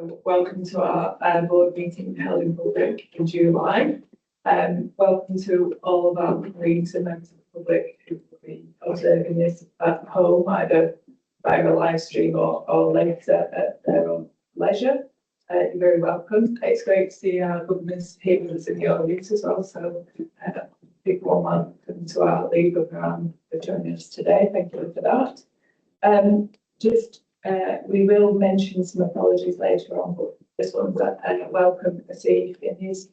So welcome to our board meeting held in public in July. Welcome to all of our colleagues and members of the public who will be observing this at home, either via a live stream or later at their own leisure. You're very welcome. It's great to see our governors here with us in the audience as well. So big warm welcome to our lead governor for joining us today. Thank you for that. We will mention some apologies later on, but this one's welcome Asif in his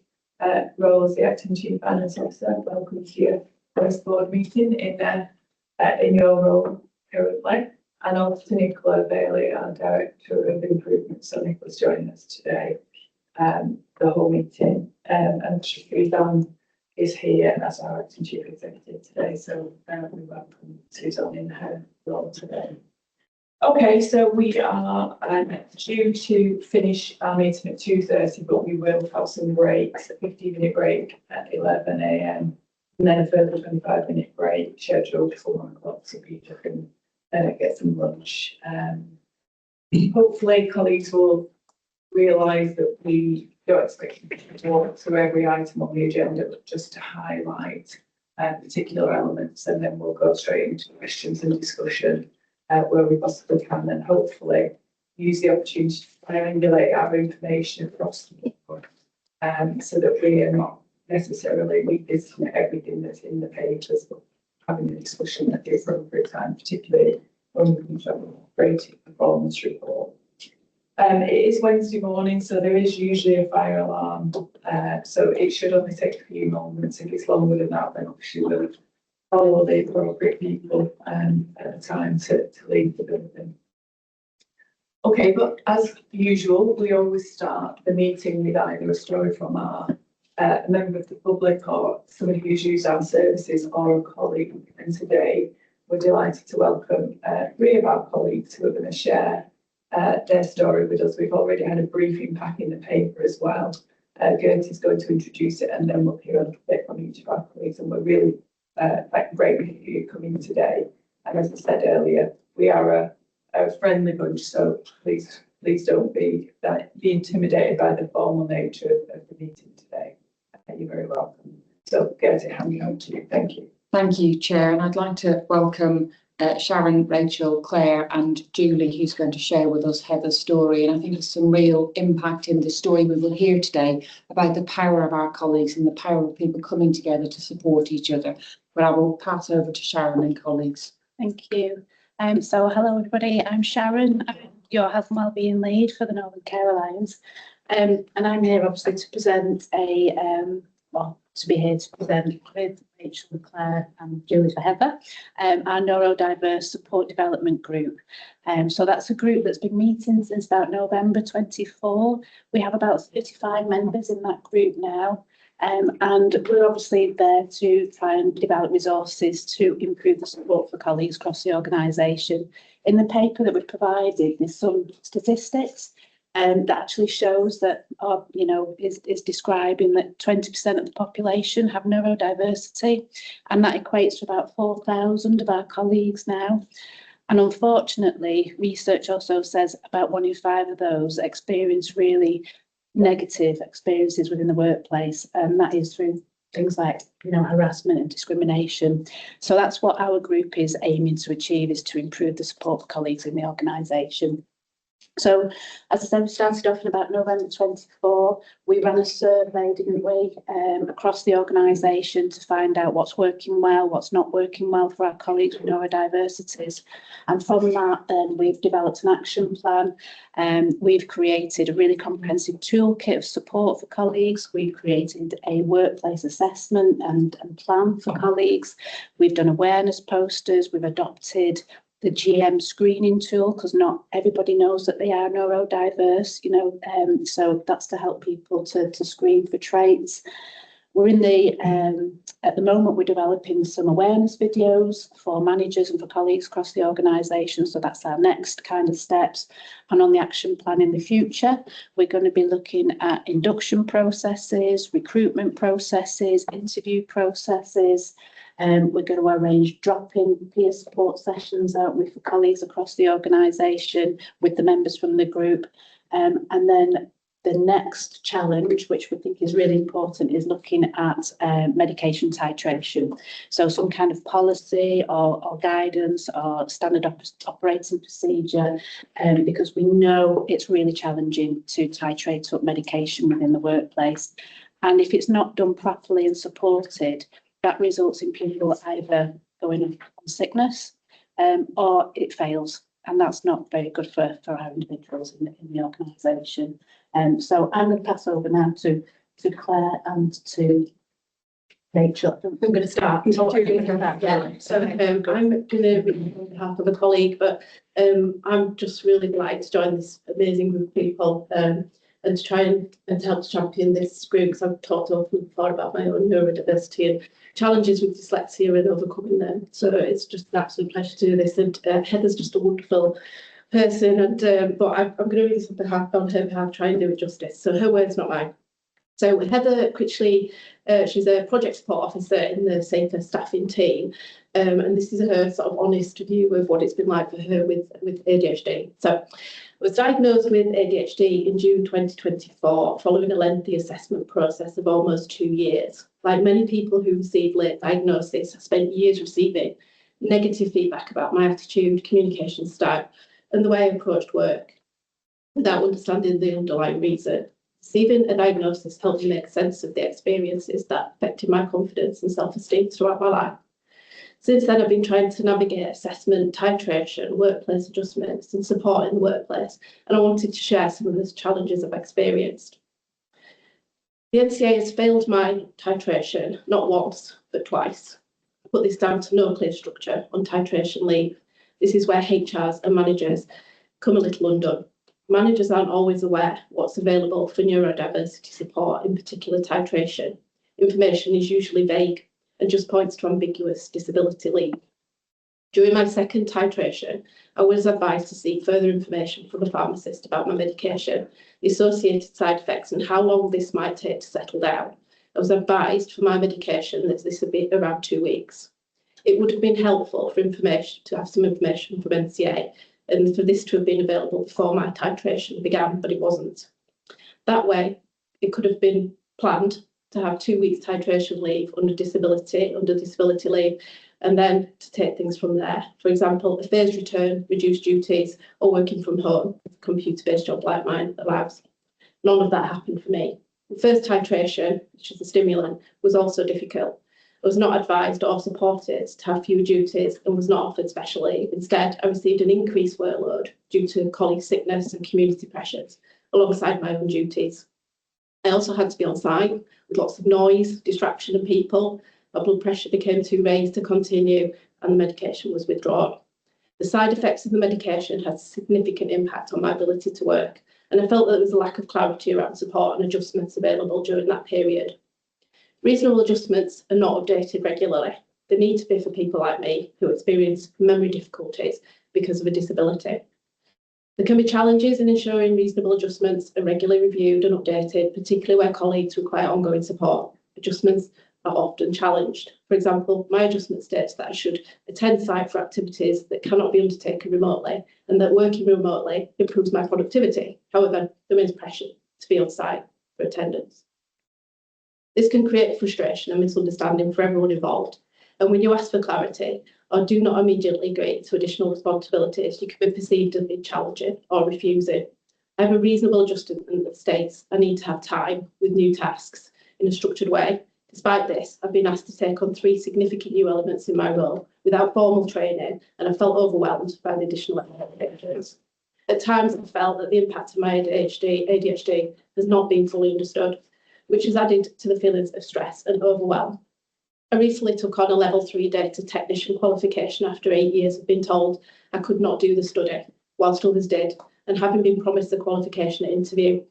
role as the acting chief finance officer. Welcome to your first board meeting in your role currently, and also to Nicola Bailey, our director of improvement. So Nicola's joining us today, the whole meeting, and Suzanne is here as our acting chief executive today. So we welcome Suzanne in her role today. Okay, so we are due to finish our meeting at 2:30, but we will have some breaks, a 15-minute break at 11 a.m. and then a further 25-minute break scheduled for 1 o'clock so people can get some lunch. Hopefully colleagues will realise that we don't expect you to walk through every item on the agenda, but just to highlight particular elements, and then we'll go straight into questions and discussion where we possibly can, and hopefully use the opportunity to triangulate our information across the board, so that we are not necessarily revisiting everything that's in the papers, but having a discussion at the appropriate time, particularly when we can show a great performance report. It is Wednesday morning, so there is usually a fire alarm, so it should only take a few moments. If it's longer than that, then obviously we'll follow the appropriate people at the time to leave the building. Okay, but as usual, we always start the meeting with either a story from our member of the public or somebody who's used our services or a colleague. And today we're delighted to welcome 3 of our colleagues who are going to share their story with us. We've already had a briefing pack in the paper as well. Gertie's going to introduce it, and then we'll hear a little bit from each of our colleagues, and we're really great for you coming today. And as I said earlier, we are a friendly bunch, so please don't be intimidated by the formal nature of the meeting today. You're very welcome. So Gertie, handing over to you. Thank you. Thank you, Chair, and I'd like to welcome Sharon, Rachel, Claire and Julie, who's going to share with us Heather's story. And I think there's some real impact in the story we will hear today about the power of our colleagues and the power of people coming together to support each other. But I will pass over to Sharon and colleagues. Thank you. So hello everybody, I'm Sharon, I'm your health and wellbeing lead for the Northern Care Alliance, and I'm here obviously to present with Rachel, Claire and Julie for Heather, our neurodiverse support development group. So that's a group that's been meeting since about November 24. We have about 35 members in that group now. And we're obviously there to try and develop resources to improve the support for colleagues across the organisation. In the paper that we've provided, there's some statistics that actually shows that, is describing that 20% of the population have neurodiversity, and that equates to about 4,000 of our colleagues now. And unfortunately, research also says about 1 in 5 of those experience really negative experiences within the workplace, and that is through things like harassment and discrimination. So that's what our group is aiming to achieve, is to improve the support for colleagues in the organisation. So, as I said, we started off in about November 24. We ran a survey, didn't we, across the organisation to find out what's working well, what's not working well for our colleagues with neurodiversities. And from that, then we've developed an action plan. We've created a really comprehensive toolkit of support for colleagues. We've created a workplace assessment and plan for colleagues. We've done awareness posters. We've adopted the GM screening tool, because not everybody knows that they are neurodiverse, so that's to help people to screen for traits. We're in at the moment, we're developing some awareness videos for managers and for colleagues across the organisation, so that's our next kind of steps. And on the action plan in the future, we're going to be looking at induction processes, recruitment processes, interview processes. We're going to arrange drop-in peer support sessions out with colleagues across the organisation, with the members from the group. And then the next challenge, which we think is really important, is looking at medication titration. So some kind of policy or guidance or standard operating procedure, because we know it's really challenging to titrate up medication within the workplace. And if it's not done properly and supported, that results in people either going on sickness or it fails. And that's not very good for our individuals in the organisation. So I'm going to pass over now to Claire and to Rachel. I'm going to start. So I'm going to read on behalf of a colleague, but I'm just really delighted to join this amazing group of people and to try and help champion this group, because I've talked often before about my own neurodiversity and challenges with dyslexia and overcoming them. So it's just an absolute pleasure to do this. And Heather's just a wonderful person, and but I'm going to read this on her behalf, try and do it justice. So her words, not mine. So Heather Critchley, she's a project support officer in the Safer Staffing team, and this is her sort of honest view of what it's been like for her with ADHD. So I was diagnosed with ADHD in June 2024 following a lengthy assessment process of almost 2 years. Like many people who receive late diagnosis, I spent years receiving negative feedback about my attitude, communication style, and the way I approached work without understanding the underlying reason. Receiving a diagnosis helped me make sense of the experiences that affected my confidence and self-esteem throughout my life. Since then, I've been trying to navigate assessment, titration, workplace adjustments, and support in the workplace, and I wanted to share some of those challenges I've experienced. The NCA has failed my titration, not once, but twice. I put this down to no clear structure on titration leave. This is where HRs and managers come a little undone. Managers aren't always aware what's available for neurodiversity support, in particular titration. Information is usually vague and just points to ambiguous disability leave. During my second titration, I was advised to seek further information from a pharmacist about my medication, the associated side effects, and how long this might take to settle down. I was advised for my medication that this would be around 2 weeks. It would have been helpful for information to have some information from NCA and for this to have been available before my titration began, but it wasn't. That way, it could have been planned to have 2 weeks titration leave under disability leave, and then to take things from there. For example, a phased return, reduced duties, or working from home, a computer-based job like mine allows. None of that happened for me. The first titration, which is the stimulant, was also difficult. I was not advised or supported to have fewer duties and was not offered special leave. Instead, I received an increased workload due to colleague sickness and community pressures, alongside my own duties. I also had to be on site with lots of noise, distraction and people. My blood pressure became too raised to continue and the medication was withdrawn. The side effects of the medication had a significant impact on my ability to work, and I felt that there was a lack of clarity around support and adjustments available during that period. Reasonable adjustments are not updated regularly. They need to be for people like me who experience memory difficulties because of a disability. There can be challenges in ensuring reasonable adjustments are regularly reviewed and updated, particularly where colleagues require ongoing support. Adjustments are often challenged. For example, my adjustment states that I should attend site for activities that cannot be undertaken remotely, and that working remotely improves my productivity. However, there is pressure to be on site for attendance. This can create frustration and misunderstanding for everyone involved. And when you ask for clarity or do not immediately agree to additional responsibilities, you can be perceived as being challenging or refusing. I have a reasonable adjustment that states I need to have time with new tasks in a structured way. Despite this, I've been asked to take on 3 significant new elements in my role without formal training, and I felt overwhelmed by the additional expectations. At times, I felt that the impact of my ADHD has not been fully understood, which has added to the feelings of stress and overwhelm. I recently took on a level 3 data technician qualification after 8 years of being told I could not do the study, whilst others did, and having been promised the qualification at interview.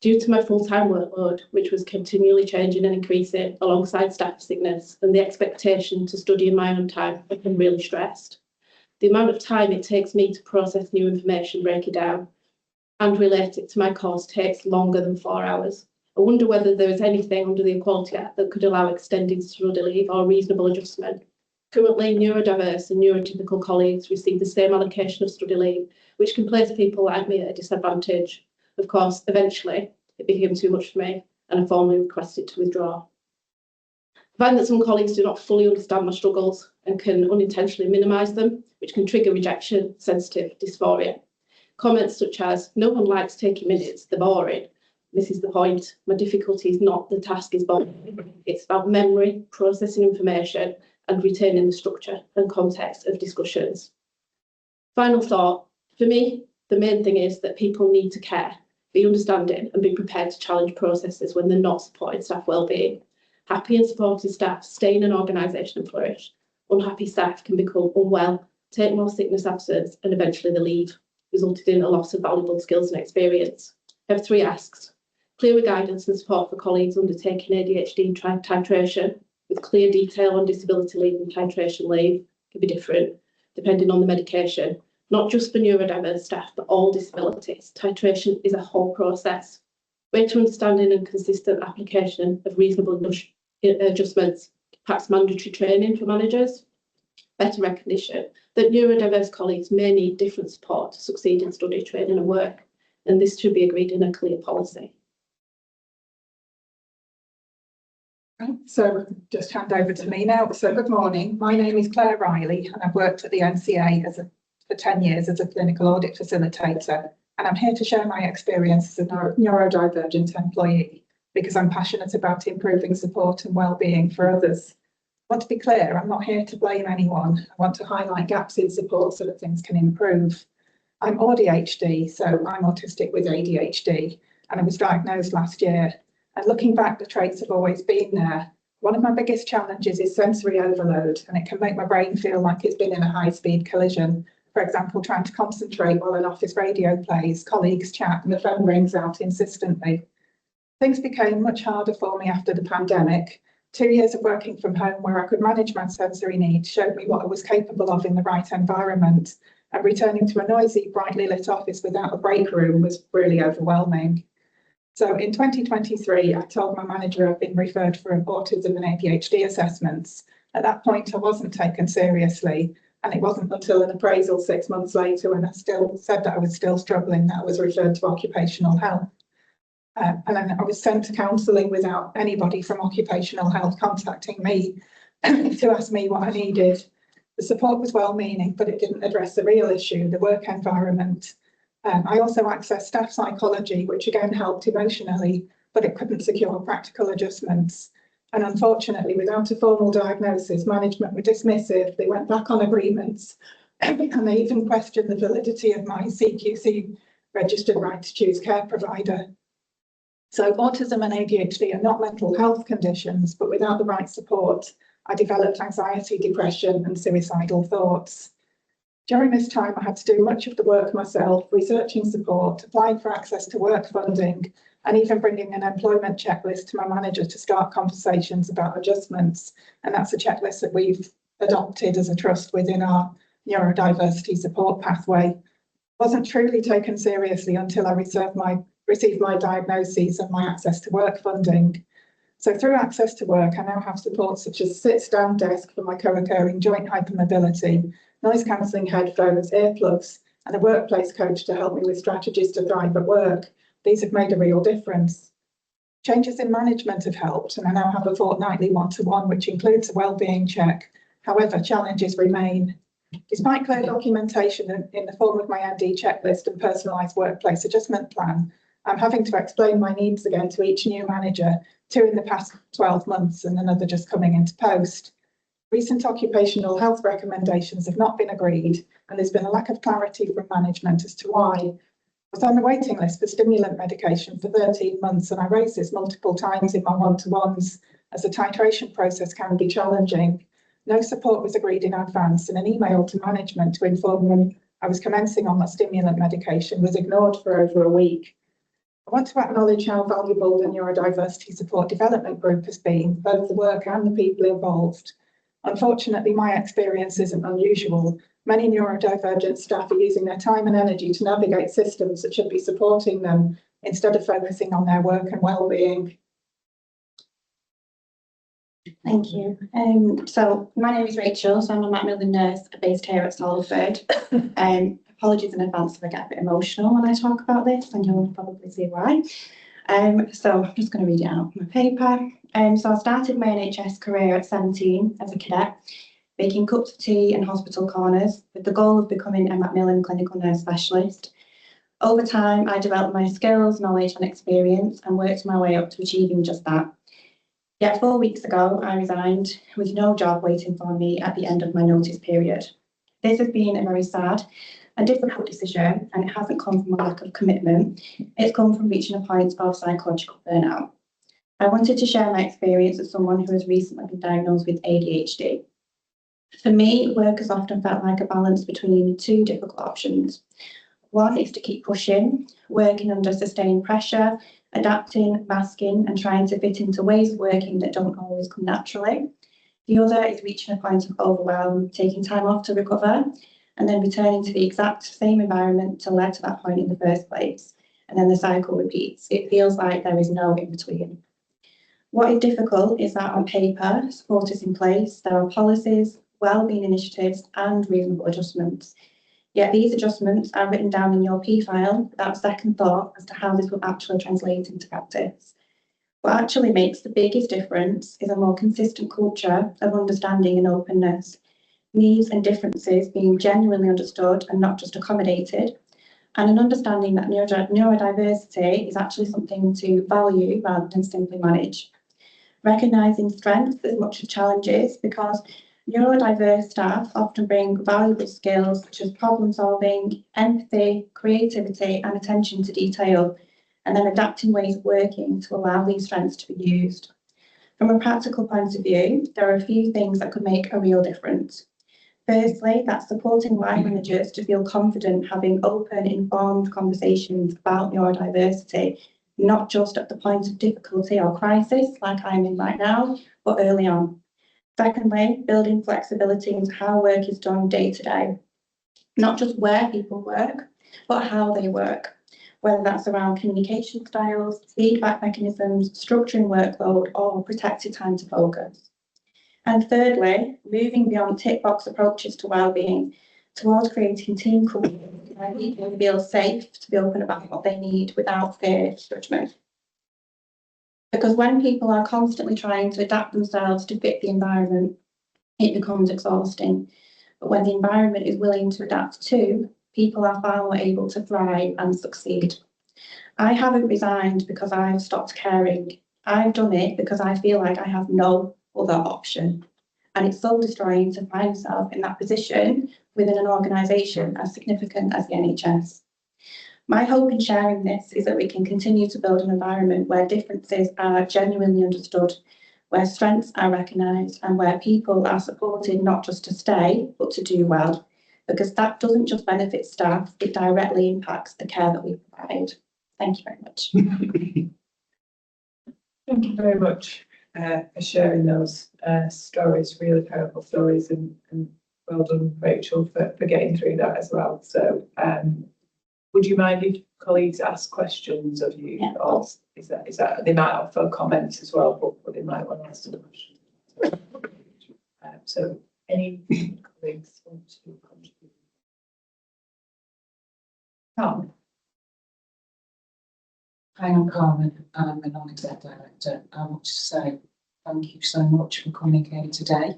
Due to my full-time workload, which was continually changing and increasing alongside staff sickness and the expectation to study in my own time, I've been really stressed. The amount of time it takes me to process new information, break it down, and relate it to my course takes longer than 4 hours. I wonder whether there is anything under the Equality Act that could allow extended study leave or reasonable adjustment. Currently, neurodiverse and neurotypical colleagues receive the same allocation of study leave, which can place people like me at a disadvantage. Of course, eventually it became too much for me and I formally requested to withdraw. I find that some colleagues do not fully understand my struggles and can unintentionally minimise them, which can trigger rejection, sensitive dysphoria. Comments such as, no one likes taking minutes, they're boring. This is the point. My difficulty is not the task is boring. It's about memory, processing information and retaining the structure and context of discussions. Final thought, for me, the main thing is that people need to care, be understanding and be prepared to challenge processes when they're not supporting staff wellbeing. Happy and supportive staff stay in an organisation and flourish. Unhappy staff can become unwell, take more sickness absence and eventually they leave, resulting in a loss of valuable skills and experience. I have 3 asks. Clearer guidance and support for colleagues undertaking ADHD titration with clear detail on disability leave and titration leave can be different depending on the medication, not just for neurodiverse staff, but all disabilities. Titration is a whole process. Greater understanding and consistent application of reasonable adjustments, perhaps mandatory training for managers, better recognition that neurodiverse colleagues may need different support to succeed in study, training and work, and this should be agreed in a clear policy. So just hand over to me now. So good morning. My name is Claire Riley and I've worked at the NCA for 10 years as a clinical audit facilitator. And I'm here to share my experience as a neurodivergent employee because I'm passionate about improving support and wellbeing for others. I want to be clear, I'm not here to blame anyone. I want to highlight gaps in support so that things can improve. I'm ADHD, so I'm autistic with ADHD, and I was diagnosed last year. And looking back, the traits have always been there. One of my biggest challenges is sensory overload, and it can make my brain feel like it's been in a high-speed collision. For example, trying to concentrate while an office radio plays, colleagues chat, and the phone rings out insistently. Things became much harder for me after the pandemic. 2 years of working from home where I could manage my sensory needs showed me what I was capable of in the right environment, and returning to a noisy, brightly lit office without a break room was really overwhelming. So in 2023, I told my manager I'd been referred for autism and ADHD assessments. At that point, I wasn't taken seriously, and it wasn't until an appraisal 6 months later when I still said that I was still struggling that I was referred to occupational health. And then I was sent to counselling without anybody from occupational health contacting me to ask me what I needed. The support was well-meaning, but it didn't address the real issue, the work environment. I also accessed staff psychology, which again helped emotionally, but it couldn't secure practical adjustments. And unfortunately, without a formal diagnosis, management were dismissive. They went back on agreements, and they even questioned the validity of my CQC registered right to choose care provider. So autism and ADHD are not mental health conditions, but without the right support, I developed anxiety, depression, and suicidal thoughts. During this time, I had to do much of the work myself, researching support, applying for access to work funding, and even bringing an employment checklist to my manager to start conversations about adjustments. And that's a checklist that we've adopted as a trust within our neurodiversity support pathway. Wasn't truly taken seriously until I received my diagnoses and my access to work funding. So through access to work, I now have support such as sit-down desk for my co-occurring joint hypermobility, noise cancelling headphones, earplugs, and a workplace coach to help me with strategies to thrive at work. These have made a real difference. Changes in management have helped, and I now have a fortnightly one-to-one, which includes a wellbeing check. However, challenges remain. Despite clear documentation in the form of my ND checklist and personalised workplace adjustment plan, I'm having to explain my needs again to each new manager, 2 in the past 12 months and another just coming into post. Recent occupational health recommendations have not been agreed, and there's been a lack of clarity from management as to why. I was on the waiting list for stimulant medication for 13 months, and I raised this multiple times in my one-to-ones, as the titration process can be challenging. No support was agreed in advance, and an email to management to inform them I was commencing on my stimulant medication was ignored for over a week. I want to acknowledge how valuable the Neurodiversity Support Development Group has been, both the work and the people involved. Unfortunately, my experience isn't unusual. Many neurodivergent staff are using their time and energy to navigate systems that should be supporting them instead of focusing on their work and well-being. Thank you. So my name is Rachel, so I'm a Macmillan nurse based here at Salford. I've Apologies in advance if I get a bit emotional when I talk about this, and you'll probably see why. So I'm just going to read it out from my paper. So I started my NHS career at 17 as a cadet, baking cups of tea in hospital corners with the goal of becoming a Macmillan clinical nurse specialist. Over time, I developed my skills, knowledge and experience and worked my way up to achieving just that. Yet 4 weeks ago, I resigned with no job waiting for me at the end of my notice period. This has been a very sad and difficult decision, and it hasn't come from a lack of commitment. It's come from reaching a point of psychological burnout. I wanted to share my experience as someone who has recently been diagnosed with ADHD. For me, work has often felt like a balance between two difficult options. One is to keep pushing, working under sustained pressure, adapting, masking, and trying to fit into ways of working that don't always come naturally. The other is reaching a point of overwhelm, taking time off to recover, and then returning to the exact same environment to lead to that point in the first place. And then the cycle repeats. It feels like there is no in between. What is difficult is that on paper, support is in place, there are policies, wellbeing initiatives, and reasonable adjustments. Yet these adjustments are written down in your P file without second thought as to how this will actually translate into practice. What actually makes the biggest difference is a more consistent culture of understanding and openness, needs and differences being genuinely understood and not just accommodated, and an understanding that neurodiversity is actually something to value rather than simply manage. Recognising strengths as much as challenges, because neurodiverse staff often bring valuable skills such as problem solving, empathy, creativity and attention to detail, and then adapting ways of working to allow these strengths to be used. From a practical point of view, there are a few things that could make a real difference. Firstly, that's supporting line managers to feel confident having open, informed conversations about neurodiversity, not just at the point of difficulty or crisis like I'm in right now, but early on. Secondly, building flexibility into how work is done day to day, not just where people work, but how they work, whether that's around communication styles, feedback mechanisms, structuring workload, or protected time to focus. And thirdly, moving beyond tick box approaches to wellbeing towards creating team cultures where people feel safe to be open about what they need without fear of judgment. Because when people are constantly trying to adapt themselves to fit the environment, it becomes exhausting. But when the environment is willing to adapt too, people are far more able to thrive and succeed. I haven't resigned because I've stopped caring. I've done it because I feel like I have no other option. And it's soul destroying to find yourself in that position within an organisation as significant as the NHS. My hope in sharing this is that we can continue to build an environment where differences are genuinely understood, where strengths are recognised and where people are supported not just to stay, but to do well. Because that doesn't just benefit staff, it directly impacts the care that we provide. Thank you very much. Thank you very much for sharing those stories, really powerful stories, and well done, Rachel, for getting through that as well. So would you mind if colleagues ask questions of you? Yeah. Or is that they might offer comments as well, but they might want to ask some questions. So any colleagues want to contribute? Tom? Hi, I'm Carmen. I'm a non-exec director. I want to say thank you so much for coming here today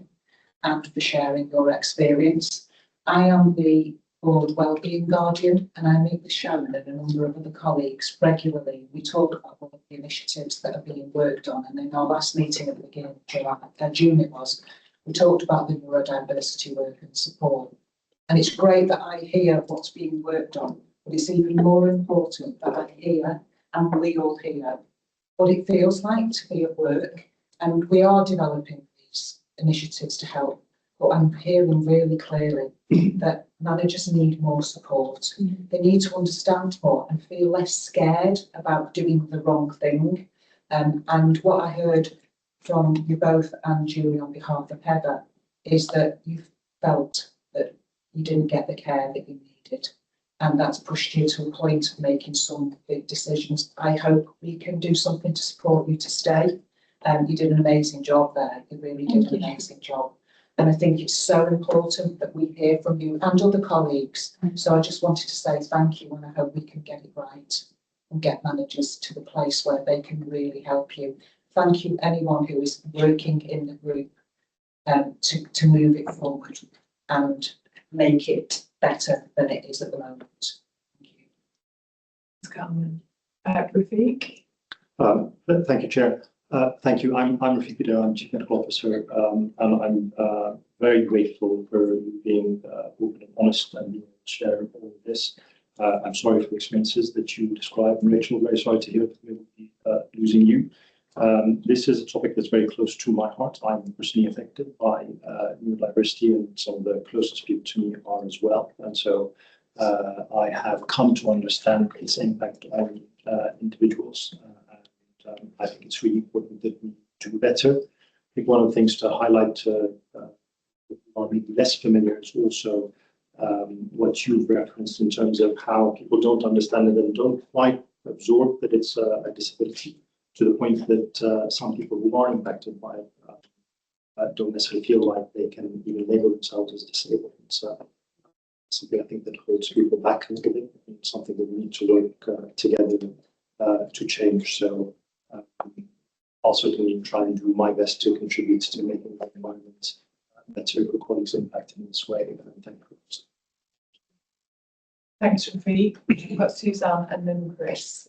and for sharing your experience. I am the board wellbeing guardian, and I meet with Sharon and a number of other colleagues regularly. We talk about all of the initiatives that are being worked on, and in our last meeting at the beginning of June it was, we talked about the neurodiversity work and support. And it's great that I hear what's being worked on, but it's even more important that I hear and we all hear what it feels like to be at work. And we are developing these initiatives to help, but I'm hearing really clearly that managers need more support. They need to understand more and feel less scared about doing the wrong thing. And what I heard from you both and Julie on behalf of Heather is that you felt that you didn't get the care that you needed. And that's pushed you to a point of making some big decisions. I hope we can do something to support you to stay. You did an amazing job there. You really did an amazing job. And I think it's so important that we hear from you and other colleagues. So I just wanted to say thank you, and I hope we can get it right and get managers to the place where they can really help you. Thank you, anyone who is working in the group to move it forward and make it better than it is at the moment. Thank you. Carmen. Rafiq. Thank you, Chair. Thank you. I'm Rafiq Bidar, I'm Chief Medical Officer, and I'm very grateful for you being open and honest and being able to share all of this. I'm sorry for the experiences that you described, and Rachel, very sorry to hear that we will be losing you. This is a topic that's very close to my heart. I'm personally affected by neurodiversity, and some of the closest people to me are as well. And so I have come to understand its impact on individuals. I think it's really important that we do better. I think one of the things to highlight who are maybe less familiar is also what you've referenced in terms of how people don't understand it and don't quite absorb that it's a disability, to the point that some people who are impacted by it don't necessarily feel like they can even label themselves as disabled. It's something I think that holds people back a little bit. It's something that we need to work together to change. So I'll certainly try and do my best to contribute to making that environment better for colleagues impacted in this way. And thank you. Thanks, Rafiq. We've got Suzanne and then Chris.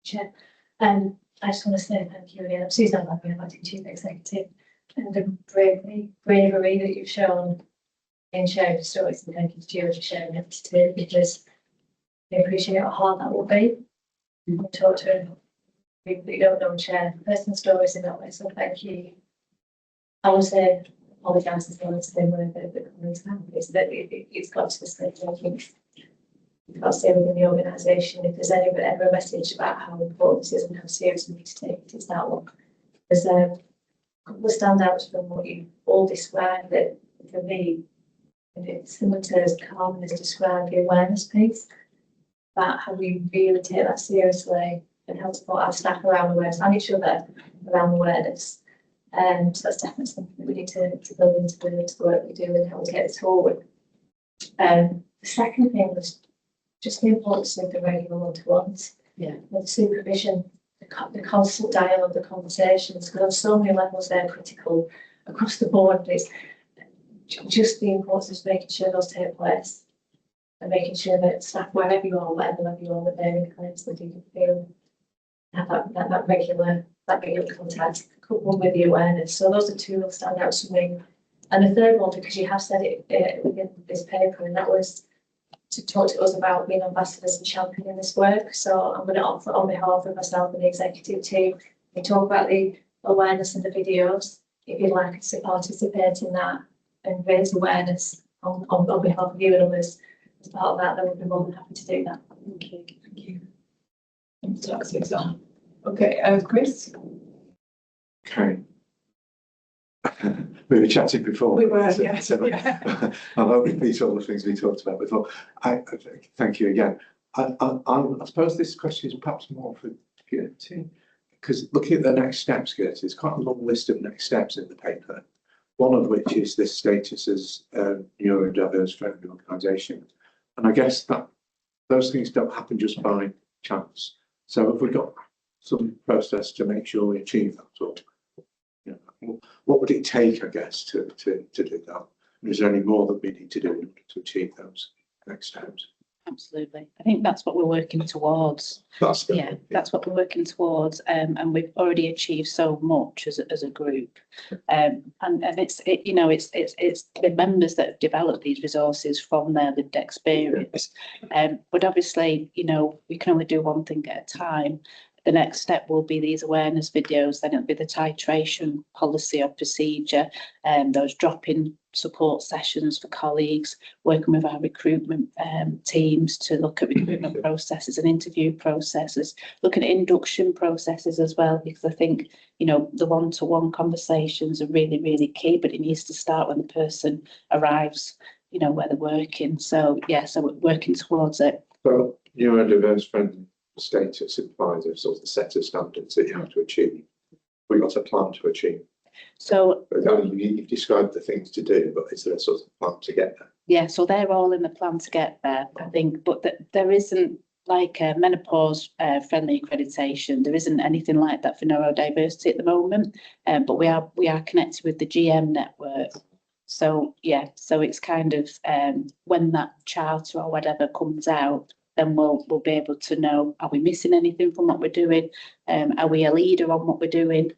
Chair. I just want to say thank you again. I'm Suzanne Labby, I'm Acting Chief Executive, and the bravery that you've shown in sharing the stories, and thank you to Julie for sharing it today, because I appreciate how hard that will be. To talk to people that you don't know and share personal stories in that way, so thank you. I want to say, apologise as well to them where the comments have, is that it's got to the stage where I think you've got to say within the organisation, if there's ever a message about how important this is and how serious we need to take it, it's that one. There's a couple of standouts from what you all described that for me, and it's similar to as Carmen has described, the awareness piece, about how we really take that seriously and how to support our staff around awareness and each other around awareness. So that's definitely something that we need to build into the work we do and how we get this forward. The second thing was just the importance of the regular one-to-ones. Yeah. The supervision, the constant dialogue, the conversations, because on so many levels they're critical across the board. It's just the importance of making sure those take place and making sure that staff, wherever you are, whatever level you are, that they're in place, that you can feel have that regular contact coupled with the awareness. So those are two that stand out to me. And the third one, because you have said it within this paper, and that was to talk to us about being ambassadors and championing this work. So I'm going to offer on behalf of myself and the executive team, we talk about the awareness in the videos. If you'd like us to participate in that and raise awareness on behalf of you and others as part of that, then we'd be more than happy to do that. Thank you. Thank you. Thanks, Suzanne. Okay, Chris. Okay. We were chatting before. We were, yes. So, Yeah. I won't repeat all the things we talked about before. Thank you again. I suppose this question is perhaps more for Gertie, because looking at the next steps, Gertie, there's quite a long list of next steps in the paper, one of which is this status as neurodiverse friendly organisation. And I guess that those things don't happen just by chance. So have we got some process to make sure we achieve that? Or, you know, what would it take, I guess, to do that? And is there any more that we need to do in order to achieve those next steps? Absolutely. I think that's what we're working towards. That's what we're working towards. And we've already achieved so much as a group. And it's the members that have developed these resources from their lived experience. But obviously, we can only do one thing at a time. The next step will be these awareness videos, then it'll be the titration policy or procedure, and those drop-in support sessions for colleagues, working with our recruitment teams to look at recruitment processes and interview processes, looking at induction processes as well, because I think, the one-to-one conversations are really, really key, but it needs to start when the person arrives, where they're working. So, so we're working towards it. Well, neurodiverse friendly status implies a sort of set of standards that you have to achieve. We've got a plan to achieve. So But Danny, you've described the things to do, but is there a sort of plan to get there? yeah, so they're all in the plan to get there, I think, but there isn't like a menopause friendly accreditation. There isn't anything like that for neurodiversity at the moment, but we are connected with the GM network. So yeah, so it's kind of when that charter or whatever comes out, then we'll be able to know, are we missing anything from what we're doing? Are we a leader on what we're doing?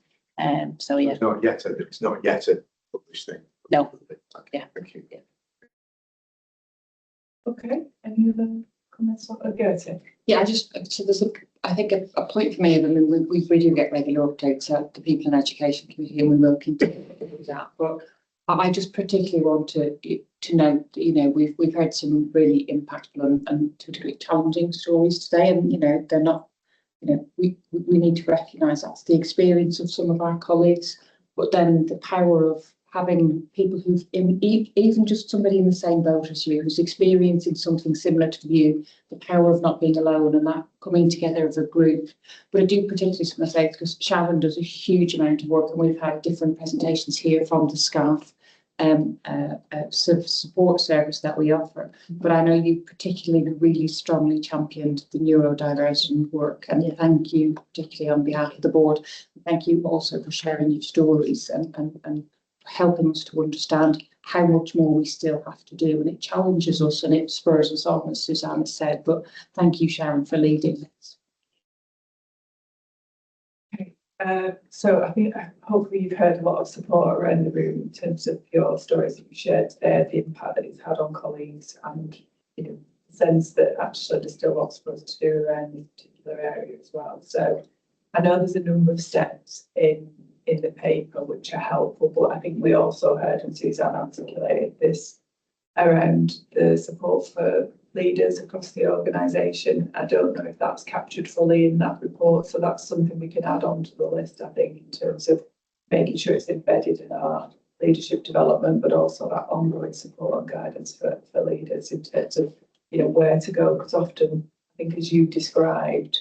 So yeah. It's not yet a published thing. No. Okay, thank you. Okay, any other comments on Gertie? Yeah, so there's I think a point for me, I mean, we do get regular updates at the People in Education Committee and we will continue to do that, but I just particularly want to note that, you know, we've heard some really impactful and to a degree challenging stories today, and, you know, they're not, you know, we need to recognise that's the experience of some of our colleagues, but then the power of having people who've, even just somebody in the same boat as you, who's experiencing something similar to you, the power of not being alone and that coming together as a group. But I do particularly want to say, because Sharon does a huge amount of work, and we've had different presentations here from the SCAF support service that we offer. But I know you particularly really strongly championed the neurodivergent work, and thank you particularly on behalf of the board. Thank you also for sharing your stories and helping us to understand how much more we still have to do, and it challenges us and it spurs us on, as Susanna said. But thank you, Sharon, for leading this. So I think hopefully you've heard a lot of support around the room in terms of your stories that you shared today, the impact that it's had on colleagues, and, you know, the sense that actually there's still lots for us to do around this particular area as well. So I know there's a number of steps in the paper which are helpful, but I think we also heard, and Suzanne articulated this, around the support for leaders across the organisation. I don't know if that's captured fully in that report, so that's something we can add on to the list, I think, in terms of making sure it's embedded in our leadership development, but also that ongoing support and guidance for leaders in terms of, you know, where to go, because often, I think as you described,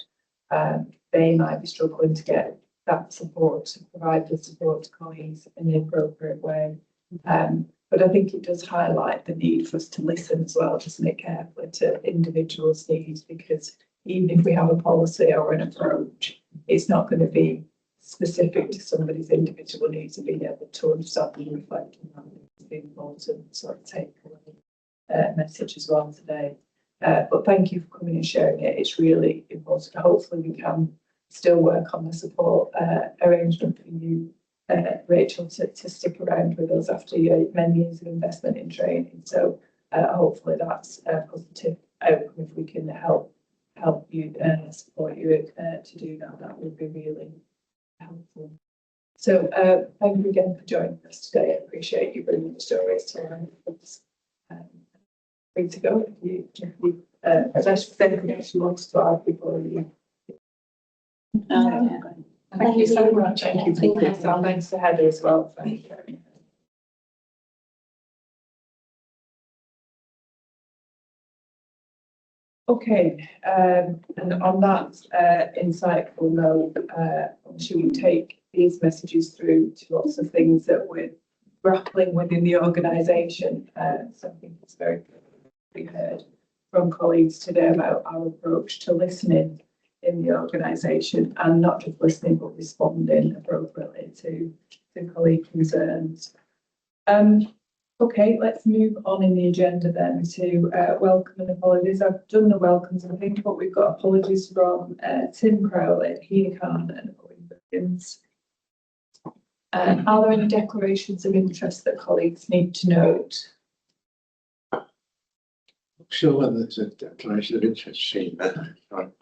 they might be struggling to get that support, to provide the support to colleagues in the appropriate way. But I think it does highlight the need for us to listen as well, doesn't it, carefully to individuals' needs, because even if we have a policy or an approach, it's not going to be specific to somebody's individual needs, and being able to understand and reflect on that is the important sort of takeaway message as well today. But thank you for coming and sharing it. It's really important. Hopefully we can still work on the support arrangement for you, Rachel, to stick around with us after your many years of investment in training. So hopefully that's a positive outcome. If we can help you support you to do that, that would be really helpful. So thank you again for joining us today. I appreciate you bringing the stories to us. Free to go if you anything else you want to add before you. Thank you so much. Thank you for this. Thanks to Heather as well for sharing. Okay, and on that insightful note, should we take these messages through to lots of things that we're grappling with in the organisation? So I think it's very good we heard from colleagues today about our approach to listening in the organisation, and not just listening but responding appropriately to colleague concerns. Okay, let's move on in the agenda then to welcome and apologies. I've done the welcomes, I think, but we've got apologies from Tim Crowley, Hina Khan and Owen Williams. Are there any declarations of interest that colleagues need to note? Not sure whether there's a declaration of interest sheet there, but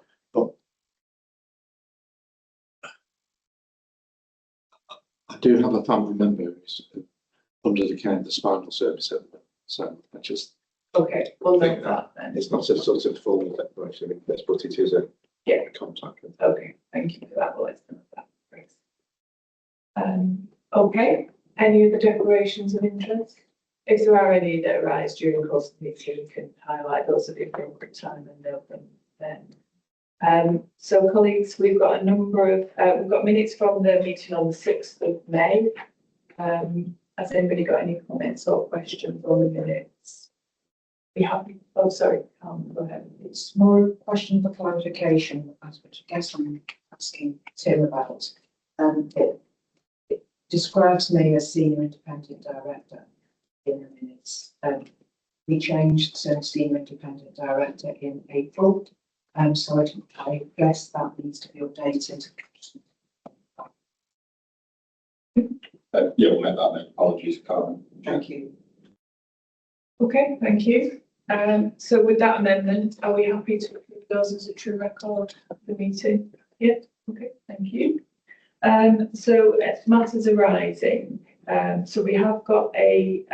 I do have a family member who's under the care of the spinal service at the moment, so I just Okay, we'll note that then. it's not a sort of formal declaration of interest, but it is a contact. Okay, thank you for that. Well, let's note that. Great. Okay, any other declarations of interest? If there are any that arise during the course of the meeting, you can highlight those at the appropriate time and note them then. So colleagues, we've got a number of, we've got minutes from the meeting on the 6th of May. Has anybody got any comments or questions on the minutes? We happy? Oh, sorry, go ahead. It's more a question for clarification, as which I guess I'm asking Tim about. It describes me as senior independent director in the minutes. We changed to senior independent director in April, so I guess that needs to be updated. Yeah, we'll make that. Apologies, Carmen. Thank you. Okay, thank you. So with that amendment, are we happy to approve those as a true record of the meeting? Yeah, okay, thank you. So matters arising. So we have got a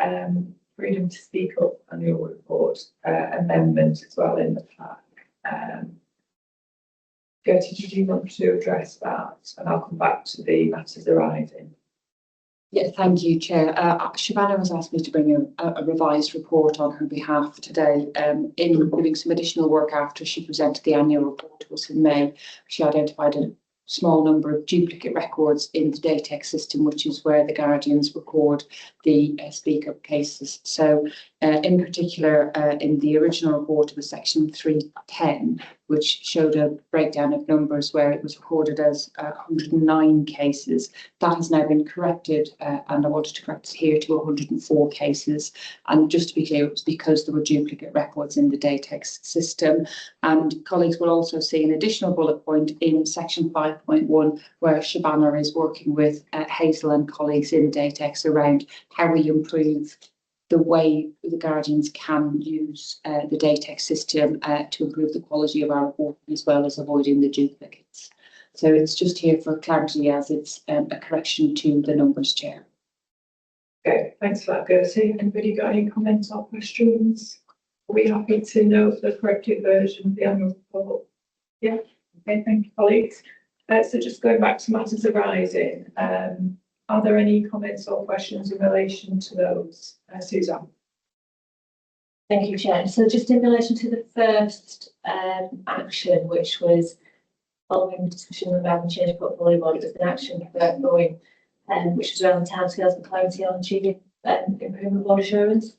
freedom to speak up annual report amendment as well in the pack. Gertie, did you want to address that? And I'll come back to the matters arising. Yeah, thank you, Chair. Shabana has asked me to bring a revised report on her behalf today. In doing some additional work after she presented the annual report to us in May, she identified a small number of duplicate records in the DATEX system, which is where the Guardians record the Speak Up cases. So in particular, in the original report, it was section 310, which showed a breakdown of numbers where it was recorded as 109 cases. That has now been corrected, and I wanted to correct it here to 104 cases. And just to be clear, it was because there were duplicate records in the DATEX system. And colleagues will also see an additional bullet point in section 5.1, where Shabana is working with Hazel and colleagues in DATEX around how we improve the way the Guardians can use the DATEX system to improve the quality of our reporting as well as avoiding the duplicates. So it's just here for clarity as it's a correction to the numbers, Chair. Okay, thanks for that, Gertie. Anybody got any comments or questions? Are we happy to note the corrected version of the annual report? Yeah, okay, thank you, colleagues. So just going back to matters arising, are there any comments or questions in relation to those? Suzanne? Thank you, Chair. So just in relation to the first action, which was following the discussion around the change portfolio board, it was an action for going, which was around the timescales and clarity on achieving improvement board assurance.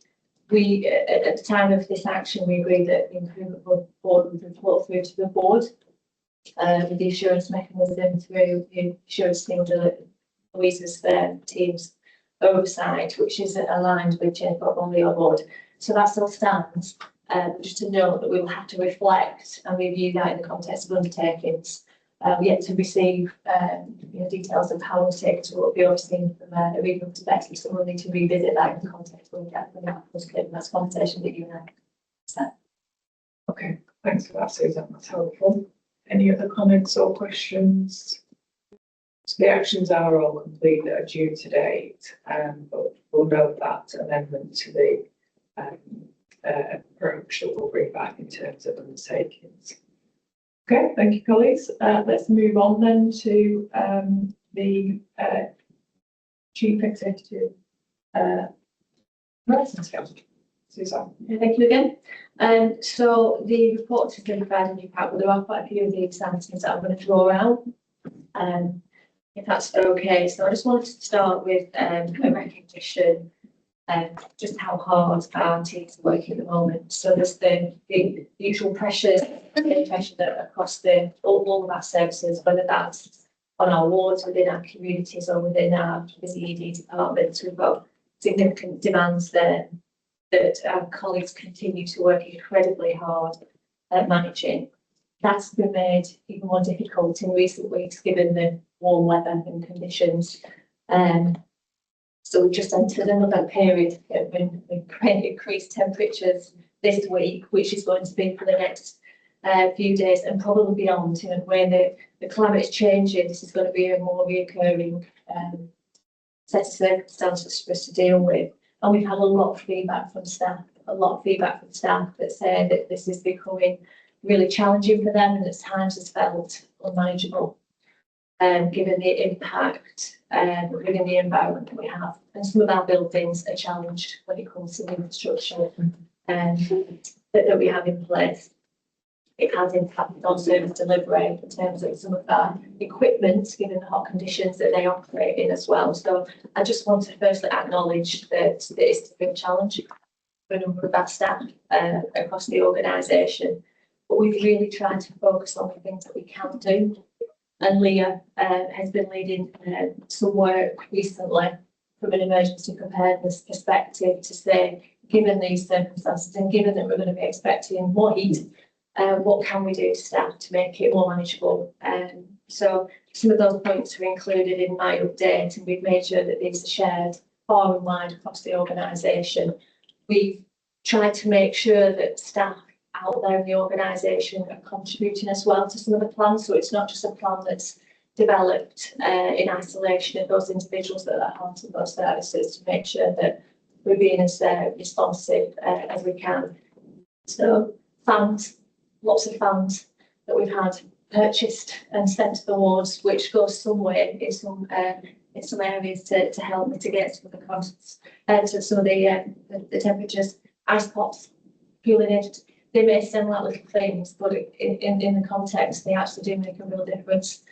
We, at the time of this action, we agreed that the improvement board would report through to the board with the assurance mechanism through the assurance team under Louisa's team's oversight, which is aligned with change portfolio board. So that still stands. Just to note that we will have to reflect and review that in the context of undertakings. Yet to receive details of how undertakings will be overseen from a regional perspective, so we'll need to revisit that in the context when that was given. That's a conversation that you and I set. Okay, thanks for that, Susan. That's helpful. Any other comments or questions? So the actions are all complete that are due to date, but we'll note that amendment to the approach that we'll bring back in terms of undertakings. Okay, thank you, colleagues. Let's move on then to the Chief Executive. Suzanne. Thank you again. So the report has been provided in your pack, but there are quite a few of the examples that I'm going to draw out. If that's okay. So I just wanted to start with a recognition just how hard our teams are working at the moment. So there's the usual pressures, that across all of our services, whether that's on our wards, within our communities, or within our busy ED departments. We've got significant demands there that our colleagues continue to work incredibly hard at managing. That's been made even more difficult in recent weeks, given the warm weather and conditions. So we just entered another period of increased temperatures this week, which is going to be for the next few days and probably beyond. You know, when the climate is changing, this is going to be a more recurring set of circumstances for us to deal with. And we've had a lot of feedback from staff, that say that this is becoming really challenging for them and at times has felt unmanageable, given the impact within the environment that we have. And some of our buildings are challenged when it comes to the infrastructure that we have in place. it has impacted on service delivery in terms of some of our equipment, given the hot conditions that they operate in as well. So I just want to firstly acknowledge that it's a big challenge for a number of our staff across the organisation. But we've really tried to focus on the things that we can do. And Leah has been leading some work recently from an emergency preparedness perspective to say, given these circumstances and given that we're going to be expecting more heat, what can we do to staff to make it more manageable? So some of those points are included in my update, and we've made sure that these are shared far and wide across the organisation. We've tried to make sure that staff out there in the organisation are contributing as well to some of the plans. So it's not just a plan that's developed in isolation of those individuals that are part of those services, to make sure that we're being as responsive as we can. So fans, lots of fans that we've had purchased and sent to the wards, which goes some way in some areas to help mitigate some of the costs and some of the temperatures. Ice pops, fueling agents, they may sound like little things, but in the context, they actually do make a real difference.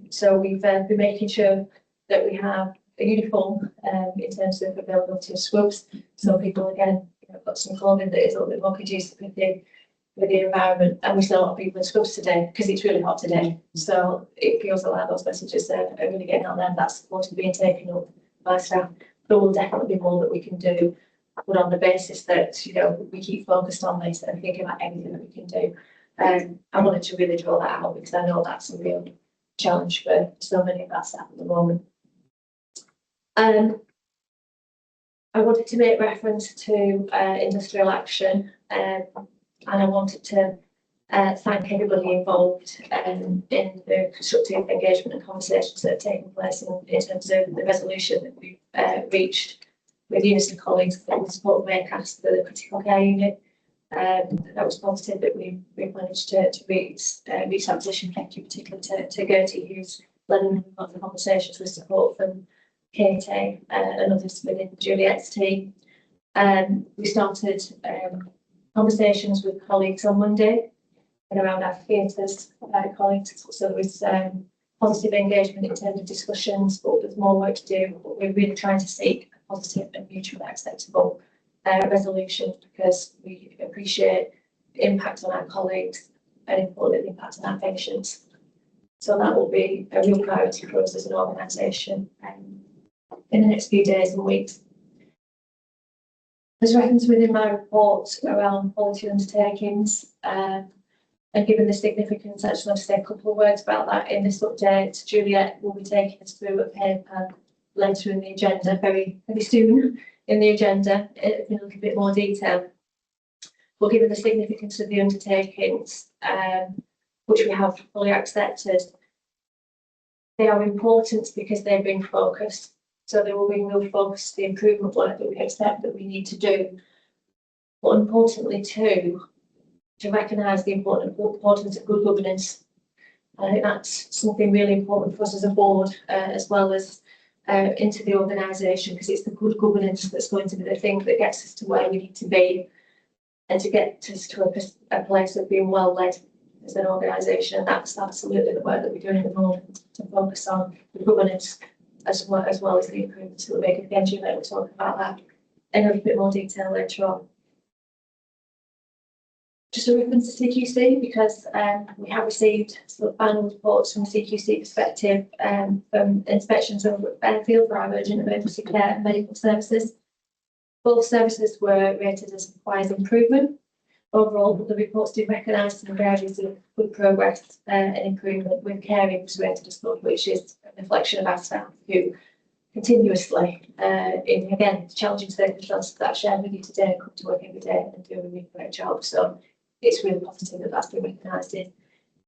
So we've been making sure that we have a uniform in terms of availability of scrubs. So people, again, have got some clothing that is a little bit more conducive with the environment. And we see a lot of people in scrubs today because it's really hot today. So it feels like those messages are really getting out there. That's what's being taken up by staff. There will definitely be more that we can do, but on the basis that, you know, we keep focused on this and thinking about everything that we can do. I wanted to really draw that out because I know that's a real challenge for so many of our staff at the moment. I wanted to make reference to industrial action, and I wanted to thank everybody involved in the constructive engagement and conversations that have taken place in terms of the resolution that we've reached with Unison colleagues that we support Maycast for the critical care unit. That was positive that we managed to reach that position. Thank you particularly to Gertie, who's led the conversations with support from Katie and others within Juliet's team. We started conversations with colleagues on Monday and around our theatres colleagues. So there was positive engagement in terms of discussions, but there's more work to do. But we're really trying to seek a positive and mutually acceptable resolution, because we appreciate the impact on our colleagues and importantly the impact on our patients. So that will be a real priority for us as an organisation in the next few days and weeks. There's reference within my report around quality undertakings, and given the significance, I just want to say a couple of words about that in this update. Juliet will be taking us through a paper later in the agenda, very soon in the agenda, in a little bit more detail. But given the significance of the undertakings, which we have fully accepted, they are important because they bring focus. So they will bring real focus to the improvement work that we expect that we need to do. But importantly too, to recognise the importance of good governance. I think that's something really important for us as a board, as well as into the organisation, because it's the good governance that's going to be the thing that gets us to where we need to be, and to get us to a place of being well led as an organisation. And that's absolutely the work that we're doing at the moment, to focus on the governance as well as the improvements that we're making. Again, Juliet will talk about that in a little bit more detail later on. Just a reference to CQC, because we have received sort of final reports from the CQC perspective from inspections of airfield for our urgent emergency care and medical services. Both services were rated as requires improvement. Overall, the reports do recognise some areas of good progress and improvement, with caring was rated as good, which is a reflection of our staff who continuously, in again challenging circumstances that I've shared with you today, come to work every day and do a really great job. So it's really positive that that's been recognised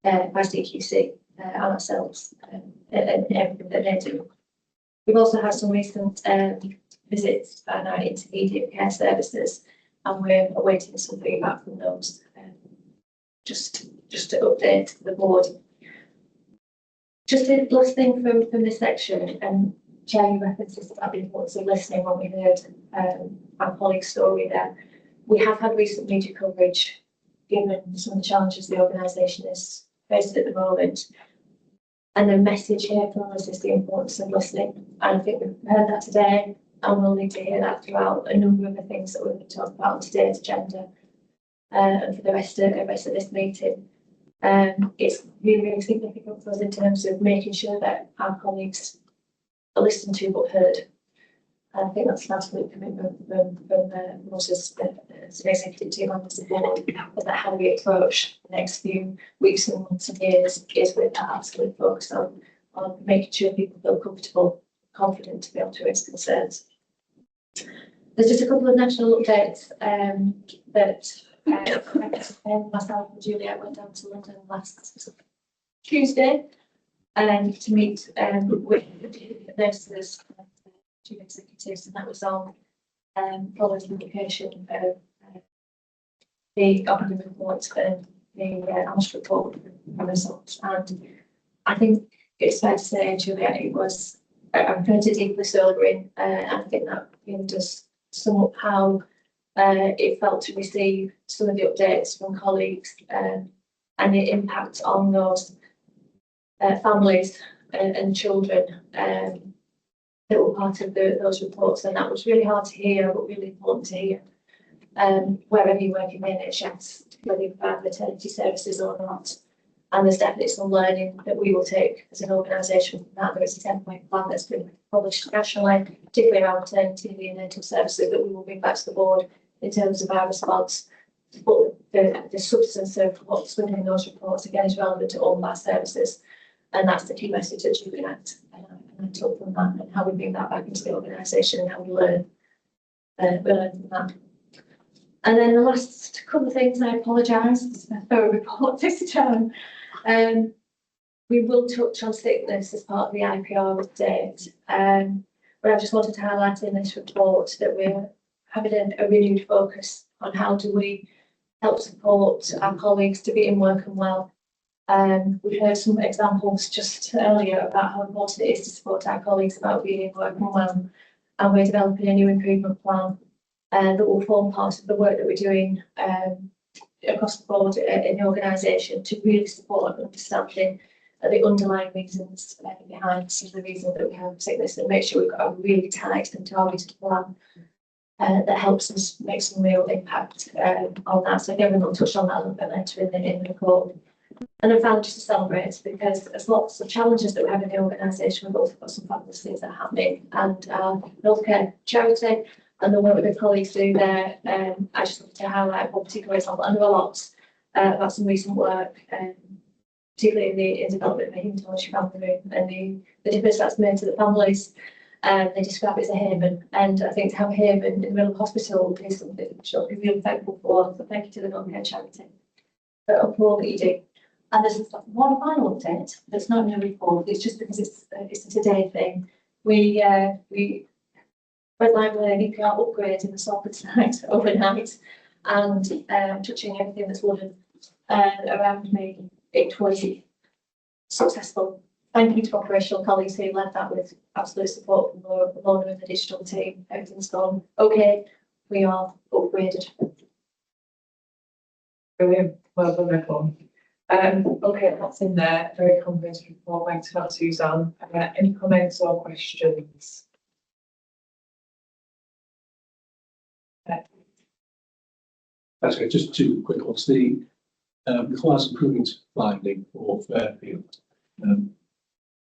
by CQC and ourselves and everything that they do. We've also had some recent visits by our intermediate care services, and we're awaiting some feedback from those. Just to update the board. Just a last thing from this section, and Chair, you references about the importance of listening when we heard our colleague's story there. We have had recent media coverage given some of the challenges the organisation is facing at the moment. And the message here from us is the importance of listening. And I think we've heard that today, and we'll need to hear that throughout a number of the things that we're going to talk about on today's agenda and for the rest of this meeting. It's really, really significant for us in terms of making sure that our colleagues are listened to but heard. I think that's an absolute commitment from us as an executive team and as a board, that how we approach the next few weeks and months and years is with that absolute focus on making sure people feel comfortable, confident to be able to raise concerns. There's just a couple of national updates that myself and Juliet went down to London last Tuesday to meet with the nurses, chief executives, and that was on following the publication of the operating report and the analyst report and results. And I think it's fair to say, Juliet, it was I'm going to deeply sobering, and I think that really does sum up how it felt to receive some of the updates from colleagues and the impact on those families and children that were part of those reports. And that was really hard to hear, but really important to hear. Wherever you work in the NHS, whether you provide maternity services or not. And there's definitely some learning that we will take as an organisation from that. There is a 10-point plan that's been published nationally, particularly around maternity and neonatal services, that we will bring back to the board in terms of our response. But the substance of what's within those reports, again, is relevant to all of our services. And that's the key message that you can act and I took from that, and how we bring that back into the organisation and how we learn from that. And then the last couple of things, I apologise, it's a thorough report this time. We will touch on sickness as part of the IPR update, but I just wanted to highlight in this report that we're having a renewed focus on how do we help support our colleagues to be in work and well. We've heard some examples just earlier about how important it is to support our colleagues about being in work and well, and we're developing a new improvement plan that will form part of the work that we're doing across the board in the organisation to really support understanding the underlying reasons behind some of the reasons that we have sickness, and make sure we've got a really tight and targeted plan that helps us make some real impact on that. So again, we'll touch on that a little bit later in the report. And then finally, just to celebrate, because there's lots of challenges that we have in the organisation, we've also got some fabulous things that are happening, and healthcare charity and the work that the colleagues do there. I just wanted to highlight one particular example. I know a lot about some recent work, particularly in the development of the haematology family room and the difference that's made to the families. They describe it as a haven, and I think to have a haven in the middle of hospital is something that we should be really thankful for. So thank you to the healthcare charity for all that you do. And there's one final update that's not in the report. It's just because it's a today thing. We went live with an EPR upgrade in the Salford site overnight, and touching everything that's wooden around me, it was successful. Thank you to operational colleagues who led that with absolute support from Lorna and the digital team. Everything's gone okay. We are upgraded. Brilliant. Well done, everyone. Okay, that's in there. Very comprehensive report. Thanks for that, Suzanne. Any comments or questions? That's good. Just two quick ones. The class improvement finding for Fairfield.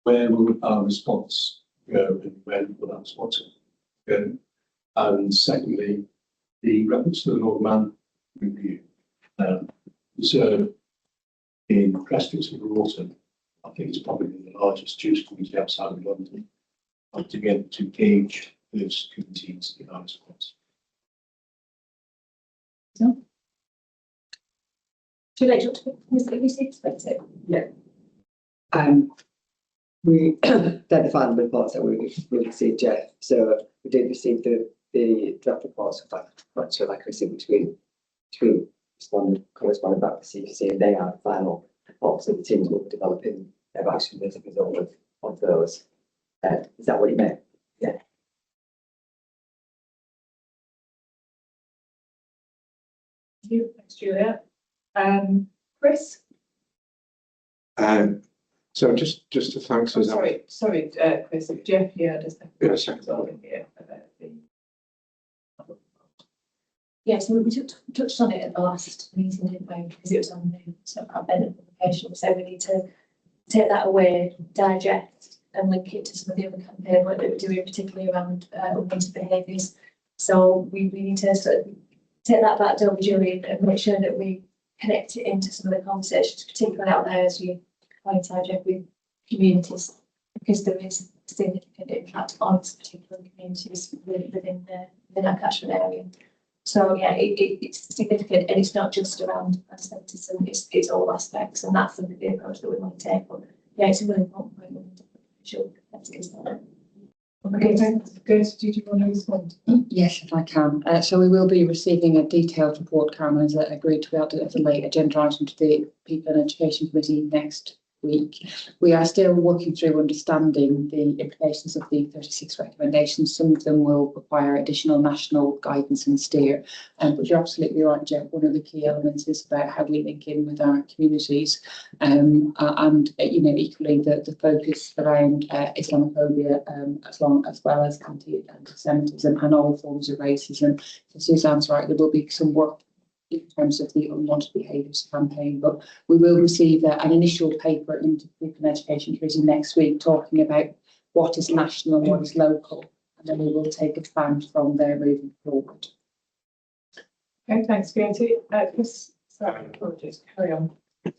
Where will our response go, and when will that response go? And secondly, the reference to the Lord Man review. So in Preston and Wroughton, I think it's probably the largest Jewish community outside of London, to be able to gauge those communities in our response. So, do you like to receive perspective? Yeah. We the final reports that we received, Jeff. So we did receive the draft reports of that, so like I said, between corresponding back to CCC, and they are the final reports that the teams will be developing their action as a result of those. Is that what you meant? Yeah. Thank you. Thanks, Julia. Chris? So just to thank Oh, Suzanne. sorry, Chris, if Jeff here does the. Yeah, second. Here about the. Yes, we touched on it at the last meeting, didn't we? Because it was on the sort of benefit publication. So we need to take that away, digest and link it to some of the other campaign work that we're doing, particularly around unwanted behaviours. So we need to sort of take that back to Julie and make sure that we connect it into some of the conversations, particularly out there, as you point out, Jeff, with communities, because there is significant impact on particular communities within our catchment area. So yeah, it's significant, and it's not just around anti-Semitism, it's all aspects, and that's the approach that we want to take. But yeah, it's a really important point. We need to sure that's it. Okay, thanks. Did you want to respond? Yes, if I can. So we will be receiving a detailed report, Cameron, as agreed to be able to as a late agenda item to the People and Education Committee next week. We are still working through understanding the implications of the 36 recommendations. Some of them will require additional national guidance and steer. But you're absolutely right, Jeff. One of the key elements is about how we link in with our communities, and equally the focus around Islamophobia, as well as anti-Semitism and all forms of racism. So Suzanne's right. There will be some work in terms of the unwanted behaviours campaign, but we will receive an initial paper into People and Education Committee next week talking about what is national and what is local, and then we will take a plan from there moving forward. Okay, thanks, Katie. Chris, sorry, apologies, carry on.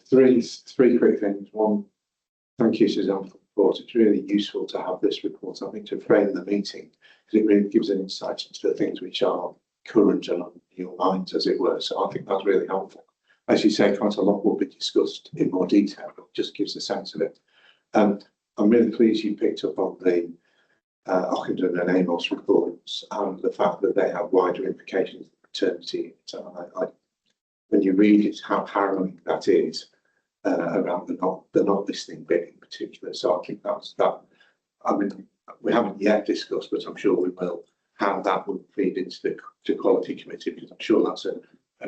Three quick things. One, thank you, Suzanne, for the report. It's really useful to have this report, I think, to frame the meeting, because it really gives an insight into the things which are current and on your minds, as it were. So I think that's really helpful. As you say, quite a lot will be discussed in more detail, but it just gives a sense of it. I'm really pleased you picked up on the Ockenden and Amos reports and the fact that they have wider implications for paternity. So when you read it, how harrowing that is around the not listening bit in particular. So I think that's that. I mean, we haven't yet discussed, but I'm sure we will, how that will feed into the quality committee, because I'm sure that's an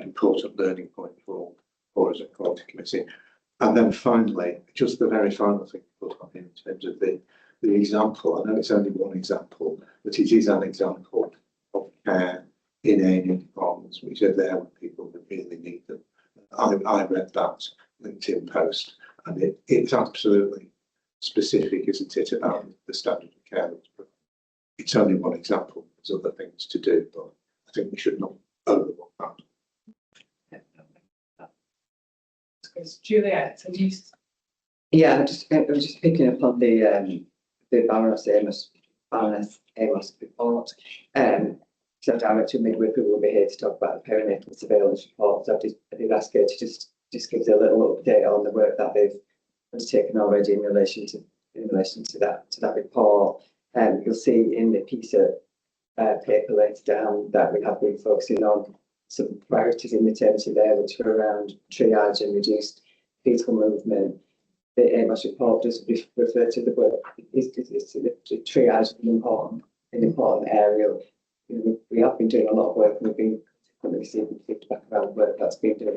important learning point for us at quality committee. And then finally, just the very final thing to put on in terms of the example. I know it's only one example, but it is an example of care in any departments which are there when people really need them. I read that LinkedIn post, and it's absolutely specific, isn't it, about the standard of care that's provided. It's only one example. There's other things to do, but I think we should not overlook that. Juliet, Yeah, I was just picking up on the Baroness Amos report. So Director Midwifery will be here to talk about the perinatal surveillance report. So I did ask her to just give us a little update on the work that they've undertaken already in relation to that report. You'll see in the PISA paper later down that we have been focusing on some priorities in maternity there, which were around triage and reduced fetal movement. The Amos report does refer to the work. The triage is an important area. We have been doing a lot of work, and we've been receiving feedback around the work that's been done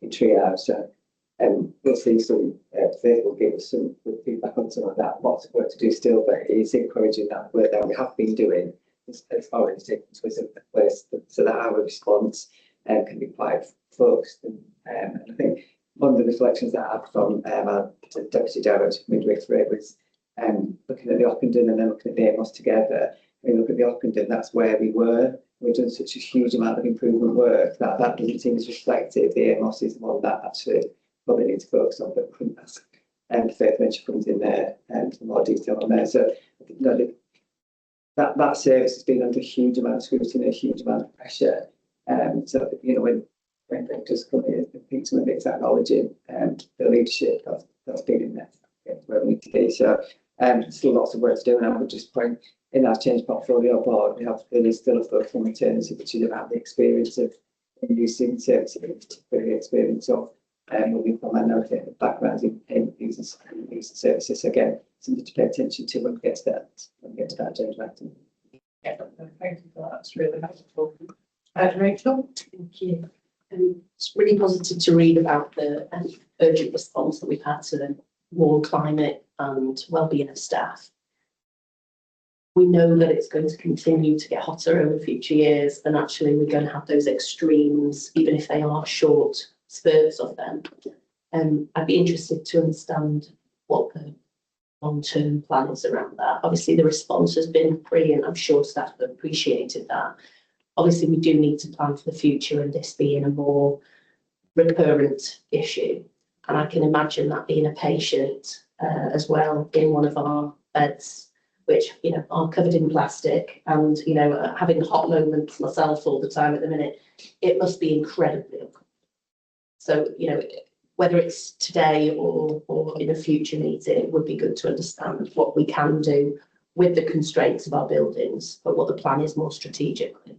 in triage. So we'll see some, Faith will give us some good feedback on some of that. Lots of work to do still, but it's encouraging that work that we have been doing has already taken place, so that our response can be quite focused. And I think one of the reflections that I had from our Deputy Director of Midwifery was looking at the Ockenden and then looking at the Amos together. When we look at the Ockenden, that's where we were. We've done such a huge amount of improvement work that doesn't seem as reflective. The Amos is the one that actually probably need to focus on, but Faith mentioned comes in there and more detail on there. So that service has been under a huge amount of scrutiny, a huge amount of pressure. So when doctors come in, I think some of it's acknowledging the leadership that's been in there where we need to be. So still lots of work to do, and I would just point in our change portfolio board, there is still a focus on maternity, which is about the experience of using services, particularly the experience of moving from minority backgrounds in using services. So again, something to pay attention to when we get to that change item. Yeah, thank you for that. That's really helpful. Rachel? Thank you. It's really positive to read about the urgent response that we've had to the war, climate and well-being of staff. We know that it's going to continue to get hotter over future years, and actually we're going to have those extremes, even if they are short spurts of them. I'd be interested to understand what the long-term plan is around that. Obviously, the response has been brilliant. I'm sure staff have appreciated that. Obviously, we do need to plan for the future and this being a more recurrent issue. And I can imagine that being a patient as well in one of our beds, which, you know, are covered in plastic and, you know, having hot moments myself all the time at the minute, it must be incredibly uncomfortable. So, you know, whether it's today or in a future meeting, it would be good to understand what we can do with the constraints of our buildings, but what the plan is more strategically.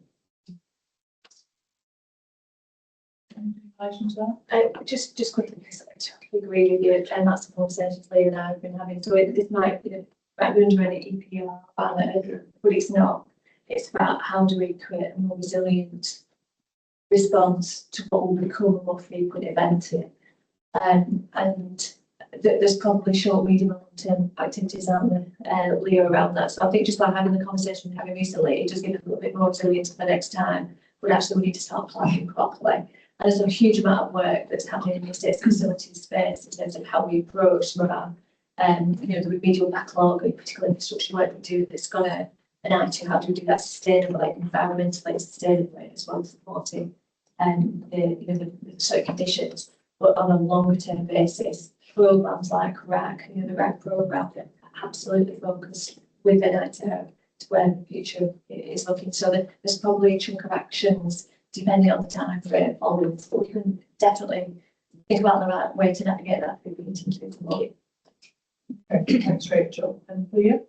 Just quickly, because I totally agree with you, and that's the conversation Lee and I have been having. So this might be under any EPR banner, but it's not. It's about how do we create a more resilient response to what will become a more frequent event here. And there's probably short, medium, and long-term activities, aren't there, Leo, around that. So I think just by having the conversation we're having recently, it does give us a little bit more resilience for the next time. But actually, we need to start planning properly. And there's a huge amount of work that's happening in the estates facility space in terms of how we approach some of our, you know, the remedial backlog, and particularly infrastructure work we do that's got an eye to how do we do that sustainably, environmentally, and sustainably, as well as supporting the certain conditions. But on a longer term basis, programs like RAG, you know, the RAG program that absolutely focus with an eye to where the future is looking. So there's probably a chunk of actions depending on the time frame onwards, but we can definitely think about the right way to navigate that if we continue to move. Thanks, Rachel. And Leah?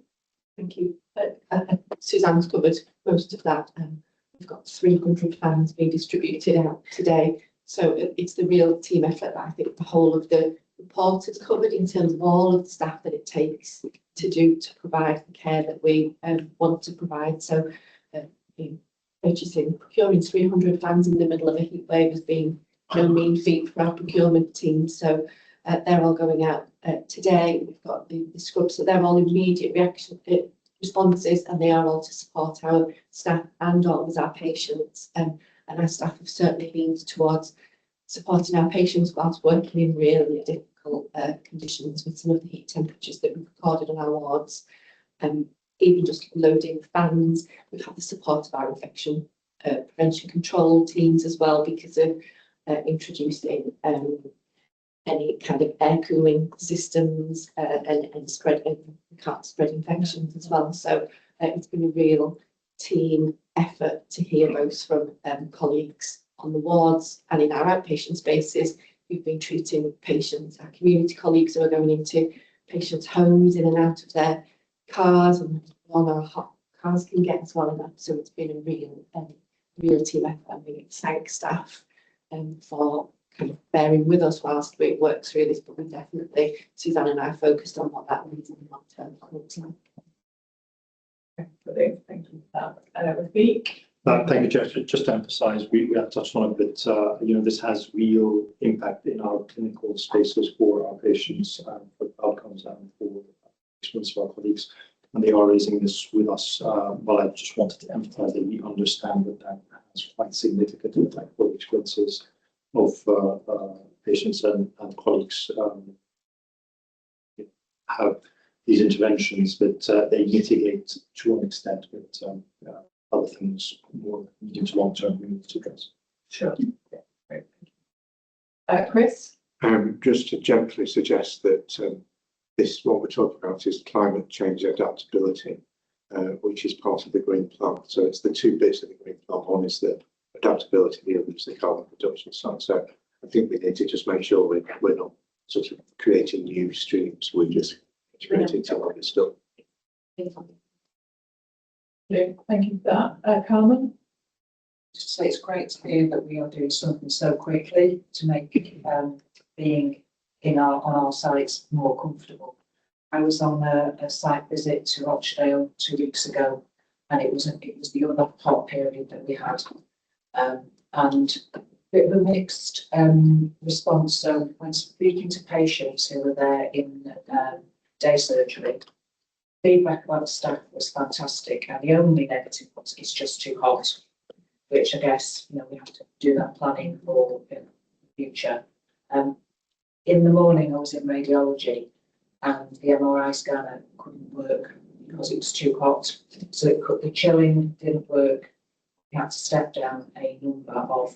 Thank you. Suzanne's covered most of that. We've got 300 fans being distributed out today. So it's the real team effort that I think the whole of the report has covered in terms of all of the staff that it takes to provide the care that we want to provide. So purchasing, procuring 300 fans in the middle of a heat wave has been no mean feat for our procurement team. So they're all going out today. We've got the scrubs, so they're all immediate reaction responses, and they are all to support our staff and always our patients. And our staff have certainly leaned towards supporting our patients whilst working in really difficult conditions with some of the heat temperatures that we've recorded on our wards. Even just loading fans. We've had the support of our infection prevention control teams as well, because of introducing any kind of air cooling systems and can't spread infections as well. So it's been a real team effort to hear both from colleagues on the wards and in our outpatient spaces who've been treating patients, our community colleagues who are going into patients' homes in and out of their cars, and on our hot cars can get swallowed up. So it's been a real team effort, and we thank staff for kind of bearing with us whilst we work through this. But we definitely, Suzanne and I, are focused on what that means in the long term. Brilliant, thank you for that. Speak. Thank you, Chair. Just to emphasise, we have touched on it, but you know, this has real impact in our clinical spaces for our patients, for outcomes, and for the experience of our colleagues. And they are raising this with us. Well, I just wanted to emphasise that we understand that that has quite significant impact for the experiences of patients and colleagues have these interventions, but they mitigate to an extent, but other things more medium to long term we need to address. Sure. Yeah, great. Chris? Just to gently suggest that this, what we're talking about, is climate change adaptability, which is part of the green plan. So it's the two bits of the green plan. One is the adaptability, the other is the carbon reduction side. So I think we need to just make sure we're not sort of creating new streams. We're just integrating some of this stuff. Thank you for that. Carmen? Just to say it's great to hear that we are doing something so quickly to make being on our sites more comfortable. I was on a site visit to Rochdale 2 weeks ago, and it was the other hot period that we had, and bit of a mixed response. So when speaking to patients who were there in day surgery, feedback about the staff was fantastic, and the only negative was it's just too hot, which I guess we have to do that planning for in the future. In the morning, I was in radiology, and the MRI scanner couldn't work because it was too hot. So the chilling didn't work. We had to step down a number of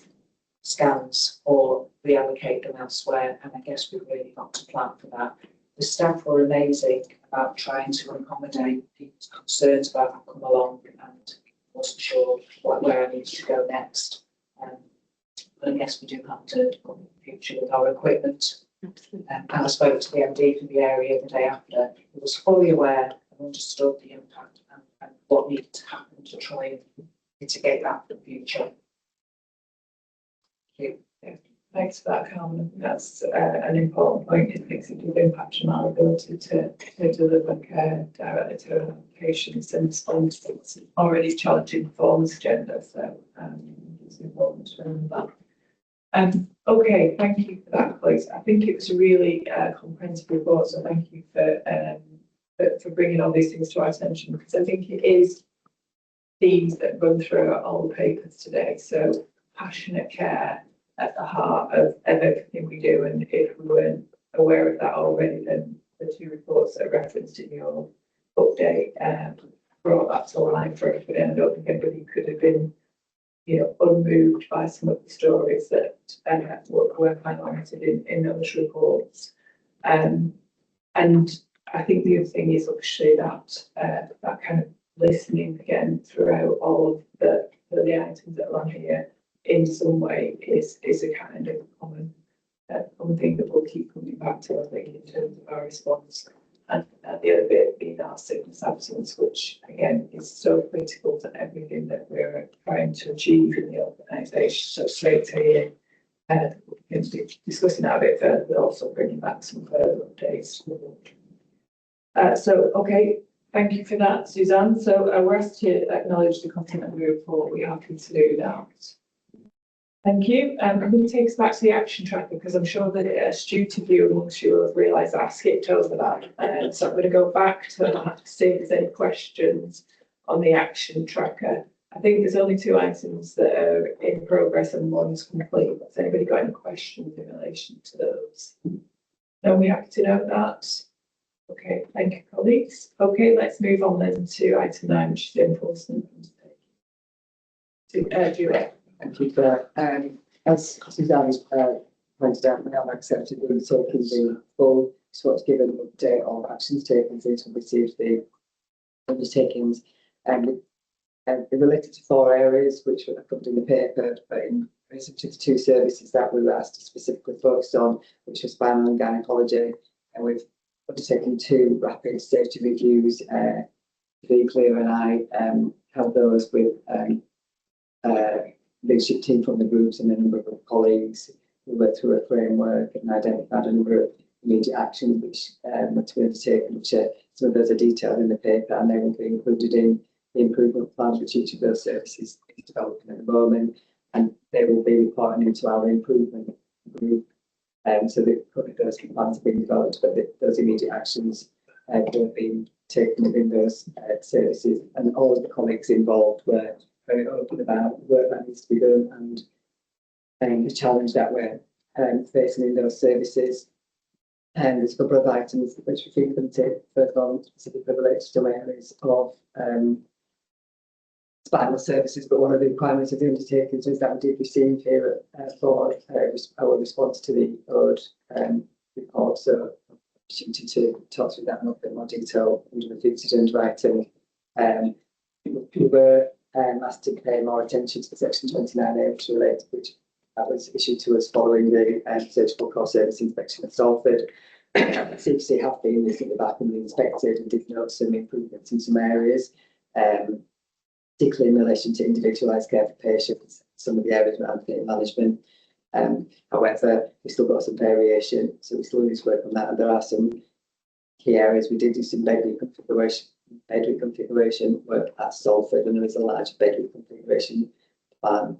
scans or reallocate them elsewhere, and I guess we've really got to plan for that. The staff were amazing about trying to accommodate people's concerns about I've come along and wasn't sure where I needed to go next. But I guess we do have to look in the future with our equipment. And I spoke to the MD for the area the day after, who was fully aware and understood the impact and what needed to happen to try and mitigate that for the future. Thanks for that, Carmen. That's an important point. It makes a big impact on our ability to deliver care directly to our patients and respond to what's already challenging performance agenda. So it's important to remember that. Okay, thank you for that, Chloe. I think it was a really comprehensive report. So thank you for bringing all these things to our attention, because I think it is themes that run through all the papers today. So passionate care at the heart of everything we do, and if we weren't aware of that already, then the two reports that are referenced in your update brought that to life for everybody. And I don't think anybody could have been, unmoved by some of the stories that were highlighted in those reports. And I think the other thing is obviously that that kind of listening again throughout all of the items that are on here in some way is a kind of common thing that we'll keep coming back to, I think, in terms of our response. And the other bit being our sickness absence, which again is so critical to everything that we're trying to achieve in the organisation. So straight to here, we can be discussing that a bit further, but also bringing back some further updates. Okay, thank you for that, Suzanne. So we're asked to acknowledge the content of the report. We're happy to do that. Thank you. I'm going to take us back to the action tracker, because I'm sure that a astute of you amongst you will have realised that I skipped over that. So I'm going to go back to that to see if there's any questions on the action tracker. I think there's only 2 items that are in progress and one's complete. Has anybody got any questions in relation to those? No, we're happy to know that. Okay, thank you, colleagues. Okay, let's move on then to item 9, which is enforcement. Juliet. Thank you, Claire. As Suzanne pointed out, we have accepted the undertaking the full SWOT given an update on actions taken since we received the undertakings. They're related to 4 areas which were covered in the paper, but in relation to the 2 services that we were asked to specifically focus on, which was spinal and gynecology, and we've undertaken 2 rapid safety reviews. To be clear, and I held those with leadership team from the groups and a number of colleagues who went through a framework and identified a number of immediate actions which were to be undertaken, which some of those are detailed in the paper, and they will be included in the improvement plans which each of those services is developing at the moment, and they will be reporting into our improvement group. So those plans have been developed, but those immediate actions have been taken within those services, and all of the colleagues involved were very open about the work that needs to be done and the challenge that we're facing in those services. And there's a couple of items which we think can take. First of all, specifically related to areas of spinal services, but one of the requirements of the undertakings is that we did receive here for our response to the ODE report. So opportunity to talk through that in a bit more detail under the future underwriting. We were asked to pay more attention to section 29A, which that was issued to us following the surgical core service inspection at Salford. CQC have been listening back and inspected and did note some improvements in some areas, particularly in relation to individualised care for patients, some of the areas around pain management. However, we've still got some variation, so we still need to work on that. And there are some key areas. We did do some bed reconfiguration work at Salford, and there is a large bed reconfiguration plan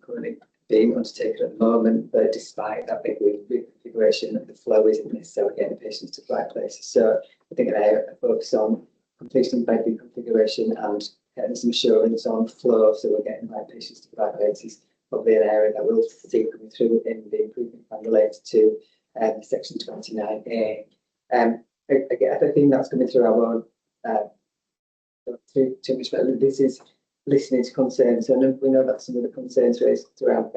currently being undertaken at the moment, but despite that big reconfiguration, the flow isn't necessarily getting patients to the right places. So I think a focus on completion of bed reconfiguration and getting some assurance on flow, so we're getting the right patients to the right places, probably an area that we'll see coming through in the improvement plan related to section 29A. Again, I think that's coming through our own too much, but this is listening to concerns. So we know that some of the concerns raised around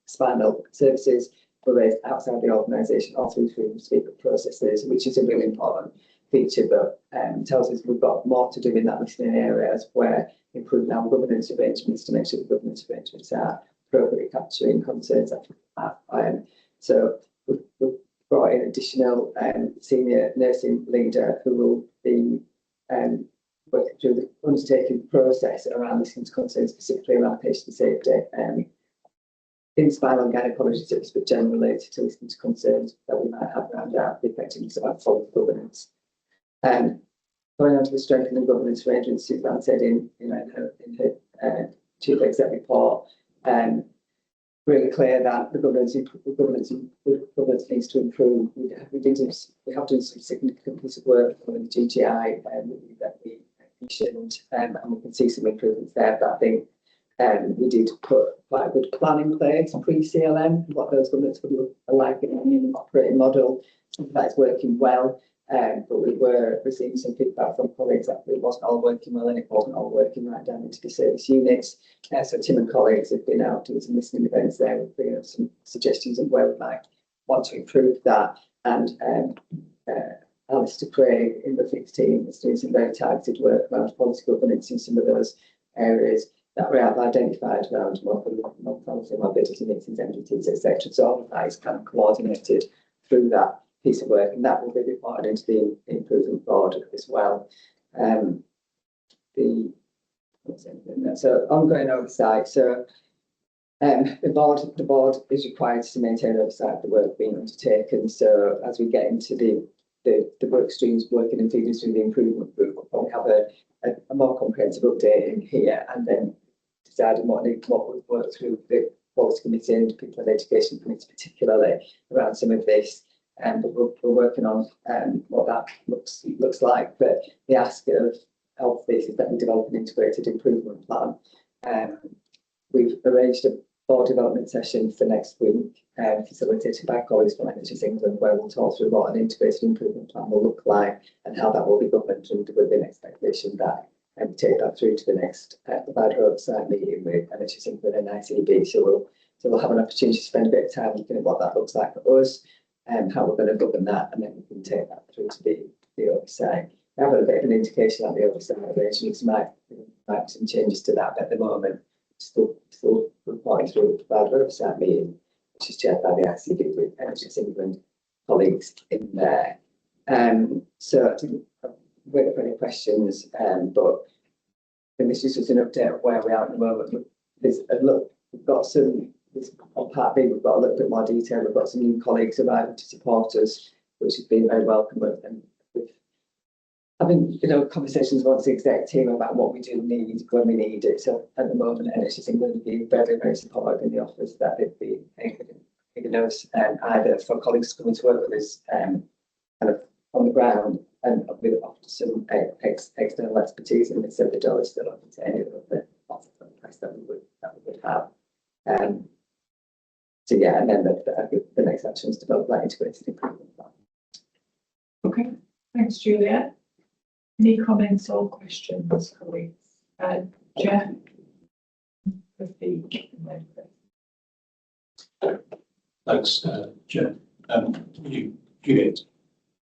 spinal services were raised outside the organisation or through speaker processes, which is a really important feature, but tells us we've got more to do in that listening areas where improving our governance arrangements to make sure the governance arrangements are appropriately capturing concerns that people have. So we've brought in additional senior nursing leader who will be working through the undertaking process around listening to concerns, specifically around patient safety in spinal and gynecology service, but generally related to listening to concerns that we might have around the effectiveness of our form of governance. Going on to the strengthening governance arrangements, Suzanne said in her chief exec report, really clear that the governance needs to improve. We have done some significant piece of work on the GGI that we mentioned, and we can see some improvements there. But I think we did put quite a good plan in place pre-CLM, what those governance would look like in an operating model. Something that is working well. But we're receiving some feedback from colleagues that it wasn't all working well and it wasn't all working right down into the service units. So Tim and colleagues have been out doing some listening events there with bringing up some suggestions of where we might want to improve that. And Alistair Craig in the fixed team is doing some very targeted work around policy governance in some of those areas that we have identified around mortality, morbidity, meetings, MDTs, etc. So all of that is kind of coordinated through that piece of work, and that will be reported into the improvement board as well. So ongoing oversight. So the board is required to maintain oversight of the work being undertaken. So as we get into the work streams working and feeding through the improvement group, we'll probably have a more comprehensive update in here, and then deciding what we've worked through the policy committee and people and education committee, particularly around some of this. But we're working on what that looks like. But the ask of this is that we develop an integrated improvement plan. We've arranged a board development session for next week, facilitated by colleagues from NHS England, where we'll talk through what an integrated improvement plan will look like and how that will be governed, and with an expectation that we take that through to the next provider oversight meeting with NHS England and ICB. So we'll have an opportunity to spend a bit of time looking at what that looks like for us, and how we're going to govern that, and then we can take that through to the oversight. I have a bit of an indication that the oversight arrangements might be some changes to that, but at the moment, still reporting through the provider oversight meeting, which is chaired by the ICB with NHS England colleagues in there. So I didn't wait for any questions, but this is just an update of where we are at the moment. We've got some. On part B, we've got a little bit more detail. We've got some new colleagues arriving to support us, which has been very welcome. And we've having conversations amongst the exec team about what we do need when we need it. So at the moment, NHS England have been very, very supportive in the offers that they've been giving us, either for colleagues coming to work with us kind of on the ground, and with some external expertise in this. So the door is still open to any of the offers that we would have. So yeah, and then the next action is to develop that integrated improvement plan. Okay, thanks, Julia. Any comments or questions, colleagues? Jeff, Thanks, Jeff. You get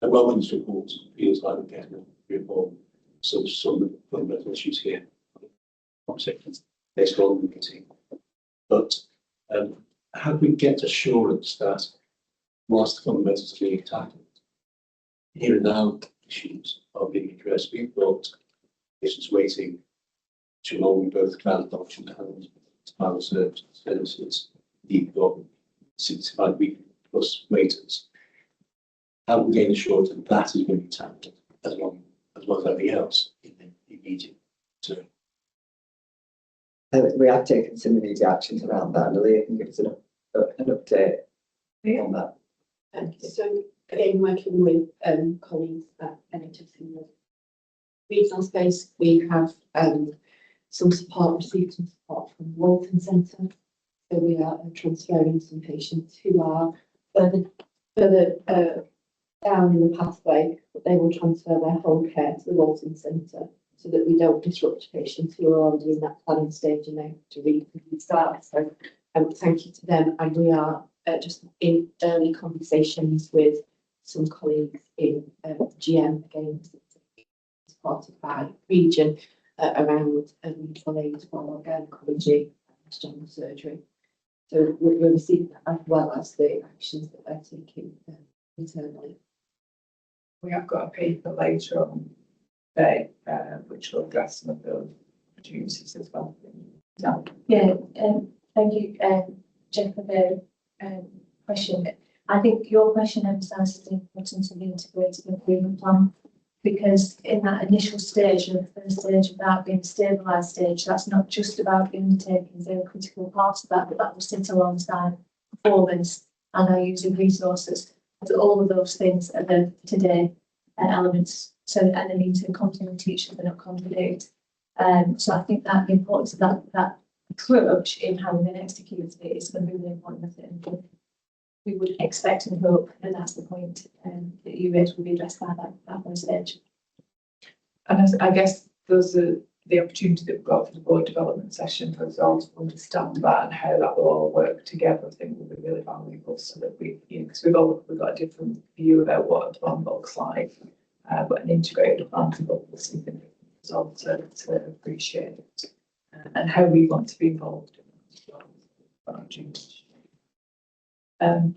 a Wellman's report. Feels like we're getting a report. So some of the fundamental issues here. Next one we can see, but how do we get assurance that whilst the fundamentals are being tackled, here and now issues are being addressed? We've got patients waiting too long, both ground adoption and spinal services. We've got 65-week plus waiters. How do we gain assurance that that is going to be tackled as well as everything else in the immediate term? we have taken some immediate actions around that, and Leah can give us an update on that. So again, working with colleagues at NHS in the regional space, we have received some support from the Walton Centre. So we are transferring some patients who are further down in the pathway, but they will transfer their home care to the Walton Centre so that we don't disrupt patients who are already in that planning stage and they have to restart. So thank you to them, and we are just in early conversations with some colleagues in GM, again, supported by region, around mutual aid for gynecology and general surgery. So we're receiving that as well as the actions that they're taking internally. We have got a paper later on today, which will address some of those opportunities as well. Yeah, thank you, Jeff, for the question. I think your question emphasises the importance of the integrated improvement plan, because in that initial stage, the first stage of that being the stabilised stage, that's not just about the undertakings, they're a critical part of that, but that will sit alongside performance and our using resources. So all of those things are the today elements, so and they need to complement each other, not contradict. So I think that the importance of that approach in how we then execute it is going to be really important. And we would expect and hope, and that's the point that you raised will be addressed by that one stage. And I guess those are the opportunity that we've got for the board development session for us all to understand that and how that will all work together. I think will be really valuable, so that we, because we've got a different view about what a plan looks like, but an integrated plan to look for something different as well to appreciate it, and how we want to be involved in that as well.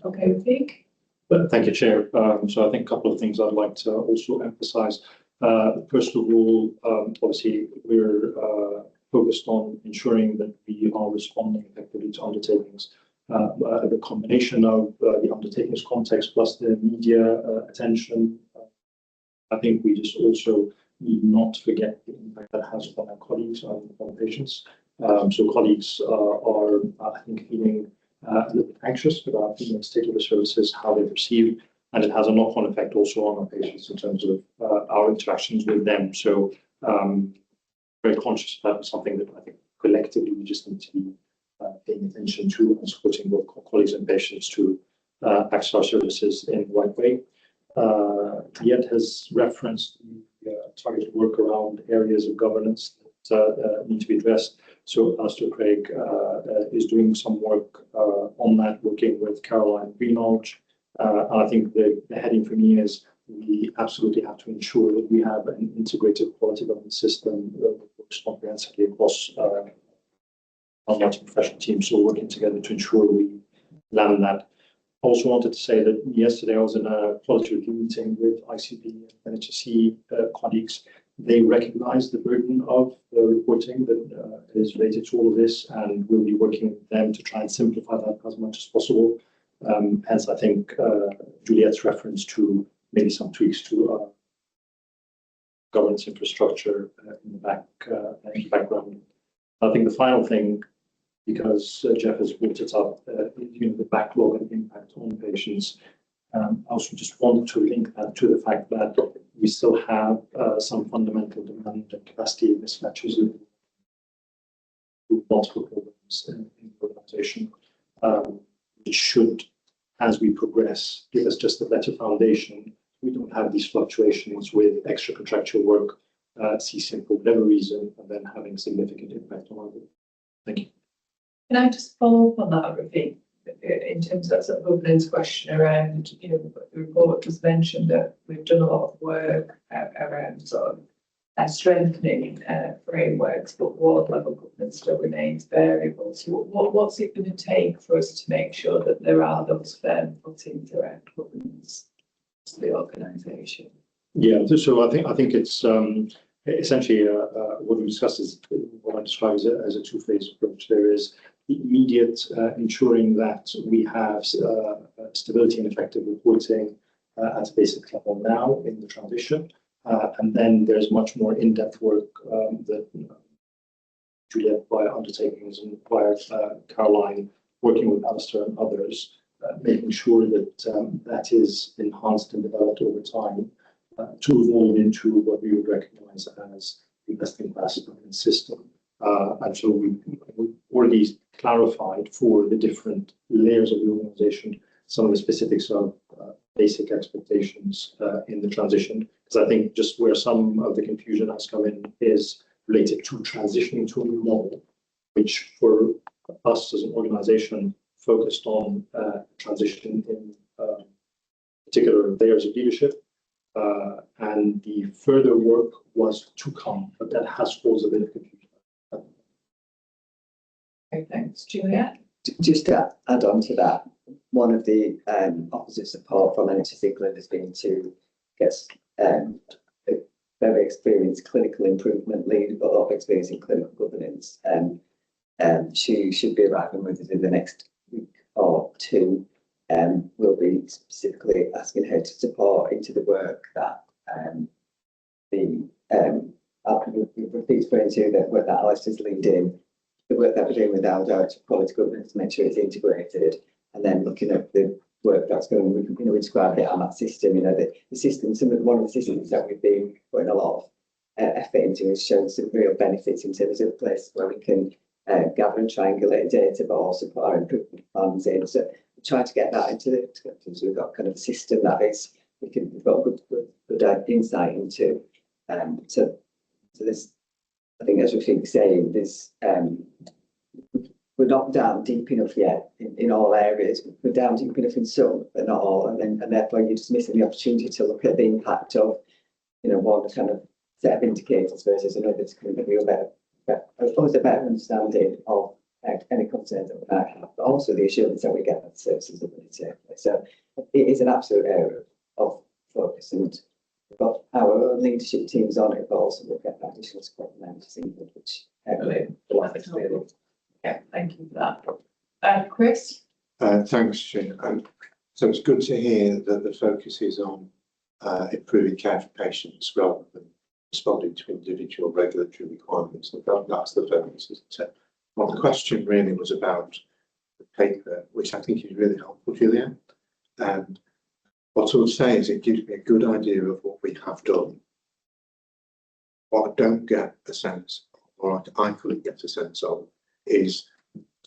Okay, Vic. But thank you, Chair. So I think a couple of things I'd like to also emphasise. First of all, obviously we're focused on ensuring that we are responding effectively to undertakings. The combination of the undertakings context plus the media attention, I think we just also need not to forget the impact that has on our colleagues and on patients. So colleagues are, I think, feeling a little bit anxious about the state of the services, how they're perceived, and it has a knock-on effect also on our patients in terms of our interactions with them. So very conscious about something that I think collectively we just need to be paying attention to and supporting both colleagues and patients to access our services in the right way. Yet has referenced the targeted work around areas of governance that need to be addressed. So Alistair Craig is doing some work on that, working with Caroline Greenhalgh. And I think the heading for me is we absolutely have to ensure that we have an integrated quality governance system that works comprehensively across our multi-professional teams, so working together to ensure we land that. Also wanted to say that yesterday I was in a quality review meeting with ICB and NHS colleagues. They recognise the burden of the reporting that is related to all of this, and we'll be working with them to try and simplify that as much as possible. Hence, I think Juliette's reference to maybe some tweaks to governance infrastructure in the background. I think the final thing, because Jeff has brought it up, the backlog and impact on patients. I also just wanted to link that to the fact that we still have some fundamental demand and capacity mismatches with multiple programs in the organisation, which should, as we progress, give us just a better foundation. We don't have these fluctuations with extra contractual work ceasing for whatever reason and then having significant impact on our work. Thank you. Can I just follow up on that, Rafi, in terms of that sort of governance question around, the report just mentioned that we've done a lot of work around sort of strengthening frameworks, but ward level governance still remains variable. So what's it going to take for us to make sure that there are those firm footings around governance to the organisation? Yeah, so I think it's essentially what we discussed is what I describe as a two-phase approach. There is the immediate ensuring that we have stability and effective reporting at a basic level now in the transition. And then there's much more in-depth work that Juliet via undertakings and via Caroline, working with Alistair and others, making sure that that is enhanced and developed over time to evolve into what we would recognise as the best-in-class governance system. And so we've already clarified for the different layers of the organisation some of the specifics of basic expectations in the transition. Because I think just where some of the confusion has come in is related to transitioning to a new model, which for us as an organisation focused on transition in particular layers of leadership. And the further work was to come, but that has caused a bit of confusion. Okay, thanks, Juliet. Just to add on to that, one of the opposite support from NHS England has been to get a very experienced clinical improvement lead, but a lot of experience in clinical governance. She should be arriving with us in the next week or two. We'll be specifically asking her to support into the work that I'll repeat for you that work that Alistair's leading, the work that we're doing with our director of quality governance to make sure it's integrated, and then looking at the work that's going, we described it on that system, the system, one of the systems that we've been putting a lot of effort into has shown some real benefits in terms of places where we can gather and triangulate data, but also put our improvement plans in. So we try to get that into the, so we've got kind of a system that is, we've got good insight into. So there's, I think as we keep saying, there's, we're not down deep enough yet in all areas. We're down deep enough in some, but not all, and therefore you're just missing the opportunity to look at the impact of, one kind of set of indicators versus another to kind of give you a better understanding of any concerns that we might have, but also the assurance that we get that the services are really take place. So it is an absolute area of focus, and we've got our own leadership teams on it, but also we'll get that additional support from them to England, which really. Yeah, thank you for that. Chris? Thanks, Jane. And so it's good to hear that the focus is on improving care for patients rather than responding to individual regulatory requirements. That's the focus, isn't it? Well, the question really was about the paper, which I think is really helpful, Julia. And what I would say is it gives me a good idea of what we have done. What I don't get a sense of, or I couldn't get a sense of, is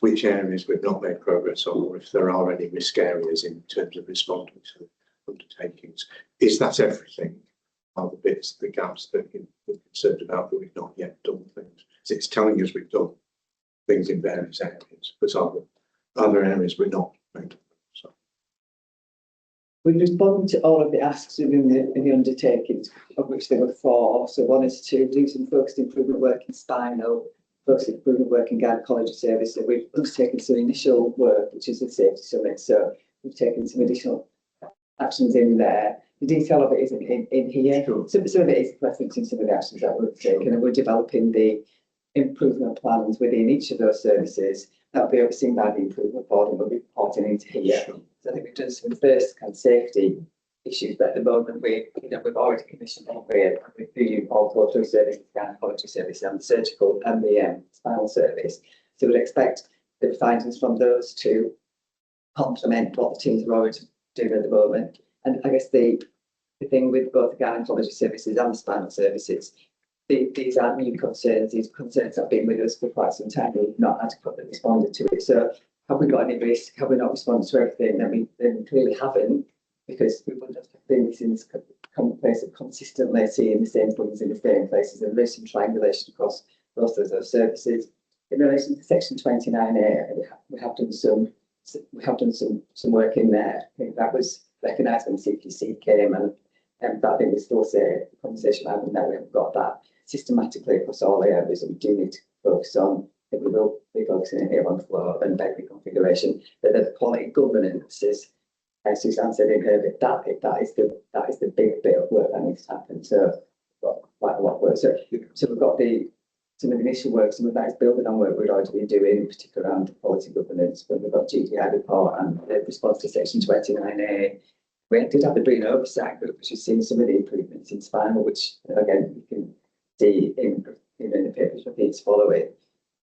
which areas we've not made progress on, or if there are any risk areas in terms of responding to undertakings. Is that everything? Are the bits, the gaps that we're concerned about that we've not yet done things? So it's telling us we've done things in various areas, but are there areas we're not made? So we've responded to all of the asks within the undertakings, of which there were 4. So one is to do some focused improvement work in spinal, focused improvement work in gynecology service. So we've undertaken some initial work, which is the safety summit. So we've taken some additional actions in there. The detail of it isn't in here. Sure. Some of it is referencing some of the actions that we've taken, and we're developing the improvement plans within each of those services. That'll be overseen by the improvement board, and we'll be reporting into here. Sure. So I think we've done some first kind of safety issues, but at the moment we've already commissioned the all-total service, the gynecology service, and the surgical and the spinal service. So we'd expect the findings from those to complement what the teams are already doing at the moment. And I guess the thing with both the gynecology services and the spinal services, these aren't new concerns. These concerns have been with us for quite some time. We've not adequately responded to it. So have we got any risk? Have we not responded to everything? Then we clearly haven't, because we wouldn't have been in this place of consistently seeing the same things in the same places, and there's some triangulation across both of those services. In relation to section 29A, we have done some work in there. I think that was recognised when CQC came, and but I think we still say the conversation I have now, we haven't got that systematically across all the areas that we do need to focus on. I think we will be focusing here on flow and bed reconfiguration, but the quality governance is, as Suzanne said in her bit, that is the big bit of work that needs to happen. So we've got quite a lot of work. So we've got some of the initial work, some of that is building on work we've already been doing, particularly around quality governance, when we've got GDI report and the response to section 29A. We did have the Green Oversight Group, which has seen some of the improvements in spinal, which again you can see in the papers repeats following.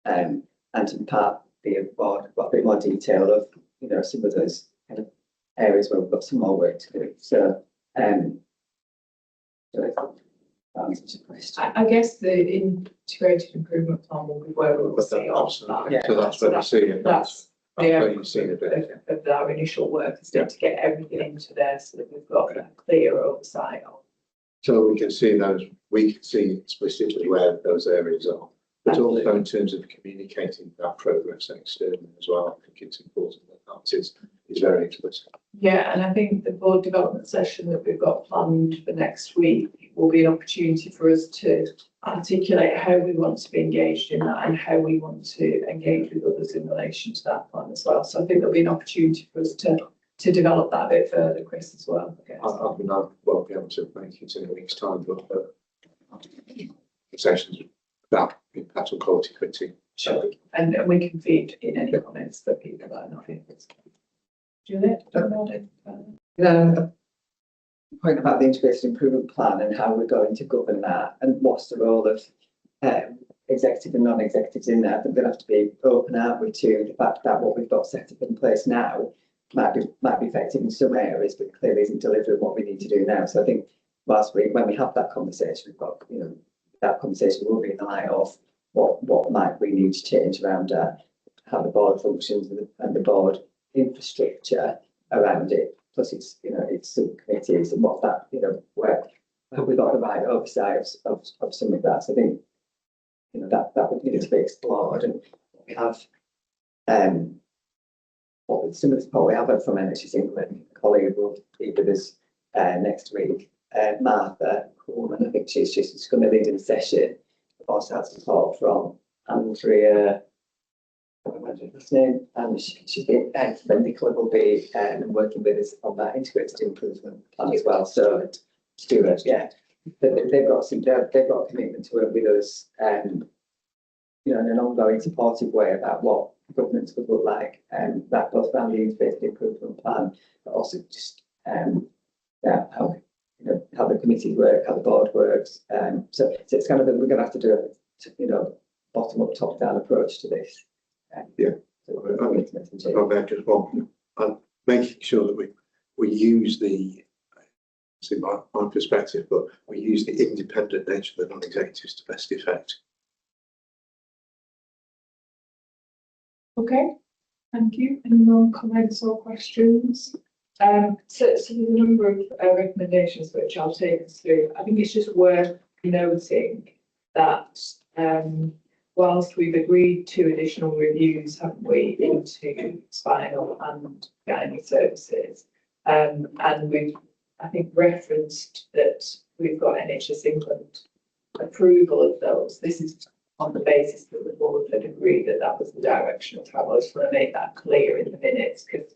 and in part be a bit more detail of, you know, some of those kind of areas where we've got some more work to do. So, that answers your question. I guess the integrated improvement plan will be where we'll But see that, all absolutely. that. So that's where we see it. That's That's the where outcome you see it. of our initial work, is to get everything into there so that we've got a clear oversight of. So we can see those, we can see explicitly where those areas are. But also in terms of communicating that progress externally as well, I think it's important that is very explicit. Yeah, and I think the board development session that we've got planned for next week will be an opportunity for us to articulate how we want to be engaged in that and how we want to engage with others in relation to that plan as well. So I think there'll be an opportunity for us to develop that a bit further, Chris, as well. I mean, I won't be able to make it in a week's time, but sessions about impact on quality committee. Sure. And we can feed in any comments that people are not interested. Juliet, don't know it. The point about the integrated improvement plan and how we're going to govern that and what's the role of executive and non-executives in there. I think they'll have to be open, aren't we, to the fact that what we've got set up in place now might be effective in some areas, but clearly isn't delivering what we need to do now. So I think when we have that conversation, we've got, you know, that conversation will be in the light of what might we need to change around how the board functions and the board infrastructure around it. Plus, it's, you know, it's subcommittees and what that, you know, where have we got the right oversight of some of that. So I think, you know, that would need to be explored, and we have some of the support we have from NHS England. A colleague will be with us next week. Martha Coleman, I think she's going to lead in the session. We also have support from Andrea, I can't remember his name, and she's been then Nicola will be working with us on that integrated improvement plan as well. So Stuart, yeah, they've got a commitment to work with us, you know, in an ongoing supportive way about what governance would look like, and that both around the integrated improvement plan, but also just how, you know, how the committees work, how the board works. So it's kind of we're going to have to do a, you know, bottom up, top down approach to this. Yeah. I'm making sure that we use my perspective, but we use the independent nature of the non-executives to best effect. Okay, thank you. Any more comments or questions? So there's a number of recommendations which I'll take us through. I think it's just worth noting that whilst we've agreed to additional reviews, haven't we, into spinal and gynae services, and we've, I think, referenced that we've got NHS England approval of those. This is on the basis that the board had agreed that that was the direction of travel. I just want to make that clear in the minutes, because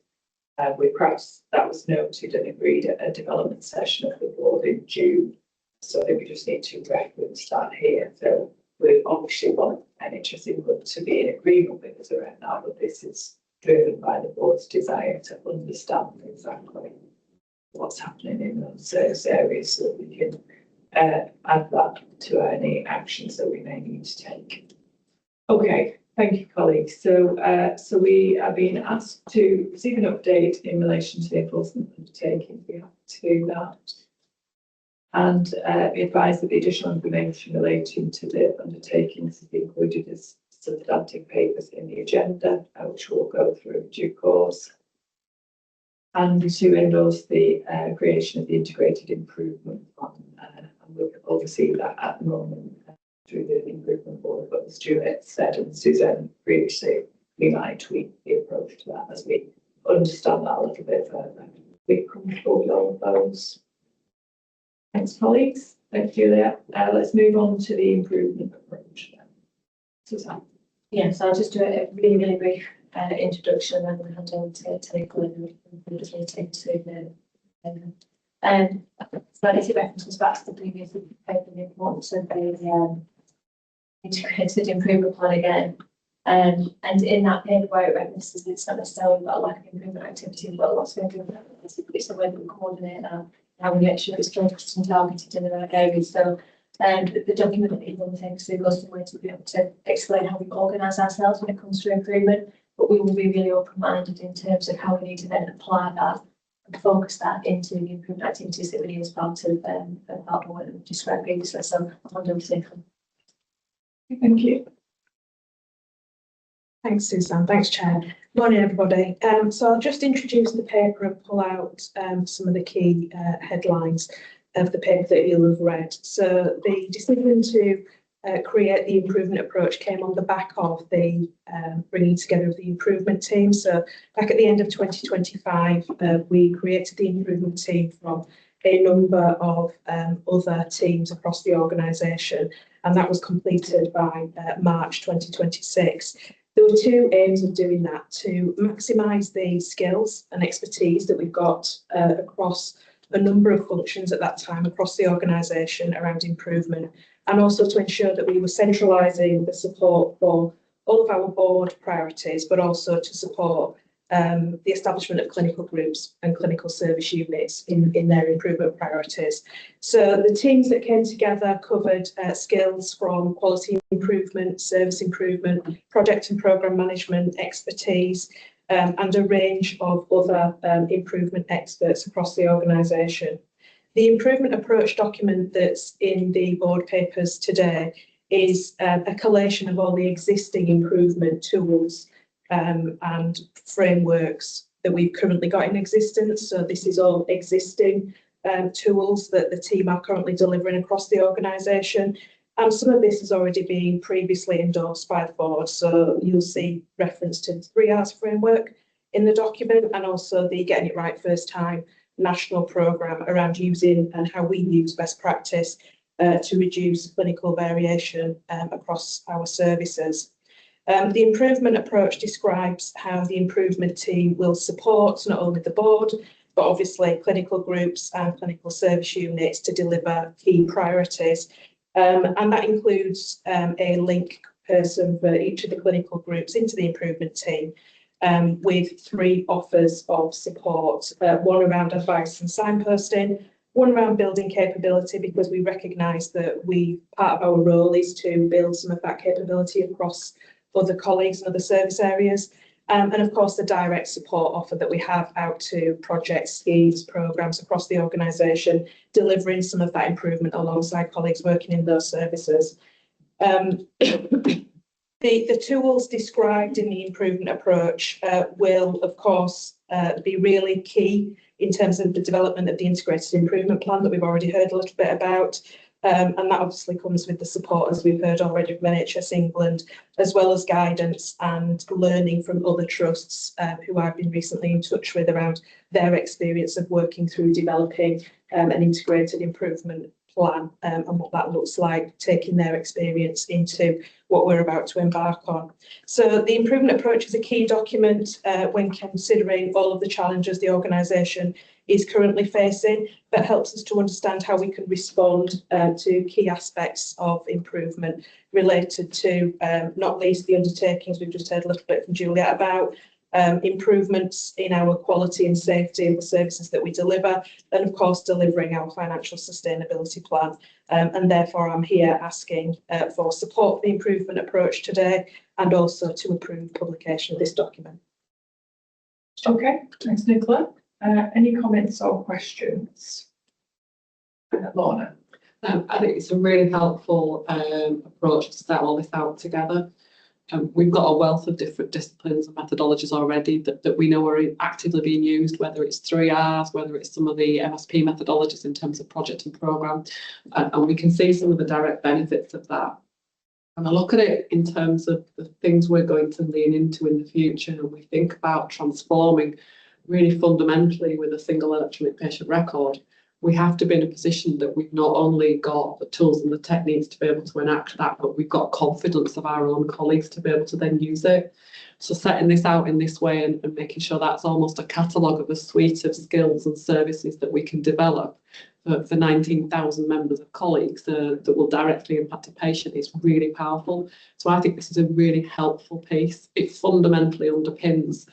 perhaps that was noted and agreed at a development session of the board in June. So I think we just need to reference that here. So we obviously want NHS England to be in agreement with us around that, but this is driven by the board's desire to understand exactly what's happening in those areas so that we can add that to any actions that we may need to take. Okay, thank you, colleagues. So we are being asked to receive an update in relation to the enforcement undertaking. We have to do that. And be advised that the additional information relating to the undertakings has been included as substantive papers in the agenda, which we'll go through in due course. And to endorse the creation of the integrated improvement plan, and we'll oversee that at the moment through the improvement board. But as Stuart said and Suzanne previously, we might tweak the approach to that as we understand that a little bit further. We're comfortable with all of those. Thanks, colleagues. Thank you, Julia. Let's move on to the improvement approach then. Suzanne. Yes, I'll just do a really brief introduction and then hand over to Nicola and just take to the so I need to reference back to the previous paper, the importance of the integrated improvement plan again. And in that paper where it references it's not necessarily about a lack of improvement activity, but lots of improvement. It's the way that we coordinate that, how we make sure it's focused and targeted in the right areas. So The document that people will take us through goes some way to be able to explain how we organise ourselves when it comes to improvement, but we will be really open-minded in terms of how we need to then apply that and focus that into the improvement activities that we need as part of what we described previously. So I'll do the Thank you. Thanks, Suzanne. Thanks, Chair. Morning, everybody. So I'll just introduce the paper and pull out some of the key headlines of the paper that you'll have read. So the decision to create the improvement approach came on the back of the bringing together of the improvement team. So back at the end of 2025, we created the improvement team from a number of other teams across the organisation, and that was completed by March 2026. There were two aims of doing that: to maximise the skills and expertise that we've got across a number of functions at that time across the organisation around improvement, and also to ensure that we were centralising the support for all of our board priorities, but also to support the establishment of clinical groups and clinical service units in their improvement priorities. So the teams that came together covered skills from quality improvement, service improvement, project and programme management, expertise, and a range of other improvement experts across the organisation. The improvement approach document that's in the board papers today is a collation of all the existing improvement tools and frameworks that we've currently got in existence. So this is all existing tools that the team are currently delivering across the organisation. And some of this has already been previously endorsed by the board. So you'll see reference to the 3Rs framework in the document, and also the Getting It Right First Time national programme around using and how we use best practice to reduce clinical variation across our services. The improvement approach describes how the improvement team will support not only the board, but obviously clinical groups and clinical service units to deliver key priorities. And that includes a link person for each of the clinical groups into the improvement team, with 3 offers of support, one around advice and signposting, one around building capability, because we recognise that part of our role is to build some of that capability across other colleagues and other service areas. And of course, the direct support offer that we have out to projects, schemes, programmes across the organisation, delivering some of that improvement alongside colleagues working in those services. The tools described in the improvement approach will, of course, be really key in terms of the development of the integrated improvement plan that we've already heard a little bit about. And that obviously comes with the support, as we've heard already, from NHS England, as well as guidance and learning from other trusts who I've been recently in touch with around their experience of working through developing an integrated improvement plan and what that looks like, taking their experience into what we're about to embark on. So the improvement approach is a key document when considering all of the challenges the organisation is currently facing, but helps us to understand how we can respond to key aspects of improvement related to, not least, the undertakings we've just heard a little bit from Juliet about, improvements in our quality and safety of the services that we deliver, and of course delivering our financial sustainability plan. And therefore I'm here asking for support for the improvement approach today, and also to approve publication of this document. Okay, thanks, Nicola. Any comments or questions? Lorna. I think it's a really helpful approach to set all this out together. We've got a wealth of different disciplines and methodologies already that we know are actively being used, whether it's 3Rs, whether it's some of the MSP methodologies in terms of project and programme, and we can see some of the direct benefits of that. And I look at it in terms of the things we're going to lean into in the future, and we think about transforming really fundamentally with a single electronic patient record. We have to be in a position that we've not only got the tools and the techniques to be able to enact that, but we've got confidence of our own colleagues to be able to then use it. So setting this out in this way and making sure that's almost a catalogue of a suite of skills and services that we can develop for 19,000 members of colleagues that will directly impact a patient is really powerful. So I think this is a really helpful piece. It fundamentally underpins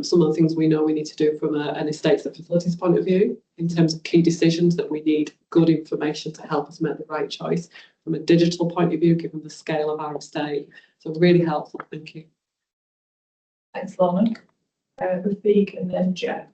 some of the things we know we need to do from an estates and facilities point of view in terms of key decisions that we need good information to help us make the right choice from a digital point of view, given the scale of our estate. So really helpful. Thank you. Thanks, Lorna. Rafik and then Jeff.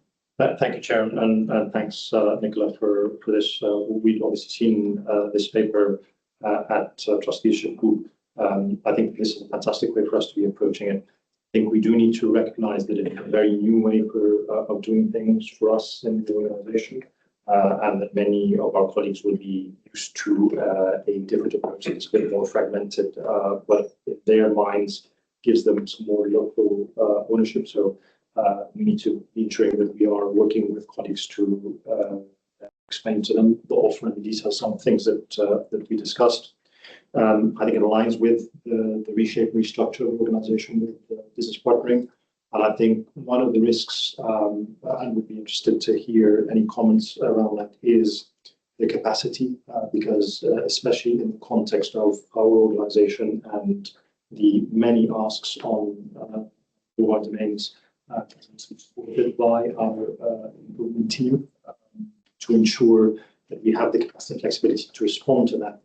Thank you, Chair, and thanks, Nicola, for this. We've obviously seen this paper at Trusteeship Group. I think this is a fantastic way for us to be approaching it. I think we do need to recognise that it's a very new way of doing things for us in the organisation, and that many of our colleagues will be used to a different approach that's a bit more fragmented, but in their minds gives them some more local ownership. So we need to be ensuring that we are working with colleagues to explain to them, but also in detail some things that we discussed. I think it aligns with the reshape, restructure of the organisation with business partnering. And I think one of the risks, and would be interested to hear any comments around that, is the capacity, because especially in the context of our organisation and the many asks on our domains, supported by our improvement team, to ensure that we have the capacity and flexibility to respond to that,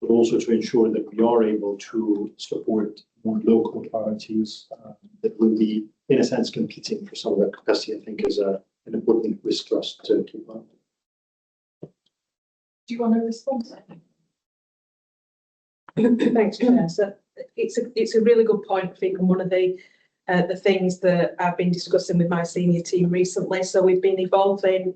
but also to ensure that we are able to support more local priorities that will be, in a sense, competing for some of that capacity. I think is an important risk for us to keep on. Do you want to respond to that? Thanks, Chair. So it's a really good point, I think, and one of the things that I've been discussing with my senior team recently. So we've been evolving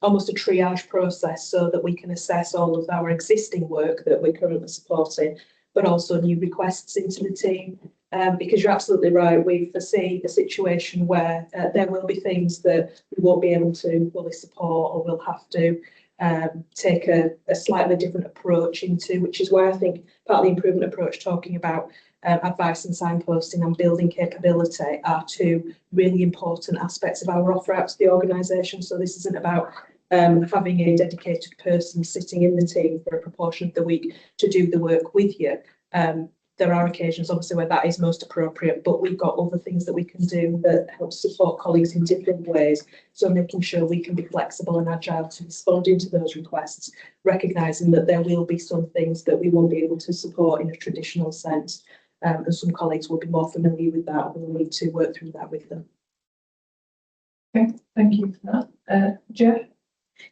almost a triage process so that we can assess all of our existing work that we're currently supporting, but also new requests into the team. Because you're absolutely right, we foresee a situation where there will be things that we won't be able to fully support, or we'll have to take a slightly different approach into, which is where I think part of the improvement approach, talking about advice and signposting and building capability, are two really important aspects of our offer out to the organisation. So this isn't about having a dedicated person sitting in the team for a proportion of the week to do the work with you. There are occasions, obviously, where that is most appropriate, but we've got other things that we can do that help support colleagues in different ways. So making sure we can be flexible and agile to responding to those requests, recognising that there will be some things that we won't be able to support in a traditional sense. And some colleagues will be more familiar with that, and we'll need to work through that with them. Okay, thank you for that. Jeff?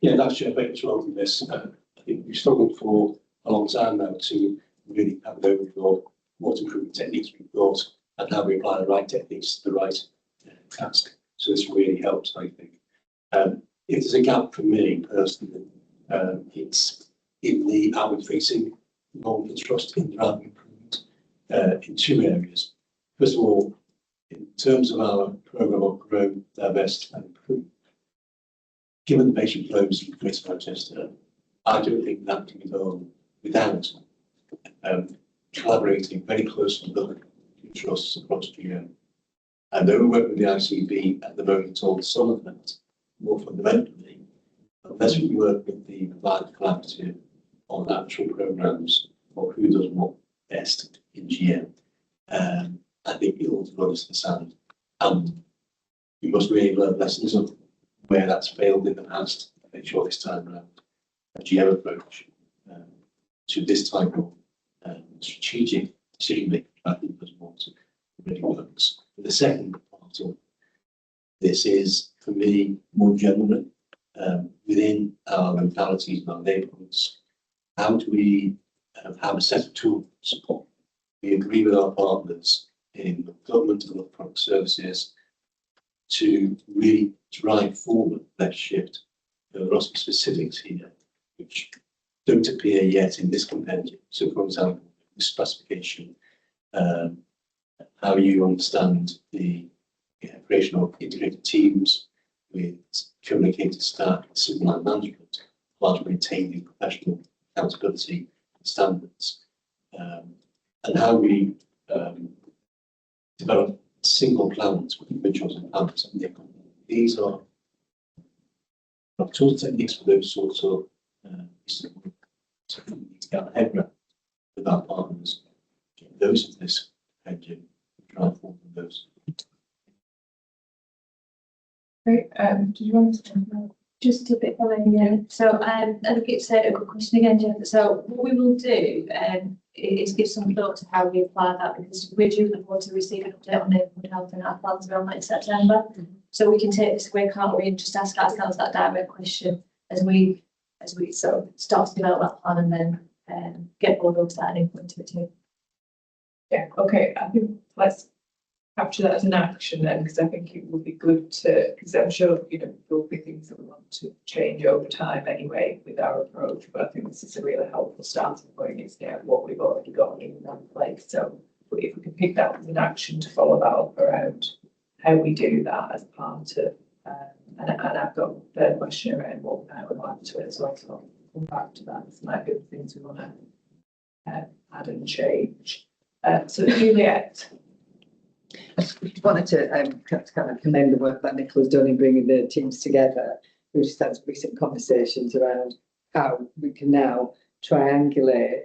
Yeah, that's Jeff Bates from this. I think we've struggled for a long time now to really have an overview of what improvement techniques we've got and how we apply the right techniques to the right task. So this really helps, I think. If there's a gap for me personally, it's in the outward-facing knowledge and trust in driving improvement in two areas. First of all, in terms of our programme of Grow, Divest and Improve, given the patient flows from Greater Manchester, I don't think that can be done without collaborating very closely with the trusts across GM. And though we work with the ICB at the moment on some of that, more fundamentally, unless we work with the provider collaborative on actual programmes or who does what best in GM, I think it'll run us to the sand. And we must really learn lessons of where that's failed in the past and make sure this time around a GM approach to this type of strategic decision making, I think, does what really works. But the second part of this is, for me, more generally, within our localities and our neighbourhoods, how do we have a set of tools? We agree with our partners in government and other product services to really drive forward that shift. There are some specifics here which don't appear yet in this compendium. So, for example, the specification, how you understand the creation of integrated teams with communicated staff and civil line management, while maintaining professional accountability and standards, and how we develop single plans with individuals and families. These are tools and techniques for those sorts of so we need to get our head around with our partners, get those in this engine, and drive forward with those. Great, did you want to? Just a bit behind, yeah. So I think it's a good question again, Jeff. So what we will do is give some thought to how we apply that, because we're due the board to receive an update on neighbourhood health and our plans around that in September. So we can take this away, can't we, and just ask ourselves that direct question as we sort of start to develop that plan, and then get board up to that and input into it too. Yeah, okay, I think let's capture that as an action then, because I think it would be good to, because I'm sure, you know, there'll be things that we want to change over time anyway with our approach, but I think this is a really helpful starting point, is to what we've already got in one place. So if we can pick that as an action to follow that up around how we do that as part of, and I've got a question around what I would like to as well, so I'll come back to that. This might be the things we want to add and change. So Juliet. I just wanted to kind of commend the work that Nicola's done in bringing the teams together. We've just had recent conversations around how we can now triangulate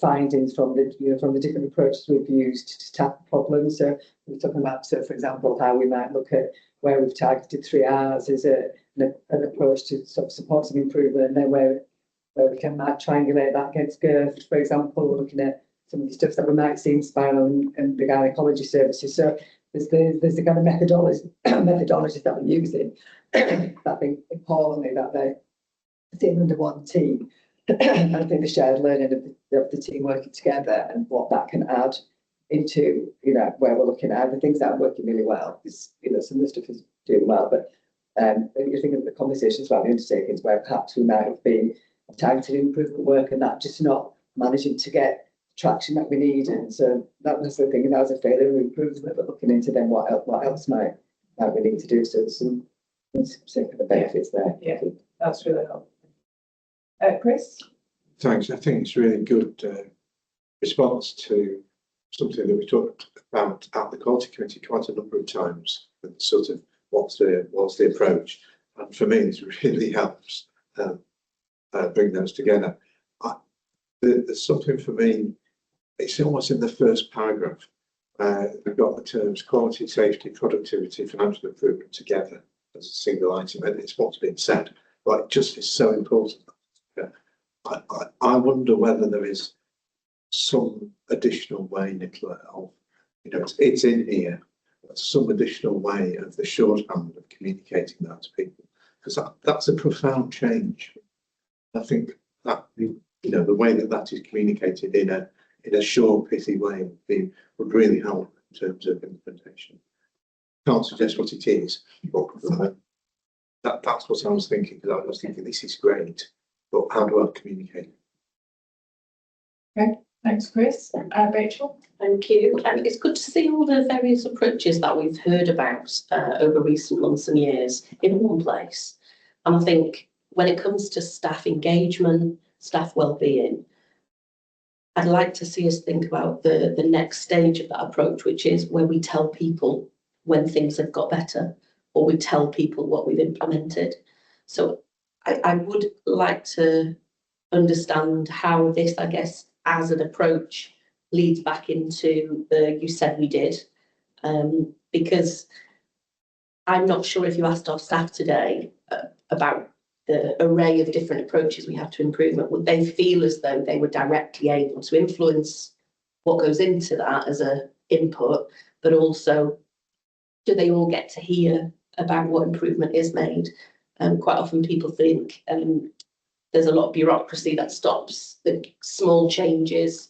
findings from the different approaches we've used to tackle problems. So we're talking about, so for example, how we might look at where we've targeted 3 hours as an approach to sort of support some improvement, and then where we can triangulate that against GIRF, for example. We're looking at some of the stuff that we might see in spinal and the gynecology services. So there's the kind of methodologies that we're using. I think importantly that they're sitting under one team. And I think the shared learning of the team working together and what that can add into, you know, where we're looking at the things that are working really well, is, you know, some of the stuff is doing well, but you think of the conversations about the undertakings where perhaps we might have been targeted improvement work and that just not managing to get traction that we need. And so that was the thing, and that was a failure of improvement, but looking into then what else might we need to do. So there's some kind of benefits there. Yeah, that's really helpful. Chris? Thanks. I think it's really good response to something that we talked about at the quality committee quite a number of times, and sort of what's the approach. And for me, this really helps bring those together. There's something for me, it's almost in the first paragraph. We've got the terms quality, safety, productivity, financial improvement together as a single item, and it's what's been said. But it just is so important. I wonder whether there is some additional way, Nicola, of, you know, it's in here, but some additional way of the shorthand of communicating that to people, because that's a profound change. I think that, you know, the way that is communicated in a short, pithy way would really help in terms of implementation. Can't suggest what it is, but that's what I was thinking, because I was thinking this is great, but how do I communicate? Okay, thanks, Chris. Rachel? Thank you. It's good to see all the various approaches that we've heard about over recent months and years in one place. And I think when it comes to staff engagement, staff wellbeing, I'd like to see us think about the next stage of that approach, which is where we tell people when things have got better, or we tell people what we've implemented. So I would like to understand how this, I guess, as an approach leads back into the you said we did, because I'm not sure if you asked our staff today about the array of different approaches we have to improvement, would they feel as though they were directly able to influence what goes into that as an input, but also do they all get to hear about what improvement is made? Quite often people think there's a lot of bureaucracy that stops the small changes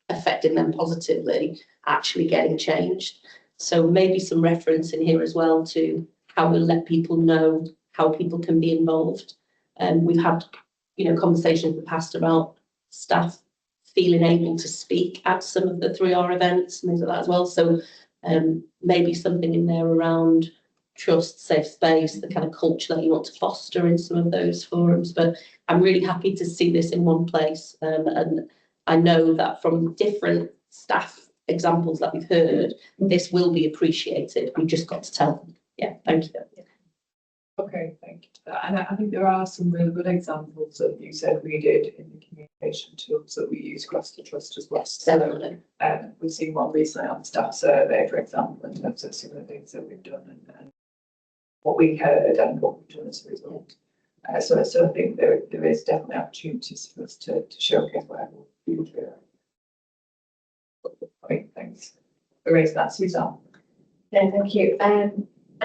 affecting them positively actually getting changed. So maybe some reference in here as well to how we'll let people know how people can be involved. We've had, you know, conversations in the past about staff feeling able to speak at some of the 3R events and things like that as well. So maybe something in there around trust, safe space, the kind of culture that you want to foster in some of those forums. But I'm really happy to see this in one place. And I know that from different staff examples that we've heard, this will be appreciated. We've just got to tell them. Yeah, thank you. Okay, thank you for that. And I think there are some really good examples that you said we did in the communication tools that we use across the trust as well. Yes, definitely. We've seen one recently on staff survey, for example, in terms of some of the things that we've done and what we heard and what we've done as a result. So I think there is definitely opportunities for us to showcase whatever we do. Great, thanks for raising that, Suzanne. Yeah, thank you. I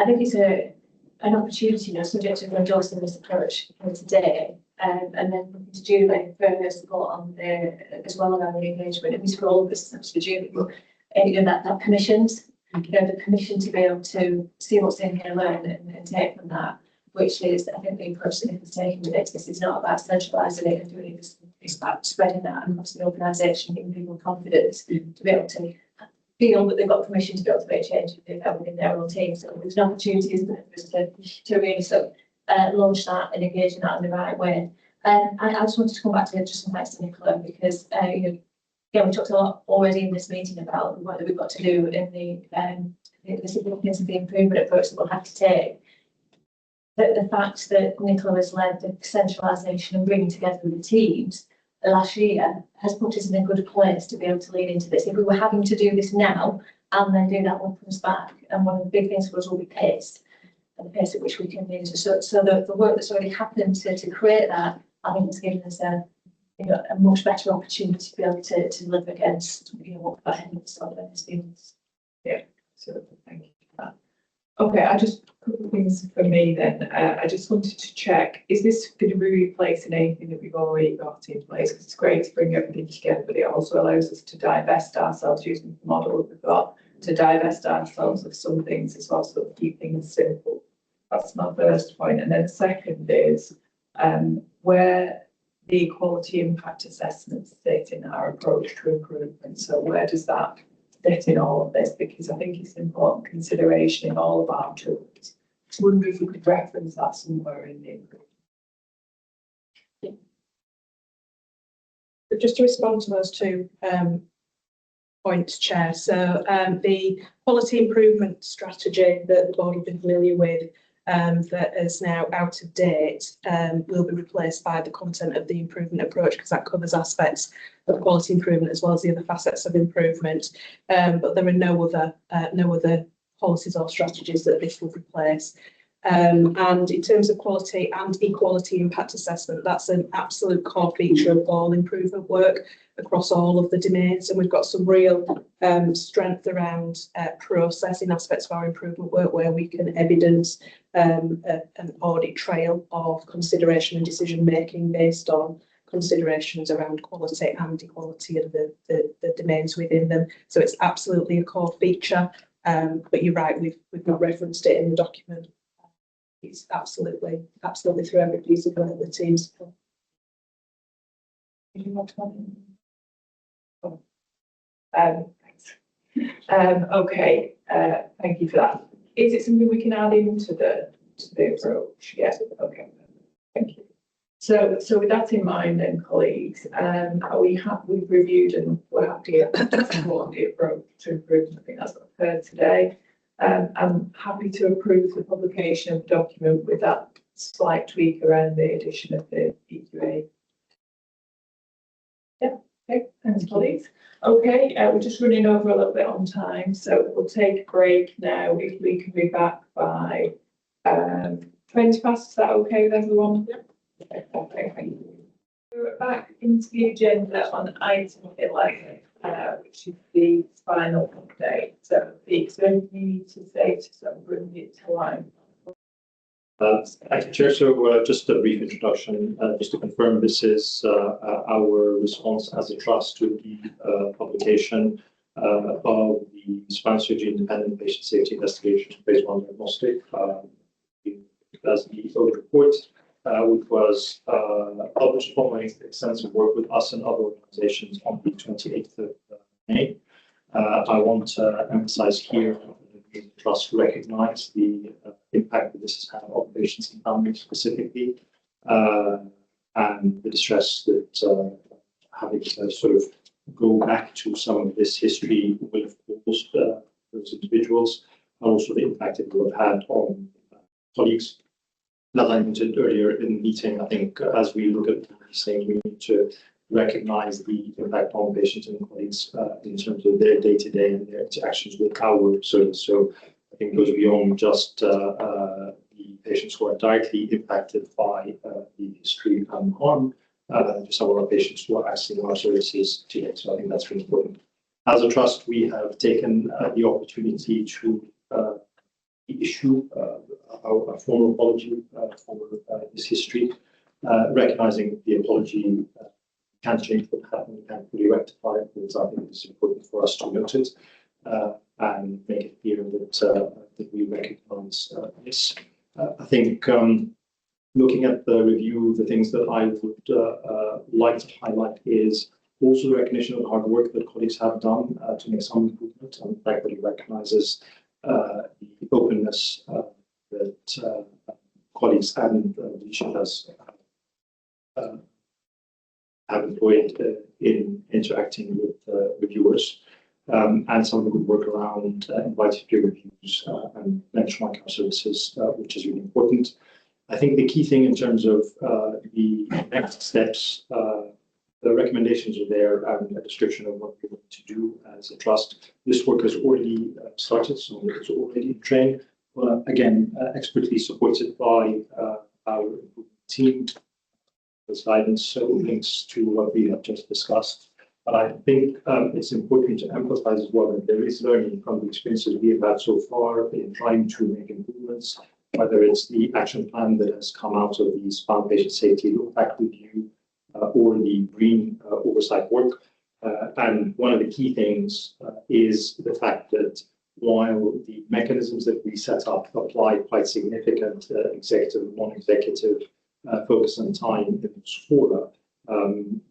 think it's an opportunity, you know, subject to endorsing this approach today, and then looking to Julie further support on as well on the engagement. And this for all of us, that's for Julie, but you know, that permissions, you know, the permission to be able to see what's in here, learn and take from that, which is, I think, the approach that Nick is taking with it. This is not about centralising it and doing it, it's about spreading that across the organisation, giving people confidence to be able to feel that they've got permission to be able to make changes within their own team. So there's an opportunity, isn't it, for us to really sort of launch that and engage in that in the right way. I just wanted to come back to just some thanks to Nicola, because you know, again, we talked a lot already in this meeting about what we've got to do in the significance of the improvement approach that we'll have to take. The fact that Nicola has led the centralisation and bringing together the teams last year has put us in a good place to be able to lean into this. If we were having to do this now and then do that when it comes back, and one of the big things for us will be pace, and the pace at which we can move. So the work that's already happened to create that, I think, has given us a much better opportunity to be able to deliver against, you know, what we've got ahead of us over the next few months. Yeah, so thank you for that. Okay, a couple of things for me then. I just wanted to check, is this going to be replacing anything that we've already got in place? Because it's great to bring everything together, but it also allows us to divest ourselves, using the model that we've got, to divest ourselves of some things as well, so keep things simple. That's my first point. And then second is where the equality impact assessments sit in our approach to improvement. So where does that fit in all of this? Because I think it's an important consideration in all of our tools. I wonder if we could reference that somewhere in the improvement. But just to respond to those two points, Chair. So the quality improvement strategy that the board will be familiar with, that is now out of date, will be replaced by the content of the improvement approach, because that covers aspects of quality improvement as well as the other facets of improvement. But there are no other policies or strategies that this will replace. And in terms of quality and equality impact assessment, that's an absolute core feature of all improvement work across all of the domains. And we've got some real strength around processing aspects of our improvement work, where we can evidence an audit trail of consideration and decision making based on considerations around quality and equality of the domains within them. So it's absolutely a core feature. But you're right, we've not referenced it in the document. It's absolutely through every piece of work that the teams. Thanks. Okay, thank you for that. Is it something we can add into the approach? Yes. Okay. Thank you. So with that in mind, then, colleagues, we've reviewed and we're happy to support the approach to improvement. I think that's what I've heard today. I'm happy to approve the publication of the document with that slight tweak around the addition of the PQA. Yeah, okay, thanks, colleagues. Okay, we're just running over a little bit on time, so we'll take a break now. If we can be back by 20 past, is that okay with everyone? Yeah. Okay, thank you. We're back into the agenda on item 11. Which is the final update. So, is there anything you need to say to sort of bring it to life? Thank you, Chair. So just a brief introduction, just to confirm, this is our response as a trust to the publication of the spinal surgery independent patient safety investigation phase 1 diagnostic, as the audit report, which was published following extensive work with us and other organizations on the 28th of May. I want to emphasize here that the trust recognize the impact that this has had on patients and families specifically, and the distress that having to sort of go back to some of this history will have caused those individuals, and also the impact it will have had on colleagues. As I mentioned earlier in the meeting, I think as we look at these things, we need to recognize the impact on patients and colleagues in terms of their day-to-day and their interactions with our service. So I think it goes beyond just patients who are directly impacted by the history and harm to some of our patients who are accessing our services today. So I think that's really important. As a trust, we have taken the opportunity to issue a formal apology for this history, recognizing the apology can't change what happened, we can't fully rectify it, because I think it's important for us to note it and make it clear that we recognize this. I think looking at the review, the things that I would like to highlight is also the recognition of the hard work that colleagues have done to make some improvement, and the fact that it recognizes the openness that colleagues and leadership have employed in interacting with reviewers, and some of the good work around invited peer reviews and benchmark our services, which is really important. I think the key thing in terms of the next steps, the recommendations are there and a description of what we want to do as a trust. This work has already started, so it's already trained. Again, expertly supported by our team. This guidance so links to what we have just discussed. But I think it's important to emphasize as well that there is learning from the experiences we have had so far in trying to make improvements, whether it's the action plan that has come out of the spinal patient safety look back review or the green oversight work. And one of the key things is the fact that while the mechanisms that we set up apply quite significant executive and non-executive focus and time in those fora,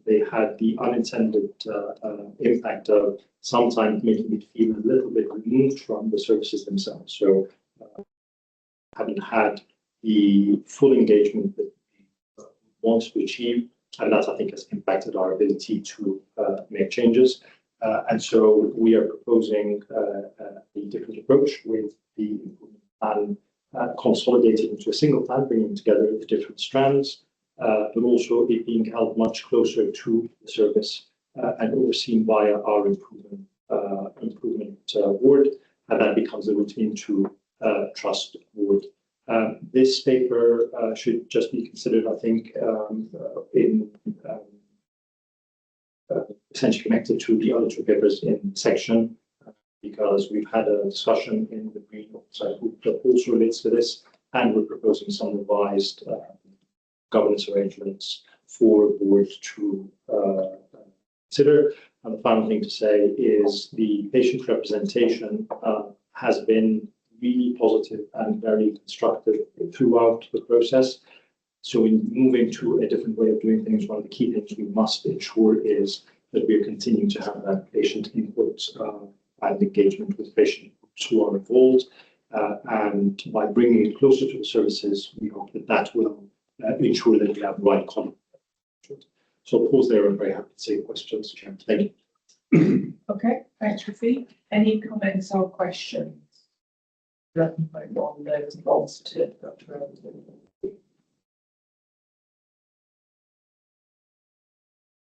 they had the unintended impact of sometimes making it feel a little bit removed from the services themselves. So having had the full engagement that we want to achieve, and that I think has impacted our ability to make changes. And so we are proposing a different approach with the improvement plan consolidated into a single plan, bringing together the different strands, but also it being held much closer to the service and overseen by our improvement board, and that becomes a routine to trust board. This paper should just be considered, I think, in essentially connected to the other two papers in section, because we've had a discussion in the green oversight group that also relates to this, and we're proposing some revised governance arrangements for boards to consider. And the final thing to say is the patient representation has been really positive and very constructive throughout the process. So in moving to a different way of doing things, one of the key things we must ensure is that we are continuing to have that patient input and engagement with patient groups who are involved. And by bringing it closer to the services, we hope that that will ensure that we have the right content. So I'll pause there. I'm very happy to take questions, Chair. Thank you. Okay, thanks, Rafiq. Any comments or questions? 11.1, there was lots to Dr.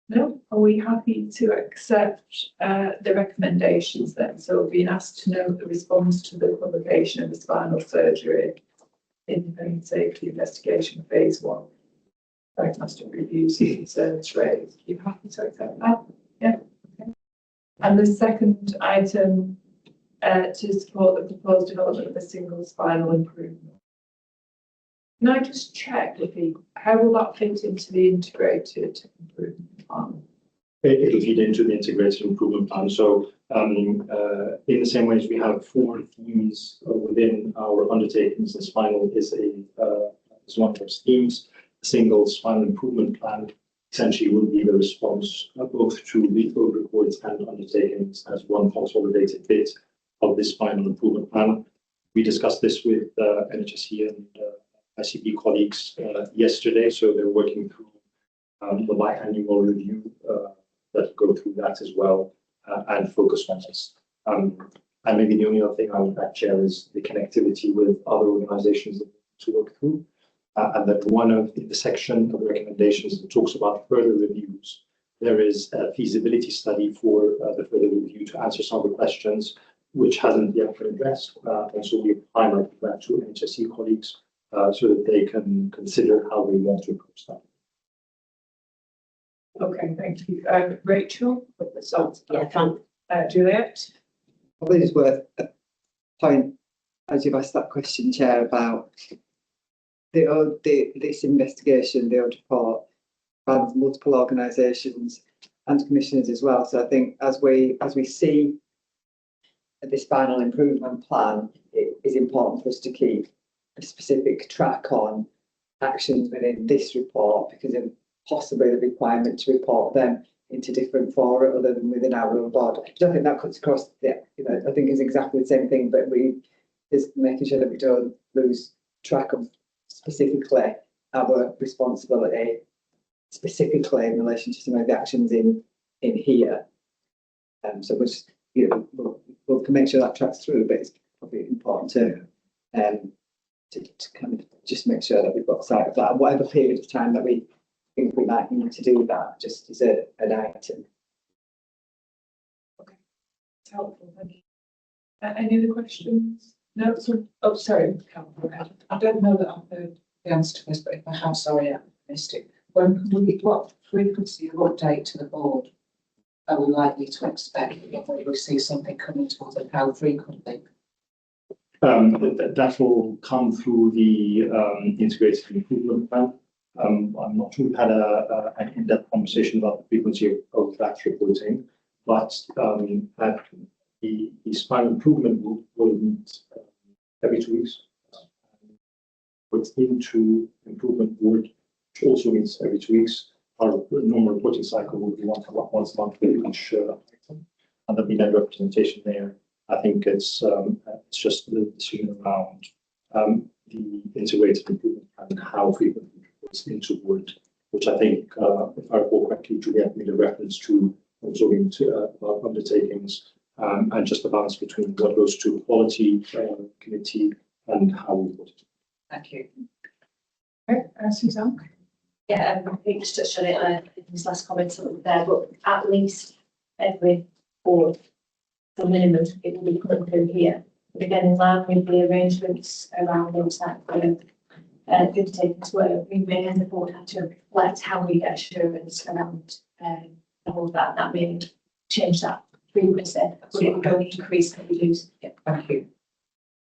No, are we happy to accept the recommendations then? So we've been asked to note the response to the publication of the spinal surgery independent safety investigation phase 1 diagnostic reviews and concerns raised. Are you happy to accept that? Yeah. Okay. And the second item to support the proposed development of a single spinal improvement. Can I just check, Rafiq, how will that fit into the integrated improvement plan? It'll feed into the integrated improvement plan. So in the same way as we have 4 themes within our undertakings, the spinal is one of those themes. A single spinal improvement plan essentially will be the response both to the old reports and undertakings as one consolidated bit of this spinal improvement plan. We discussed this with NHS and ICB colleagues yesterday, so they're working through the biannual review that go through that as well and focus on this. And maybe the only other thing I would add, Chair, is the connectivity with other organisations to work through. And that one of the section of the recommendations that talks about further reviews, there is a feasibility study for the further review to answer some of the questions which hasn't yet been addressed. And so we've highlighted that to NHS colleagues so that they can consider how we want to approach that. Okay, thank you. Rachel, with the salt. Yeah, fine. Juliet? Probably it's worth a point, as you've asked that question, Chair, about this investigation, the audit report, by multiple organisations and commissioners as well. So I think as we see this final improvement plan, it is important for us to keep a specific track on actions within this report, because of possibly the requirement to report them into different fora other than within our own board. I don't think that cuts across the, I think it's exactly the same thing, but is making sure that we don't lose track of specifically our responsibility, specifically in relation to some of the actions in here. So we'll make sure that tracks through, but it's probably important to kind of just make sure that we've got sight of that, and whatever period of time that we think we might need to do that, just as an item. Okay, it's helpful, thank you. Any other questions? No, so, oh, sorry. I don't know that I've heard the answer to this, but if I have, sorry, I missed it. What frequency of update to the board are we likely to expect if we see something coming towards it? How frequently? That will come through the integrated improvement plan. I'm not sure we've had an in-depth conversation about the frequency of that reporting, but the spine improvement will meet every 2 weeks. What's into improvement board, which also meets every 2 weeks. Our normal reporting cycle will be once a month with each item, and there'll be no representation there. I think it's just the decision around the integrated improvement plan and how frequently it reports into board, which I think, if I recall correctly, Juliet made a reference to also into undertakings, and just the balance between what goes to quality committee and how we report it. Thank you. Okay, Suzanne? Yeah, I think just touched on it in his last comments there, but at least every board, the minimum, it will be put through here. But again, in line with the arrangements around those that good takers were, we may as a board have to reflect how we get assurance around all of that. That may change that frequency, but it would only increase and reduce. Yeah. Thank you.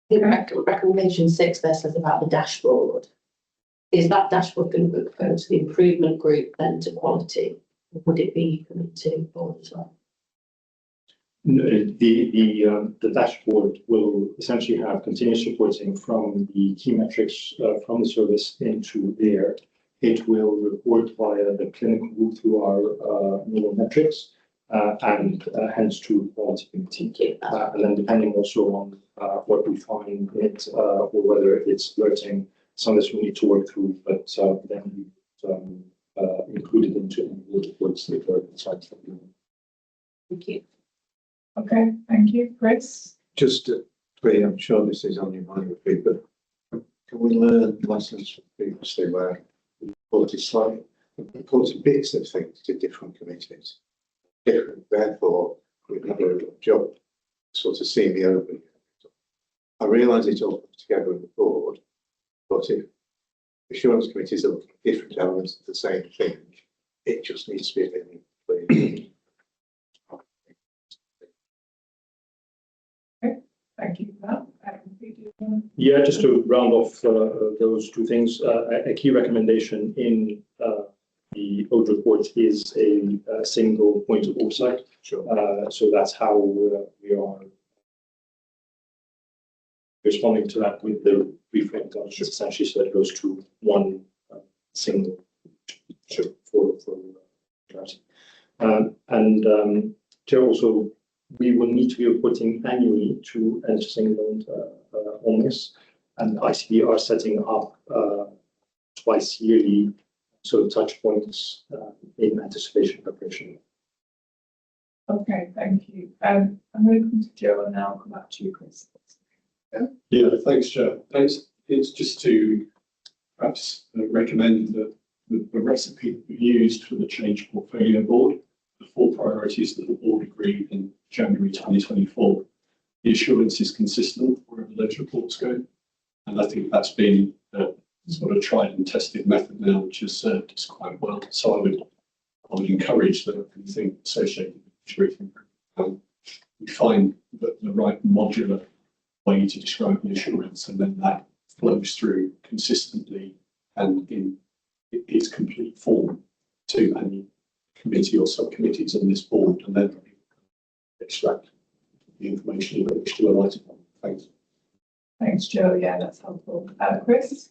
The recommendation 6 there says about the dashboard. Is that dashboard going to go to the improvement group then to quality? Or would it be coming to board as well? No, the dashboard will essentially have continuous reporting from the key metrics from the service into there. It will report via the clinical route through our normal metrics and hence to quality committee. And then depending also on what we find it or whether it's alerting, some of this we need to work through, but then we include it into the reports if there are insights that we want. Thank you. Okay, thank you. Chris? Just to be, I'm sure this is on your mind, but can we learn lessons from previously where we reported bits of things to different committees? Different, therefore, we've done a good job sort of seeing the overview. I realise it's all put together in the board, but if assurance committees are looking at different elements of the same thing, it just needs to be a bit clear. Thank you for that. Yeah, just to round off those two things, a key recommendation in the audit report is a single point of oversight. Sure. So that's how we are responding to that with the reframed ownership, essentially, so that it goes to one single for clarity. And also, we will need to be reporting annually to NHS England on this, and ICB are setting up twice yearly sort of touch points in anticipation preparation. Okay, thank you. I'm going to come to Joe and then I'll come back to you, Chris. Yeah, thanks, Chair. It's just to perhaps recommend that the recipe used for the change portfolio board, the 4 priorities that the board agreed in January 2024, the assurance is consistent wherever those reports go. And I think that's been sort of tried and tested method now, which has served us quite well. So I would encourage that anything associated with treating, we find the right modular way to describe the assurance, and then that flows through consistently and in its complete form to any committee or subcommittees on this board, and then extract the information you wish to write upon. Thanks. Thanks, Joe. Yeah, that's helpful. Chris?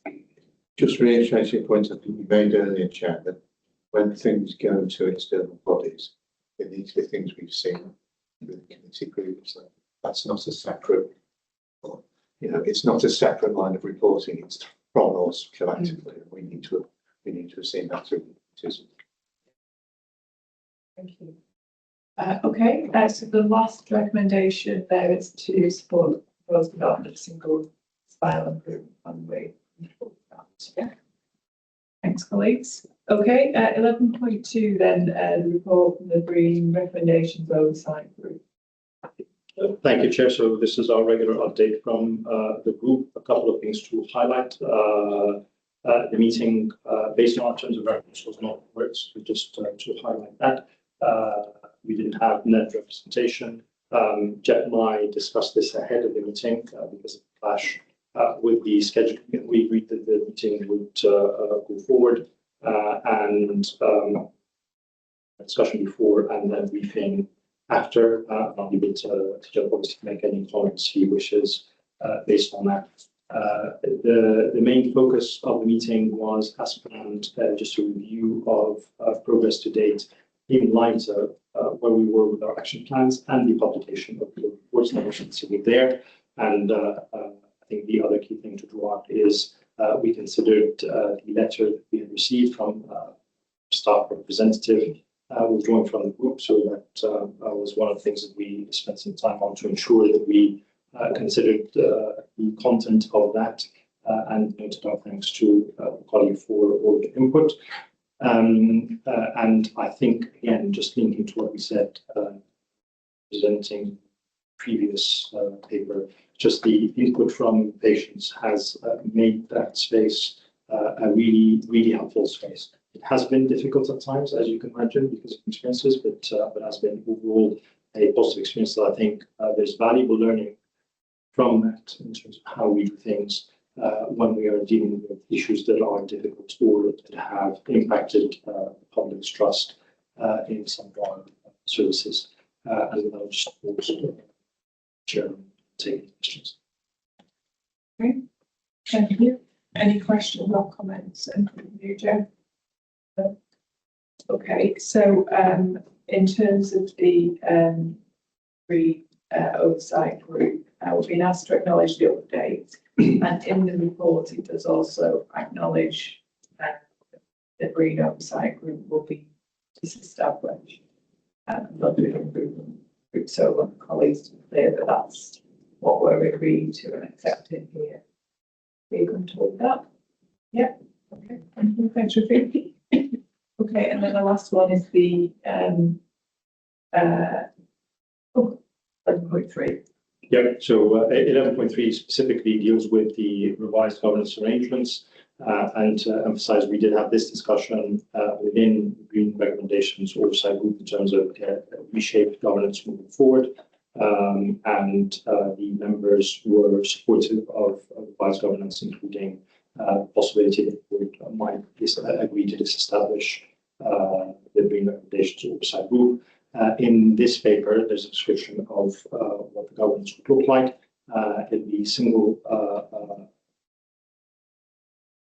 Just reiterating a point I think you made earlier, Chair, that when things go to external bodies, it needs to be things we've seen with the committee previously. That's not a separate, it's not a separate line of reporting. It's from us collectively. We need to have seen that through. Thank you. Okay, so the last recommendation there is to support the proposed development of a single spinal improvement plan. Yeah. Thanks, colleagues. Okay, 11.2 then, the report from the Green Recommendations Oversight Group. Thank you, Chair. So this is our regular update from the group. A couple of things to highlight. The meeting, based on our terms of reference, was not works. Just to highlight that. We didn't have net representation. Jeff and I discussed this ahead of the meeting because of the clash with the schedule. We agreed that the meeting would go forward and discussion before and then briefing after. I'll leave it to Jeff obviously to make any comments he wishes based on that. The main focus of the meeting was, as planned, just a review of progress to date in light of where we were with our action plans and the publication of the reports that were there. And I think the other key thing to draw out is we considered the letter that we had received from staff representative withdrawing from the group. So that was one of the things that we spent some time on to ensure that we considered the content of that and noted our thanks to the colleague for all the input. And I think, again, just linking to what we said, presenting previous paper, just the input from patients has made that space a really, really helpful space. It has been difficult at times, as you can imagine, because of experiences, but has been overall a positive experience that I think there's valuable learning from that in terms of how we do things when we are dealing with issues that are difficult or that have impacted the public's trust in some of our services. And I'll just also share taking questions. Okay, thank you. Any questions or comments? And from you, Jeff? Okay, so in terms of the oversight group, we've been asked to acknowledge the update, and in the report it does also acknowledge that the Green Oversight Group will be disestablished and not doing improvement group. So I want colleagues to be clear that that's what we're agreeing to and accepting here. Are you comfortable with that? Yeah. Okay. Thank you. Thanks, Rafi. Okay, and then the last one is the 11.3. Yeah, so 11.3 specifically deals with the revised governance arrangements and to emphasize we did have this discussion within Green Recommendations Oversight Group in terms of reshaped governance moving forward. And the members were supportive of revised governance, including the possibility that the board might agree to disestablish the Green Recommendations Oversight Group. In this paper, there's a description of what the governance would look like. It'd be single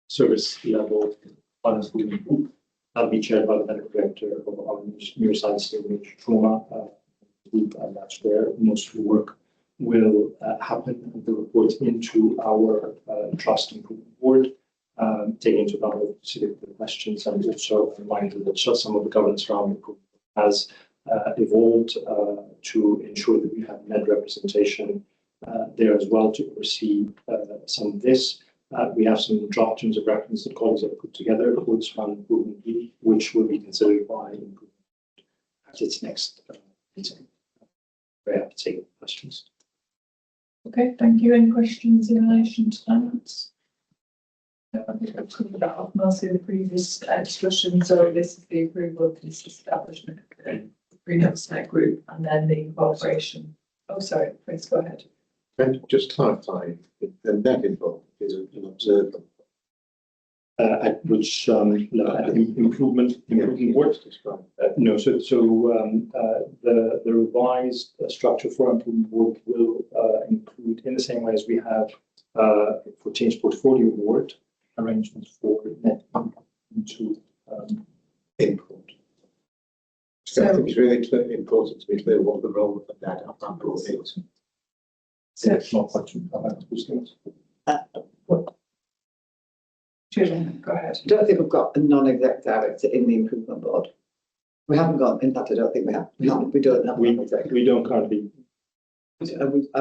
service level finance group. That'll be chaired by the medical director of our neuroscience and trauma group, and that's where most of the work will happen. The report into our trust improvement board, taking into account specific questions, and also a reminder that some of the governance around improvement has evolved to ensure that we have net representation there as well to oversee some of this. We have some draft terms of reference that colleagues have put together for this fund improvement, which will be considered by improvement at its next meeting. Very happy to take questions. Okay, thank you. Any questions in relation to that? I think I've covered that off mostly in the previous discussion. So this is the approval of this establishment of the Green Oversight Group and then the incorporation. Oh, sorry, please go ahead. And just clarify, the net involved is an observer. At which improvement work? No, so the revised structure for improvement work will include, in the same way as we have for change portfolio award, arrangements for net into input. So I think it's really important to be clear what the role of the net board is. So it's not much. Julian, go ahead. I don't think we've got a non-exec director in the improvement board. We haven't got, in fact, I don't think we have. We don't have a non-exec. We don't currently. And we, I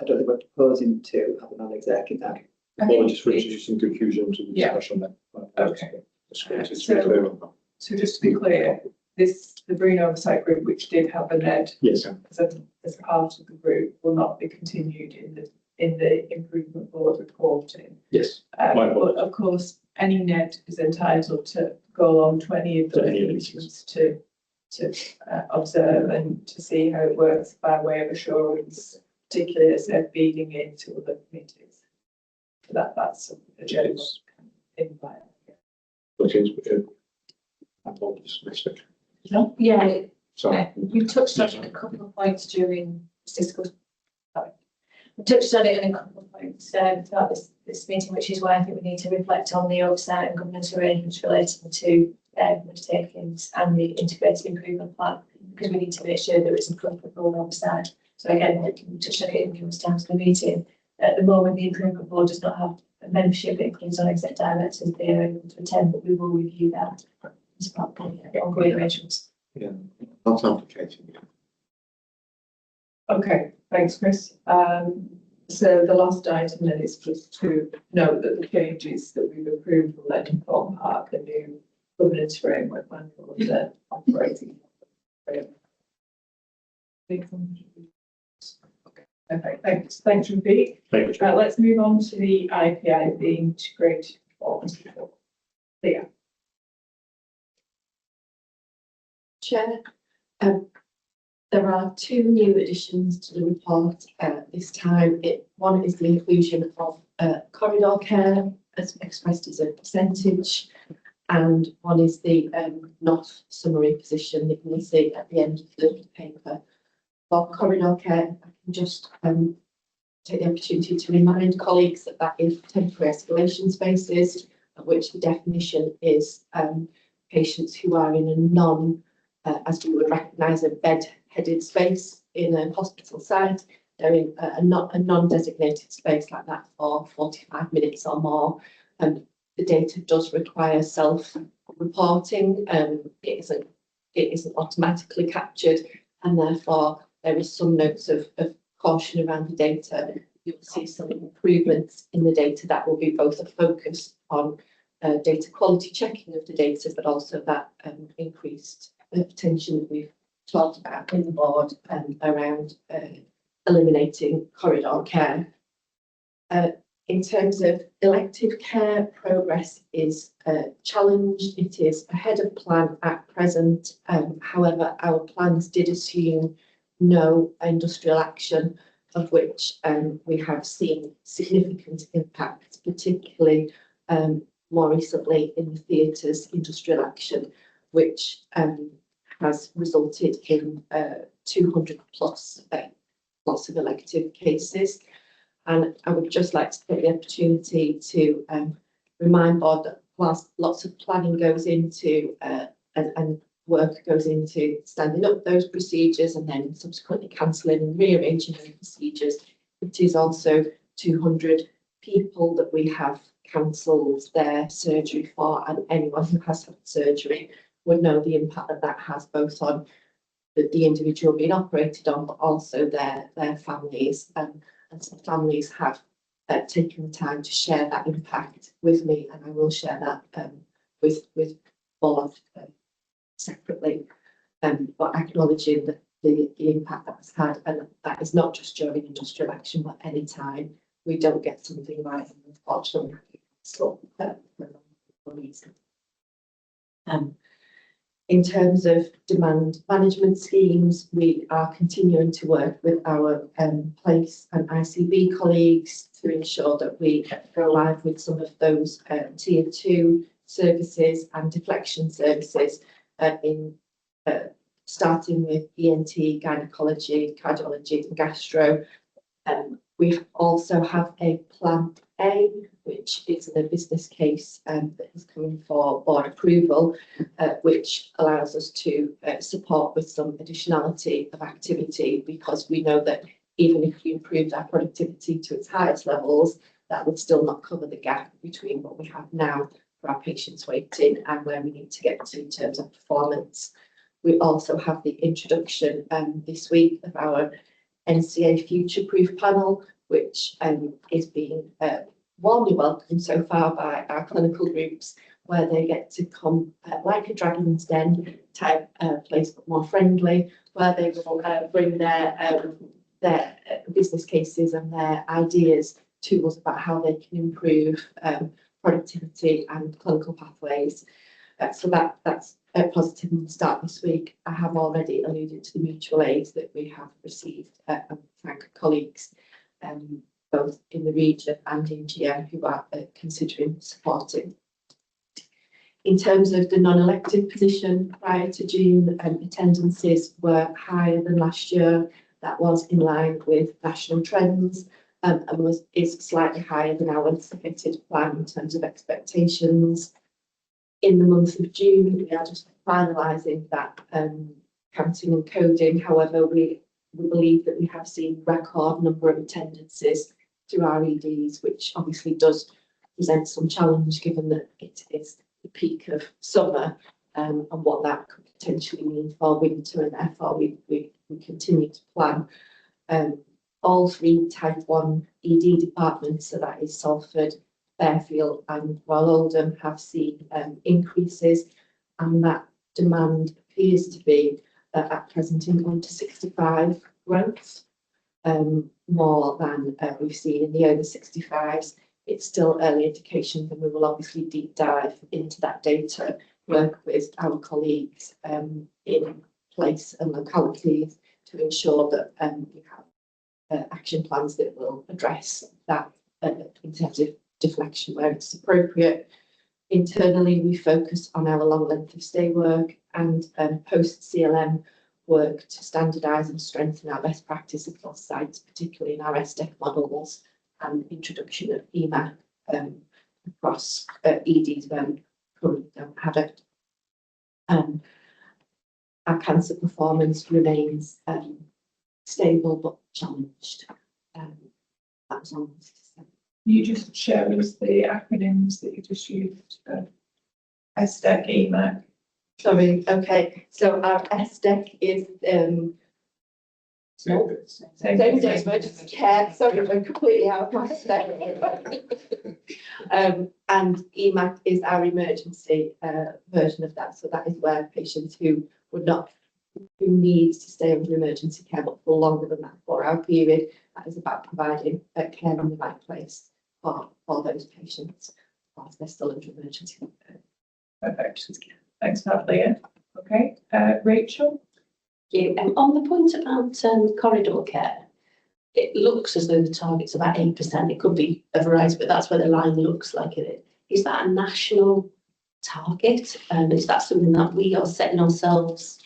don't think we're proposing to have a non-exec in that. Apologies for introducing confusion to the discussion then. Okay. So just to be Mm. clear, the Green Oversight Group, which did have a NED Yes. as part of the group, will not be continued in the improvement board reporting. Yes. But of course, any NED is entitled to go along to any of those meetings to observe and to see how it works by way of assurance, particularly as they're feeding into other committees. So that's a general invite. Which is, I'm not dismissing. Yeah, Sorry. you touched on a couple of points during this discussion. We touched on it in a couple of points throughout this meeting, which is why I think we need to reflect on the oversight and governance arrangements relating to undertakings and the integrated improvement plan, because we need to make sure there is appropriate oversight. So again, we touched on it in numerous times in the meeting. At the moment, the improvement board does not have a membership that includes non-exec directors. They are able to attend, but we will review that as part of the ongoing arrangements. Yeah, not advocating. Okay, thanks, Chris. So the last item then is just to note that the changes that we've approved will then inform part of the new governance framework and for the operating framework. Okay, thanks, Ruby. Thank you. Let's move on to the IPI, the integrated performance report. Leah. Chair, there are two new additions to the report this time. One is the inclusion of corridor care as expressed as a percentage, and one is the not summary position that you will see at the end of the paper. For corridor care, I can just take the opportunity to remind colleagues that that is temporary escalation spaces, of which the definition is patients who are in a non, as we would recognise, a bed-headed space in a hospital site. They're in a non-designated space like that for 45 minutes or more. And the data does require self-reporting. It isn't automatically captured, and therefore there is some notes of caution around the data. You'll see some improvements in the data that will be both a focus on data quality checking of the data, but also that increased attention that we've talked about in the board around eliminating corridor care. In terms of elective care, progress is challenged. It is ahead of plan at present. However, our plans did assume no industrial action, of which we have seen significant impacts, particularly more recently in the theatres industrial action, which has resulted in 200 plus lots of elective cases. And I would just like to take the opportunity to remind board that whilst lots of planning goes into and work goes into standing up those procedures and then subsequently cancelling and rearranging those procedures, it is also 200 people that we have cancelled their surgery for, and anyone who has had surgery would know the impact that that has both on the individual being operated on, but also their families. And some families have taken the time to share that impact with me, and I will share that with board separately, but acknowledging the impact that has had, and that is not just during industrial action, but any time we don't get something right, and unfortunately So, in terms of demand management schemes, we are continuing to work with our place and ICB colleagues to ensure that we go live with some of those tier 2 services and deflection services in starting with ENT, gynecology, cardiology and gastro. We also have a plan A, which is a business case that is coming for board approval, which allows us to support with some additionality of activity, because we know that even if we improved our productivity to its highest levels, that would still not cover the gap between what we have now for our patients waiting and where we need to get to in terms of performance. We also have the introduction this week of our NCA Future Proof panel, which is being warmly welcomed so far by our clinical groups, where they get to come like a dragon's den type place, but more friendly, where they will bring their business cases and their ideas to us about how they can improve productivity and clinical pathways. So that's a positive start this week. I have already alluded to the mutual aids that we have received and thank colleagues both in the region and in GM who are considering supporting. In terms of the non-elective position, prior to June, attendances were higher than last year. That was in line with national trends and is slightly higher than our anticipated plan in terms of expectations. In the month of June, we are just finalising that counting and coding. However, we believe that we have seen record number of attendances through our EDs, which obviously does present some challenge given that it is the peak of summer and what that could potentially mean for winter, and therefore we continue to plan. All 3 type 1 ED departments, so that is Salford, Fairfield and Royal Oldham, have seen increases, and that demand appears to be at present in under 65 growth, more than we've seen in the over 65s. It's still early indications, and we will obviously deep dive into that data, work with our colleagues in place and localities to ensure that we have action plans that will address that in terms of deflection where it's appropriate. Internally, we focus on our long length of stay work and post CLM work to standardise and strengthen our best practice across sites, particularly in our SDEC models and introduction of EMAC across EDs where we currently don't have it. Our cancer performance remains stable but challenged. That was all. You just share with us the acronyms that you just used. SDEC, EMAC. Sorry, okay. So our SDEC is same day emergency care. Sorry, we're completely out of my step. And EMAC is our emergency version of that. So that is where patients who need to stay under emergency care but for longer than that 4-hour period. That is about providing care in the right place for those patients whilst they're still under emergency care. Perfect. Thanks for that, Leah. Okay, Rachel. On the point about corridor care, it looks as though the target's about 8%. It could be a variety, but that's where the line looks like it is. Is that a national target? And is that something that we are setting ourselves?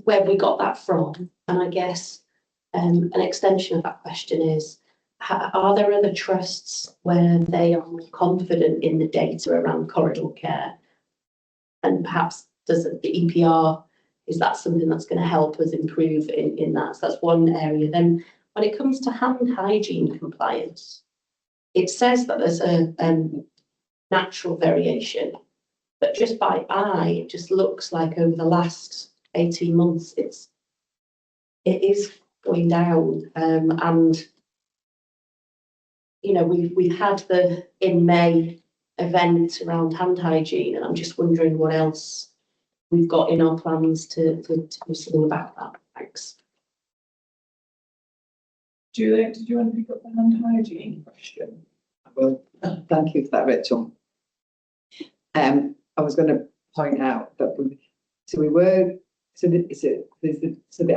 Where we got that from? And I guess an extension of that question is, are there other trusts where they are more confident in the data around corridor care? And perhaps does the EPR, is that something that's going to help us improve in that? So that's one area. Then when it comes to hand hygiene compliance, it says that there's a natural variation, but just by eye, it just looks like over the last 18 months, it is going down. And, you know, we've had the in May event around hand hygiene, and I'm just wondering what else we've got in our plans to do something about that. Thanks. Juliet, did you want to pick up the hand hygiene question? Well, thank you for that, Rachel. I was going to point out that the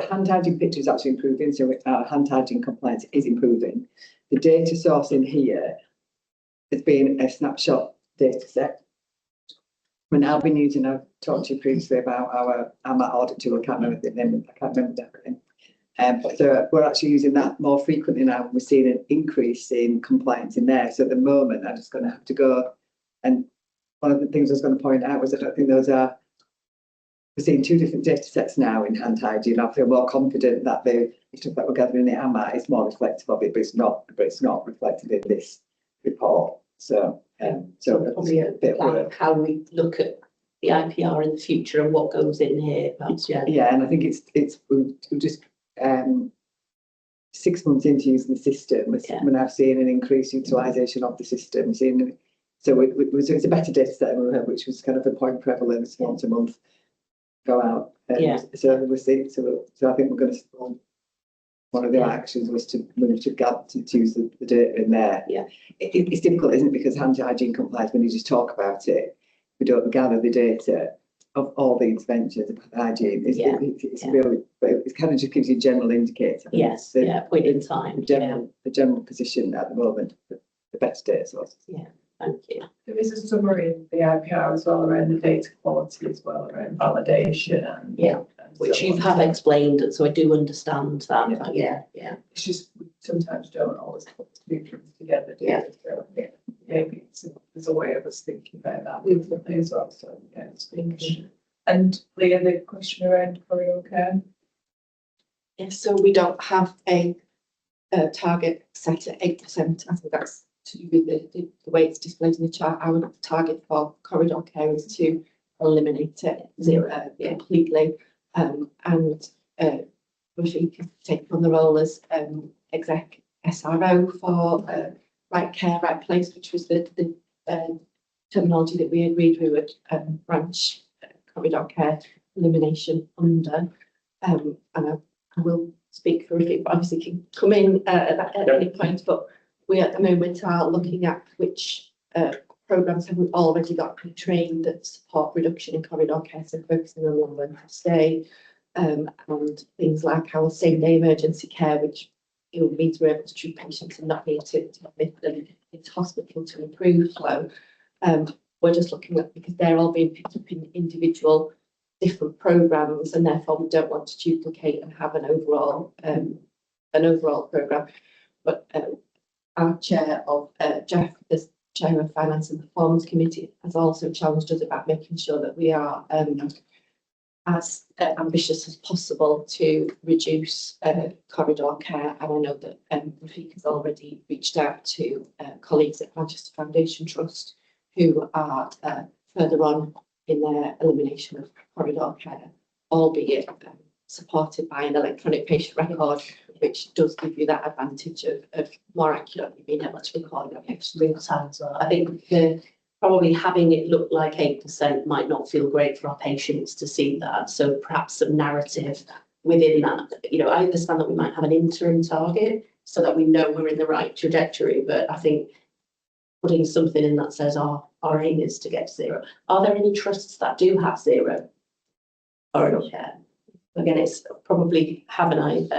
hand hygiene picture is actually improving. So our hand hygiene compliance is improving. The data source in here has been a snapshot data set. We're now been using, I've talked to you previously about our AMAT audit tool. I can't remember the name. I can't remember everything. So we're actually using that more frequently now, and we're seeing an increase in compliance in there. So at the moment, I'm just going to have to go. And one of the things I was going to point out was I don't think those are. We're seeing two different data sets now in hand hygiene. I feel more confident that the stuff that we're gathering in the AMAT is more reflective of it, but it's not reflected in this report. So Probably a bit like how we look at the IPR in the future and what goes in here. Perhaps, yeah. Yeah, and I think we're just 6 months into using the system. We're now seeing an increased utilisation of the system. So it's a better data set than we had, which was kind of a point prevalence once a month go out. So we're seeing. So I think we're going to. One of the actions was to use the data in there. Yeah, it's difficult, isn't it? Because hand hygiene compliance, when you just talk about it, we don't gather the data of all the interventions of hygiene. It's really, but it kind of just gives you a general indicator. Yes, point in time. The general position at the moment, the best data source. Yeah, thank you. There is a summary in the IPR as well around the data quality as well, around validation and which you have explained, so I do understand that. It's just we sometimes don't always put the two things together. So, maybe there's a way of us thinking about that differently as well. So it's been good. And Leah, the question around corridor care. Yes, so we don't have a target set at 8%. I think that's to do with the way it's displayed in the chart. Our target for corridor care is to eliminate it completely. And Rafik has taken on the role as exec SRO for Right Care, Right Place, which was the terminology that we agreed we would branch corridor care elimination under. And I will speak for Rafik, but obviously can come in at any point. But we at the moment are looking at which programmes have we already got trained that support reduction in corridor care, so focusing on long length of stay, and things like our same day emergency care, which means we're able to treat patients and not need to admit them into hospital to improve flow. We're just looking at, because they're all being picked up in individual different programmes, and therefore we don't want to duplicate and have an overall programme. But our chair of Jeff, the chair of Finance and Performance Committee, has also challenged us about making sure that we are as ambitious as possible to reduce corridor care. And I know that Rafik has already reached out to colleagues at Manchester Foundation Trust who are further on in their elimination of corridor care, albeit supported by an electronic patient record, which does give you that advantage of more accurately being able to record the patient real time as well. I think probably having it look like 8% might not feel great for our patients to see that. So perhaps some narrative within that. I understand that we might have an interim target so that we know we're in the right trajectory, but I think putting something in that says our aim is to get to zero. Are there any trusts that do have zero corridor care? Again, it's probably have an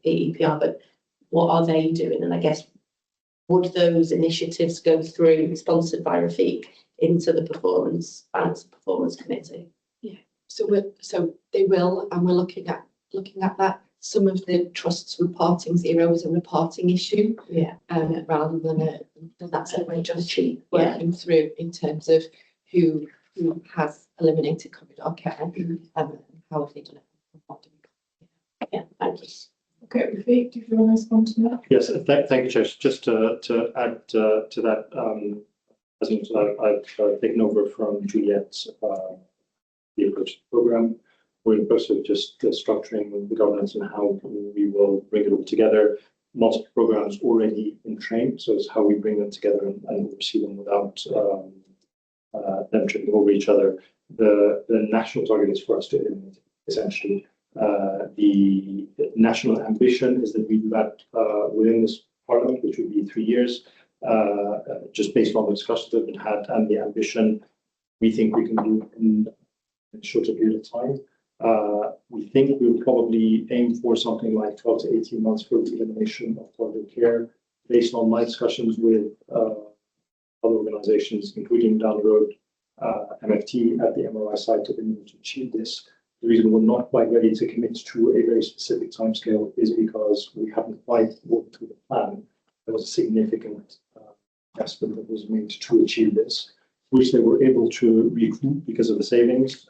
EPR, but what are they doing? And I guess, would those initiatives go through, sponsored by Rafik, into the Finance and Performance Committee? Yeah, so they will, and we're looking at that. Some of the trusts reporting zero as a reporting issue, rather than that's what we're just working through in terms of who has eliminated corridor care and how have they done it. Yeah, thank you. Okay, Rafik, do you want to respond to that? Yes, thank you, Chair. Just to add to that, as you know, I've taken over from Juliet's the approach program. We're in the process of just structuring the governance and how we will bring it all together. Multiple programs already in train, so it's how we bring them together and oversee them without them tripping over each other. The national target is for us to eliminate, essentially. The national ambition is that we do that within this Parliament, which would be 3 years. just based on the discussions that we've had and the ambition, we think we can do in a shorter period of time. We think we'll probably aim for something like 12 to 18 months for the elimination of corridor care, based on my discussions with other organizations, including down the road MFT at the MRI site, to be able to achieve this. The reason we're not quite ready to commit to a very specific timescale is because we haven't quite worked through the plan. There was a significant investment that was made to achieve this, which they were able to recoup because of the savings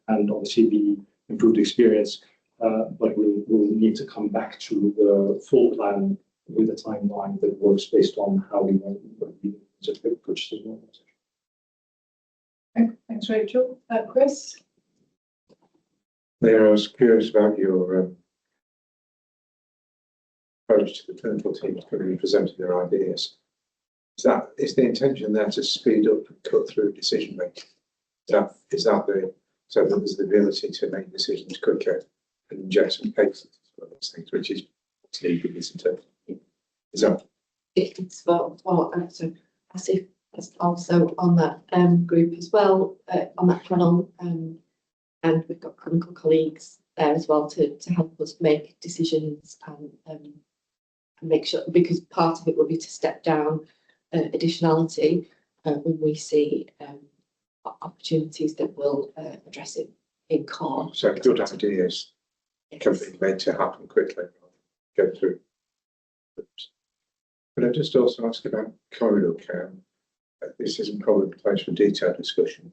and obviously the improved experience. But we'll need to come back to the full plan with a timeline that works based on how we want to approach the organization. Thanks, Rachel. Chris? There, I was curious about your approach to the clinical teams coming and presenting their ideas. Is the intention there to speed up and cut through decision making? Is that so that there's the ability to make decisions quicker and inject some pace for these things, which is legal misinterpreted. Is that? It's so as if also on that group as well, on that panel, and we've got clinical colleagues there as well to help us make decisions and make sure, because part of it will be to step down additionality when we see opportunities that will address it in core. So good ideas can be made to happen quickly, go through. But I just also ask about corridor care. This isn't probably the place for detailed discussion,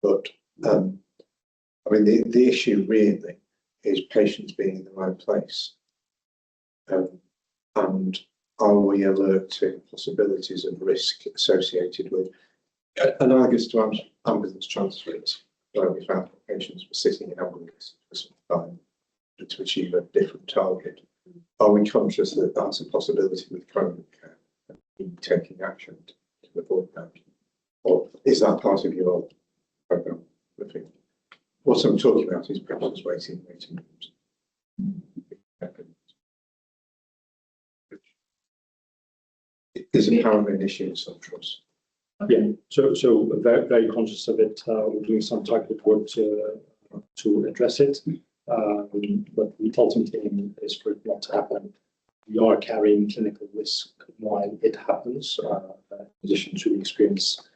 but I mean, the issue really is patients being in the right place. And are we alert to possibilities of risk associated with analogous to ambulance transfers, where we found patients were sitting in ambulances for some time to achieve a different target? Are we conscious that that's a possibility with corridor care and taking action to avoid that? Or is that part of your program? What I'm talking about is patients waiting rooms. Is apparently an issue in some trusts. Yeah, so very, very conscious of it. We're doing some targeted work to address it. But the ultimate aim is for it not to happen. We are carrying clinical risk while it happens, in addition to the experience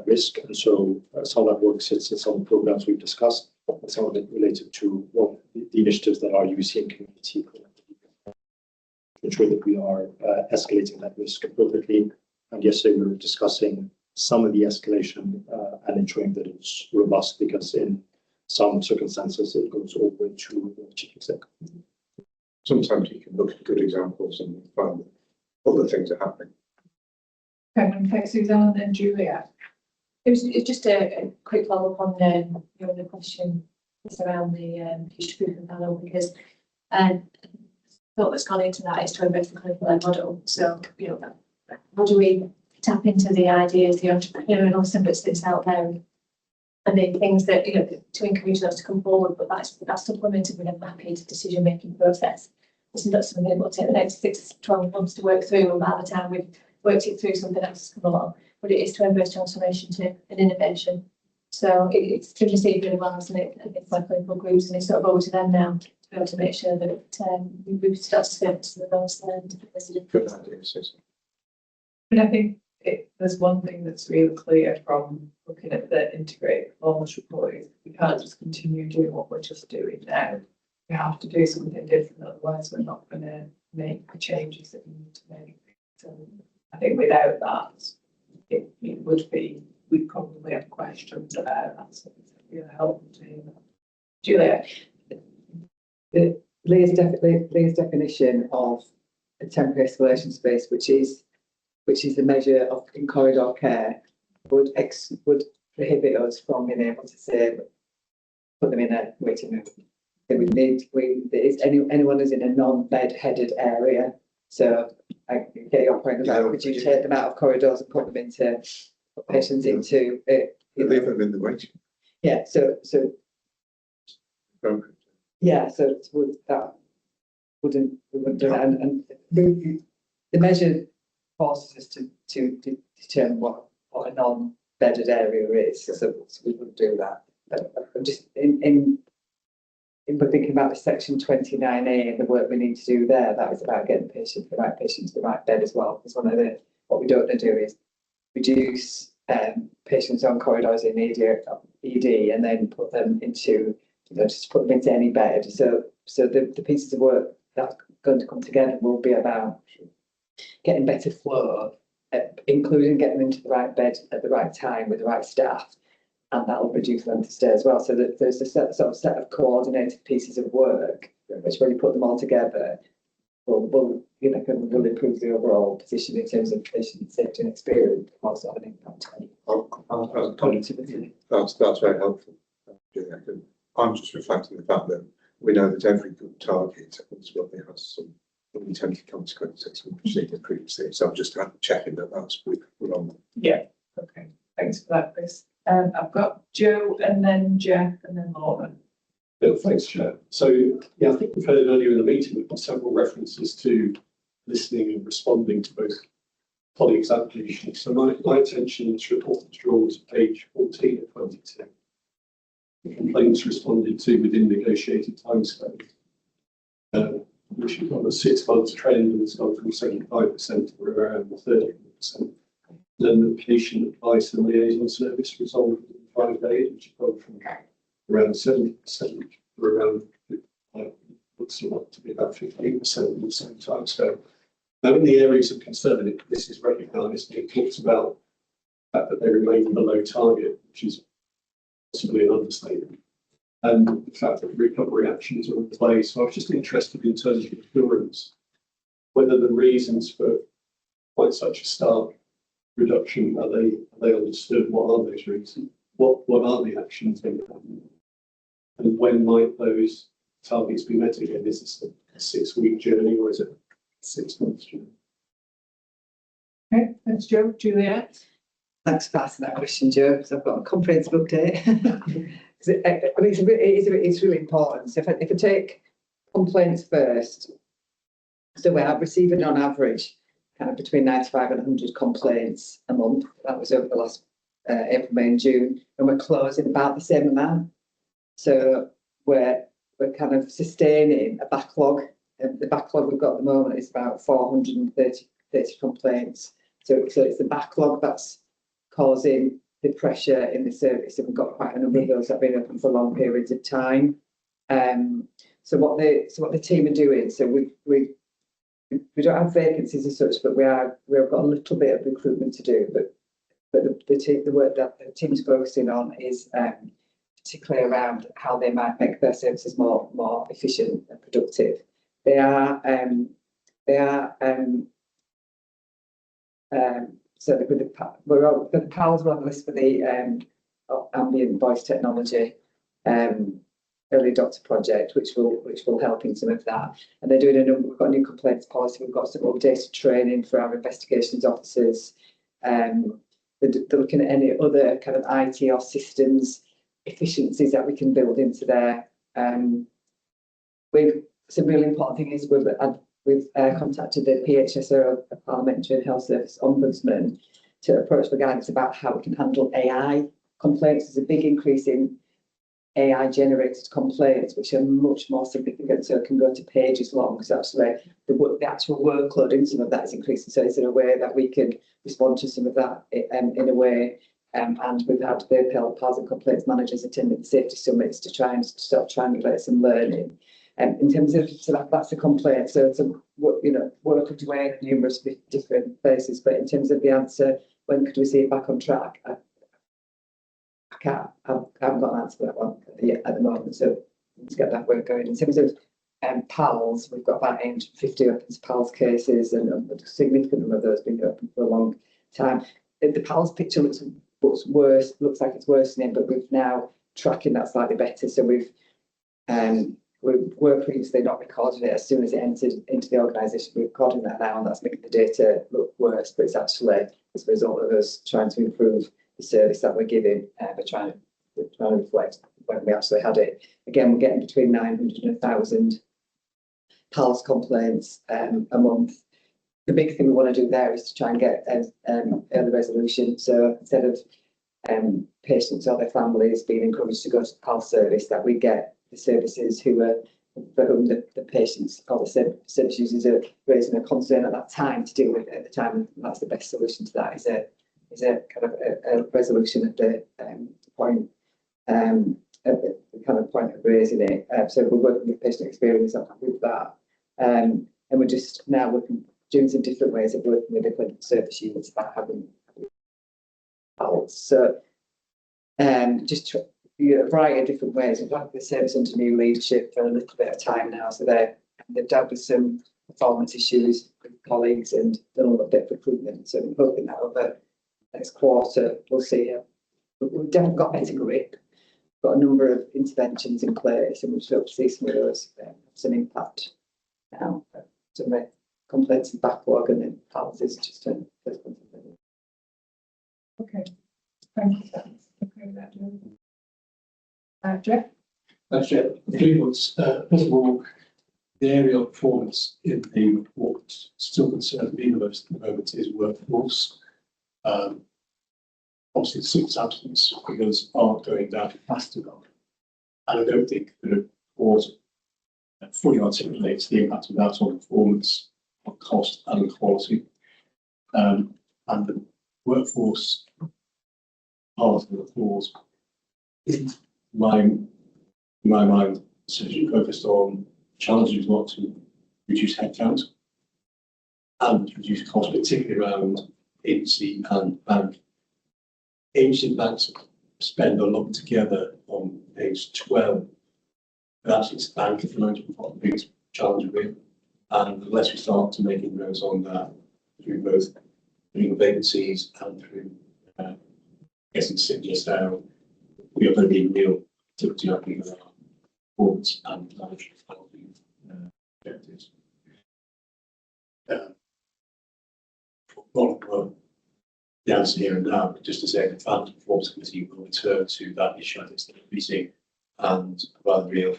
risk. And so some of that work sits in some programs we've discussed, and some of it related to the initiatives that our UC and community to ensure that we are escalating that risk appropriately. And yesterday we were discussing some of the escalation and ensuring that it's robust, because in some circumstances it goes all the way to the chief exec. Sometimes you can look at good examples and find that other things are happening. Okay, thanks, Suzanne and Julia. It's just a quick follow-up on your other question around the future proofing panel, because thought that's gone into that is to invest in clinical model. So, you know, how do we tap into the ideas, the entrepreneurial stuff that sits out there, and the things that, you know, to encourage those to come forward, but that's supplemented with a rapid decision-making process. This is not something that will take the next 6 to 12 months to work through, and by the time we've worked it through, something else has come along. But it is to embrace transformation to an intervention. So it's to receive really well, isn't it? It's like clinical groups, and it's sort of over to them now to be able to make sure that we start to service the most residents. Good idea, Susan. And I think there's one thing that's really clear from looking at the integrated performance report is we can't just continue doing what we're just doing now. We have to do something different, otherwise we're not going to make the changes that we need to make. So I think without that, it would be, we'd probably have questions about that. So it's really helpful to hear that. Julia? Leah's definition of a temporary escalation space, which is the measure of in corridor care, would prohibit us from being able to say, put them in a waiting room. That we need, anyone who's in a non-bed headed area. So I get your point about, would you take them out of corridors and put patients into leave them in the waiting. Yeah, so Okay. yeah, so we wouldn't do that, and the measure forces us to determine what a non-bedded area is, so we wouldn't do that. But I'm just we're thinking about the section 29A and the work we need to do there. That is about getting the right patient to the right bed as well. Because what we don't want to do is reduce patients on corridors in ED and then put them into, just put them into any bed. So the pieces of work that's going to come together will be about getting better flow, including getting into the right bed at the right time with the right staff, and that will reduce length of stay as well. So that there's a set of coordinated pieces of work, which when you put them all together, will improve the overall position in terms of patient safety and experience, also have an impact on productivity. That's very helpful. I'm just reflecting the fact that we know that every good target ultimately has some unintended consequences, which they did previously. So I'm just checking that we're on. Yeah, okay, thanks for that, Chris. I've got Joe and then Jeff and then Laura. Bill, thanks, Chair. So, yeah, I think we've heard earlier in the meeting, we've got several references to listening and responding to both colleagues' applications. So my attention in this report is drawn to page 14 of 22. The complaints responded to within negotiated timescales, which has got a 6 months trend and has gone from 75% to around 30%. Then the patient advice and liaison service resolved within 5 days, which has gone from around 70% to around looks like to be about 15% in the same time scale. Now, in the areas of concern, this is recognised, and it talks about the fact that they remain below target, which is possibly an understatement, and the fact that recovery actions are in place. So I was just interested in terms of assurance, whether the reasons for quite such a stark reduction are they understood? What are those reasons? What are the actions being taken? And when might those targets be met again? Is this a 6-week journey or is it a 6 months journey? Okay, thanks, Joe. Juliet. Thanks for asking that question, Joe, because I've got a comprehensive update. It's really important. So if I take complaints first, so we are receiving on average kind of between 95 and 100 complaints a month. That was over the last April, May and June, and we're closing about the same amount. So we're kind of sustaining a backlog. The backlog we've got at the moment is about 430 complaints. So it's the backlog that's causing the pressure in the service, and we've got quite a number of those that have been open for long periods of time. So what the team are doing, so we don't have vacancies as such, but we've got a little bit of recruitment to do. But the work that the team's focusing on is particularly around how they might make their services more efficient and productive. So we're on the PALS, we're on the list for the ambient voice technology early adopter project, which will help in some of that. And they're doing we've got a new complaints policy. We've got some updated training for our investigations officers. They're looking at any other kind of IT or systems efficiencies that we can build into there. Some really important thing is we've contacted the PHSO, a Parliamentary and Health Service Ombudsman, to approach for guidance about how we can handle AI complaints. There's a big increase in AI generated complaints, which are much more significant, so it can go to pages long. So actually, the actual workload in some of that is increasing. So is there a way that we can respond to some of that in a way? And we've had the PALS and complaints managers attending the safety summits to try and start triangulate some learning. In terms of, so that's a complaint. So it's work underway in numerous different places. But in terms of the answer, when could we see it back on track? I haven't got an answer for that one yet at the moment. So let's get that work going. In terms of PALS, we've got about 850 open PALS cases, and a significant number of those been open for a long time. The PALS picture looks like it's worsening, but we've now tracking that slightly better. So we were previously not recording it as soon as it entered into the organisation. We're recording that now, and that's making the data look worse. But it's actually as a result of us trying to improve the service that we're giving. We're trying to reflect when we actually had it. Again, we're getting between 900 and 1,000 PALS complaints a month. the big thing we want to do there is to try and get early resolution. So instead of patients or their families being encouraged to go to the health service, that we get the services for whom the patients or the service users are raising a concern at that time to deal with it at the time. And that's the best solution to that is a kind of a resolution at the point at the kind of point of raising it. So we're working with patient experience with that, and we're just now doing some different ways of working with different service units about having adults. So just a variety of different ways. We've had the service under new leadership for a little bit of time now, so they've dealt with some performance issues with colleagues and done a little bit of recruitment. So I'm hoping that over next quarter we'll see. We've definitely got better grip. Got a number of interventions in place, and we just hope to see some of those have some impact now. Some of the complaints and backlog, and then PALS is just a first one. Okay, thank you. Jeff? Thanks, Jeff. Three points. First of all, the area of performance in the report still concerns me the most at the moment is workforce. Obviously, the sickness absence figures aren't going down fast enough. And I don't think the report fully articulates the impact of that on performance, on cost and quality. And the workforce part of the report isn't, in my mind, essentially focused on challenges not to reduce headcount and reduce costs, particularly around agency and bank. Agency and banks spend a lot together on page 12, but actually it's bank at the moment we've got the biggest challenge with. And unless we start to make inroads on that through both through vacancies and through getting sickness down, we are going to be in real difficulty, I think, with our performance and management objectives. The answer here and now, just to say the Financial Performance Committee will return to that issue at its meeting and provide real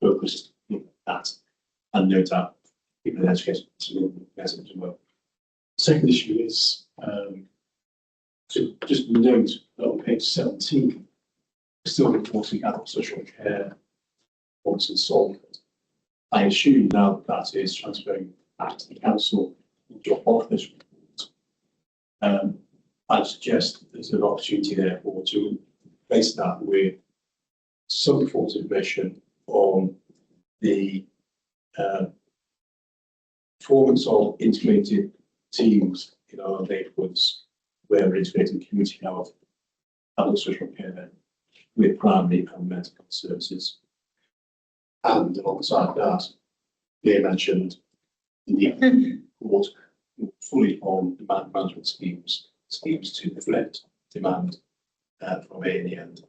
focused look at that, and no doubt people in education message as well. Second issue is to just note that on page 17, we're still reporting adult social care performance and Salford. I assume now that is transferring back to the council to drop off this report. I suggest there's an opportunity therefore to replace that with some performance information on the performance of integrated teams in our neighbourhoods where we're integrating community health, adult social care with primary and mental health services. And alongside that, they mentioned the need to fully on demand management schemes to reflect demand from A&E and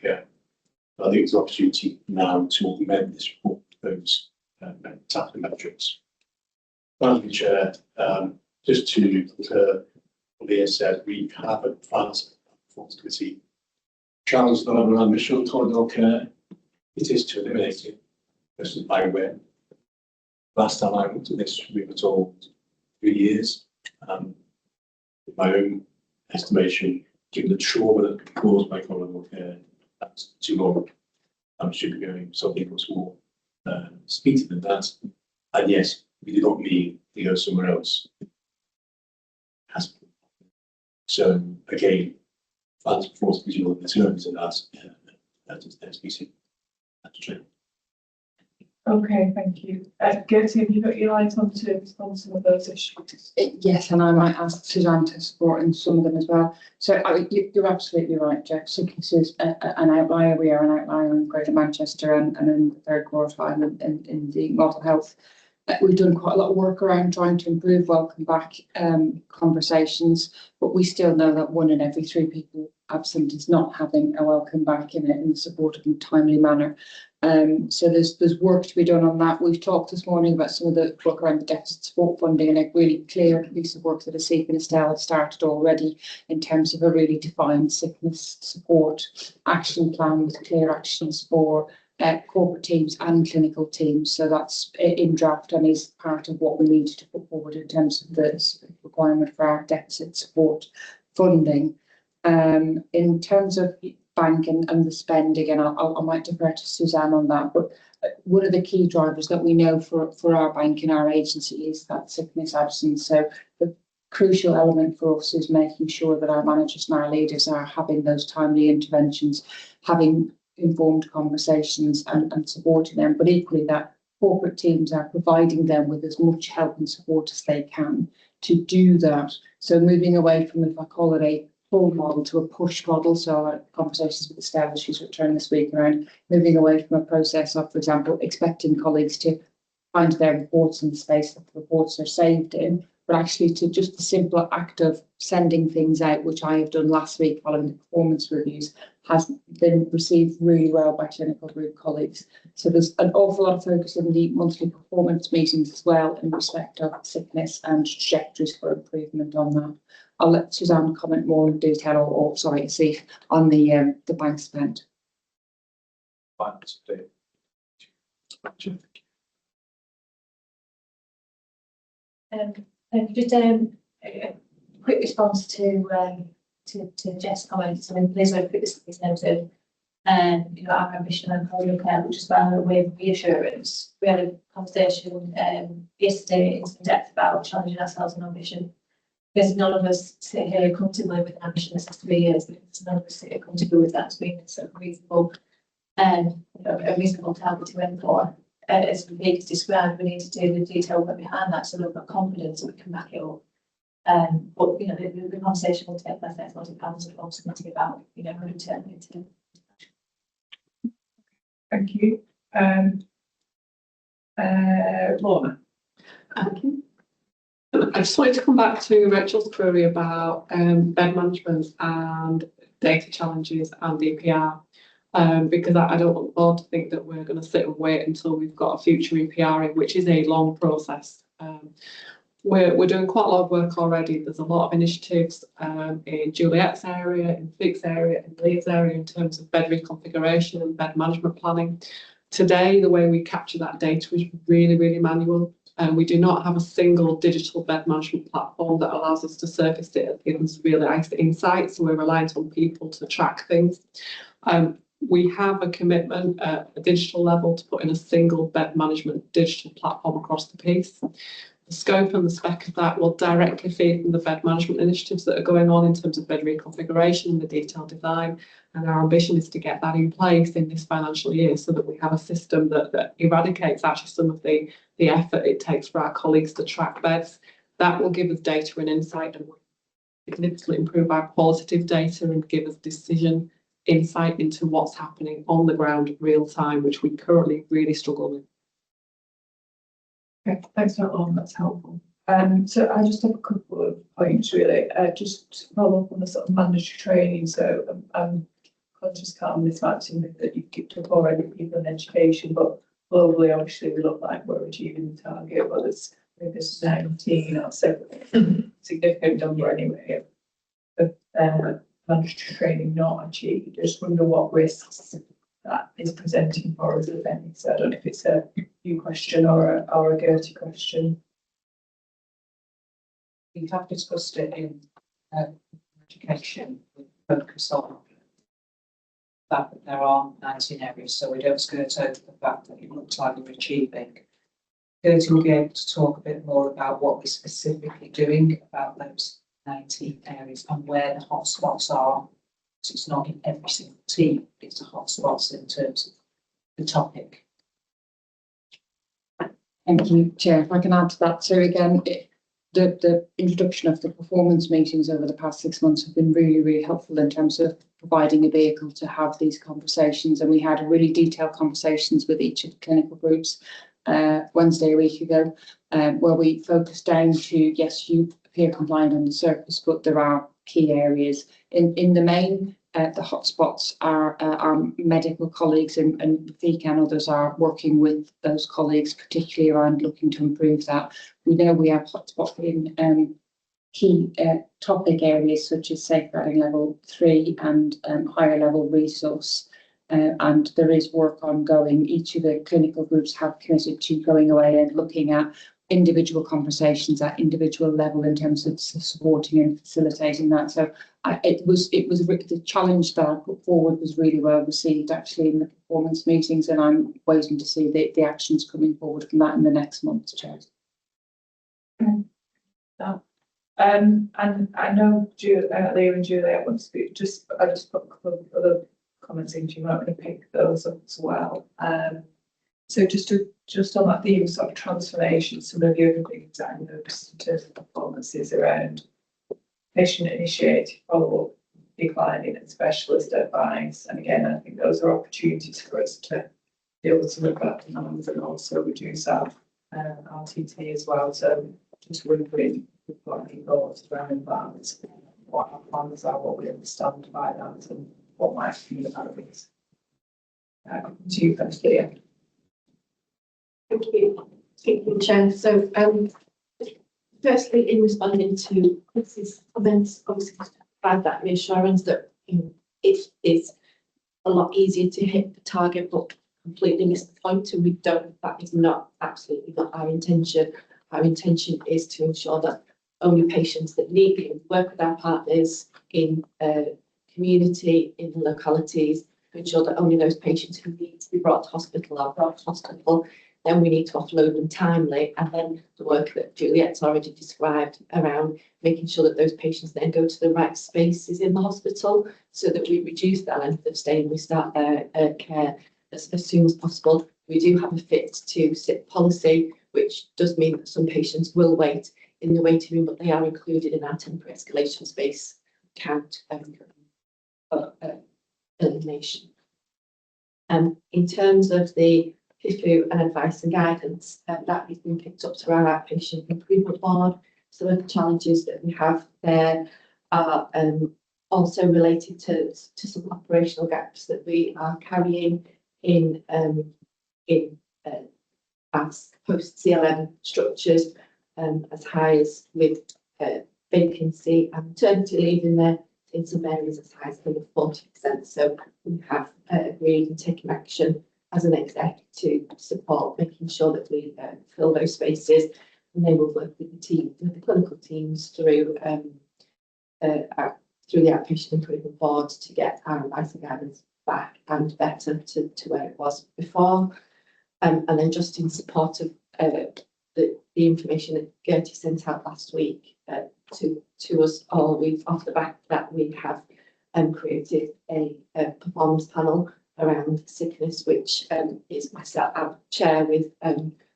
care. I think there's an opportunity now to augment this report with those tackling metrics. Finally, Chair, just to what Leah said, we have a Finance Performance Committee challenge that I'm around mission corridor care. It is to eliminate it. This is by when. Last time I looked at this, we were told 3 years. In my own estimation, given the trauma that could be caused by corridor care, that's too long. I should be going something much more speedy than that. And yes, we did not mean to go somewhere else. So again, Finance Performance Committee will return to that at its next meeting. Okay, thank you. Gertie, have you got your light on to respond to some of those issues? Yes, and I might ask Suzanne to support in some of them as well. So you're absolutely right, Jeff. Sickness is an outlier. We are an outlier in Greater Manchester and in the third quartile in the model health. We've done quite a lot of work around trying to improve welcome back conversations, but we still know that 1 in every 3 people absent is not having a welcome back in a supportive and timely manner. So there's work to be done on that. We've talked this morning about some of the work around the deficit support funding, and a really clear piece of work that Asif and Estelle have started already in terms of a really defined sickness support action plan with clear actions for corporate teams and clinical teams. So that's in draft and is part of what we need to put forward in terms of the requirement for our deficit support funding. In terms of bank and the spend, again, I might defer to Suzanne on that, but one of the key drivers that we know for our bank and our agency is that sickness absence. So the crucial element for us is making sure that our managers and our leaders are having those timely interventions, having informed conversations and supporting them, but equally that corporate teams are providing them with as much help and support as they can to do that. So moving away from, if I call it a pull model, to a push model. So our conversations with Estelle, she's returned this week, around moving away from a process of, for example, expecting colleagues to find their reports in the space that the reports are saved in, but actually to just the simple act of sending things out, which I have done last week following the performance reviews, has been received really well by clinical group colleagues. So there's an awful lot of focus in the monthly performance meetings as well in respect of sickness and trajectories for improvement on that. I'll let Suzanne comment more in detail, or sorry, see on the bank spend. Just a quick response to Jeff's comments. I mean, Liz went through this noted, our ambition and cordial care, which is about a way of reassurance. We had a conversation yesterday in some depth about challenging ourselves and ambition. Because none of us sit here comfortably with an ambition that says 3 years, because none of us sit here comfortably with that being sort of reasonable, a reasonable target to aim for. As Vic described, we need to do the detail work behind that so we've got confidence that we can back it up. But the conversation will take place next month. Pounds of also going to be about returning to. Thank you. Lorna. Thank you. I just wanted to come back to Rachel's query about bed management and data challenges and DPR, because I don't want the board to think that we're going to sit and wait until we've got a future EPR, which is a long process. We're doing quite a lot of work already. There's a lot of initiatives in Juliet's area, in Vic's area, in Lee's area in terms of bed reconfiguration and bed management planning. Today, the way we capture that data is really, really manual. We do not have a single digital bed management platform that allows us to surface it and give us really nice insights. So we're reliant on people to track things. We have a commitment at a digital level to put in a single bed management digital platform across the piece. The scope and the spec of that will directly feed from the bed management initiatives that are going on in terms of bed reconfiguration and the detailed design. And our ambition is to get that in place in this financial year so that we have a system that eradicates actually some of the effort it takes for our colleagues to track beds. That will give us data and insight and significantly improve our qualitative data and give us decision insight into what's happening on the ground real time, which we currently really struggle with. Okay, thanks for that, Lauren. That's helpful. So I just have a couple of points really. Just to follow up on the sort of mandatory training. So I'm conscious, Carmen, this might be something that you've kicked up already, people in education, but globally, obviously, we look like we're achieving the target, whether it's 19 or so, significant number anyway of mandatory training not achieved. I just wonder what risks that is presenting for us, if any. So I don't know if it's a you question or a Gertie question. We have discussed it in education with focus on that there are 19 areas, so we don't skirt over the fact that it looks like we're achieving. Gertie will be able to talk a bit more about what we're specifically doing about those 19 areas and where the hotspots are. So it's not in every single team, it's the hotspots in terms of the topic. Thank you, Chair. If I can add to that. So again, the introduction of the performance meetings over the past 6 months have been really, really helpful in terms of providing a vehicle to have these conversations. And we had really detailed conversations with each of the clinical groups Wednesday a week ago, where we focused down to, yes, you appear compliant on the surface, but there are key areas. In the main, the hotspots are our medical colleagues, and Vic and others are working with those colleagues, particularly around looking to improve that. We know we have hotspots in key topic areas such as safeguarding level 3 and higher level resource. and there is work ongoing. Each of the clinical groups have committed to going away and looking at individual conversations at individual level in terms of supporting and facilitating that. So the challenge that I put forward was really well received actually in the performance meetings, and I'm waiting to see the actions coming forward from that in the next month, Chair. And I know Leah and Juliet want to speak. I just put a couple of other comments in. You might want to pick those up as well. So just on that theme of sort of transformation, some of the other things I noticed in terms of performances around patient-initiated follow-up, declining and specialist advice. And again, I think those are opportunities for us to deal with some of that demand and also reduce our RTT as well. So just wondering if we've got any thoughts around that, what our plans are, what we understand by that, and what might be the benefits. To you first, Leah. Thank you, Chair. So, firstly, in responding to Chris's comments, obviously, provide that reassurance that it is a lot easier to hit the target, but completely miss the point, and that is absolutely not our intention. Our intention is to ensure that only patients that need it, work with our partners in community, in localities, to ensure that only those patients who need to be brought to hospital are brought to hospital. Then we need to offload them timely, and then the work that Juliet's already described around making sure that those patients then go to the right spaces in the hospital so that we reduce that length of stay and we start their care as soon as possible. We do have a fit to sit policy, which does mean that some patients will wait in the waiting room, but they are included in our temporary escalation space count elimination. In terms of the PIFU and advice and guidance, that has been picked up through our outpatient improvement board. Some of the challenges that we have there are also related to some operational gaps that we are carrying in as post-CLM structures, as high as with vacancy and maternity leave in there, in some areas as high as over 40%. So we have agreed and taken action as an exec to support making sure that we fill those spaces, and they will work with the team, with the clinical teams through the outpatient improvement board to get our advice and guidance back and better to where it was before. And then just in support of the information that Gertie sent out last week to us all, off the back of that, we have created a performance panel around sickness, which is myself, our chair with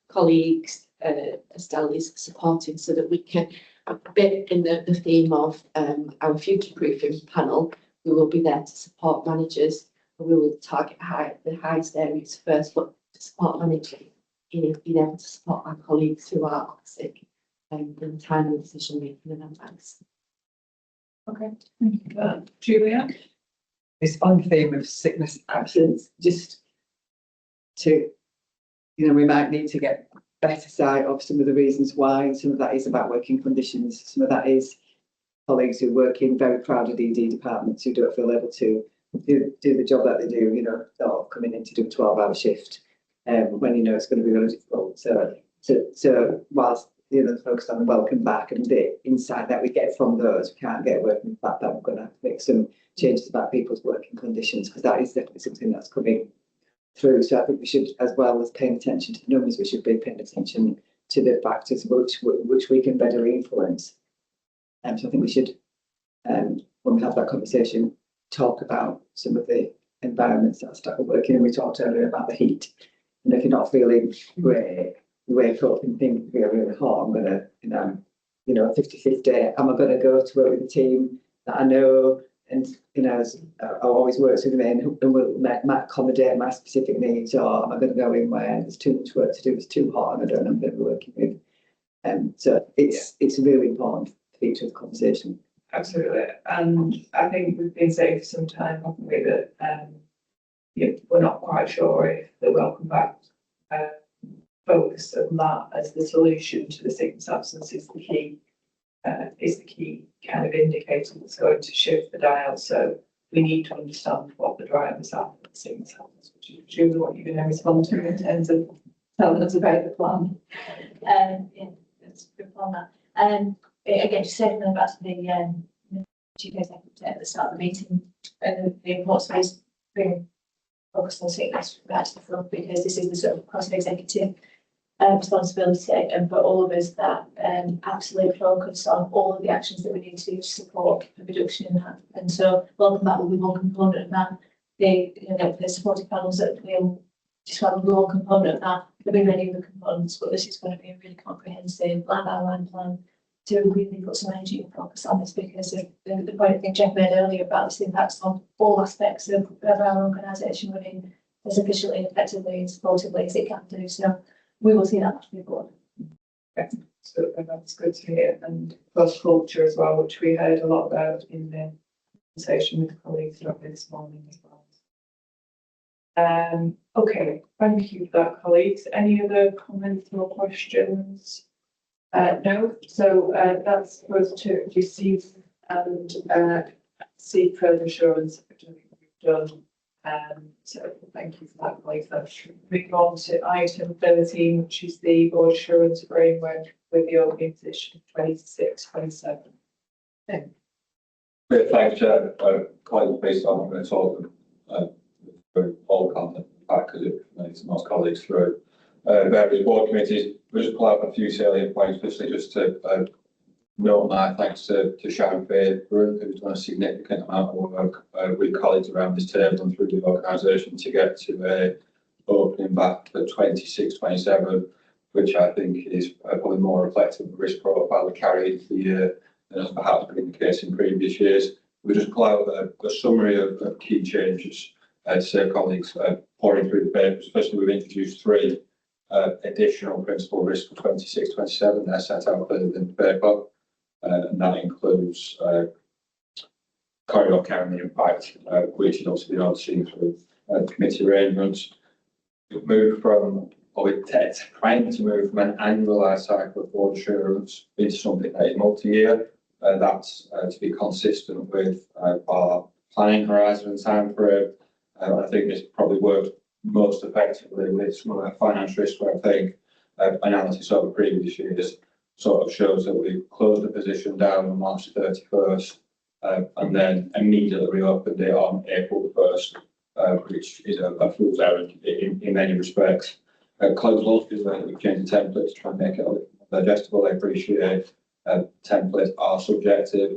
colleagues, Estelle is supporting, so that we can, a bit in the theme of our future-proofing panel, we will be there to support managers, and we will target the highest areas first, but to support managers in being able to support our colleagues who are sick in timely decision making and advice. Okay, thank you. Julia? It's on the theme of sickness absence, just to, we might need to get better sight of some of the reasons why, and some of that is about working conditions, some of that is colleagues who work in very crowded ED departments who don't feel able to do the job that they do, not coming in to do a 12-hour shift when it's going to be really difficult. So whilst focused on the welcome back and the insight that we get from those, we can't get away from the fact that we're going to have to make some changes about people's working conditions, because that is definitely something that's coming through. So I think we should, as well as paying attention to the numbers, we should be paying attention to the factors which we can better influence. And so I think we should, when we have that conversation, talk about some of the environments that start working. And we talked earlier about the heat. And if you're not feeling great, you wake up and think, really hot, I'm going to, 50-50, am I going to go to work with a team that I know, and, I always work with them and will accommodate my specific needs, or am I going to go in where there's too much work to do, it's too hot, and I don't know I'm going to be working with. So it's a really important feature of the conversation. Absolutely. And I think we've been saying for some time, haven't we, that we're not quite sure if the welcome back focus on that as the solution to the sickness absence is the key kind of indicator that's going to shift the dial. So we need to understand what the drivers are for sickness happens, which is presumably what you're going to respond to in terms of telling us about the plan. Yeah, that's a good plan that. Again, just saying back to the chief executive at the start of the meeting, and the importance of this being focused on sickness right to the front, because this is the sort of cross executive responsibility, and for all of us that absolutely focus on all of the actions that we need to do to support a reduction in that. And so welcome back will be one component of that. The supportive panels that we'll describe will be one component of that. There'll be many other components, but this is going to be a really comprehensive line by line plan to really put some energy and focus on this, because of the point I think Jeff made earlier about this impacts on all aspects of our organisation running as efficiently and effectively and supportively as it can do. So we will see that actually board. So that's good to hear. And plus culture as well, which we heard a lot about in the conversation with colleagues this morning as well. Okay, thank you for that, colleagues. Any other comments or questions? No, so that's for us to receive and seek further assurance, which I think we've done. So thank you for that, colleagues. Let's move on to item 13, which is the board assurance framework with the opening position 26-27. Thanks, Chair. Quite based on, I'm going to talk through all content back because it makes most colleagues through various board committees. We'll just pull out a few salient points, especially just to note my thanks to Sharon Fairbrooke, who's done a significant amount of work with colleagues around this table and through the organisation to get to a opening back to 26-27, which I think is probably more reflective of the risk profile we carry into the year than has perhaps been the case in previous years. We just pull out a summary of key changes to save colleagues pouring through the papers. Firstly, we've introduced 3 additional principal risks for 26-27. They're set out further in the paper, and that includes corridor carrying the impact, which is obviously been overseen through committee arrangements. We've moved from, or we're trying to move from an annualised cycle of board assurance into something that is multi-year. That's to be consistent with our planning horizon and time frame. I think this probably worked most effectively with some of our financial risk, where I think analysis over previous years sort of shows that we closed the position down on March 31st and then immediately reopened it on April 1st, which is a fool's errand in many respects. Closed loss is that we've changed the template to try and make it a little more digestible. I appreciate templates are subjective,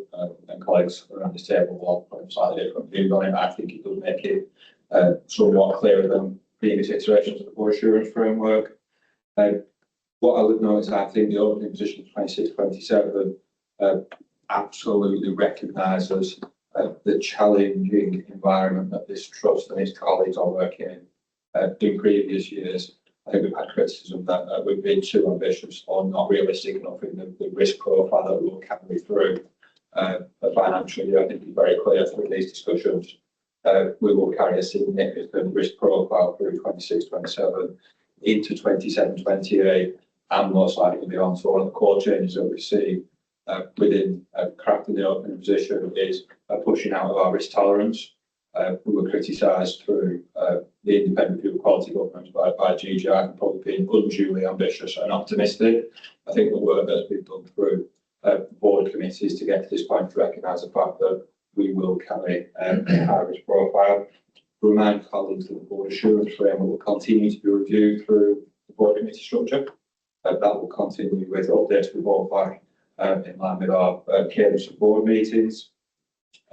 and colleagues around this table will have slightly different views on it. I think it does make it somewhat clearer than previous iterations of the board assurance framework. What I would note is I think the opening position 26-27 absolutely recognises the challenging environment that this trust and its colleagues are working in. In previous years, I think we've had criticism that we've been too ambitious or not realistic enough in the risk profile that we will carry through. But financially, I think it's very clear through these discussions, we will carry a significant risk profile through 26-27 into 27-28 and most likely beyond. So one of the core changes that we see within crafting the opening position is pushing out of our risk tolerance. We were criticised through the independent review of quality governance by GGI and probably being unduly ambitious and optimistic. I think the work that's been done through board committees to get to this point to recognise the fact that we will carry a high risk profile. Remind colleagues that the board assurance framework will continue to be reviewed through the board committee structure. That will continue with updates to the board back in line with our cadence of board meetings.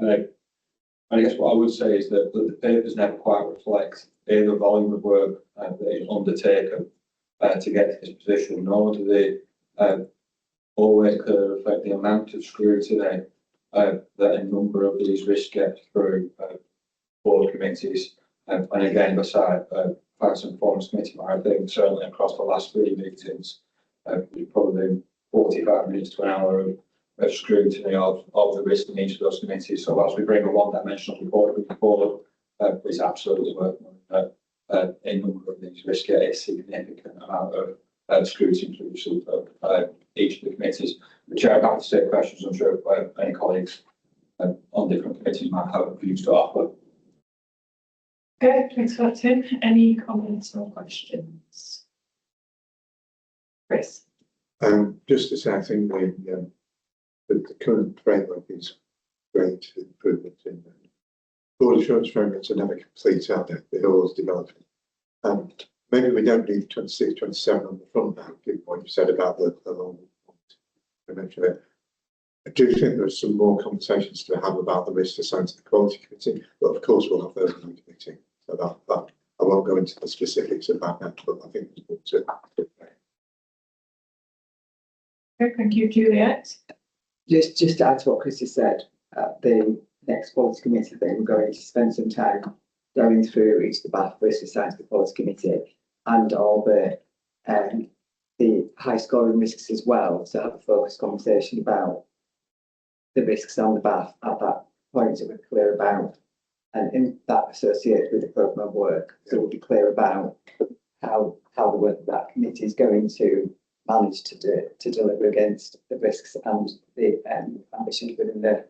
I guess what I would say is that the papers never quite reflect the volume of work that is undertaken to get to this position, nor do they always clearly reflect the amount of scrutiny that a number of these risks get through board committees. And again, beside Finance and Performance Committee, I think certainly across the last 3 meetings, we've probably been 45 minutes to an hour of scrutiny of the risk in each of those committees. So whilst we bring a one-dimensional report with the board, it's absolutely worth noting that a number of these risks get a significant amount of scrutiny through each of the committees. The Chair, I'm happy to take questions. I'm sure any colleagues on different committees might have views to offer. Okay, thanks for that, Tim. Any comments or questions? Chris? Just to say, I think the current framework is great improvement in board assurance frameworks are never complete, are they? They're always developing. Maybe we don't need 26, 27 on the front now, given what you said about the long mentioned it. I do think there's some more conversations to have about the risk assigned to the quality committee, but of course we'll have those in the committee. So that I won't go into the specifics about that, but I think it's good to. Okay, thank you, Juliet. Just to add to what Chris has said, the next quality committee thing, we're going to spend some time going through each of the BAF risk assigned to the quality committee and all the high scoring risks as well, to have a focused conversation about the risks on the BAF at that point that we're clear about, and in that associated with the programme of work, so we'll be clear about how the work of that committee is going to manage to deliver against the risks and the ambitions within the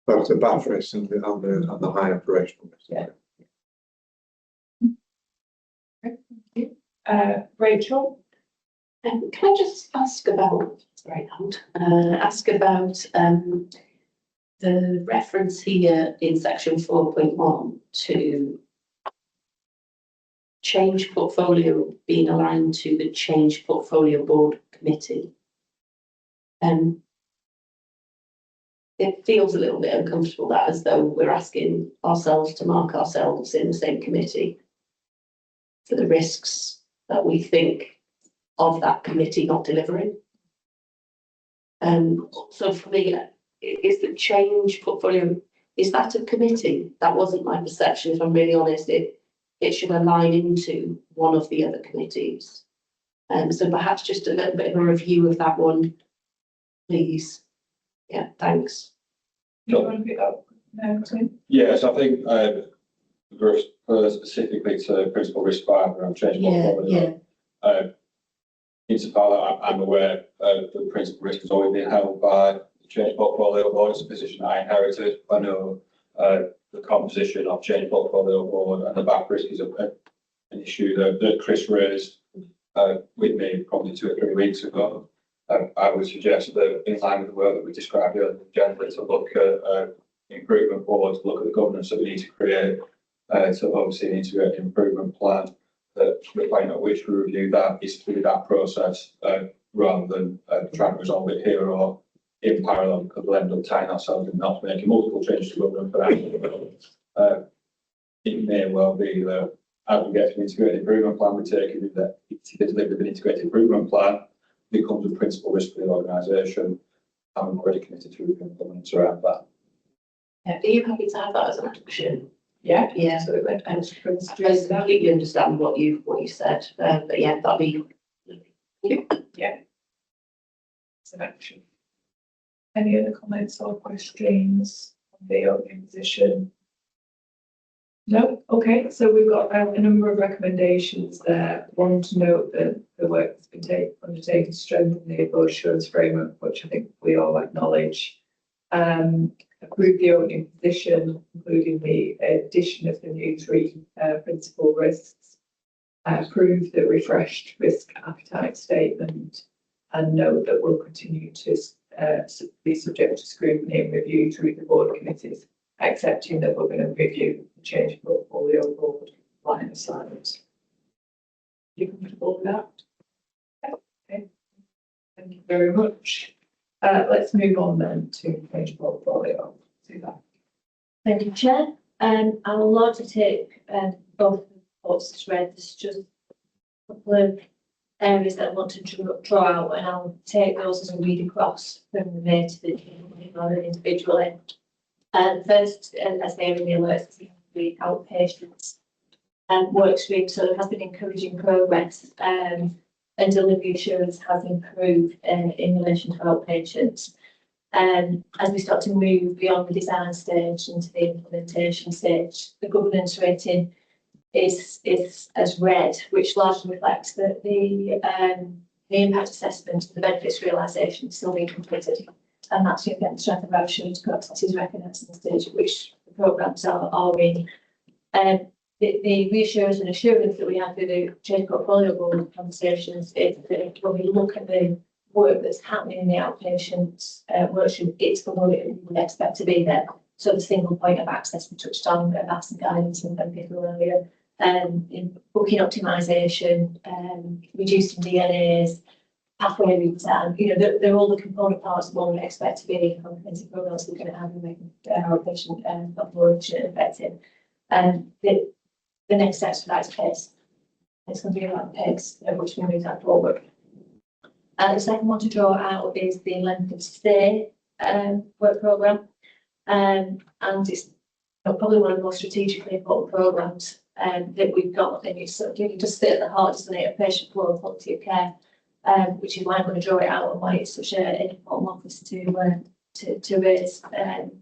Both the BAF risks and the high operational risks. Yeah. Rachel? Can I just ask about, the reference here in section 4.1 to change portfolio being aligned to the change portfolio board committee. It feels a little bit uncomfortable, that as though we're asking ourselves to mark ourselves in the same committee for the risks that we think of that committee not delivering. So for me, is the change portfolio, is that a committee? That wasn't my perception, if I'm really honest. It should align into one of the other committees. So perhaps just a little bit of a review of that one, please. Yeah, thanks. Do you want to pick up? No, Tim? Yes, I think specifically to principal risk five around change portfolio. Insofar that I'm aware the principal risk has always been held by the change portfolio board. It's a position I inherited. I know the composition of change portfolio board and the back risk is an issue that Chris raised with me probably 2 or 3 weeks ago. I would suggest that in line with the work that we described earlier, generally to look at improvement boards, look at the governance that we need to create to oversee an integrated improvement plan. That the point at which we review that is through that process rather than trying to resolve it here or in parallel, because we'll end up tying ourselves in not making multiple changes to government for that. It may well be that as we get to an integrated improvement plan, we take it that to deliver an integrated improvement plan becomes a principal risk for the organisation, and we're already committed to implement around that. Are you happy to have that as an action? Yeah, Yeah, absolutely. I completely understand what you said, but yeah, that'd be. Yeah. It's an action. Any other comments or questions on the opening position? No? Okay, so we've got a number of recommendations there. One, to note that the work that's been undertaken to strengthen the board assurance framework, which I think we all acknowledge. Approve the opening position, including the addition of the new 3 principal risks. Approve the refreshed risk appetite statement, and note that we'll continue to be subject to scrutiny and review through the board committees, accepting that we're going to review the change portfolio board line assignments. You comfortable with that? Okay. Thank you very much. Let's move on then to change portfolio. Thank you, Chair. I will largely take both reports as read. There's just a couple of areas that I want to draw out, and I'll take those as a read across from the main to the individually. First, as they're in the alerts, the outpatients work stream. So there has been encouraging progress, and delivery assurance has improved in relation to outpatients. As we start to move beyond the design stage into the implementation stage, the governance rating is as read, which largely reflects that the impact assessment, the benefits realisation is still being completed, and that's again the strength of our assurance process is recognised in the stage at which the programmes are in. the reassurance and assurance that we have through the change portfolio board conversations is that when we look at the work that's happening in the outpatient workshop, it's the work that we would expect to be there. So the single point of access we touched on, that's the guidance and people earlier, in booking optimisation, reducing DNAs, pathway redesign, they're all the component parts of what we expect to be comprehensive programs we're going to have in making our patient population effective. And the next steps for that is pace. It's going to be about the pace at which we move that forward. The second one to draw out is the length of stay work programme. And it's probably one of the most strategically important programmes that we've got. And it's sort of, just sit at the heart, doesn't it, of patient flow and quality of care, which is why I'm going to draw it out and why it's such an important one for us to raise in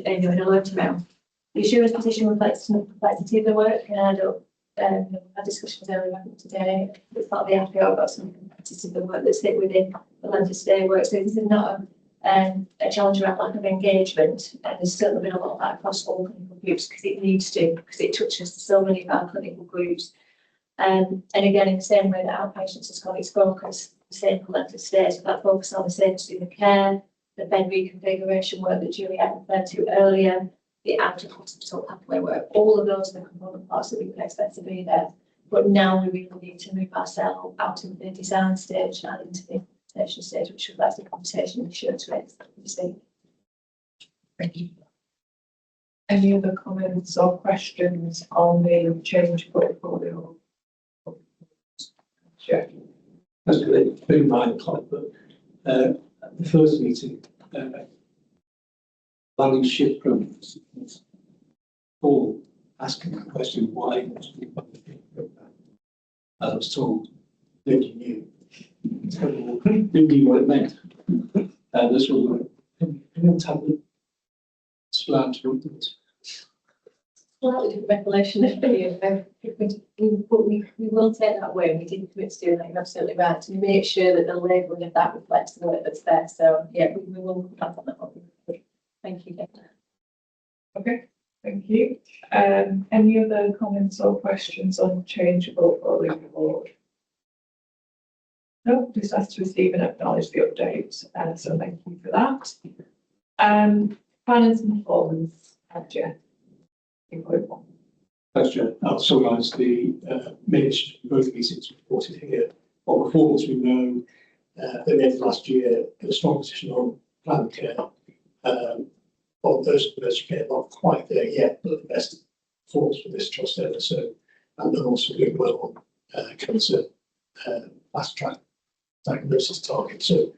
a low amount. The assurance position reflects the complexity of the work, and I don't had discussions earlier today. As part of the RPO, I've got some complexity of the work that's sit within the length of stay work. So this is not a challenge around lack of engagement, and there's certainly been a lot of that across all clinical groups because it needs to, because it touches so many of our clinical groups. And again, in the same way that outpatients has got its focus, the same length of stay, so that focus on the safety of the care, the bed reconfiguration work that Juliette referred to earlier, the out of hospital pathway work, all of those are the component parts that we would expect to be there. But now we really need to move ourselves out of the design stage and into the implementation stage, which reflects the conversation and assurance rates that we see. Thank you. Any other comments or questions on the change portfolio? Sure. That's good. It's been 9 o'clock, but at the first meeting, landing ship programs, Paul asking the question why it was being funded. As I was told, nobody knew. So nobody knew what it meant. And this was a tablet slant afterwards. Slightly different recollection of the we will take that away. We didn't commit to doing that. You're absolutely right. To make sure that the labelling of that reflects the work that's there. So yeah, we will come back on that one. Thank you, Dana. Okay, thank you. Any other comments or questions on change portfolio board? No, just asked to receive and acknowledge the updates. So thank you for that. Finance and performance, Jeff. Thanks, Jen. I'll summarise the minutes of both meetings reported here. On performance, we know that we had last year in a strong position on planned care. On those care, not quite there yet, but the best performance for this trust ever. So, and they're also doing well on cancer fast track diagnosis target. So,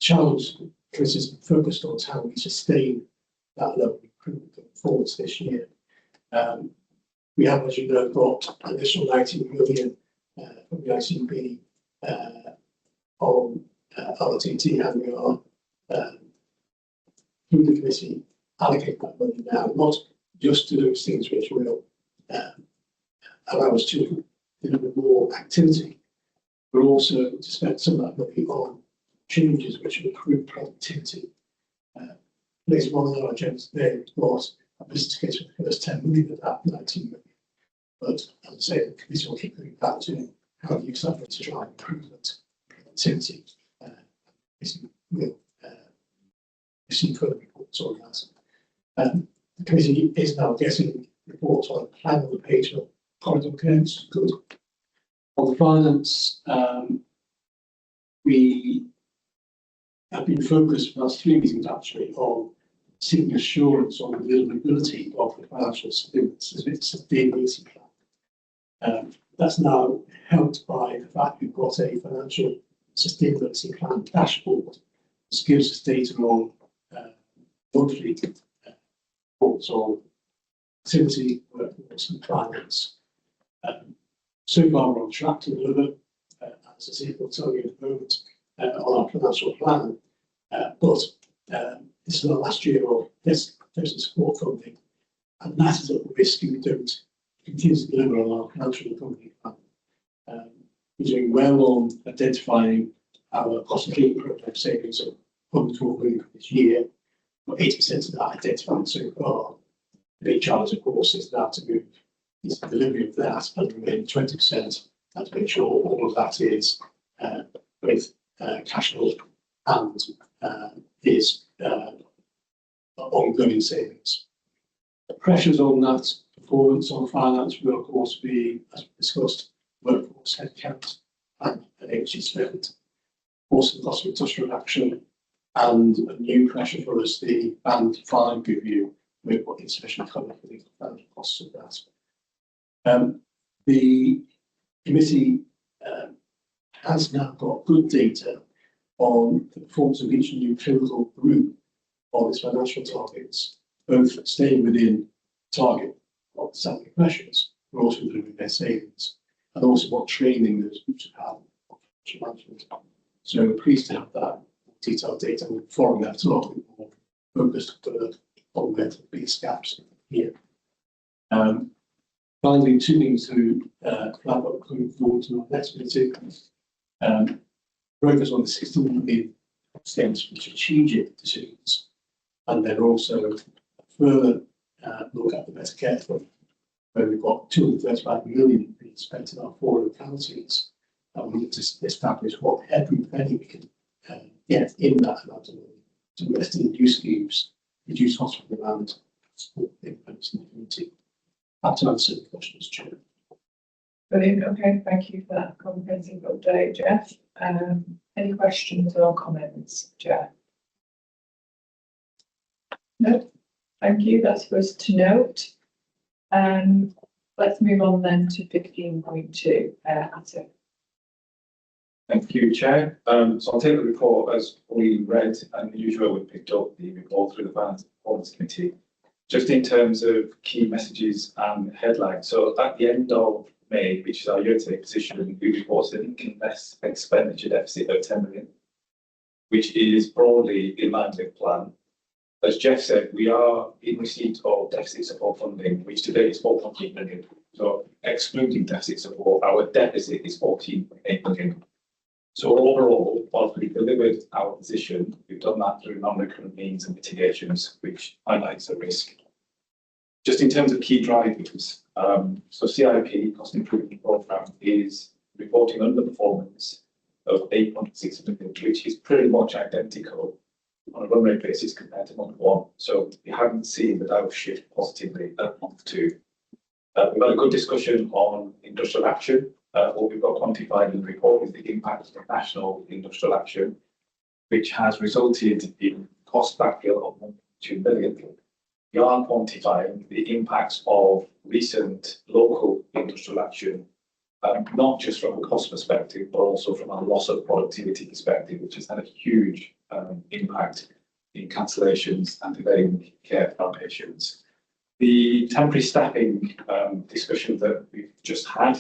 challenge is focused on how we sustain that level of improvement going forwards this year. We have, as you know, got an additional 19 million from the ICB on RTT, and we are through the committee allocate that money now, not just to those things which will allow us to deliver more activity, but also to spend some of that money on changes which will improve productivity. Later on in our agenda today was a business case for the first 10 million of that 19 million. But as I say, the committee will keep going back to how you use that to drive improvement, productivity. We'll receive further reports on that. The committee is now getting reports on a plan on the page of corridor accounts. Good. On the finance, we have been focused for the last 3 meetings actually on seeking assurance on the deliverability of the financial sustainability plan. That's now helped by the fact we've got a financial sustainability plan dashboard, which gives us data on monthly reports on activity, workforce and finance. So far we're on track to deliver, as I say, we'll tell you in a moment, on our financial plan, but this is our last year of this support funding, and that is at risk if we don't continue to deliver on our financial recovery plan. We're doing well on identifying our cost of living program savings of 112 million this year, but 80% of that identified so far. The big challenge, of course, is now to move is the delivery of that and remain 20% and to make sure all of that is both cashable and is ongoing savings. The pressures on that performance on finance will, of course, be, as we discussed, workforce headcount and energy spend. Also, the cost of industrial action and a new pressure for us, the Band 5 review, with what insufficient cover for the costs of that. The committee has now got good data on the performance of each new pivotal group of its financial targets, both staying within target of salary pressures, but also delivering their savings, and also what training those groups have had of financial management. So we're pleased to have that detailed data. We're following that a lot more focused on where the biggest gaps here. Finally, two things to flag up going forward to our next meeting. Progress on the 61 million stems from strategic decisions, and then also further look at the better care fund, where we've got 235 million being spent in our 4 localities, and we need to establish what every penny we can get in that amount of money to invest in new schemes, reduce hospital demand, support the independence in the community. That's to answer the questions, Chair. Brilliant. Okay, thank you for that comprehensive update, Jeff. Any questions or comments, Jeff? No, thank you. That's for us to note. Let's move on then to 15.2. Attic. Thank you, Chair. So I'll take the report as we read, and usually we picked up the report through the Finance and Performance Committee. Just in terms of key messages and headlines. So at the end of May, which is our year-to-date position, we reported an income expenditure deficit of 10 million, which is broadly in line with plan. As Jeff said, we are in receipt of deficit support funding, which today is 4.8 million. So excluding deficit support, our deficit is 14.8 million. So overall, whilst we've delivered our position, we've done that through non-recurrent means and mitigations, which highlights the risk. Just in terms of key drivers, so CIP, Cost Improvement Programme, is reporting underperformance of 8.6 million, which is pretty much identical on a run rate basis compared to month 1. So we haven't seen the dial shift positively at month 2. We've had a good discussion on industrial action. What we've got quantified in the report is the impact of the national industrial action, which has resulted in cost backfill of 1.2 million. We are quantifying the impacts of recent local industrial action, not just from a cost perspective, but also from a loss of productivity perspective, which has had a huge impact in cancellations and delaying care for our patients. The temporary staffing discussion that we've just had,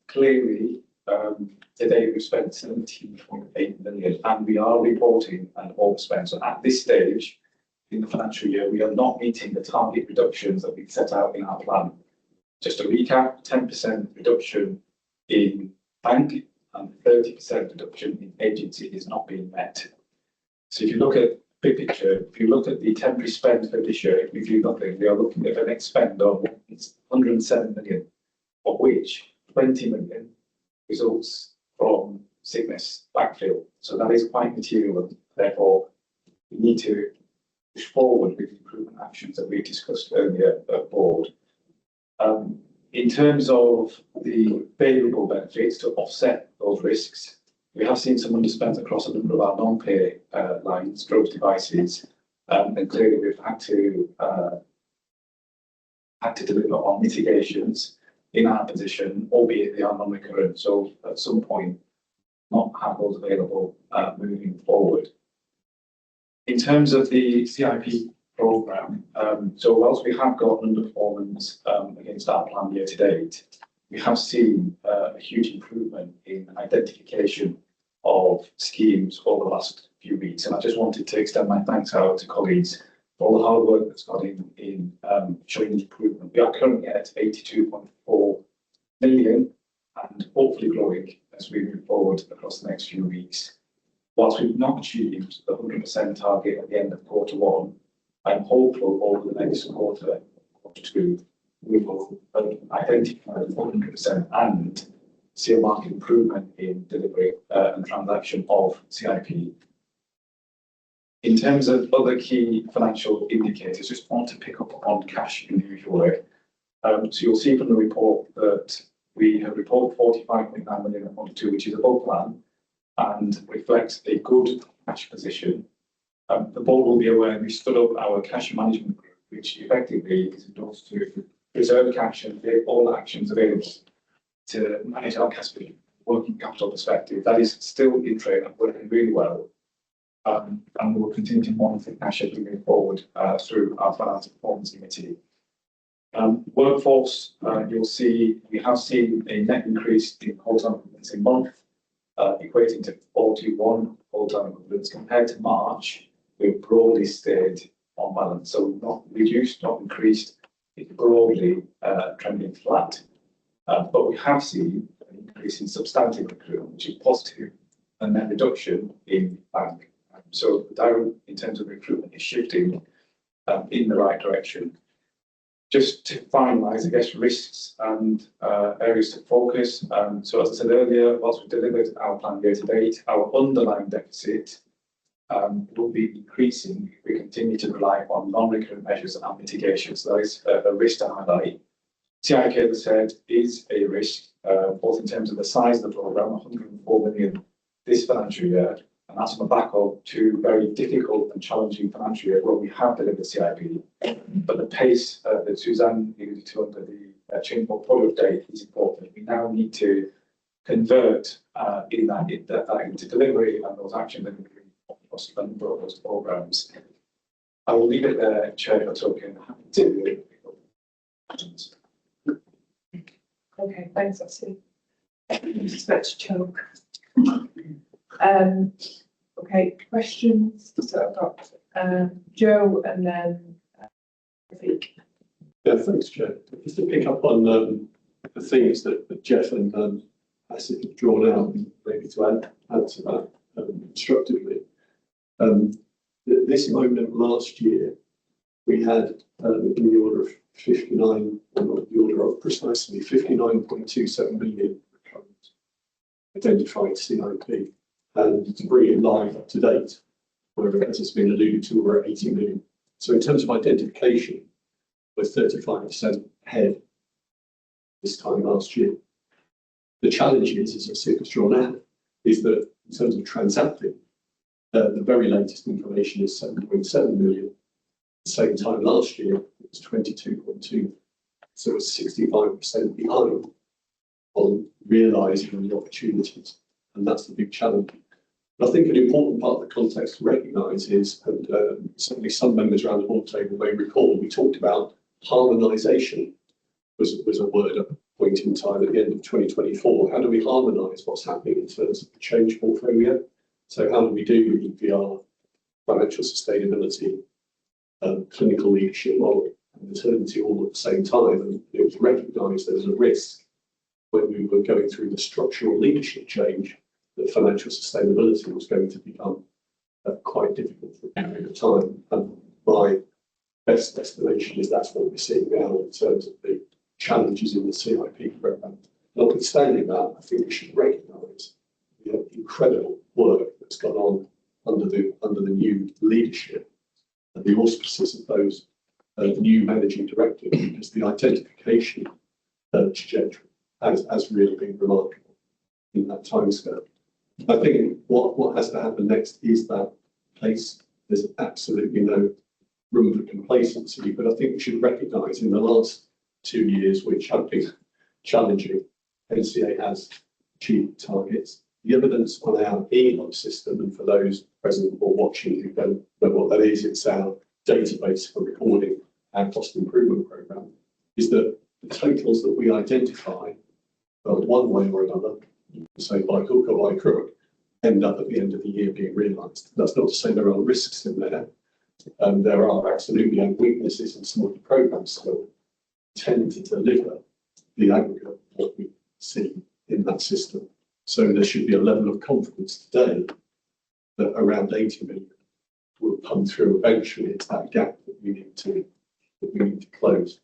clearly, today we've spent 17.8 million, and we are reporting an overspend. So at this stage in the financial year, we are not meeting the target reductions that we've set out in our plan. Just to recap, 10% reduction in bank and 30% reduction in agency is not being met. So if you look at big picture, if you look at the temporary spend for this year, if we do nothing, we are looking at an expend of 107 million, of which 20 million results from sickness backfill. So that is quite material, and therefore we need to push forward with improvement actions that we discussed earlier at board. In terms of the favourable benefits to offset those risks, we have seen some underspend across a number of our non-pay lines, drugs, devices, and clearly we've had to deliver on mitigations in our position, albeit they are non-recurrent. So at some point, not have those available moving forward. In terms of the CIP programme, so whilst we have got underperformance against our plan year to date, we have seen a huge improvement in identification of schemes over the last few weeks. And I just wanted to extend my thanks out to colleagues for all the hard work that's gone in showing improvement. We are currently at 82.4 million and hopefully growing as we move forward across the next few weeks. Whilst we've not achieved the 100% target at the end of quarter 1, I'm hopeful over the next quarter, to, we will identify 100% and see a market improvement in delivery and transaction of CIP. In terms of other key financial indicators, just want to pick up on cash in the usual way. So you'll see from the report that we have reported 45.9 million at month 2, which is above plan and reflects a good cash position. The board will be aware we stood up our cash management group, which effectively is endorsed to preserve cash and take all actions available to manage our cash from working capital perspective. That is still in train and working really well. And we will continue to monitor cash as we move forward through our finance performance committee. Workforce, you'll see we have seen a net increase in full-time equivalents in month, equating to 41 full-time equivalents. Compared to March, we've broadly stayed on balance, so not reduced, not increased. It's broadly trending flat. But we have seen an increase in substantive recruitment, which is positive, and then reduction in bank. So the dial in terms of recruitment is shifting in the right direction. Just to finalise, I guess, risks and areas to focus. So as I said earlier, whilst we've delivered our plan year to date, our underlying deficit will be increasing if we continue to rely on non-recurrent measures and mitigation. So that is a risk to highlight. CIK, as I said, is a risk, both in terms of the size of the programme, 104 million this financial year, and that's on the back of 2 very difficult and challenging financial years where we have delivered CIP. But the pace that Suzanne alluded to under the change portfolio update is important. We now need to convert that into delivery and those actions that we across a number of those programmes. I will leave it there, Chair, if that's okay. Happy to questions. Okay, thanks, Ossie. Just about to choke. Okay, questions. So I've got Joe and then Rafik. Yeah, thanks, Chair. Just to pick up on the things that Jeff and Asif have drawn out, and maybe to add to that constructively. This moment last year, we had in the order of 59, or not the order of precisely 59.27 million recurrent identified CIP. And to bring it live up to date, where as has been alluded to, we're at 80 million. So in terms of identification, we're 35% ahead this time last year. The challenge is, as Asif has drawn out, is that in terms of transacting, the very latest information is 7.7 million. The same time last year, it was 22.2. So it's 65% behind on realising the opportunities. And that's the big challenge. But I think an important part of the context to recognise is, and certainly some members around the board table may recall, we talked about harmonisation was a word at a point in time at the end of 2024. How do we harmonise what's happening in terms of the change portfolio? So how do we do EPR, financial sustainability, clinical leadership model, and maternity all at the same time? And it was recognised there was a risk when we were going through the structural leadership change that financial sustainability was going to become quite difficult for a period of time. And my best estimation is that's what we're seeing now in terms of the challenges in the CIP programme. Notwithstanding that, I think we should recognise the incredible work that's gone on under the new leadership and the auspices of those new managing directors, because the identification trajectory has really been remarkable in that timescale. I think what has to happen next is that pace. There's absolutely no room for complacency, but I think we should recognise in the last 2 years, which have been challenging, NCA has achieved targets. The evidence on our e-hub system, and for those present or watching who don't know what that is, it's our database for recording our cost improvement programme, is that the totals that we identify, one way or another, say by hook or by crook, end up at the end of the year being realised. That's not to say there are risks in there. There are absolutely weaknesses in some of the programmes still tend to deliver the aggregate of what we see in that system. So there should be a level of confidence today that around 80 million will come through eventually. It's that gap that we need to close.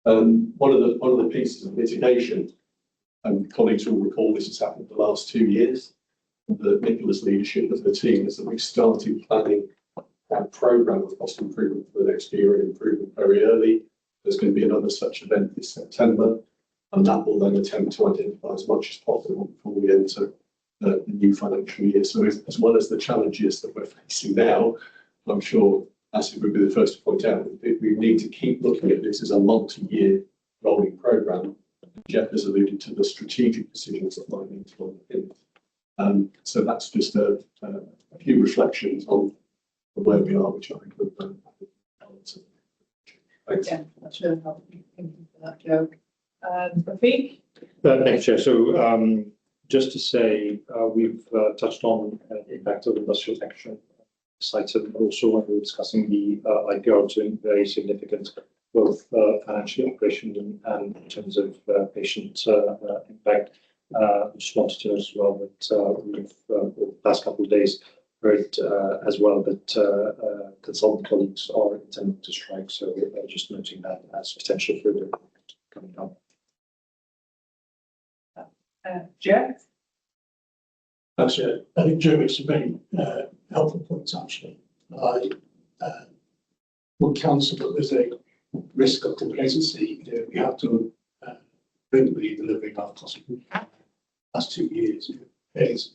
One of the pieces of mitigation, and colleagues will recall this has happened the last 2 years, the Nicholas leadership of the team, is that we've started planning our programme of cost improvement for the next year and improvement very early. There's going to be another such event this September, and that will then attempt to identify as much as possible before we enter the new financial year. So as well as the challenges that we're facing now, I'm sure Asif would be the first to point out that we need to keep looking at this as a multi-year rolling programme. Jeff has alluded to the strategic decisions that might need to be in. So that's just a few reflections on where we are, which I think would answer. Thanks. Yeah, that's really helpful. Thank you for that, Joe. Rafiq? Thanks, Chair. So just to say, we've touched on the impact of industrial action sites, and also when we were discussing the IPR, doing very significant both financial operation and in terms of patient impact. Just wanted to note as well that we've over the past couple of days heard as well that consultant colleagues are intending to strike. So just noting that as potential further coming up. Jeff? Actually, I think Joe makes some very helpful points, actually. I would counsel that there's a risk of complacency. We have to brilliantly delivering our cost of last 2 years. It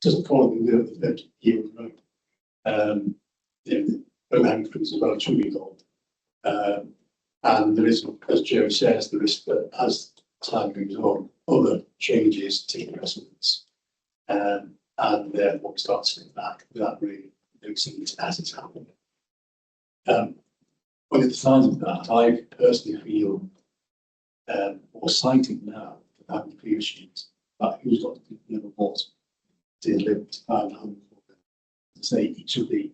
doesn't follow the third year in a row. The overhang is about 2 years old. And there is, as Joe says, the risk that as time moves on, other changes take precedence. And therefore we start to step back without really noticing it as it's happening. On the other side of that, I personally feel more excited now than having previous years about who's got to deliver what to deliver to find home for, to say each of the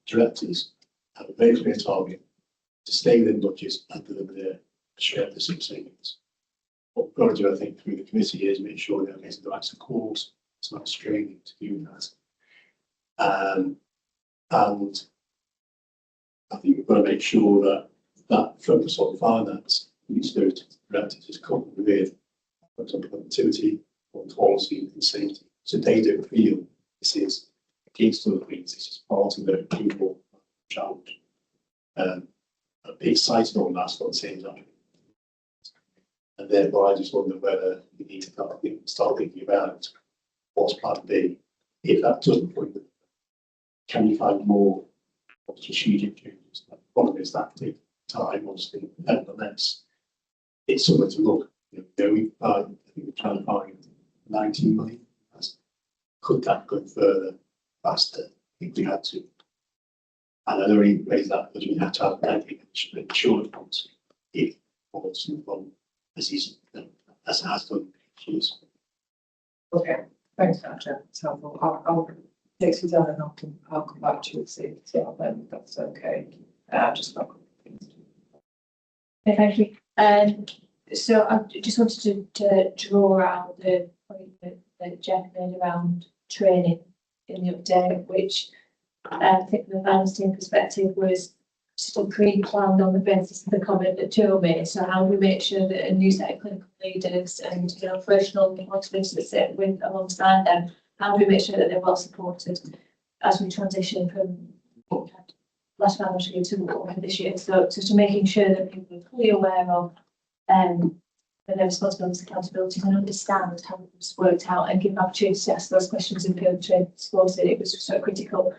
directors have a very clear target to stay within budgets and deliver their share of the savings. What we've got to do, I think, through the committee is make sure they're getting the right support, some right training to do that. And I think we've got to make sure that that focus on finance, which those directors is coupled with focus on productivity, on quality and safety. So they don't feel this is against other things, this is part of their people challenge. I'm excited on that, not the same time. And therefore, I just wonder whether we need to start thinking about what's plan B. If that doesn't work, can you find more strategic changes? The problem is that takes time, obviously. Nevertheless, it's somewhere to look. I think we're trying to find 19 million. Could that go further, faster, if we had to? And I don't really raise that because we have to have an insurance policy if what's from as it has done issues. Okay, thanks, Doctor. It's helpful. I'll take some down and I'll come back to you and see if that's okay. Just not. Okay, thank you. So I just wanted to draw out the point that Jeff made around training in the update, which I think from the finance team perspective was still pre-planned on the basis of the comment that Joe made. So how do we make sure that a new set of clinical leaders and operational responsibilities that sit with alongside them, how do we make sure that they're well supported as we transition from last financial year to what we have this year? So to making sure that people are fully aware of their responsibilities, accountabilities, and understand how it's worked out and give opportunities to ask those questions and field trade scores. It was so critical.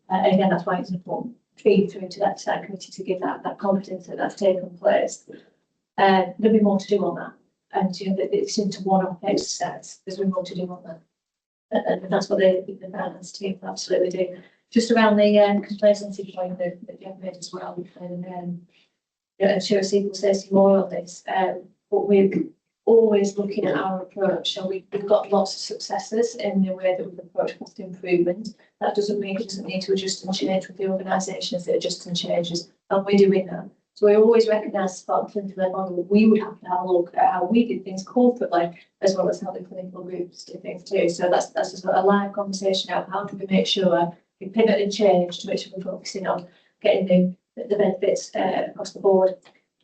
And again, that's why it's an important feed through to that committee to give that confidence that that's taken place. There'll be more to do on that. And that it's into one-off exercise. There's more to do on that. And that's what the finance team absolutely do. Just around the complacency point that Jeff made as well. And I'm sure Steve will say some more on this. But we're always looking at our approach. So we've got lots of successes in the way that we've approached cost improvement. That doesn't mean it doesn't need to adjust and change with the organisations that adjust and changes. And we're doing that. So we always recognise part of the clinical model. We would have to have a look at how we did things corporately, as well as how the clinical groups do things too. So that's just a live conversation out. How do we make sure we pivot and change to make sure we're focusing on getting the benefits across the board.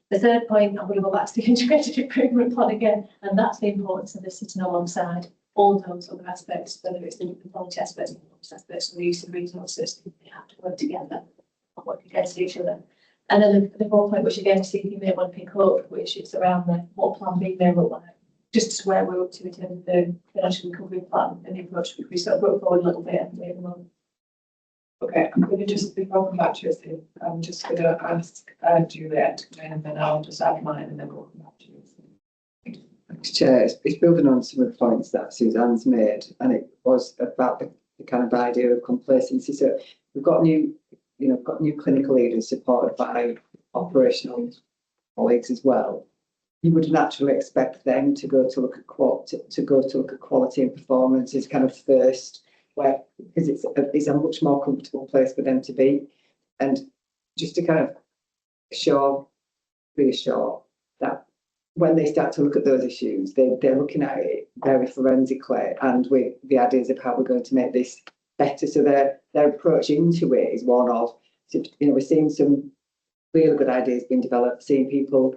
The third point, I'm going to go back to the integrated improvement plan again, and that's the importance of this sitting alongside all of those other aspects, whether it's the quality aspects, the performance aspects, or the use of resources. They have to work together and work against each other. And then the fourth point, which again, Steve, you may want to pick up, which is around what Plan B may look like, just where we're up to in terms of the financial recovery plan and the approach which we sort of brought forward a little bit at the moment. Okay, I'm going to just, before I come back to you, Steve, I'm just going to ask Juliet to come in, and then I'll just add mine and then we'll come back to you. Thanks, Chair. It's building on some of the points that Suzanne's made, and it was about the kind of idea of complacency. So we've got new clinical leaders supported by operational colleagues as well. You would naturally expect them to go to look at quality and performance as kind of first, where because it's a much more comfortable place for them to be, and just to kind of reassure that when they start to look at those issues, they're looking at it very forensically and with the ideas of how we're going to make this better. So their approach into it is one of, we're seeing some really good ideas being developed, seeing people,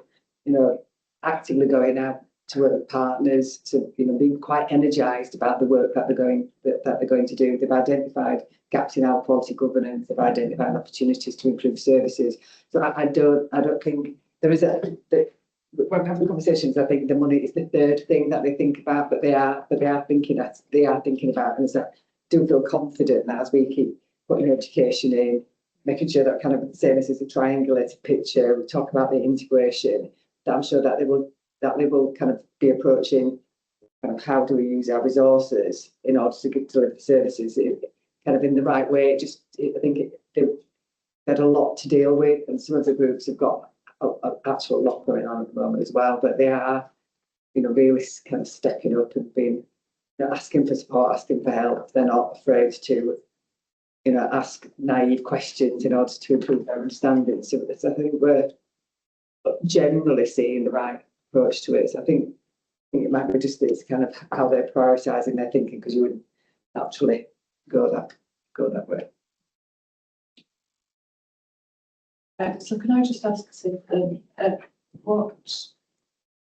actively going out to work with partners, to being quite energised about the work that they're going to do. They've identified gaps in our quality governance. They've identified opportunities to improve services. So I don't think there is when having conversations, I think the money is the third thing that they think about, but they are thinking about, and so I do feel confident that as we keep putting education in, making sure that kind of the services is a triangulated picture, we talk about the integration, that I'm sure that they will kind of be approaching kind of how do we use our resources in order to deliver the services kind of in the right way. I think they had a lot to deal with, and some of the groups have got actual lot going on at the moment as well, but they are, really kind of stepping up and being, asking for support, asking for help. They're not afraid to, ask naive questions in order to improve their understanding. So I think we're generally seeing the right approach to it. So I think it might be just it's kind of how they're prioritising their thinking, because you wouldn't naturally go that way. So can I just ask, what,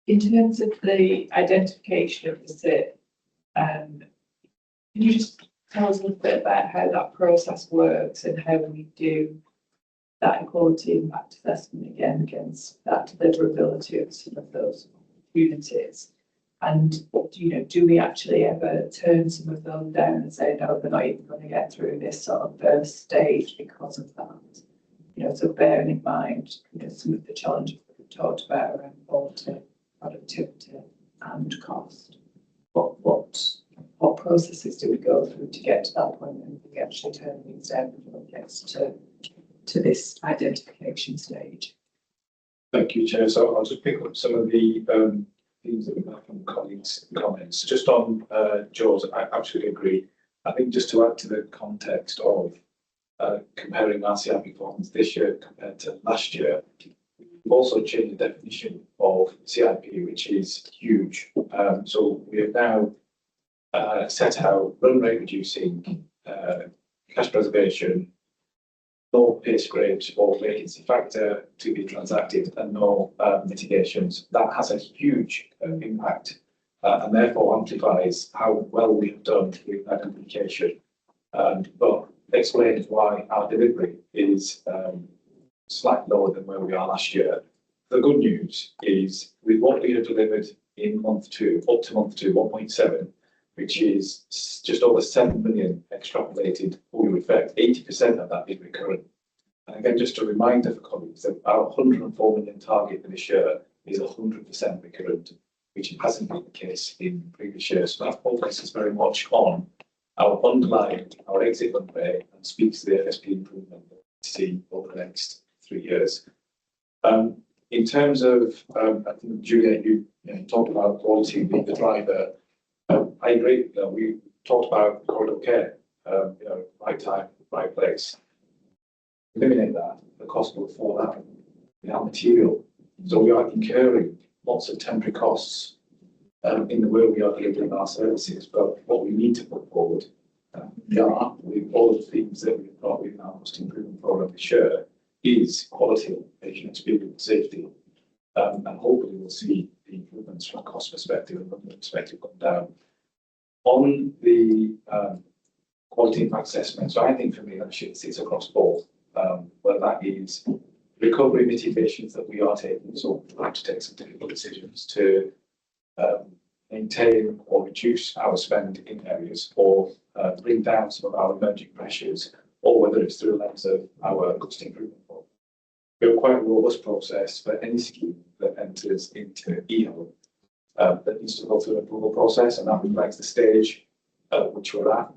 in terms of the identification of the SIP, can you just tell us a little bit about how that process works and how we do that quality impact assessment again against that deliverability of some of those opportunities? And do we actually ever turn some of them down and say, no, they're not even going to get through this sort of first stage because of that? So bearing in mind, some of the challenges that we've talked about around quality, productivity and cost. What processes do we go through to get to that point and we actually turn things down before it gets to this identification stage? Thank you, Chair. So I'll just pick up some of the themes that we've had from colleagues' comments. Just on Joe's, I absolutely agree. I think just to add to the context of comparing our CIP performance this year compared to last year, we've also changed the definition of CIP, which is huge. So we have now set out run rate reducing, cash preservation, no pay scrapes or vacancy factor to be transacted, and no mitigations. That has a huge impact and therefore amplifies how well we have done with identification. But explains why our delivery is slightly lower than where we are last year. The good news is with what we have delivered in month 2, up to month 2, 1.7, which is just over 7 million extrapolated full effect, 80% of that is recurrent. And again, just a reminder for colleagues that our 104 million target for this year is 100% recurrent, which hasn't been the case in previous years. So that focus is very much on our underlying, our exit run rate, and speaks to the FSP improvement that we see over the next 3 years. In terms of, I think Juliet, you talked about quality being the driver. I agree. We talked about corridor care, right time, right place. Eliminate that, the cost will fall out in our material. So we are incurring lots of temporary costs in the way we are delivering our services. But what we need to put forward We are, with all the themes that we've got within our cost improvement programme this year, is quality, patient experience, safety. And hopefully we'll see the improvements from a cost perspective and revenue perspective come down. On the quality impact assessment, so I think for me that sits across both, whether that is recovery mitigations that we are taking, so we have to take some difficult decisions to maintain or reduce our spend in areas, or bring down some of our emerging pressures, or whether it's through a lens of our cost improvement program. We have quite a robust process for any scheme that enters into EHO that needs to go through an approval process, and that reflects the stage at which we're at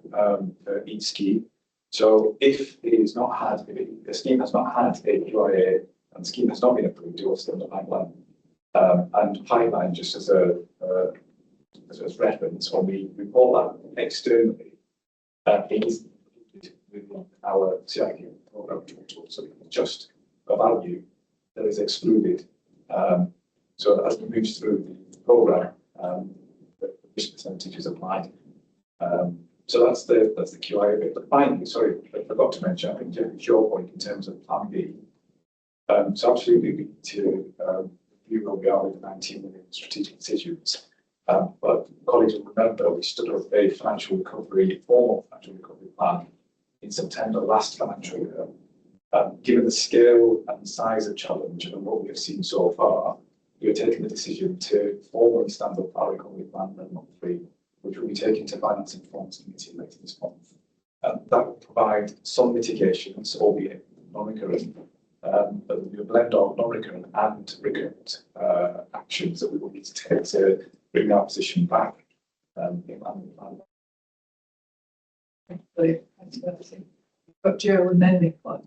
for each scheme. So if it is not had, if the scheme has not had a QIA and the scheme has not been approved, it will still in the pipeline. And pipeline, just as a reference, when we report that externally, it is within our CIQ program total, so it's just a value that is excluded. So that as we move through the program, the risk percentage is applied. So that's the QIA bit. But finally, sorry, I forgot to mention, I think it's your point in terms of Plan B. So absolutely we need to review where we are with the 19 million strategic decisions. But colleagues will remember we stood up a formal financial recovery plan in September last financial year. Given the scale and size of challenge and what we have seen so far, we are taking the decision to formally stand up our recovery plan month 3, which will be taken to Finance and Performance Committee later this month. That will provide some mitigations, albeit non-recurrent, but there will be a blend of non-recurrent and recurrent actions that we will need to take to bring our position back in line with the plan. But Joe and then Nicola.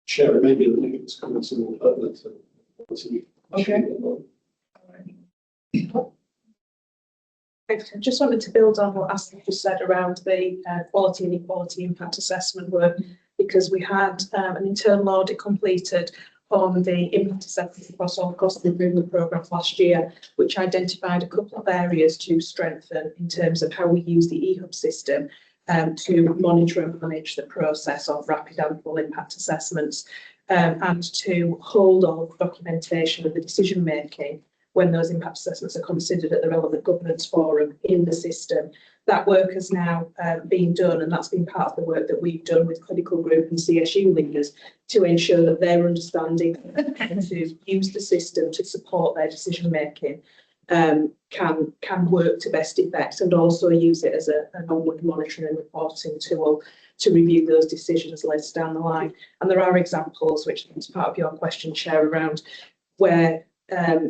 Chair, it may be that Nick's comments are more pertinent to Okay. I just wanted to build on what Ashley just said around the quality and equality impact assessment work, because we had an internal audit completed on the impact assessment across all cost improvement programmes last year, which identified a couple of areas to strengthen in terms of how we use the eHub system to monitor and manage the process of rapid and full impact assessments, and to hold all documentation of the decision making when those impact assessments are considered at the relevant governance forum in the system. That work has now been done, and that's been part of the work that we've done with clinical group and CSU leaders to ensure that their understanding how to use the system to support their decision making can work to best effect, and also use it as an onward monitoring and reporting tool to review those decisions later down the line. And there are examples, which is part of your question, Chair, around where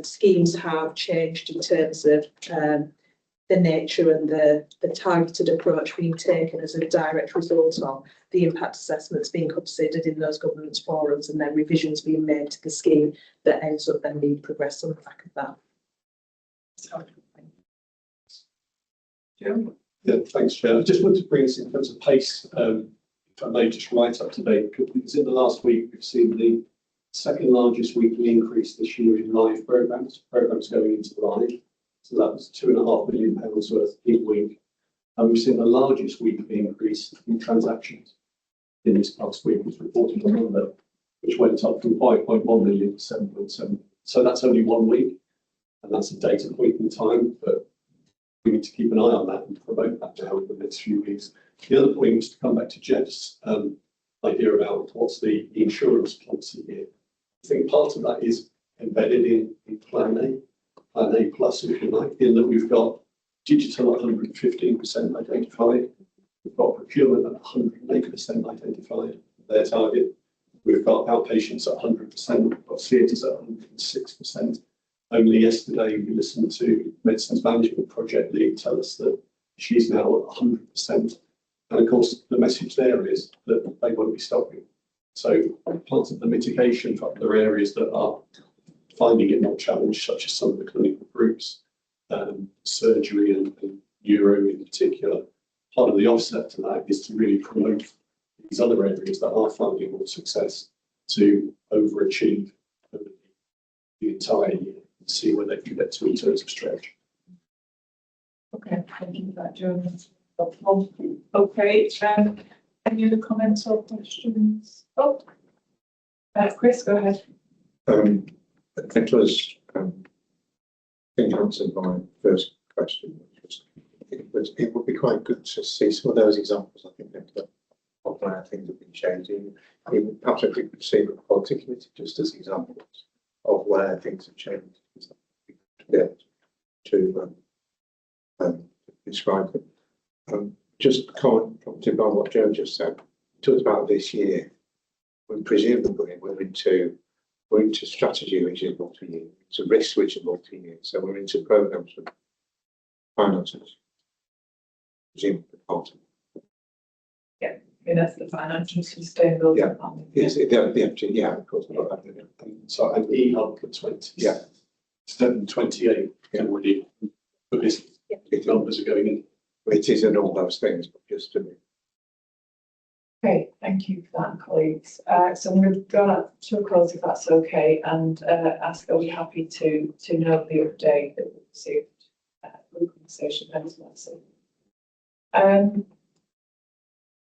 schemes have changed in terms of the nature and the targeted approach being taken as a direct result of the impact assessments being considered in those governance forums, and then revisions being made to the scheme that ends up then being progressed on the back of that. Joe? Yeah, thanks, Chair. I just wanted to bring us in terms of pace, if I may, just right up to date, because in the last week we've seen the second largest weekly increase this year in live programmes going into live. So that was £2.5 million worth in week. And we've seen the largest weekly increase in transactions in this past week, was reported on Monday, which went up from 5.1 million to 7.7. So that's only 1 week, and that's a data point in time, but we need to keep an eye on that and promote that now in the next few weeks. The other point was to come back to Jeff's idea about what's the insurance policy here. I think part of that is embedded in Plan A plus, if you like, in that we've got digital at 115% identified, we've got procurement at 108% identified, their target, we've got outpatients at 100%, we've got theatres at 106%. Only yesterday we listened to Medicines Management Project lead tell us that she's now at 100%. And of course, the message there is that they won't be stopping. So part of the mitigation for other areas that are finding it more challenged, such as some of the clinical groups, surgery and neuro in particular, part of the offset to that is to really promote these other areas that are finding more success to overachieve over the entire year and see where they can get to in terms of stretch. Okay, thank you for that, Joe. Okay, any other comments or questions? Oh, Chris, go ahead. Nicholas, I think answered my first question, which was it would be quite good to see some of those examples. I think of where things have been changing. I mean, perhaps if we could see the quality committee just as examples of where things have changed, to be able to describe them. Just commenting by what Joe just said, talked about this year. We presumably we're into strategy, which is multi-year, into risk, which is multi-year. So we're into programs for finances. Presumably part of Yeah, that's the financial sustainability. Yeah. Yes, yeah, of course. So an E-Hub for 27-28 already for this numbers are going in. It is in all those things, but just to be. Okay, thank you for that, colleagues. So I'm going to go up to a close if that's okay, and ask, are we happy to note the update that we received from the conversation?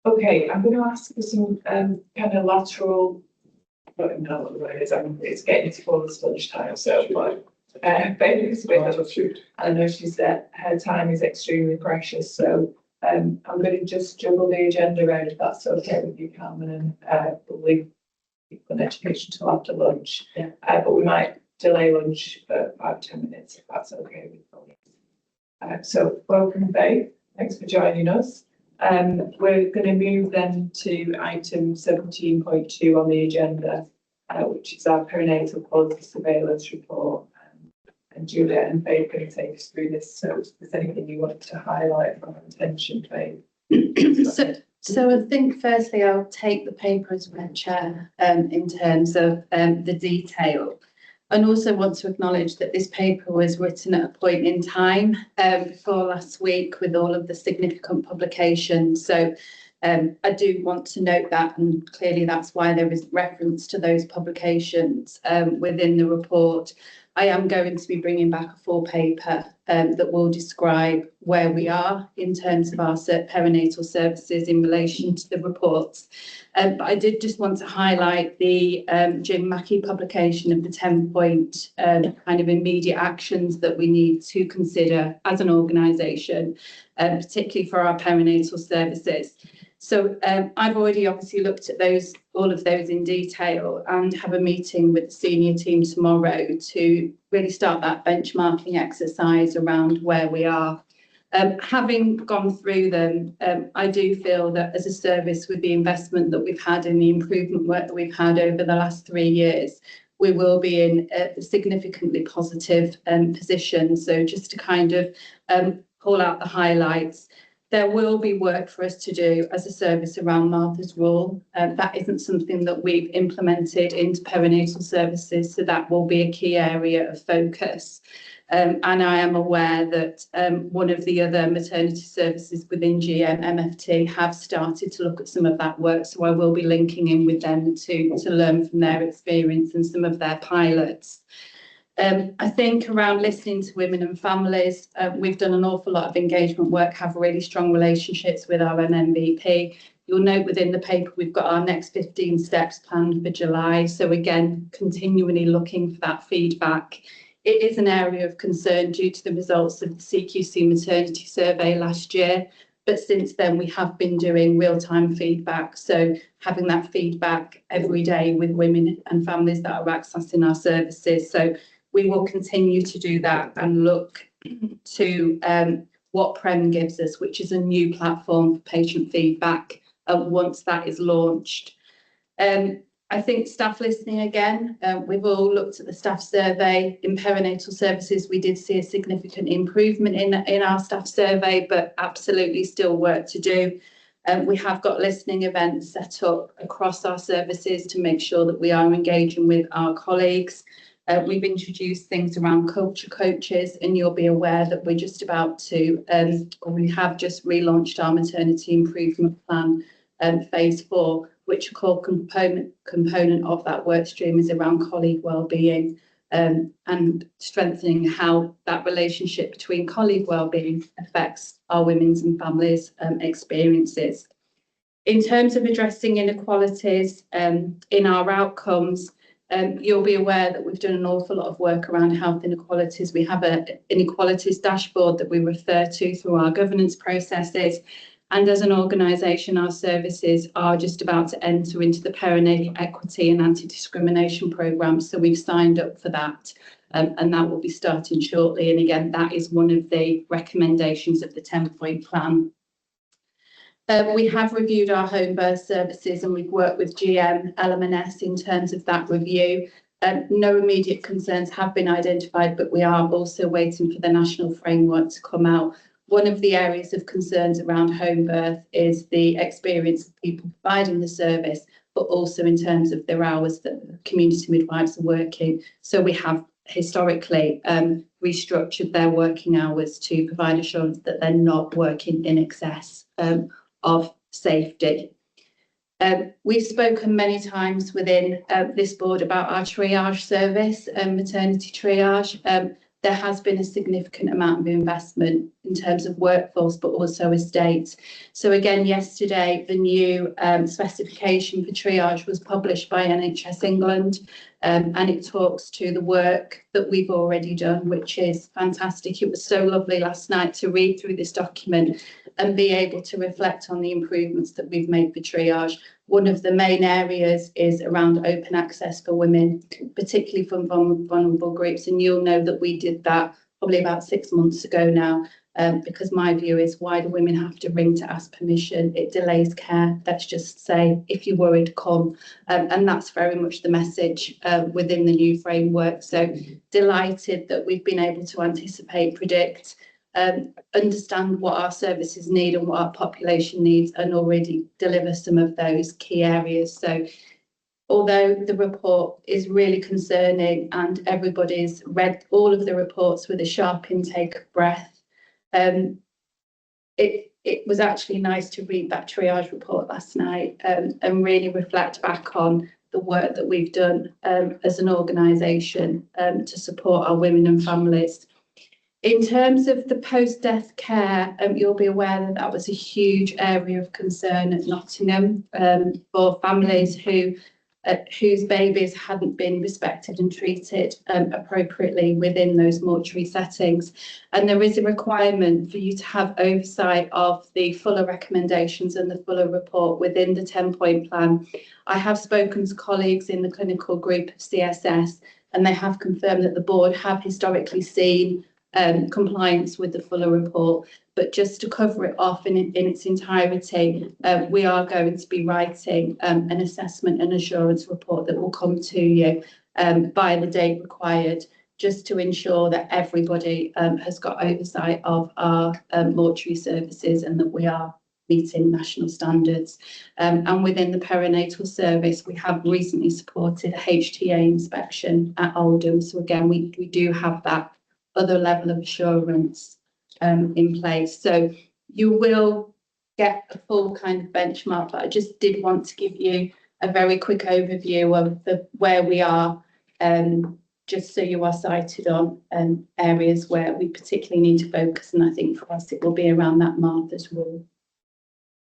Okay, I'm going to ask for some kind of lateral. I don't even know what the word is. It's getting towards lunchtime, so Bailey's a bit of a shoot. I know she said her time is extremely precious, so I'm going to just juggle the agenda around if that's okay with you, Carmen, and we'll leave people in education till after lunch. Yeah. But we might delay lunch for 5-10 minutes if that's okay with you. So welcome, Faith. Thanks for joining us. We're going to move then to item 17.2 on the agenda, which is our perinatal quality surveillance report. And Juliet and Faith are going to take us through this. So if there's anything you wanted to highlight from our attention, Faith? So I think firstly I'll take the paper as read, Chair, in terms of the detail, and also want to acknowledge that this paper was written at a point in time before last week with all of the significant publications. So I do want to note that, and clearly that's why there is reference to those publications within the report. I am going to be bringing back a full paper that will describe where we are in terms of our perinatal services in relation to the reports. But I did just want to highlight the Jim Mackey publication of the 10-point kind of immediate actions that we need to consider as an organisation, particularly for our perinatal services. So I've already obviously looked at all of those in detail, and have a meeting with the senior team tomorrow to really start that benchmarking exercise around where we are. Having gone through them, I do feel that as a service, with the investment that we've had and the improvement work that we've had over the last 3 years, we will be in a significantly positive position. So just to kind of pull out the highlights. There will be work for us to do as a service around Martha's Rule. That isn't something that we've implemented into perinatal services, so that will be a key area of focus. And I am aware that one of the other maternity services within MFT have started to look at some of that work, so I will be linking in with them to learn from their experience and some of their pilots. I think around listening to women and families, we've done an awful lot of engagement work, have really strong relationships with our MMVP. You'll note within the paper we've got our next 15 steps planned for July. So again, continually looking for that feedback. It is an area of concern due to the results of the CQC maternity survey last year. But since then, we have been doing real-time feedback. So having that feedback every day with women and families that are accessing our services. So we will continue to do that and look to what PREM gives us, which is a new platform for patient feedback once that is launched. I think staff listening again, we've all looked at the staff survey. In perinatal services, we did see a significant improvement in our staff survey, but absolutely still work to do. We have got listening events set up across our services to make sure that we are engaging with our colleagues. We've introduced things around culture coaches, and you'll be aware that we're just about to, or we have just relaunched our maternity improvement plan, phase 4, which a core component of that work stream is around colleague wellbeing. and strengthening how that relationship between colleague wellbeing affects our women's and families' experiences. In terms of addressing inequalities in our outcomes, you'll be aware that we've done an awful lot of work around health inequalities. We have an inequalities dashboard that we refer to through our governance processes. And as an organisation, our services are just about to enter into the perinatal equity and anti-discrimination programme. So we've signed up for that, and that will be starting shortly. And again, that is one of the recommendations of the 10-point plan. We have reviewed our home birth services, and we've worked with GM, LM&S in terms of that review. No immediate concerns have been identified, but we are also waiting for the national framework to come out. One of the areas of concerns around home birth is the experience of people providing the service, but also in terms of their hours that community midwives are working. So we have historically restructured their working hours to provide assurance that they're not working in excess of safety. We've spoken many times within this board about our triage service and maternity triage. There has been a significant amount of investment in terms of workforce, but also estates. So again, yesterday, the new specification for triage was published by NHS England, and it talks to the work that we've already done, which is fantastic. It was so lovely last night to read through this document and be able to reflect on the improvements that we've made for triage. One of the main areas is around open access for women, particularly from vulnerable groups. And you'll know that we did that probably about 6 months ago now, because my view is, why do women have to ring to ask permission? It delays care. Let's just say, if you're worried, come. And that's very much the message within the new framework. So delighted that we've been able to anticipate, predict, understand what our services need and what our population needs, and already deliver some of those key areas. So although the report is really concerning and everybody's read all of the reports with a sharp intake of breath, it was actually nice to read that triage report last night and really reflect back on the work that we've done as an organisation to support our women and families. In terms of the post-death care, you'll be aware that that was a huge area of concern at Nottingham for families whose babies hadn't been respected and treated appropriately within those mortuary settings. And there is a requirement for you to have oversight of the fuller recommendations and the fuller report within the 10-point plan. I have spoken to colleagues in the clinical group of CSS, and they have confirmed that the board have historically seen compliance with the fuller report. But just to cover it off in its entirety, we are going to be writing an assessment and assurance report that will come to you by the date required, just to ensure that everybody has got oversight of our mortuary services and that we are meeting national standards. And within the perinatal service, we have recently supported a HTA inspection at Oldham. So again, we do have that other level of assurance in place. So you will get a full kind of benchmark, but I just did want to give you a very quick overview of where we are, just so you are sighted on areas where we particularly need to focus. And I think for us, it will be around that Martha's rule.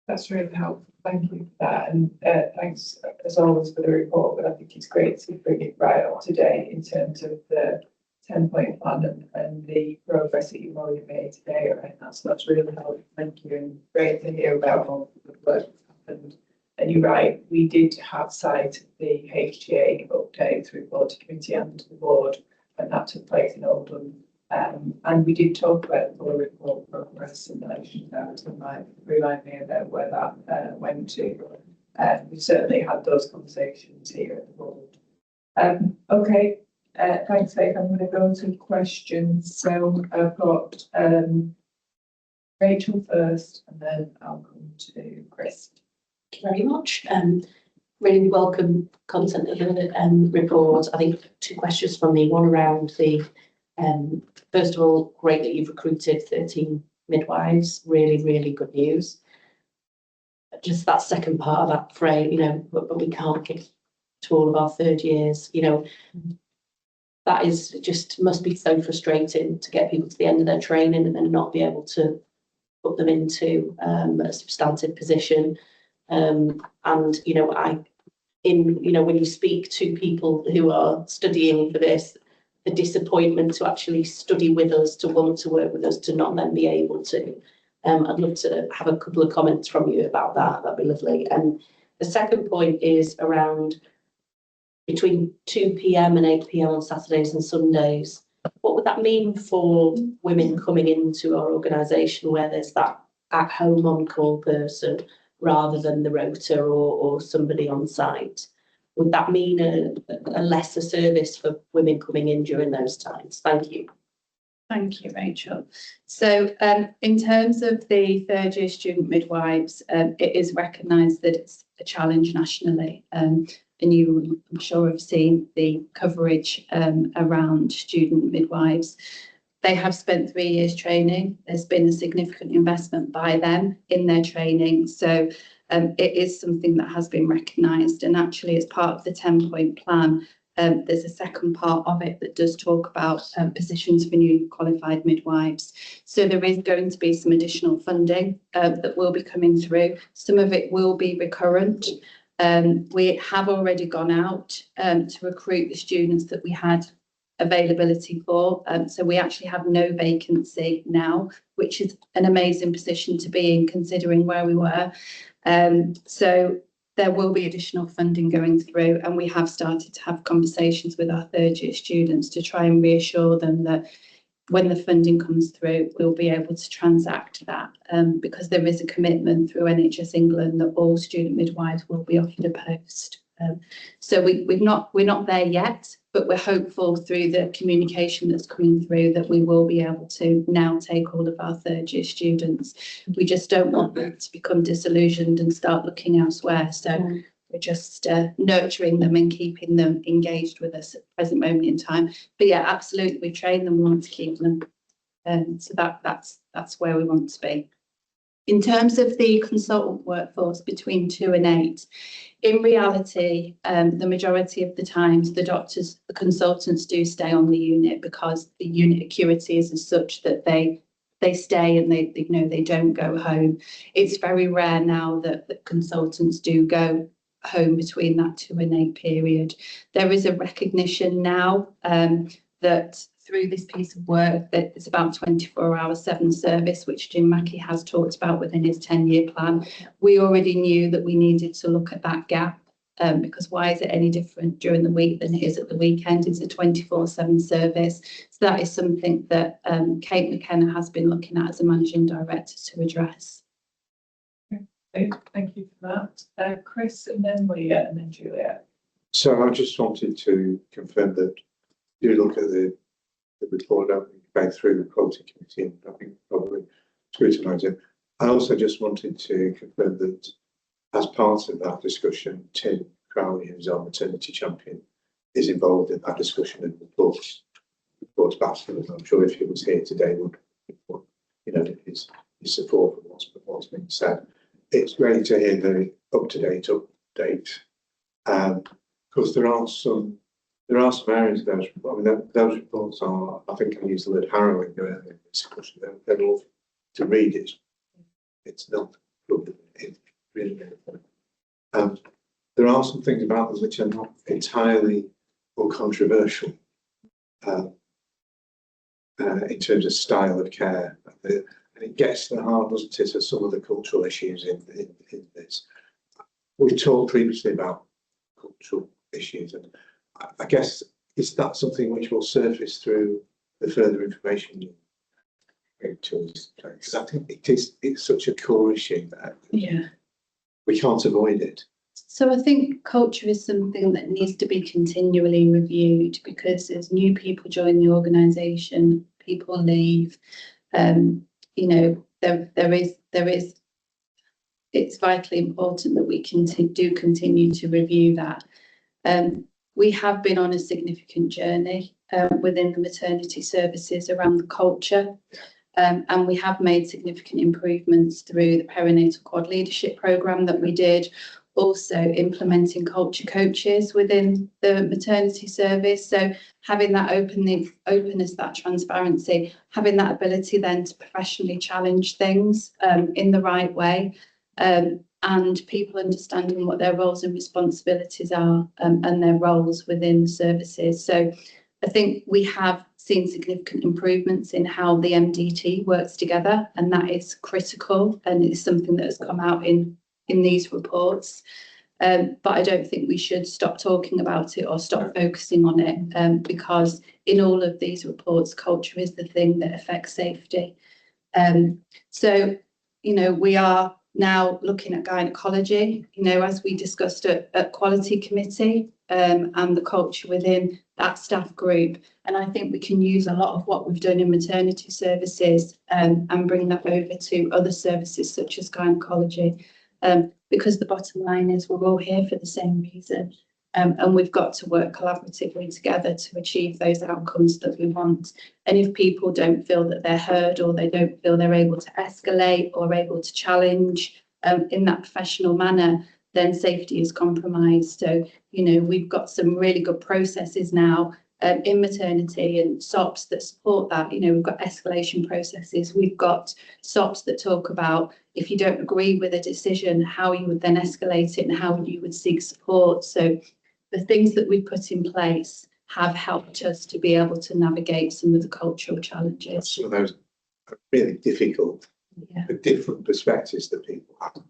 That's really helpful. Thank you for that. And thanks as always for the report, but I think it's great to bring it right up to date in terms of the 10-point plan and the progress that you've already made today. Right? That's really helpful. Thank you, and great to hear about all the good work that's happened. And you're right, we did have sight of the HTA update through board committee and the board, and that took place in Oldham. And we did talk about the report progress in relation to that, and might remind me about where that went to. We certainly had those conversations here at the board. Okay. Thanks, Faith. I'm going to go to questions. So I've got Rachel first, and then I'll come to Chris. Thank you very much. Really welcome content of the report. I think 2 questions from me. One around the, first of all, great that you've recruited 13 midwives. Really, really good news. Just that second part of that phrase, but we can't give to all of our third years, that is just must be so frustrating to get people to the end of their training and then not be able to put them into a substantive position. And you know, when you speak to people who are studying for this, the disappointment to actually study with us, to want to work with us, to not then be able to. I'd love to have a couple of comments from you about that. That'd be lovely. And the second point is around between 2 p.m. and 8 p.m. on Saturdays and Sundays. What would that mean for women coming into our organisation where there's that at-home on-call person rather than the rota or somebody on site? Would that mean a lesser service for women coming in during those times? Thank you. Thank you, Rachel. So in terms of the third year student midwives, it is recognised that it's a challenge nationally. And you, I'm sure, have seen the coverage around student midwives. They have spent 3 years training. There's been a significant investment by them in their training. So it is something that has been recognised. And actually, as part of the 10-point plan, there's a second part of it that does talk about positions for newly qualified midwives. So there is going to be some additional funding that will be coming through. Some of it will be recurrent. We have already gone out to recruit the students that we had availability for. So we actually have no vacancy now, which is an amazing position to be in considering where we were. So there will be additional funding going through, and we have started to have conversations with our third year students to try and reassure them that when the funding comes through, we'll be able to transact that because there is a commitment through NHS England that all student midwives will be offered a post. So we're not there yet, but we're hopeful through the communication that's coming through that we will be able to now take all of our third year students. We just don't want them to become disillusioned and start looking elsewhere. So we're just nurturing them and keeping them engaged with us at the present moment in time. But yeah, absolutely, we train them, we want to keep them. So that's where we want to be. In terms of the consultant workforce between 2 and 8, in reality, the majority of the times the consultants do stay on the unit because the unit acuity is as such that they stay and they don't go home. It's very rare now that consultants do go home between that 2 and 8 period. There is a recognition now that through this piece of work that it's about 24/7 service, which Jim Mackey has talked about within his 10-year plan. We already knew that we needed to look at that gap because why is it any different during the week than it is at the weekend? It's a 24/7 service. So that is something that Kate McKenna has been looking at as a managing director to address. Thank you for that. Chris, and then Leah, and then Juliet. So I just wanted to confirm that you look at the report that we go through the quality committee, and I think probably scrutinise it. I also just wanted to confirm that as part of that discussion, Tim Crowley, who's our maternity champion, is involved in that discussion and reports back to us. I'm sure if he was here today, would his support for what's been said. It's great to hear the up-to-date update. Because there are some areas of those. I mean, those reports are. I think I used the word harrowing earlier in this discussion. They're all to read. It's not good. It's really. There are some things about them which are not entirely uncontroversial in terms of style of care. And it gets to the heart, doesn't it, of some of the cultural issues in this. We've talked previously about cultural issues, and I guess is that something which will surface through the further information you bring to us? Because I think it's such a core issue that we can't avoid it. So I think culture is something that needs to be continually reviewed because as new people join the organisation, people leave. There is. It's vitally important that we continue to review that. We have been on a significant journey within the maternity services around the culture, and we have made significant improvements through the perinatal quad leadership programme that we did, also implementing culture coaches within the maternity service. So having that openness, that transparency, having that ability then to professionally challenge things in the right way, and people understanding what their roles and responsibilities are, and their roles within the services. So I think we have seen significant improvements in how the MDT works together, and that is critical, and it's something that has come out in these reports. But I don't think we should stop talking about it or stop focusing on it, because in all of these reports, culture is the thing that affects safety. So, you know, we are now looking at gynecology, you know, as we discussed at quality committee, and the culture within that staff group. And I think we can use a lot of what we've done in maternity services, and bring that over to other services such as gynecology, because the bottom line is we're all here for the same reason, and we've got to work collaboratively together to achieve those outcomes that we want. And if people don't feel that they're heard, or they don't feel they're able to escalate or able to challenge in that professional manner, then safety is compromised. So, you know, we've got some really good processes now in maternity and SOPs that support that. You know, we've got escalation processes, we've got SOPs that talk about if you don't agree with a decision, how you would then escalate it and how you would seek support. So the things that we put in place have helped us to be able to navigate some of the cultural challenges. Some of those are really difficult, different perspectives that people have.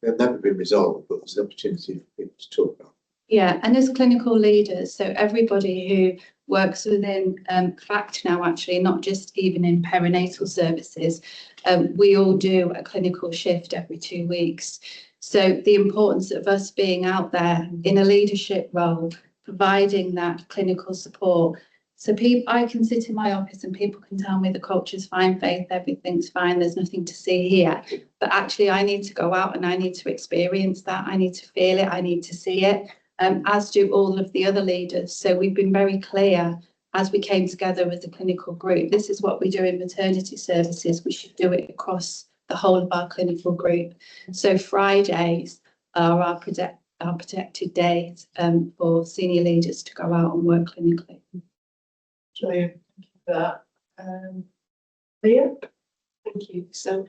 They've never been resolved, but there's an opportunity for people to talk about. Yeah, and as clinical leaders, so everybody who works within FACT now, actually, not just even in perinatal services, we all do a clinical shift every 2 weeks. So the importance of us being out there in a leadership role, providing that clinical support. So I can sit in my office and people can tell me the culture's fine, Faith, everything's fine, there's nothing to see here. But actually I need to go out and I need to experience that. I need to feel it, I need to see it, as do all of the other leaders. So we've been very clear as we came together with the clinical group. This is what we do in maternity services. We should do it across the whole of our clinical group. So Fridays are our protected days for senior leaders to go out and work clinically. Brilliant, thank you for that. Leah? Thank you. So,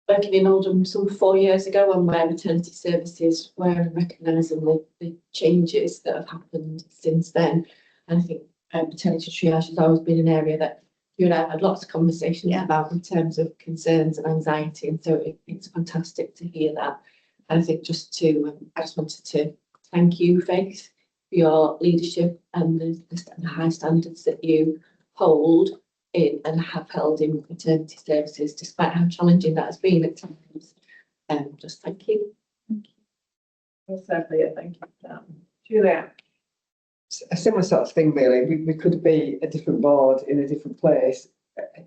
working in Oldham some 4 years ago, and where maternity services were recognising the changes that have happened since then. And I think maternity triage has always been an area that you and I have had lots of conversations about in terms of concerns and anxiety, and so it's fantastic to hear that. And I think I just wanted to thank you, Faith, for your leadership and the high standards that you hold in and have held in maternity services, despite how challenging that has been at times. Just thank you. Thank you. Well said, Leah, thank you for that. Julia? A similar sort of thing, really. We could be a different board in a different place,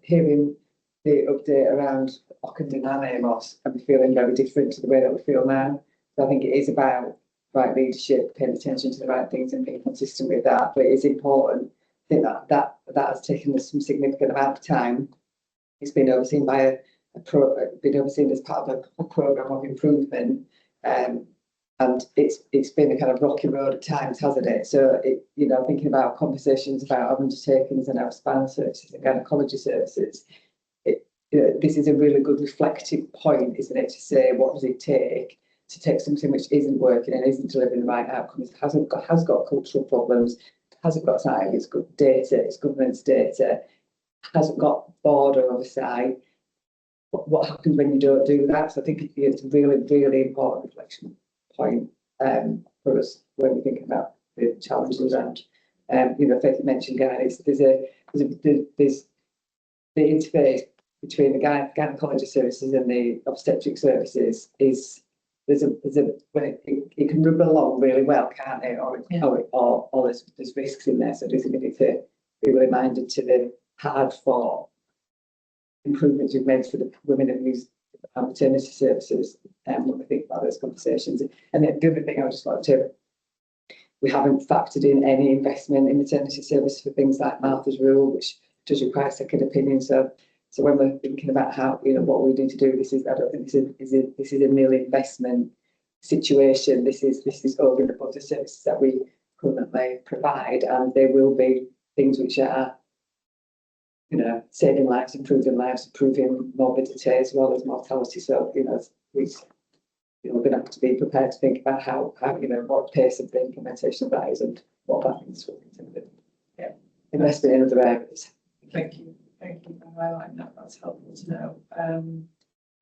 hearing the update around Ockenden and Amos and be feeling very different to the way that we feel now. So I think it is about right leadership, paying attention to the right things and being consistent with that. But it is important. I think that has taken us some significant amount of time. It's been overseen by been overseen as part of a programme of improvement, and it's been a kind of rocky road at times, hasn't it? So thinking about conversations about our undertakings and our spinal services and gynecology services, this is a really good reflective point, isn't it? To say, what does it take to take something which isn't working and isn't delivering the right outcomes, has got cultural problems, hasn't got time, it's got data, it's governance data, hasn't got border oversight. What happens when you don't do that? So I think it's a really, really important reflection point for us when we think about the challenges around. Faith mentioned guys, there's the interface between the gynecology services and the obstetric services is it can rub along really well, can't it? Or there's risks in there. So I do think we need to be reminded to the hard fought improvements we've made for the women who use our maternity services, and when we think about those conversations. And the other thing I would just like to, we haven't factored in any investment in maternity service for things like Martha's Rule, which does require second opinion. So when we're thinking about how, what we need to do, I don't think this is a nil investment situation. This is over and above the services that we currently provide, and there will be things which are, you know, saving lives, improving morbidity as well as mortality. So, you know, we're going to have to be prepared to think about how you know, what pace of the implementation of that is and what that means for investment in other areas. Thank you for highlighting that. That's helpful to know.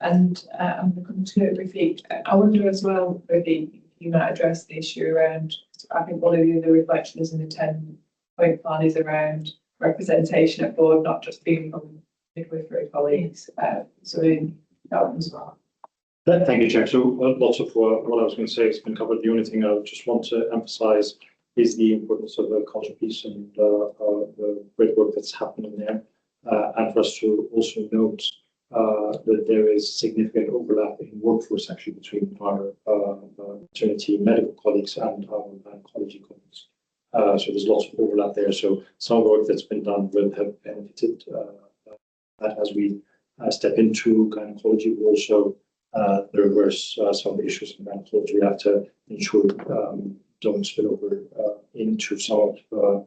And I'm going to come to Rafiq. I wonder as well, Rafiq, you might address the issue around, I think one of the other reflections in the 10-point plan is around representation at board, not just being from midwifery colleagues. So in that one as well. Thank you, Chair. So lots of what I was going to say has been covered. The only thing I just want to emphasise is the importance of the culture piece and the great work that's happening there. And for us to also note that there is significant overlap in workforce actually between our maternity medical colleagues and our gynecology colleagues. So there's lots of overlap there. So some work that's been done will have benefited that as we step into gynecology, but also the reverse, some of the issues in gynecology we have to ensure don't spill over into some of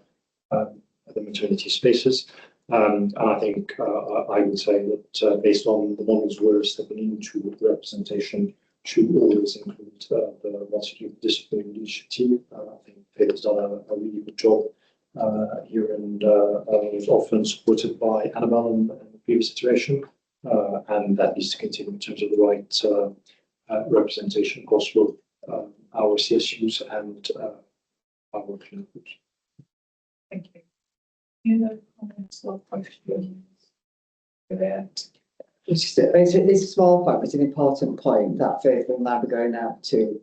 the maternity spaces. And I think I would say that based on the models we're stepping into, representation should always include the multidisciplinary leadership team. I think Faith has done a really good job here and was often supported by Annabelle in the previous iteration. And that needs to continue in terms of the right representation across both our CSUs and our clinical groups. Thank you. Any other comments or questions? It's a small point, but it's an important point that Faith will now be going out to.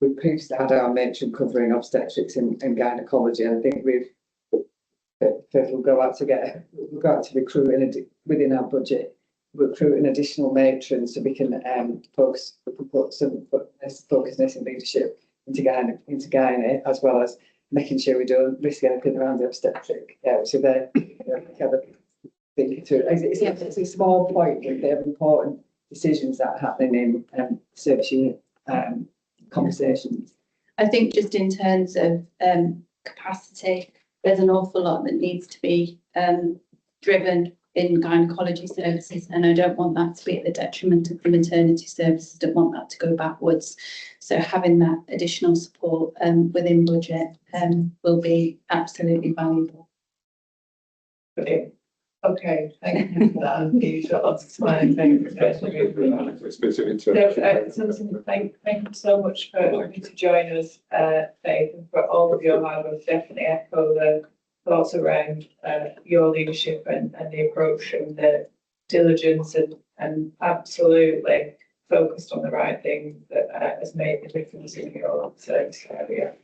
We've previously had our matron covering obstetrics and gynecology, and I think Faith will go out to recruit within our budget, recruit an additional matron so we can focus nursing leadership into gynae, as well as making sure we don't risk anything around the obstetric. So they're thinking through. It's a small point, but they're important decisions that are happening in service unit conversations. I think just in terms of capacity, there's an awful lot that needs to be driven in gynecology services, and I don't want that to be at the detriment of the maternity services. I don't want that to go backwards. So having that additional support within budget will be absolutely valuable. Brilliant. Okay, thank you for that. You've got lots of smiling faces. Thank you so much for coming to join us, Faith, and for all of your hard work. Definitely echo the thoughts around your leadership and the approach and the diligence and absolutely focused on the right thing that has made the difference in your service area.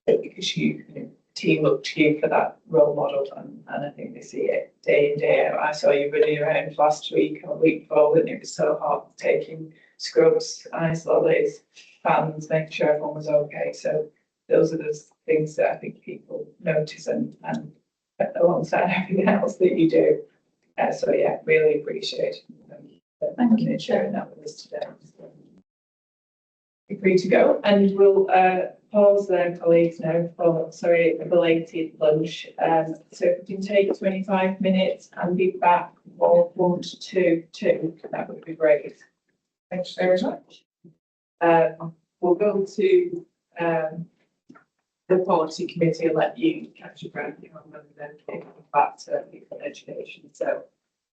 Because the team look to you for that role model, and I think they see it day in, day out. I saw you running around last week or week before, and it was so hard taking scrubs, ice lollies, fans, making sure everyone was okay. So those are the things that I think people notice and alongside everything else that you do. So yeah, really appreciate it. Thank you for sharing that with us today. You're free to go, and we'll pause there, colleagues, now for a belated lunch. So if we can take 25 minutes and be back for 1 to 2, that would be great. Thanks very much. We'll go to the policy committee and let you catch your breath and then pick back to education. So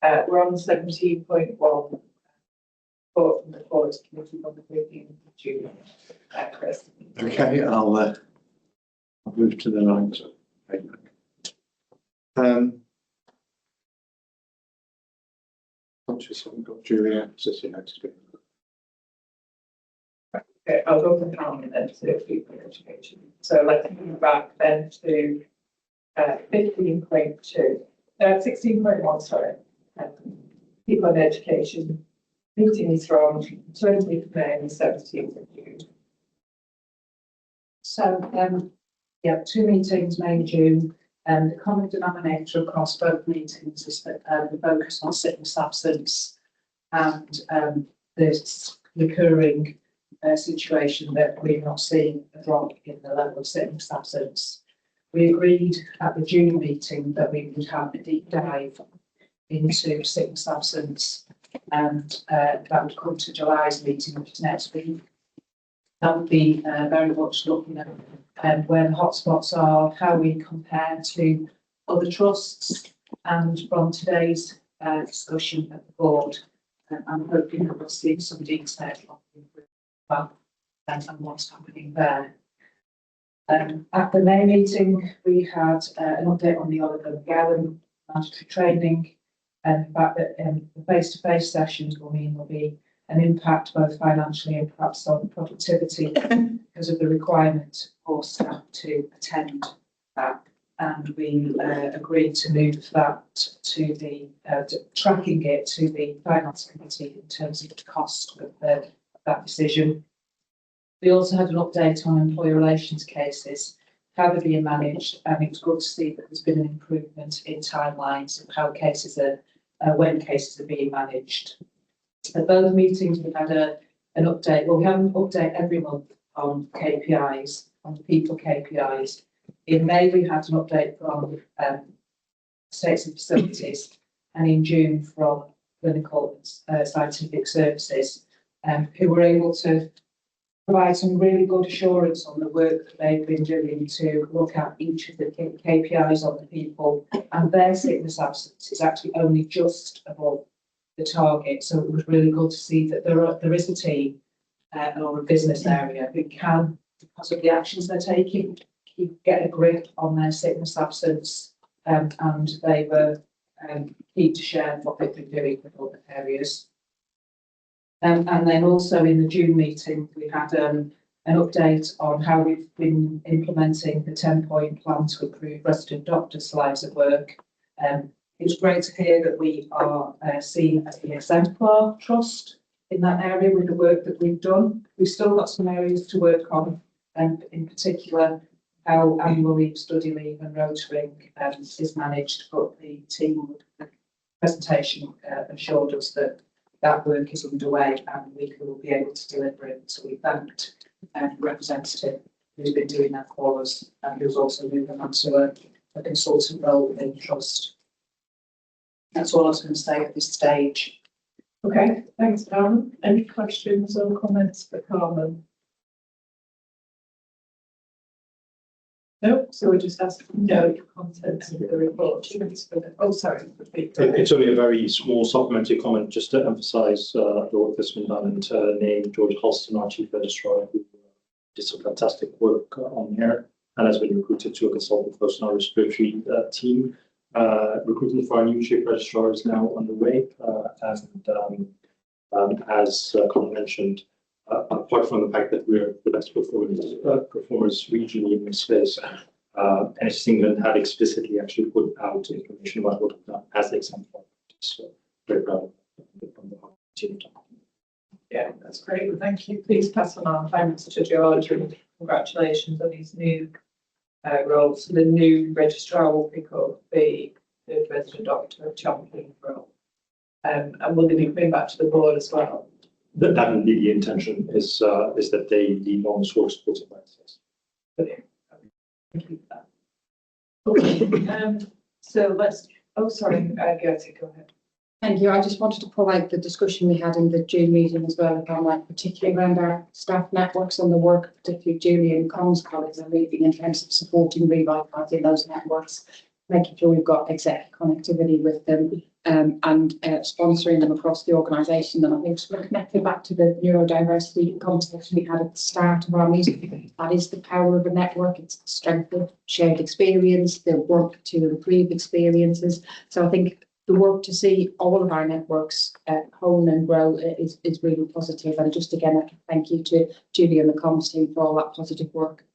we're on 17.1. From the policy committee on the 15th of June. Chris. Okay, I'll move to the lines. Conscious I haven't got Julia sitting next to me. Okay, I'll go to Carmen and then to people education. So let's move back then to 15.2, 16.1, sorry. People in education. Meeting is from 20th of May and 17th of June. So, yeah, 2 meetings, May and June. The common denominator across both meetings is that the focus on sickness absence and this recurring situation that we're not seeing a drop in the level of sickness absence. We agreed at the June meeting that we would have a deep dive into sickness absence, and that would come to July's meeting, which is next week. That would be very much looking at where the hotspots are, how we compare to other trusts, and from today's discussion at the board, I'm hoping that we'll see some detail on and what's happening there. At the May meeting, we had an update on the Oliver McGowan mandatory training, and the fact that the face-to-face sessions will mean there'll be an impact both financially and perhaps on productivity because of the requirement for staff to attend that. And we agreed to move that to the tracking it to the finance committee in terms of the cost of that decision. We also had an update on employee relations cases, how they're being managed, and it was good to see that there's been an improvement in timelines of how cases are, when cases are being managed. At both meetings, we had an update. Well, we have an update every month on KPIs, on the people KPIs. In May, we had an update from States and Facilities, and in June from Clinical Scientific Services, who were able to provide some really good assurance on the work that they've been doing to look at each of the KPIs on the people, and their sickness absence is actually only just above the target. So it was really good to see that there is a team or a business area who can, because of the actions they're taking, get a grip on their sickness absence, and they were keen to share what they've been doing with other areas. And then also in the June meeting, we had an update on how we've been implementing the 10-point plan to improve resident doctors' lives at work. It's great to hear that we are seen as the exemplar trust in that area with the work that we've done. We've still got some areas to work on, and in particular, how annual leave, study leave and rotoring is managed, but the team presentation assured us that that work is underway and we will be able to deliver it. So we thanked the representative who's been doing that for us and who's also moving on to a consultant role within the trust. That's all I was going to say at this stage. Okay, thanks, Darren. Any questions or comments for Carmen? No, so we just ask to know the contents of the report. Oh, sorry. It's only a very small supplementary comment just to emphasise the work that's been done and to name George Holston, our Chief Registrar, who did some fantastic work on here and has been recruited to a consultant post in our respiratory team. Recruitment for our new Chief Registrar is now underway, and as Colin mentioned, apart from the fact that we're the best performers regionally in this space, NHS England had explicitly actually put out information about what we've done as the example. So very proud of the team. Yeah, that's great. Well, thank you. Please pass on our thanks to George and congratulations on his new role. So the new registrar will pick up the resident doctor champion role. And will they be coming back to the board as well? That would be the intention, is that they lead on source supported by NHS. Brilliant. Thank you for that. Okay, so let's, oh, sorry, Gertie, go ahead. Thank you. I just wanted to pull out the discussion we had in the June meeting as well, about like particularly around our staff networks and the work, particularly Julie and comms colleagues are leading in terms of supporting revitalising those networks, making sure we've got exec connectivity with them, and sponsoring them across the organisation. And I think just connected back to the neurodiversity conversation we had at the start of our meeting, that is the power of a network. It's the strength of shared experience, the work to improve experiences. So I think the work to see all of our networks hone and grow is really positive. And just again, a thank you to Julie and the comms team for all that positive work.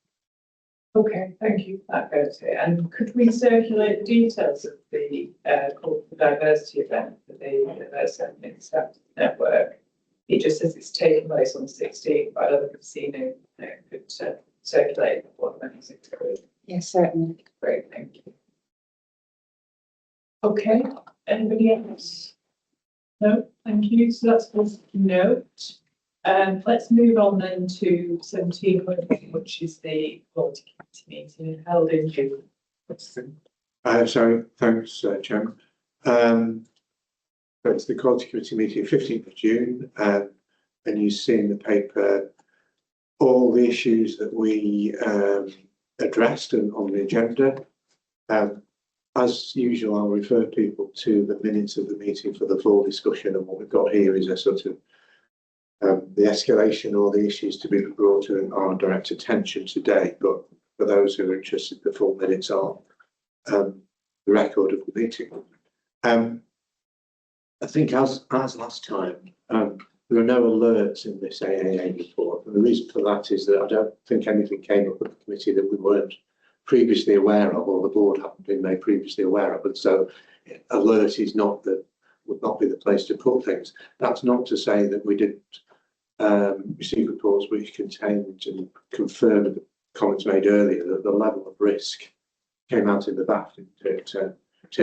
Okay, thank you for that, Gertie. And could we circulate the details of the corporate diversity event for the Diversity Staff Network? It just says it's taking place on the 16th, but I don't think I've seen it. Could circulate what events it could. Yes, certainly. Great, thank you. Okay, anybody else? No, thank you. So that's a note. Let's move on then to 17.1, which is the quality committee meeting held in June. So thanks, Chairman. It's the quality committee meeting 15th of June, and you see in the paper all the issues that we addressed on the agenda. As usual, I'll refer people to the minutes of the meeting for the full discussion, and what we've got here is a sort of the escalation or the issues to be brought to our direct attention today. But for those who are interested, the full minutes are the record of the meeting. I think as last time, there are no alerts in this AAA report, and the reason for that is that I don't think anything came up at the committee that we weren't previously aware of, or the board hadn't been made previously aware of, and so alert is not would not be the place to put things. That's not to say that we didn't receive reports which contained and confirmed the comments made earlier, that the level of risk came out in the bath in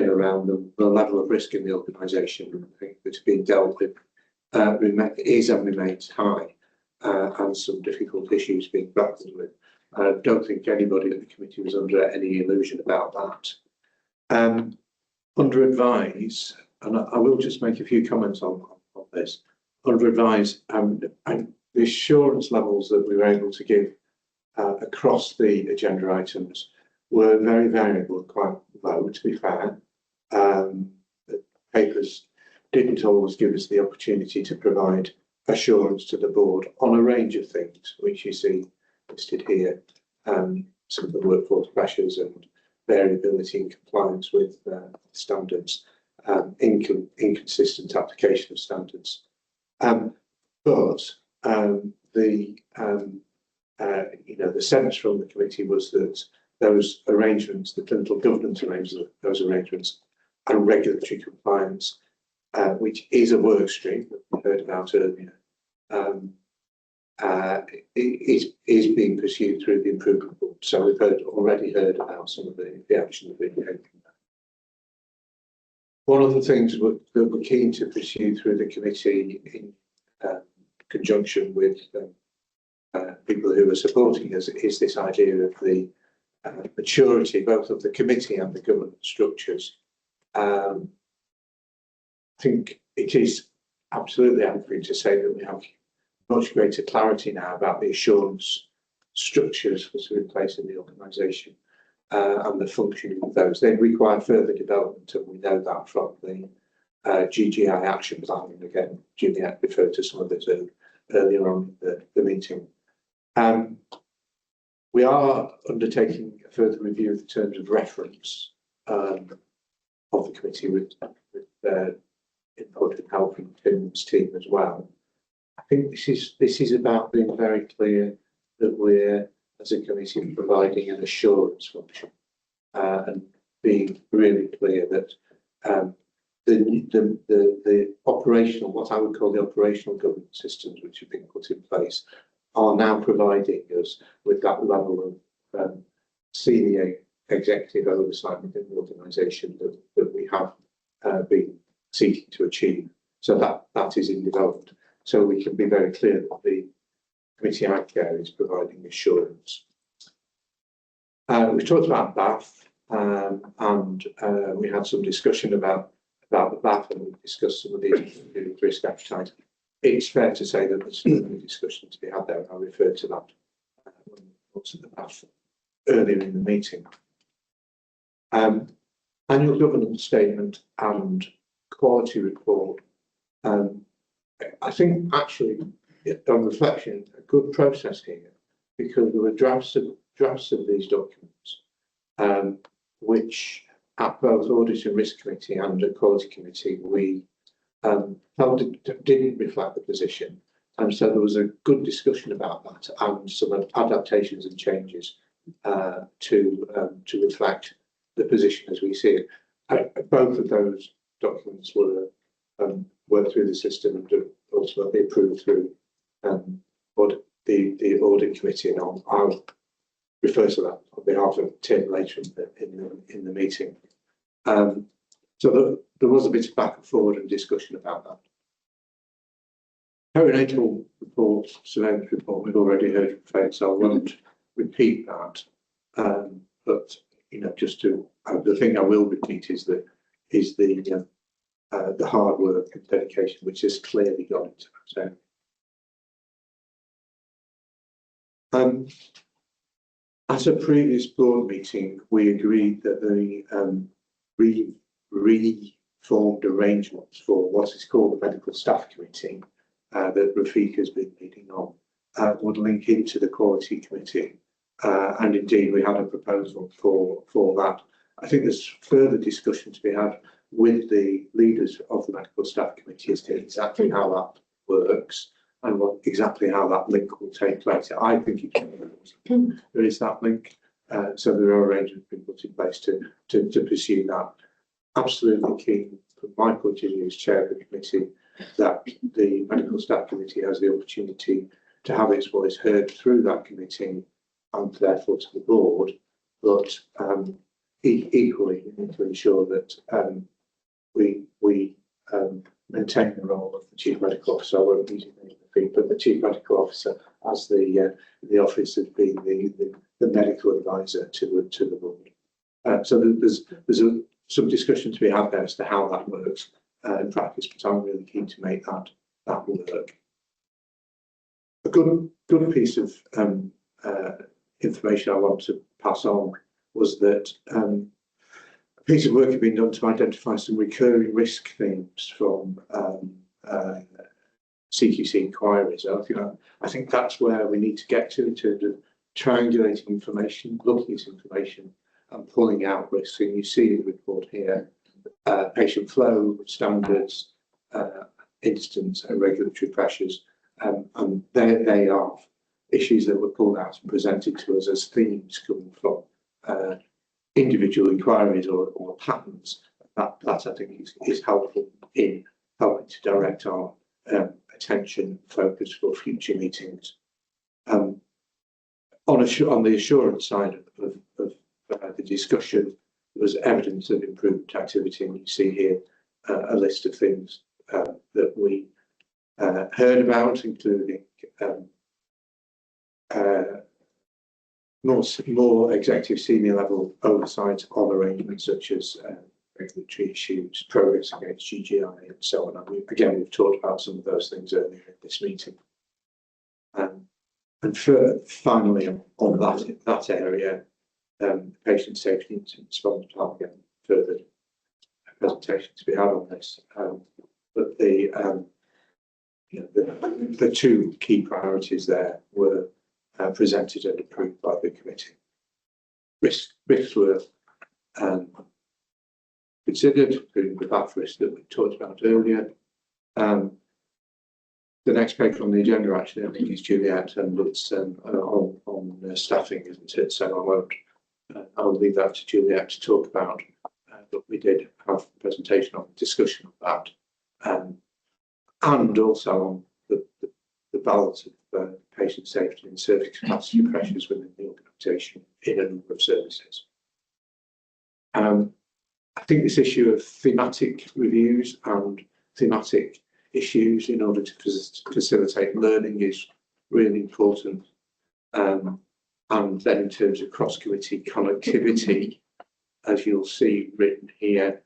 around the level of risk in the organisation that's being dealt with is and remains high, and some difficult issues being grappled with. I don't think anybody at the committee was under any illusion about that. Under advise, and I will just make a few comments on this. Under advise, and the assurance levels that we were able to give across the agenda items were very variable, quite low, to be fair. The papers didn't always give us the opportunity to provide assurance to the board on a range of things, which you see listed here. Some of the workforce pressures and variability in compliance with standards, inconsistent application of standards. But the sense from the committee was that those arrangements, the clinical governance arrangements, those arrangements, and regulatory compliance, which is a work stream that we heard about earlier, is being pursued through the improvement board. So we've already heard about some of the action that we've taken. One of the things that we're keen to pursue through the committee in conjunction with people who are supporting us is this idea of the maturity, both of the committee and the governance structures. I think it is absolutely accurate to say that we have much greater clarity now about the assurance structures that are in place in the organisation and the functioning of those. They require further development, and we know that from the GGI action plan. And again, Juliet referred to some of this earlier on in the meeting. We are undertaking a further review of the terms of reference of the committee with input and help from Tim's team as well. I think this is about being very clear that we're, as a committee, providing an assurance function and being really clear that the operational, what I would call the operational governance systems which have been put in place, are now providing us with that level of senior executive oversight within the organisation that we have been seeking to achieve. So that is in development. So we can be very clear that the committee I chair is providing assurance. We talked about BAF, and we had some discussion about the BAF, and we discussed some of the risk appetite. It's fair to say that there's still a discussion to be had there, and I referred to that when we looked at the BAF earlier in the meeting. Annual governance statement and quality report. I think actually, on reflection, a good process here, because there were drafts of these documents, which at both Audit and Risk Committee and the Quality Committee we felt it didn't reflect the position, and so there was a good discussion about that and some adaptations and changes to reflect the position as we see it. Both of those documents were worked through the system and ultimately approved through the Audit Committee, and I'll refer to that on behalf of Tim later in the meeting. So there was a bit of back and forward and discussion about that. Perinatal report, surveillance report, we've already heard from Faith, so I won't repeat that. But just to the thing I will repeat is the hard work and dedication which has clearly gone into that. So, at a previous board meeting, we agreed that the reformed arrangements for what is called the Medical Staff Committee that Rafik has been leading on would link into the Quality Committee. And indeed, we had a proposal for that. I think there's further discussion to be had with the leaders of the Medical Staff Committee as to exactly how that works and exactly how that link will take place. I think there is that link, so there are arrangements being put in place to pursue that. Absolutely keen, from my point of view as chair of the committee, that the Medical Staff Committee has the opportunity to have its voice heard through that committee and therefore to the board, but equally we need to ensure that we maintain the role of the Chief Medical Officer. I won't use it, but the Chief Medical Officer as the office of being the medical advisor to the board. So there's some discussion to be had there as to how that works in practice, but I'm really keen to make that work. A good piece of information I want to pass on was that a piece of work had been done to identify some recurring risk themes from CQC inquiries. I think that's where we need to get to in terms of triangulating information, looking at information and pulling out risks. And you see in the report here, patient flow, standards, incidents and regulatory pressures. And they are issues that were pulled out and presented to us as themes coming from individual inquiries or patterns. That I think is helpful in helping to direct our attention focus for future meetings. On the assurance side of the discussion, there was evidence of improved activity, and you see here a list of things that we heard about, including more executive senior level oversight on arrangements such as regulatory issues, progress against GGI and so on. And we've talked about some of those things earlier in this meeting. And finally, on that area, patient safety and respondent target, further presentation to be had on this. But the two key priorities there were presented and approved by the committee. Risks were considered, including the bath risk that we talked about earlier. The next page on the agenda actually, I think, is Juliet, and it's on staffing, isn't it? So I'll leave that to Juliet to talk about. But we did have a presentation on the discussion of that, and also on the balance of patient safety and service capacity pressures within the organisation in a number of services. I think this issue of thematic reviews and thematic issues in order to facilitate learning is really important. And then in terms of cross-committee connectivity, as you'll see written here,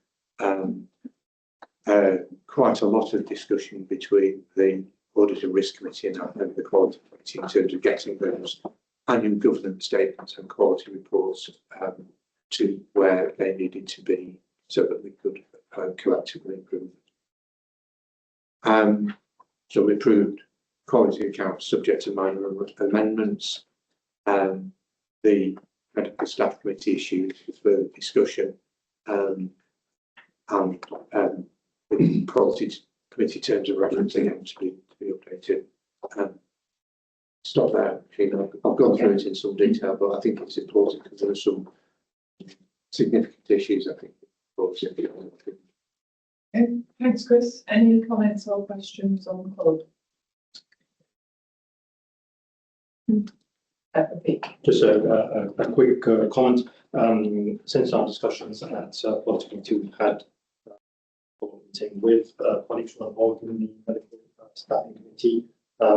quite a lot of discussion between the Audit and Risk Committee and the Quality Committee in terms of getting those annual governance statements and quality reports to where they needed to be so that we could collectively improve. So we approved quality accounts subject to minor amendments. The Medical Staff Committee issued further discussion, and the Quality Committee terms of reference again to be updated. Stop there. I've gone through it in some detail, but I think it's important because there are some significant issues, I think. Okay, thanks, Chris. Any comments or questions on the code? Just a quick comment. Since our discussions at Quality Committee, we've had a meeting with colleagues from involved in the medical staffing committee. I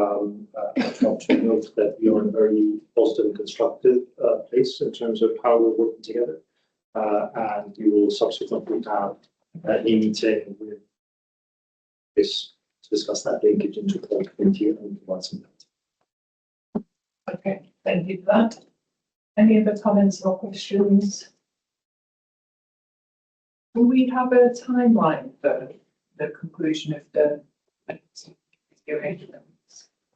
just want to note that we are in a very positive and constructive place in terms of how we're working together. And we will subsequently have a meeting with this to discuss that linkage into the committee and provide some data. Okay, thank you for that. Any other comments or questions? Will we have a timeline for the conclusion of the arrangements?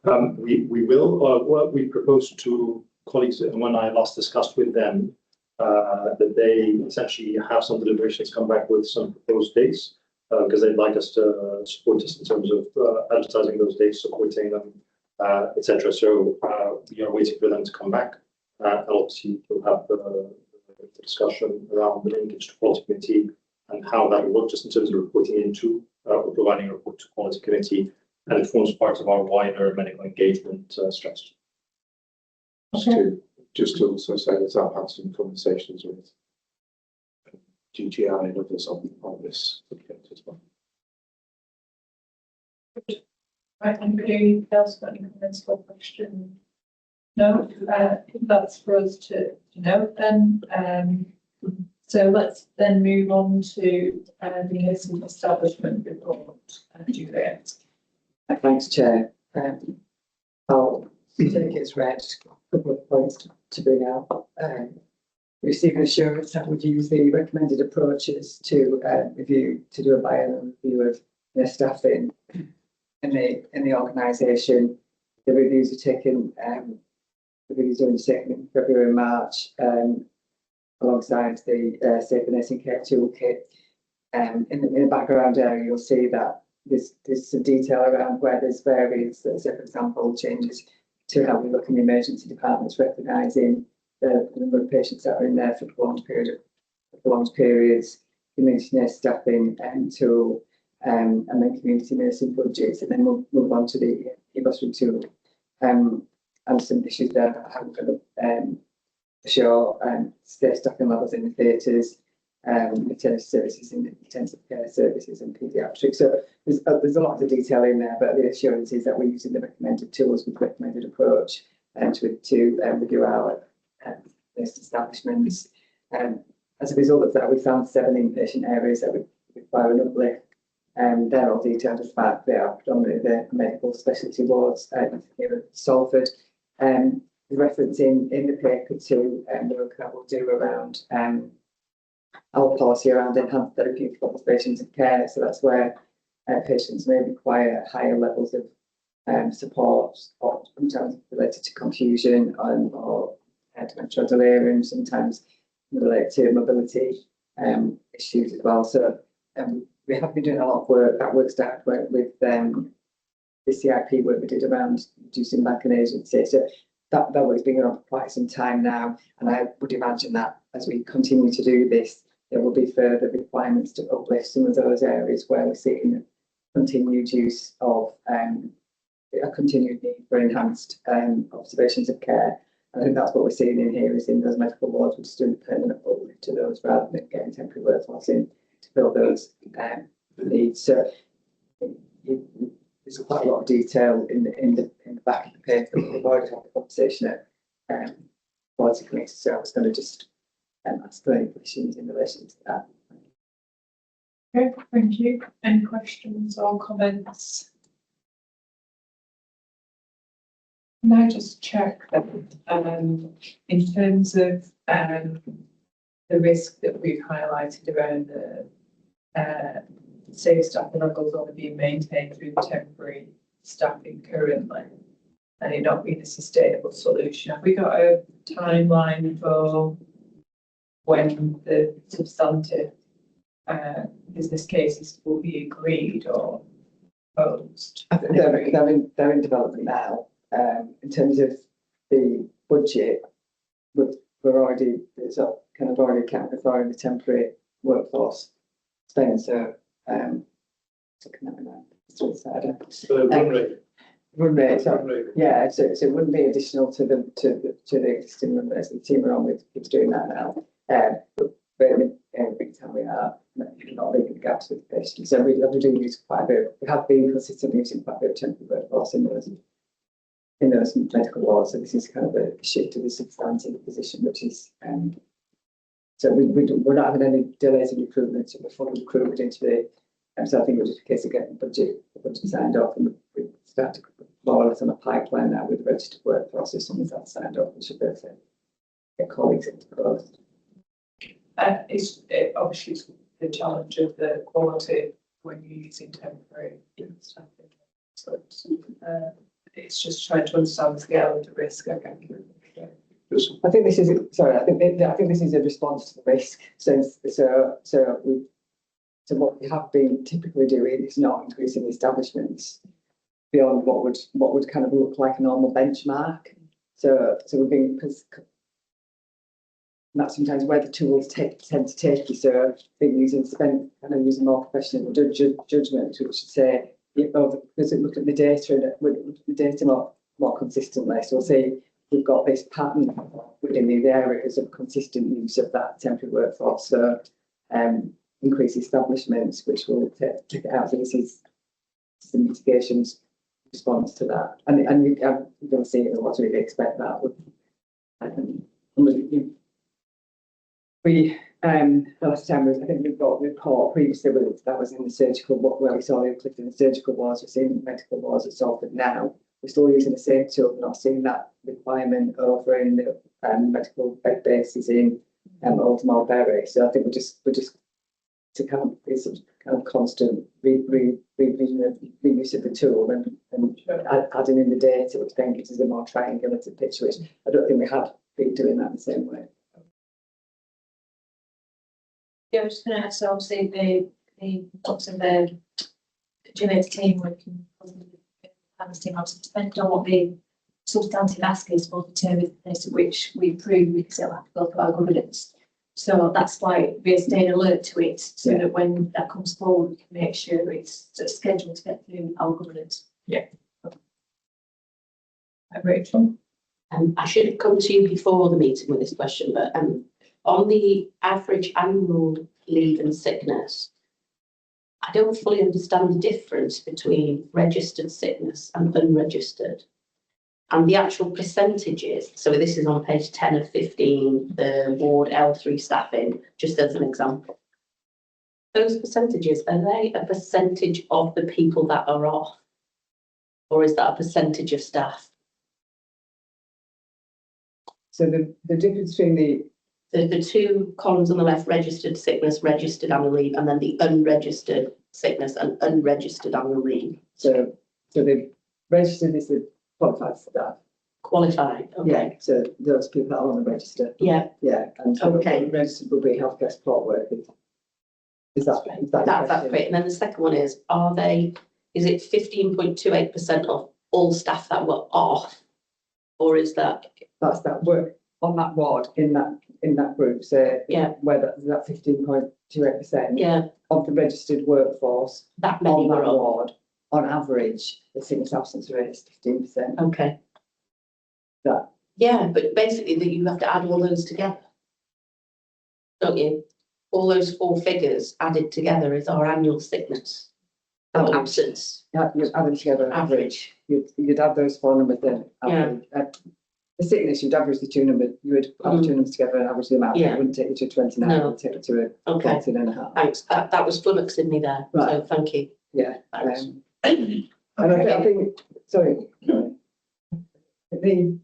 We will, what we proposed to colleagues, and when I last discussed with them, that they essentially have some deliberations, come back with some proposed dates, because they'd like us to support us in terms of advertising those dates, supporting them, etc. So we are waiting for them to come back. And obviously we'll have the discussion around the linkage to quality committee and how that will work, just in terms of reporting into or providing a report to quality committee, and it forms part of our wider medical engagement strategy. Just to also say that I've had some conversations with GGI and others on this subject as well. Right, anybody else got any comments or questions? No, that's for us to note then. So let's then move on to the nursing establishment report. Juliet. Thanks, Chair. I'll take it as read. A couple of points to bring out. Received assurance that would use the recommended approaches to do a biannual review of their staffing in the organisation. The reviews are taken. The reviews are undertaken in February and March, alongside the Safer Nursing Care Toolkit. In the background area, you'll see that there's some detail around where there's variance. So, for example, changes to how we look in the emergency departments, recognising the number of patients that are in there for prolonged periods, community nurse staffing tool, and then community nursing budgets, and then we'll move on to the e-bustering tool, and some issues there about how we're going to assure safe staffing levels in the theatres, maternity services and intensive care services and paediatrics. So there's a lot of detail in there, but the assurance is that we're using the recommended tools with recommended approach to review our nurse establishments. As a result of that, we found 7 inpatient areas that would require an uplift. They're all detailed as fact. They are predominantly the medical specialty wards here at Salford. The reference in the paper to the work that we'll do around our policy around enhanced therapeutic observations of care. So that's where patients may require higher levels of support, or sometimes related to confusion or dementia delirium, sometimes related to mobility issues as well. So we have been doing a lot of work. That work started with the CIP work we did around reducing back and agency. So that work's been going on for quite some time now, and I would imagine that as we continue to do this, there will be further requirements to uplift some of those areas where we're seeing continued use of a continued need for enhanced observations of care. I think that's what we're seeing in here, is in those medical wards, we're just doing a permanent uplift to those rather than getting temporary workforce in to fill those needs. So there's quite a lot of detail in the back of the paper. We've already had a conversation at quality committee, so I was going to just ask for any questions in relation to that. Okay, thank you. Any questions or comments? Can I just check that in terms of the risk that we've highlighted around the safe staffing levels only being maintained through the temporary staffing currently, and it not being a sustainable solution, have we got a timeline for when the substantive business cases will be agreed or proposed? I think they're in development now. In terms of the budget, we're already already accounted for in the temporary workforce spend. So looking at it now, run rate. Yeah, so it wouldn't be additional to the existing run rate. So the team are on with doing that now. But very big time we are not leaving the gaps with patients. So we do use quite a bit. We have been consistently using quite a bit of temporary workforce in those medical wards. So this is kind of a shift to the substantive position, which is so we're not having any delays in recruitment. So we're fully recruited into the. So I think it was just a case of getting the budget signed off, and we start to more or less on a pipeline now with the registered workforce. As soon as that's signed off, we should be able to get colleagues into post. Obviously it's the challenge of the quality when you're using temporary staff. So it's just trying to understand the scale of the risk. I think this is sorry. I think this is a response to the risk. So what we have been typically doing is not increasing establishments beyond what would kind of look like a normal benchmark. So we've been. That's sometimes where the tools tend to take you. So I think using more professional judgment, which should say, because it look at the data and look at the data more consistently. So we'll say we've got this pattern within these areas of consistent use of that temporary workforce. So increase establishments, which will take it out. So this is the mitigations response to that. And you're going to see it, what we expect that would. Last time I think we've got a report previously that was in the surgical where we saw the uplift in the surgical wards. We're seeing the medical wards at Salford now. We're still using the same tool, not seeing that requirement over in the medical bed bases in Oldham Berry. So I think we're just to kind of be some kind of constant revision of the use of the tool and adding in the data, which then gives us a more triangulated picture, which I don't think we had been doing that the same way. Yeah, I was just going to add, so obviously the lots of the Juliet's team working on the team, obviously depending on what the substantive ask is, will determine the place at which we improve, because it'll have to go through our governance. So that's why we're staying alert to it, so that when that comes forward, we can make sure it's scheduled to get through our governance. Yeah. Rachel? I should have come to you before the meeting with this question, but on the average annual leave and sickness, I don't fully understand the difference between registered sickness and unregistered. And the actual percentages, so this is on page 10 of 15, the ward L3 staffing, just as an example. Those percentages, are they a percentage of the people that are off? Or is that a percentage of staff? So the difference between the two columns on the left, registered sickness, registered annual leave, and then the unregistered sickness and unregistered annual leave. So the registered is the qualified staff. Qualified, okay. Yeah, so those people that are on the register. Yeah. Yeah, and so registered will be healthcare support workers. Is that that's great. And then the second one is it 15.28% of all staff that were off, or is that? That's that work on that ward in that group. So where that 15.28% of the registered workforce that many on that ward, on average, the sickness absence rate is 15%. Okay. That. Yeah, but basically that you have to add all those together, don't you? All those four figures added together is our annual sickness absence. Yeah, you'd add them together. Average. You'd add those four numbers then. Average. The sickness, you'd average the two numbers. You would add two numbers together and average them out. It wouldn't take you to 29. No. It would take you to a 14.5. Thanks. That was flummoxing me there. Right. So thank you. Yeah. And I think sorry. When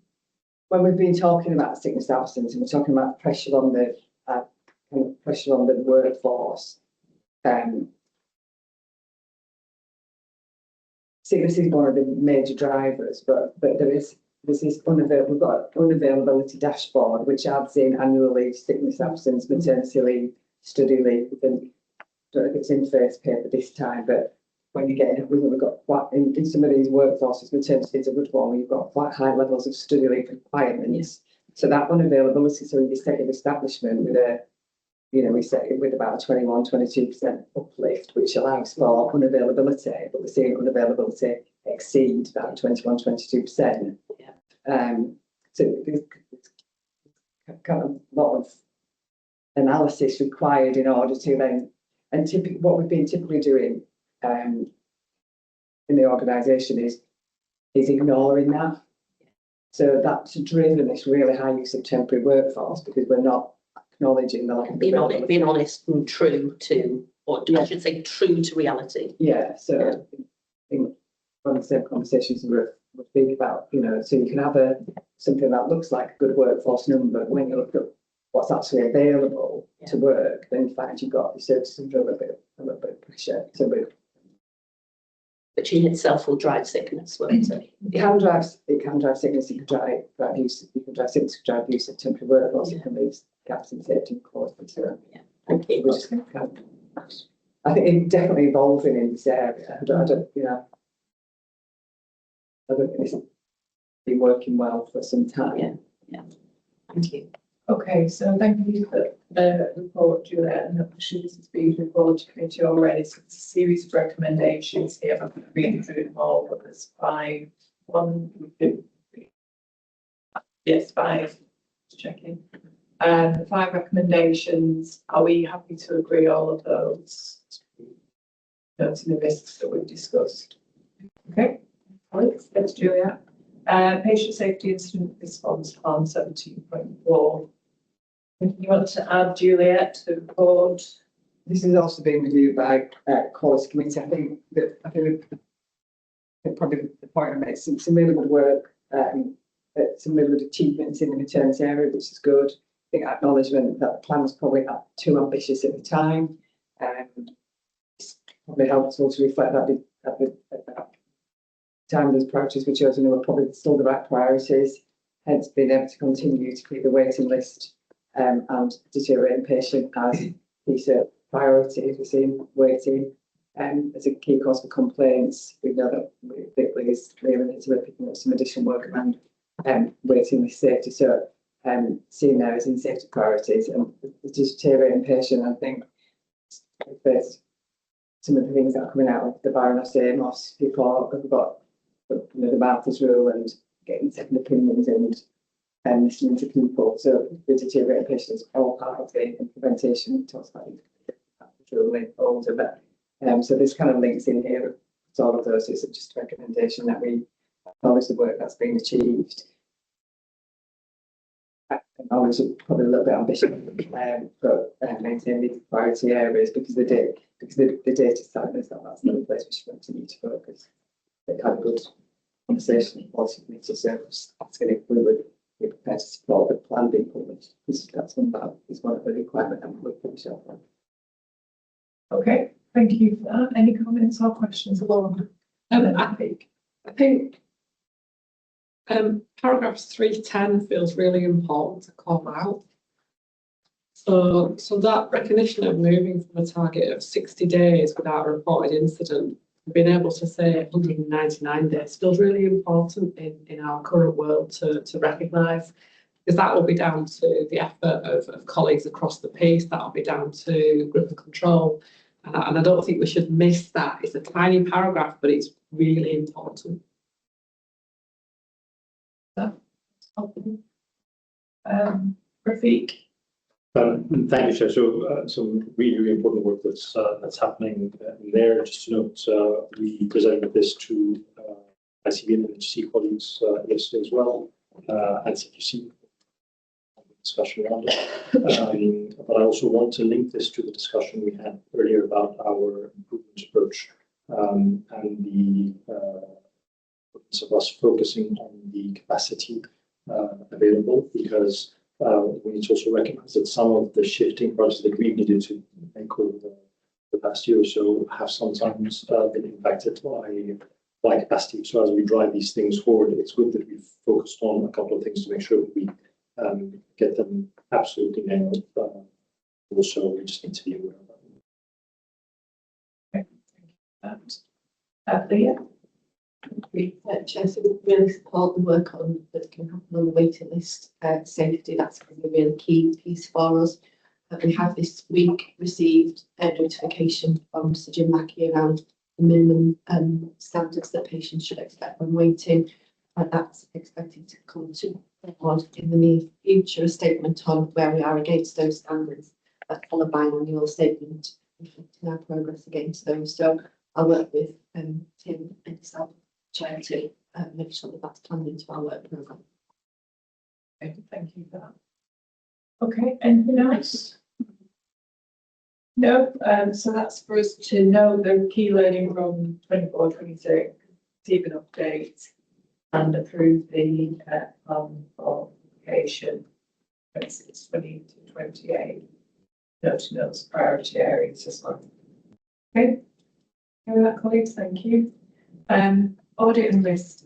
we've been talking about sickness absence and we're talking about pressure on the workforce, sickness is one of the major drivers, but there's this we've got unavailability dashboard which adds in annual leave, sickness absence, maternity leave, study leave. And I don't know if it's in first paper this time, but when you get in, we've got quite in some of these workforces, maternity is a good one. You've got quite high levels of study leave requirements. So that unavailability, so you set an establishment with we set it with about a 22% uplift, which allows for unavailability, but we're seeing unavailability exceed that 22%. So there's kind of a lot of analysis required in order to then, and typically what we've been typically doing in the organisation is ignoring that. So that's driven this really high use of temporary workforce because we're not acknowledging the lack of being honest and true to, or I should say, true to reality. Yeah, so I think one of the same conversations we're thinking about, you know, so you can have something that looks like a good workforce number, but when you look at what's actually available to work, then you find you've got your services under a little bit of pressure. So which in itself will drive sickness, won't it? it can drive sickness, it can drive abuse, you can drive sickness, it can drive abuse of temporary workforce, it can leave gaps in safety and cause. Yeah, thank you. I think it's definitely evolving in this area. I don't think it's been working well for some time. Yeah. Thank you. Okay, so thank you for the report, Juliet, and obviously this has been reported to committee already. So it's a series of recommendations here. I'm not reading through them all, but there's 5. 1, 2, 3. Yes, 5. Checking. 5 recommendations. Are we happy to agree all of those? Noting the risks that we've discussed. Okay, Alex, thanks, Juliet. Patient safety incident response plan 17.4. You want to add, Juliet, to the report? This has also been reviewed by quality committee. I think probably the point I made some really good work, some really good achievements in the maternity area, which is good. I think acknowledgement that the plan was probably not too ambitious at the time. It's probably helpful to reflect that at the time those priorities were chosen were probably still the right priorities. Hence, being able to continue to keep the waiting list and deteriorating patient as these priorities. We're seeing waiting as a key cause for complaints. We know that particularly is clear and we're picking up some additional work around waiting list safety. So seeing there as in safety priorities and the deteriorating patient, I think there's some of the things that are coming out of the Baroness Amos report. We've got the Malthus rule and getting second opinions and listening to people. So the deteriorating patient is all part of the implementation. It talks about the older, but so there's kind of links in here to all of those. It's just a recommendation that we acknowledge the work that's been achieved. Acknowledge probably a little bit ambitious, but maintain these priority areas because the data side is that's another place we should continue to focus. They had a good conversation with policy committee, so asking if we would be prepared to support the plan being published, because that's one of the requirements that we'll publish our plan. Okay, thank you for that. Any comments or questions, Lauren? I think paragraph 310 feels really important to call out. So that recognition of moving from a target of 60 days without a reported incident, being able to say 199 days feels really important in our current world to recognise, because that will be down to the effort of colleagues across the piece, that will be down to group and control. And I don't think we should miss that. It's a tiny paragraph, but it's really important. Rafiq? Thank you, Chair. So some really important work that's happening there. Just to note, we presented this to ICB and NHS colleagues yesterday as well, and CQC discussion around it. But I also want to link this to the discussion we had earlier about our improvement approach and the importance of us focusing on the capacity available, because we need to also recognize that some of the shifting projects that we've needed to make over the past year or so have sometimes been impacted by capacity. So as we drive these things forward, it's good that we've focused on a couple of things to make sure that we get them absolutely nailed. Also, we just need to be aware of that. And Leah? Chair, so we really support the work that can happen on the waiting list safety. That's a really key piece for us. We have this week received a notification from Sir Jim Mackey around the minimum standards that patients should expect when waiting. That's expected to come to board in the near future, a statement on where we are against those standards followed by an annual statement reflecting our progress against those. So I'll work with Tim and yourself, Chair, to make sure that that's planned into our work programme. Thank you for that. Okay, anything else? No, so that's for us to know the key learning from 24-26, receive an update and approve the plan for application 26-20 to 28, noting those priority areas as well. Okay, hear that, colleagues, thank you. Audit and risk.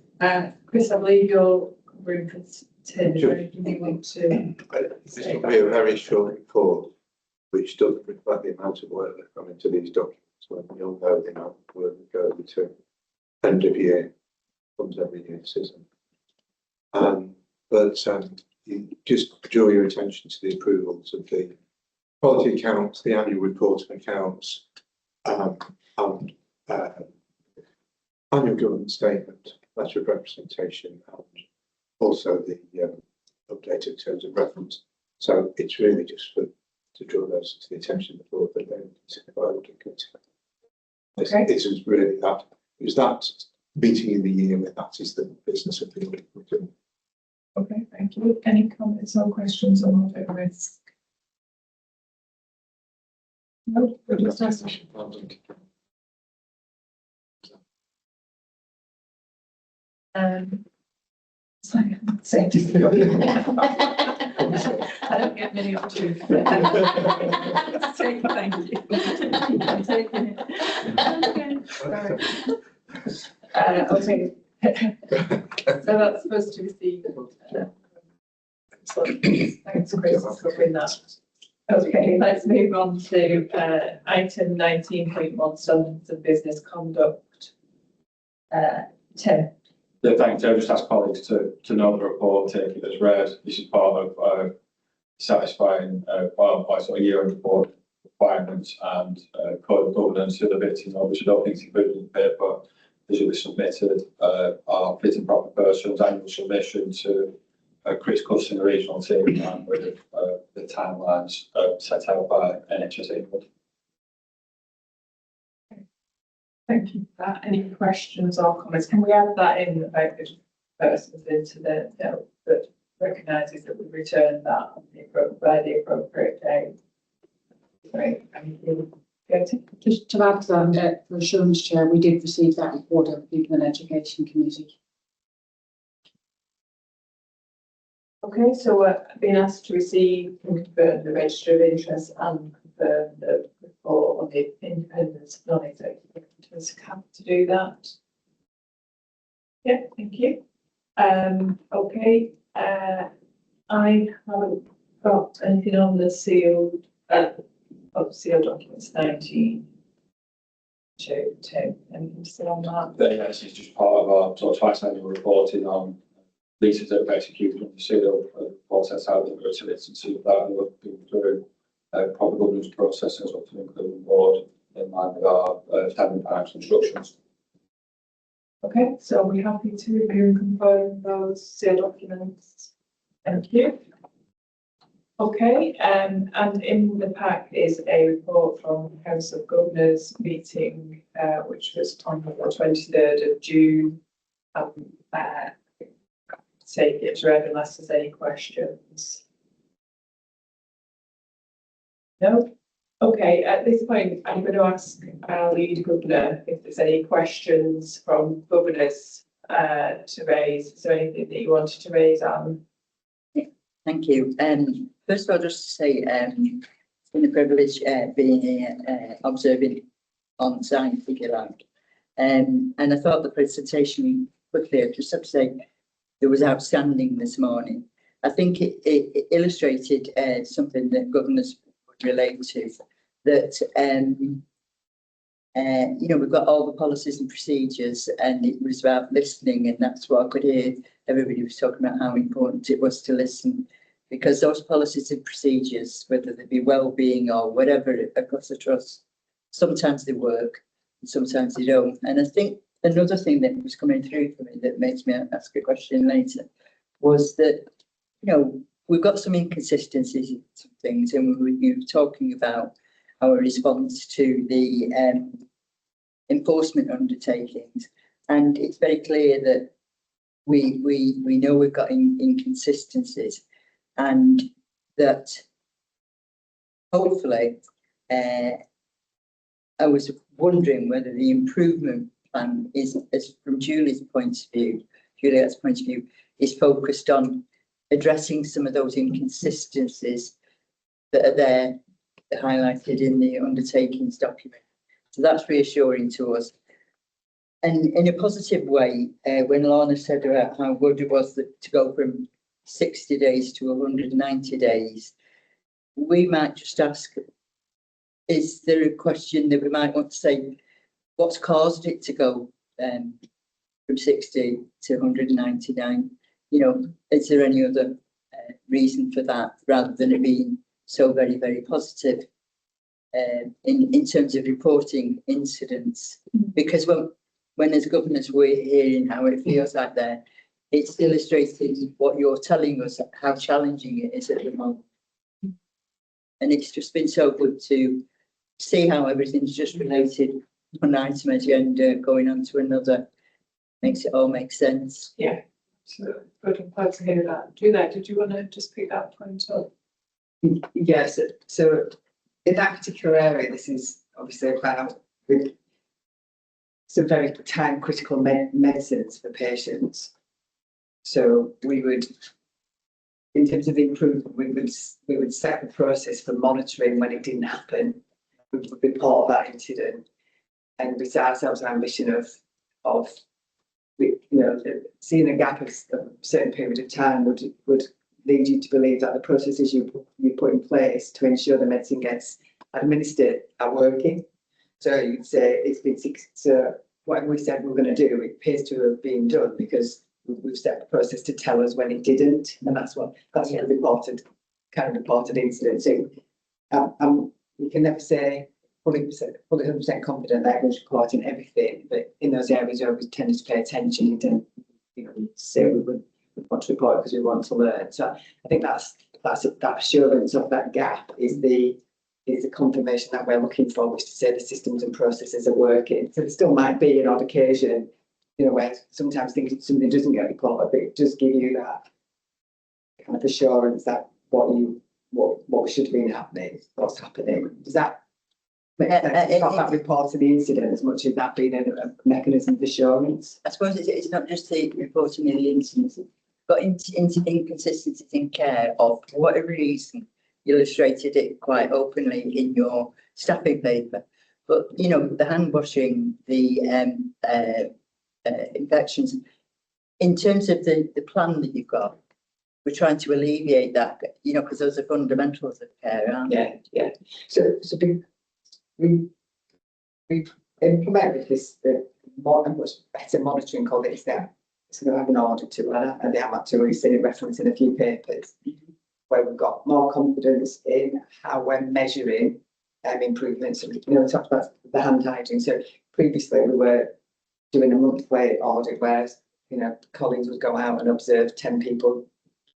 Chris, I believe you're covering for Tim. Sure. Do you want to? This will be a very short report, which doesn't reflect the amount of work that's gone into these documents. When we all know the amount of work that goes into end of year, comes every year, season. Just draw your attention to the approvals of the quality accounts, the annual report and accounts, and annual government statement, letter of representation, and also the updated terms of reference. So it's really just to draw those to the attention of the board that they're considered by audit committee. Okay. This is really that. It was that meeting in the year where that is the business of the audit committee. Okay, thank you. Any comments or questions on audit risk? No, we'll just ask. Same. I don't get many opportunities. Thank you. I'm taking it. Okay. So that's supposed to receive. Thanks, Chris, for covering that. Okay, let's move on to item 19.1, standards of business conduct. Tim. Yeah, thanks. I'll just ask colleagues to know the report, take it as read. This is part of satisfying sort of year-end report requirements and code of governance. The other bits, which I don't think is included in the paper, visually submitted, are fit and proper persons, annual submission to Chris Cuss in the regional team and with the timelines set out by NHS England. Thank you for that. Any questions or comments? Can we add that in about the persons into the note that recognises that we return that by the appropriate day? Great, thank you. Just to add to that, for assurance, Chair, we did receive that report of the People and Education Committee. Okay, so we're being asked to receive and confirm the register of interest and confirm the report on the independence of non-executive. Is happy to do that. Yeah, thank you. Okay, I haven't got anything on the sealed documents 19. Tim, anything to say on that? Yes, it's just part of our sort of twice annual reporting on leases that we've executed on the seal. Report sets out the utilities and see that and we've been through proper governance processes up to include the board in line with our standard financial instructions. Okay, so we're happy to review and confirm those seal documents. Thank you. Okay, and in the pack is a report from the House of Governors meeting, which was on the 23rd of June. Take it to read unless there's any questions. No? Okay, at this point, I'm going to ask our lead governor if there's any questions from governors to raise. Is there anything that you wanted to raise, Anne? Thank you. First of all, just to say it's been a privilege being here observing on site, if you like. And I thought the presentation quickly, I just have to say, it was outstanding this morning. I think it illustrated something that governors would relate to, that we've got all the policies and procedures, and it was about listening, and that's what I could hear. Everybody was talking about how important it was to listen, because those policies and procedures, whether they be well-being or whatever across the trust, sometimes they work and sometimes they don't. And I think another thing that was coming through for me that makes me ask a question later was that, we've got some inconsistencies in some things, and you were talking about our response to the enforcement undertakings, and it's very clear that we know we've got inconsistencies, and that hopefully I was wondering whether the improvement plan is, as from Juliet's point of view, is focused on addressing some of those inconsistencies that are there, highlighted in the undertakings document. So that's reassuring to us. And in a positive way, when Lorna said about how good it was to go from 60 days to 190 days, we might just ask, is there a question that we might want to say, what's caused it to go from 60 to 199? You know, is there any other reason for that, rather than it being so very, very positive in terms of reporting incidents? Because when as governors we're hearing how it feels like there, it's illustrated what you're telling us, how challenging it is at the moment. And it's just been so good to see how everything's just related, one item agenda going on to another, makes it all make sense. Yeah, so good, I'm glad to hear that. Juliet, did you want to just pick that point up? Yes, so in that particular area, this is obviously about with some very time critical medicines for patients. So we would, in terms of improvement, we would set the process for monitoring when it didn't happen. We would report that incident, and we set ourselves an ambition of you know, seeing a gap of a certain period of time would lead you to believe that the processes you put in place to ensure the medicine gets administered are working. So you'd say it's been so what we said we're going to do, it appears to have been done because we've set the process to tell us when it didn't, and that's what reported incident. So we can never say fully 100% confident that everyone's reporting everything, but in those areas where we tend to pay attention and say we would want to report because we want to learn. So I think that's that assurance of that gap is the confirmation that we're looking for, which to say the systems and processes are working. So there still might be an odd occasion, you know, where sometimes something doesn't get reported, but it does give you that kind of assurance that what should have been happening, what's happening. Does that make sense? It's not that report of the incident as much as that being a mechanism of assurance. I suppose it's not just the reporting of the incidents, but inconsistencies in care of whatever reason. You illustrated it quite openly in your staffing paper, but you know, the hand washing, the infections. In terms of the plan that you've got, we're trying to alleviate that, you know, because those are fundamentals of care, aren't they? Yeah. So we've implemented this much better monitoring called it there. So we have an audit to and they have actually seen it referenced in a few papers where we've got more confidence in how we're measuring improvements. You know, we talked about the hand hygiene. So previously we were doing a monthly audit where, you know, colleagues would go out and observe 10 people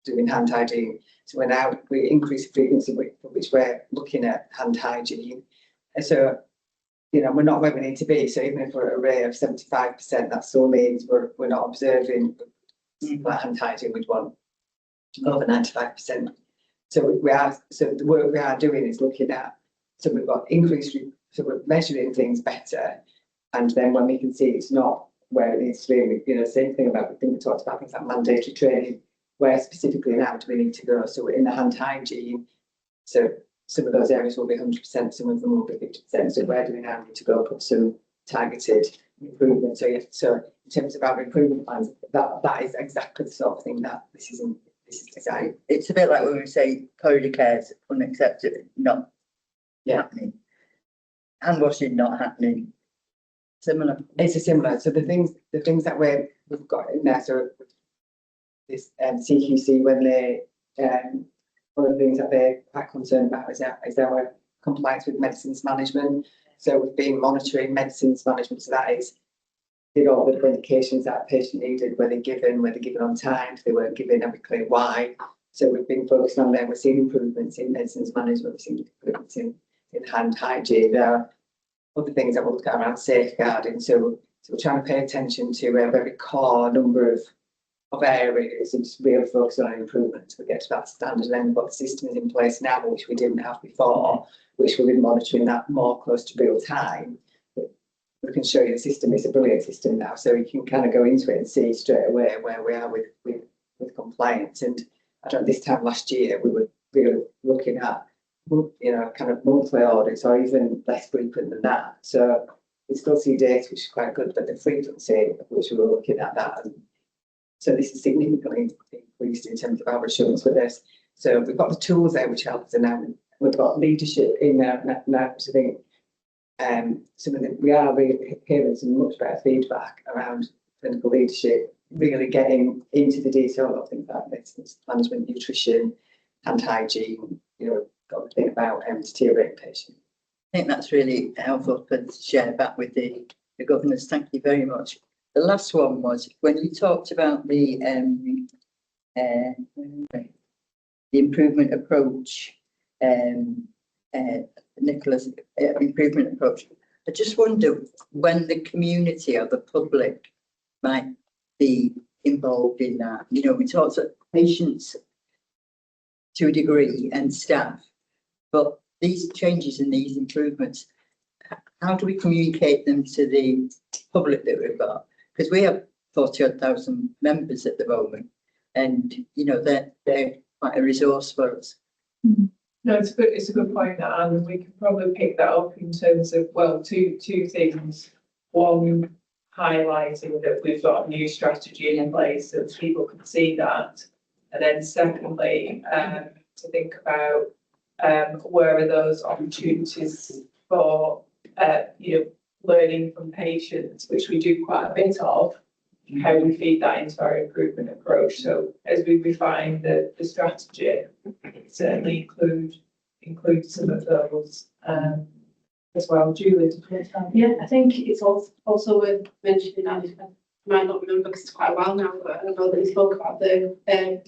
doing hand hygiene. So we increase the frequency with which we're looking at hand hygiene. And so, you know, we're not where we need to be. So even if we're at a rate of 75%, that still means we're not observing that hand hygiene we'd want over 95%. So the work we are doing is looking at, so we've got increased, so we're measuring things better. And then when we can see it's not where it needs to be, you know, same thing about, I think we talked about things like mandatory training, where specifically now do we need to go? So we're in the hand hygiene. So some of those areas will be 100%, some of them will be 50%. So where do we now need to go put some targeted improvement? So yeah, so in terms of our improvement plans, that is exactly the sort of thing that this is designed. It's a bit like when we say corridor care is unacceptable, not happening. Hand washing not happening. Similar. It's a similar. So the things that we've got in there. So this CQC, when they one of the things that they're quite concerned about is our compliance with medicines management. So we've been monitoring medicines management. So that is, did all the medications that a patient needed, were they given on time, if they weren't given, and we clear why. So we've been focusing on them. We're seeing improvements in medicines management, we're seeing improvements in hand hygiene. There are other things that we'll look at around safeguarding. So we're trying to pay attention to a very core number of areas and just really focus on improvements. We get to that standard, and then we've got the systems in place now, which we didn't have before, which we've been monitoring that more close to real time. We can show you the system. It's a brilliant system now, so you can kind of go into it and see straight away where we are with compliance. And I don't know, this time last year we were really looking at, kind of monthly audits or even less frequent than that. So we still see data which is quite good, but the frequency of which we were looking at that. And so this is significantly increased in terms of our assurance with this. So we've got the tools there which help us, and now we've got leadership in there now. So I think some of we are really hearing some much better feedback around clinical leadership, really getting into the detail of things like medicine management, nutrition, hand hygiene. Got to think about deteriorating patients. I think that's really helpful to share back with the governors. Thank you very much. The last one was when you talked about the improvement approach, Nicola's improvement approach. I just wonder when the community or the public might be involved in that. We talked to patients to a degree and staff, but these changes and these improvements, how do we communicate them to the public that we've got? Because we have 40,000 members at the moment, and they're quite a resource for us. No, it's a good point, and we can probably pick that up in terms of, well, two things. One, highlighting that we've got a new strategy in place so people can see that. And then secondly, to think about where are those opportunities for learning from patients, which we do quite a bit of, how we feed that into our improvement approach. So as we refine the strategy, certainly include some of those as well. Julie, yeah, I think it's also worth mentioning, and I might not remember because it's quite a while now, but I know that we spoke about the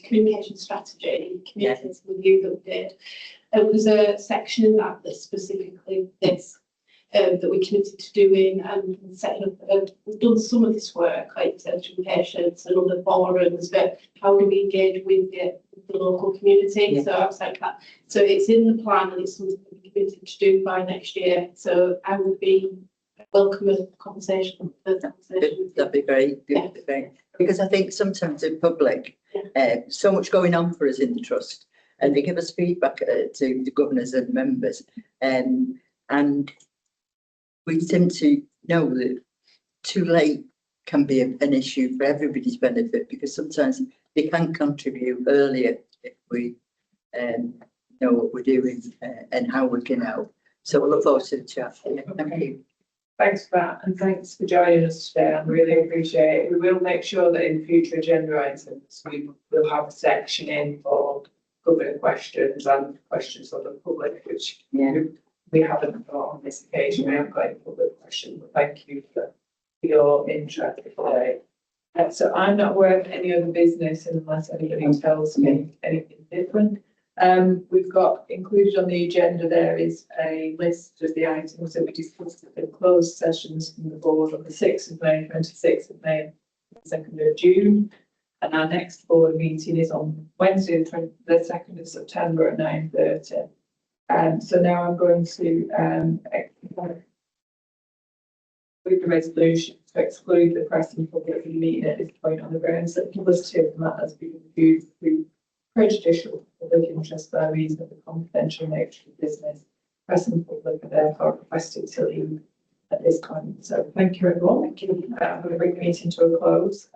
communication strategy communities with you that we did. There was a section in that specifically this that we committed to doing and setting up. We've done some of this work, like researching patients and other forums, but how do we engage with the local community? So outside that, so it's in the plan and it's something we're committed to do by next year. So I would be welcome a conversation. That'd be great. Yeah. Because I think sometimes in public, so much going on for us in the trust, and they give us feedback to the governors and members, and we tend to know that too late can be an issue for everybody's benefit, because sometimes they can contribute earlier if we know what we're doing and how we can help. So we'll look forward to the chat. Thank you. Thanks for that, and thanks for joining us today. I really appreciate it. We will make sure that in future agenda items we will have a section in for governor questions and questions from the public, which we haven't got on this occasion. We haven't got any public questions, but thank you for your interest today. So I'm not aware of any other business unless anybody tells me anything different. We've got included on the agenda there is a list of the items that we discussed at the closed sessions from the board on the 6th of May, 26th of May, 2nd of June. And our next board meeting is on Wednesday, the 2nd of September at 9:30. So now I'm going to with the resolution to exclude the press and public from the meeting at this point on the grounds that publicity of the matter has been viewed through prejudicial to public interest by reason of the confidential nature of business. Press and public are therefore requested to leave at this point. So thank you everyone. I'm going to bring the meeting to a close.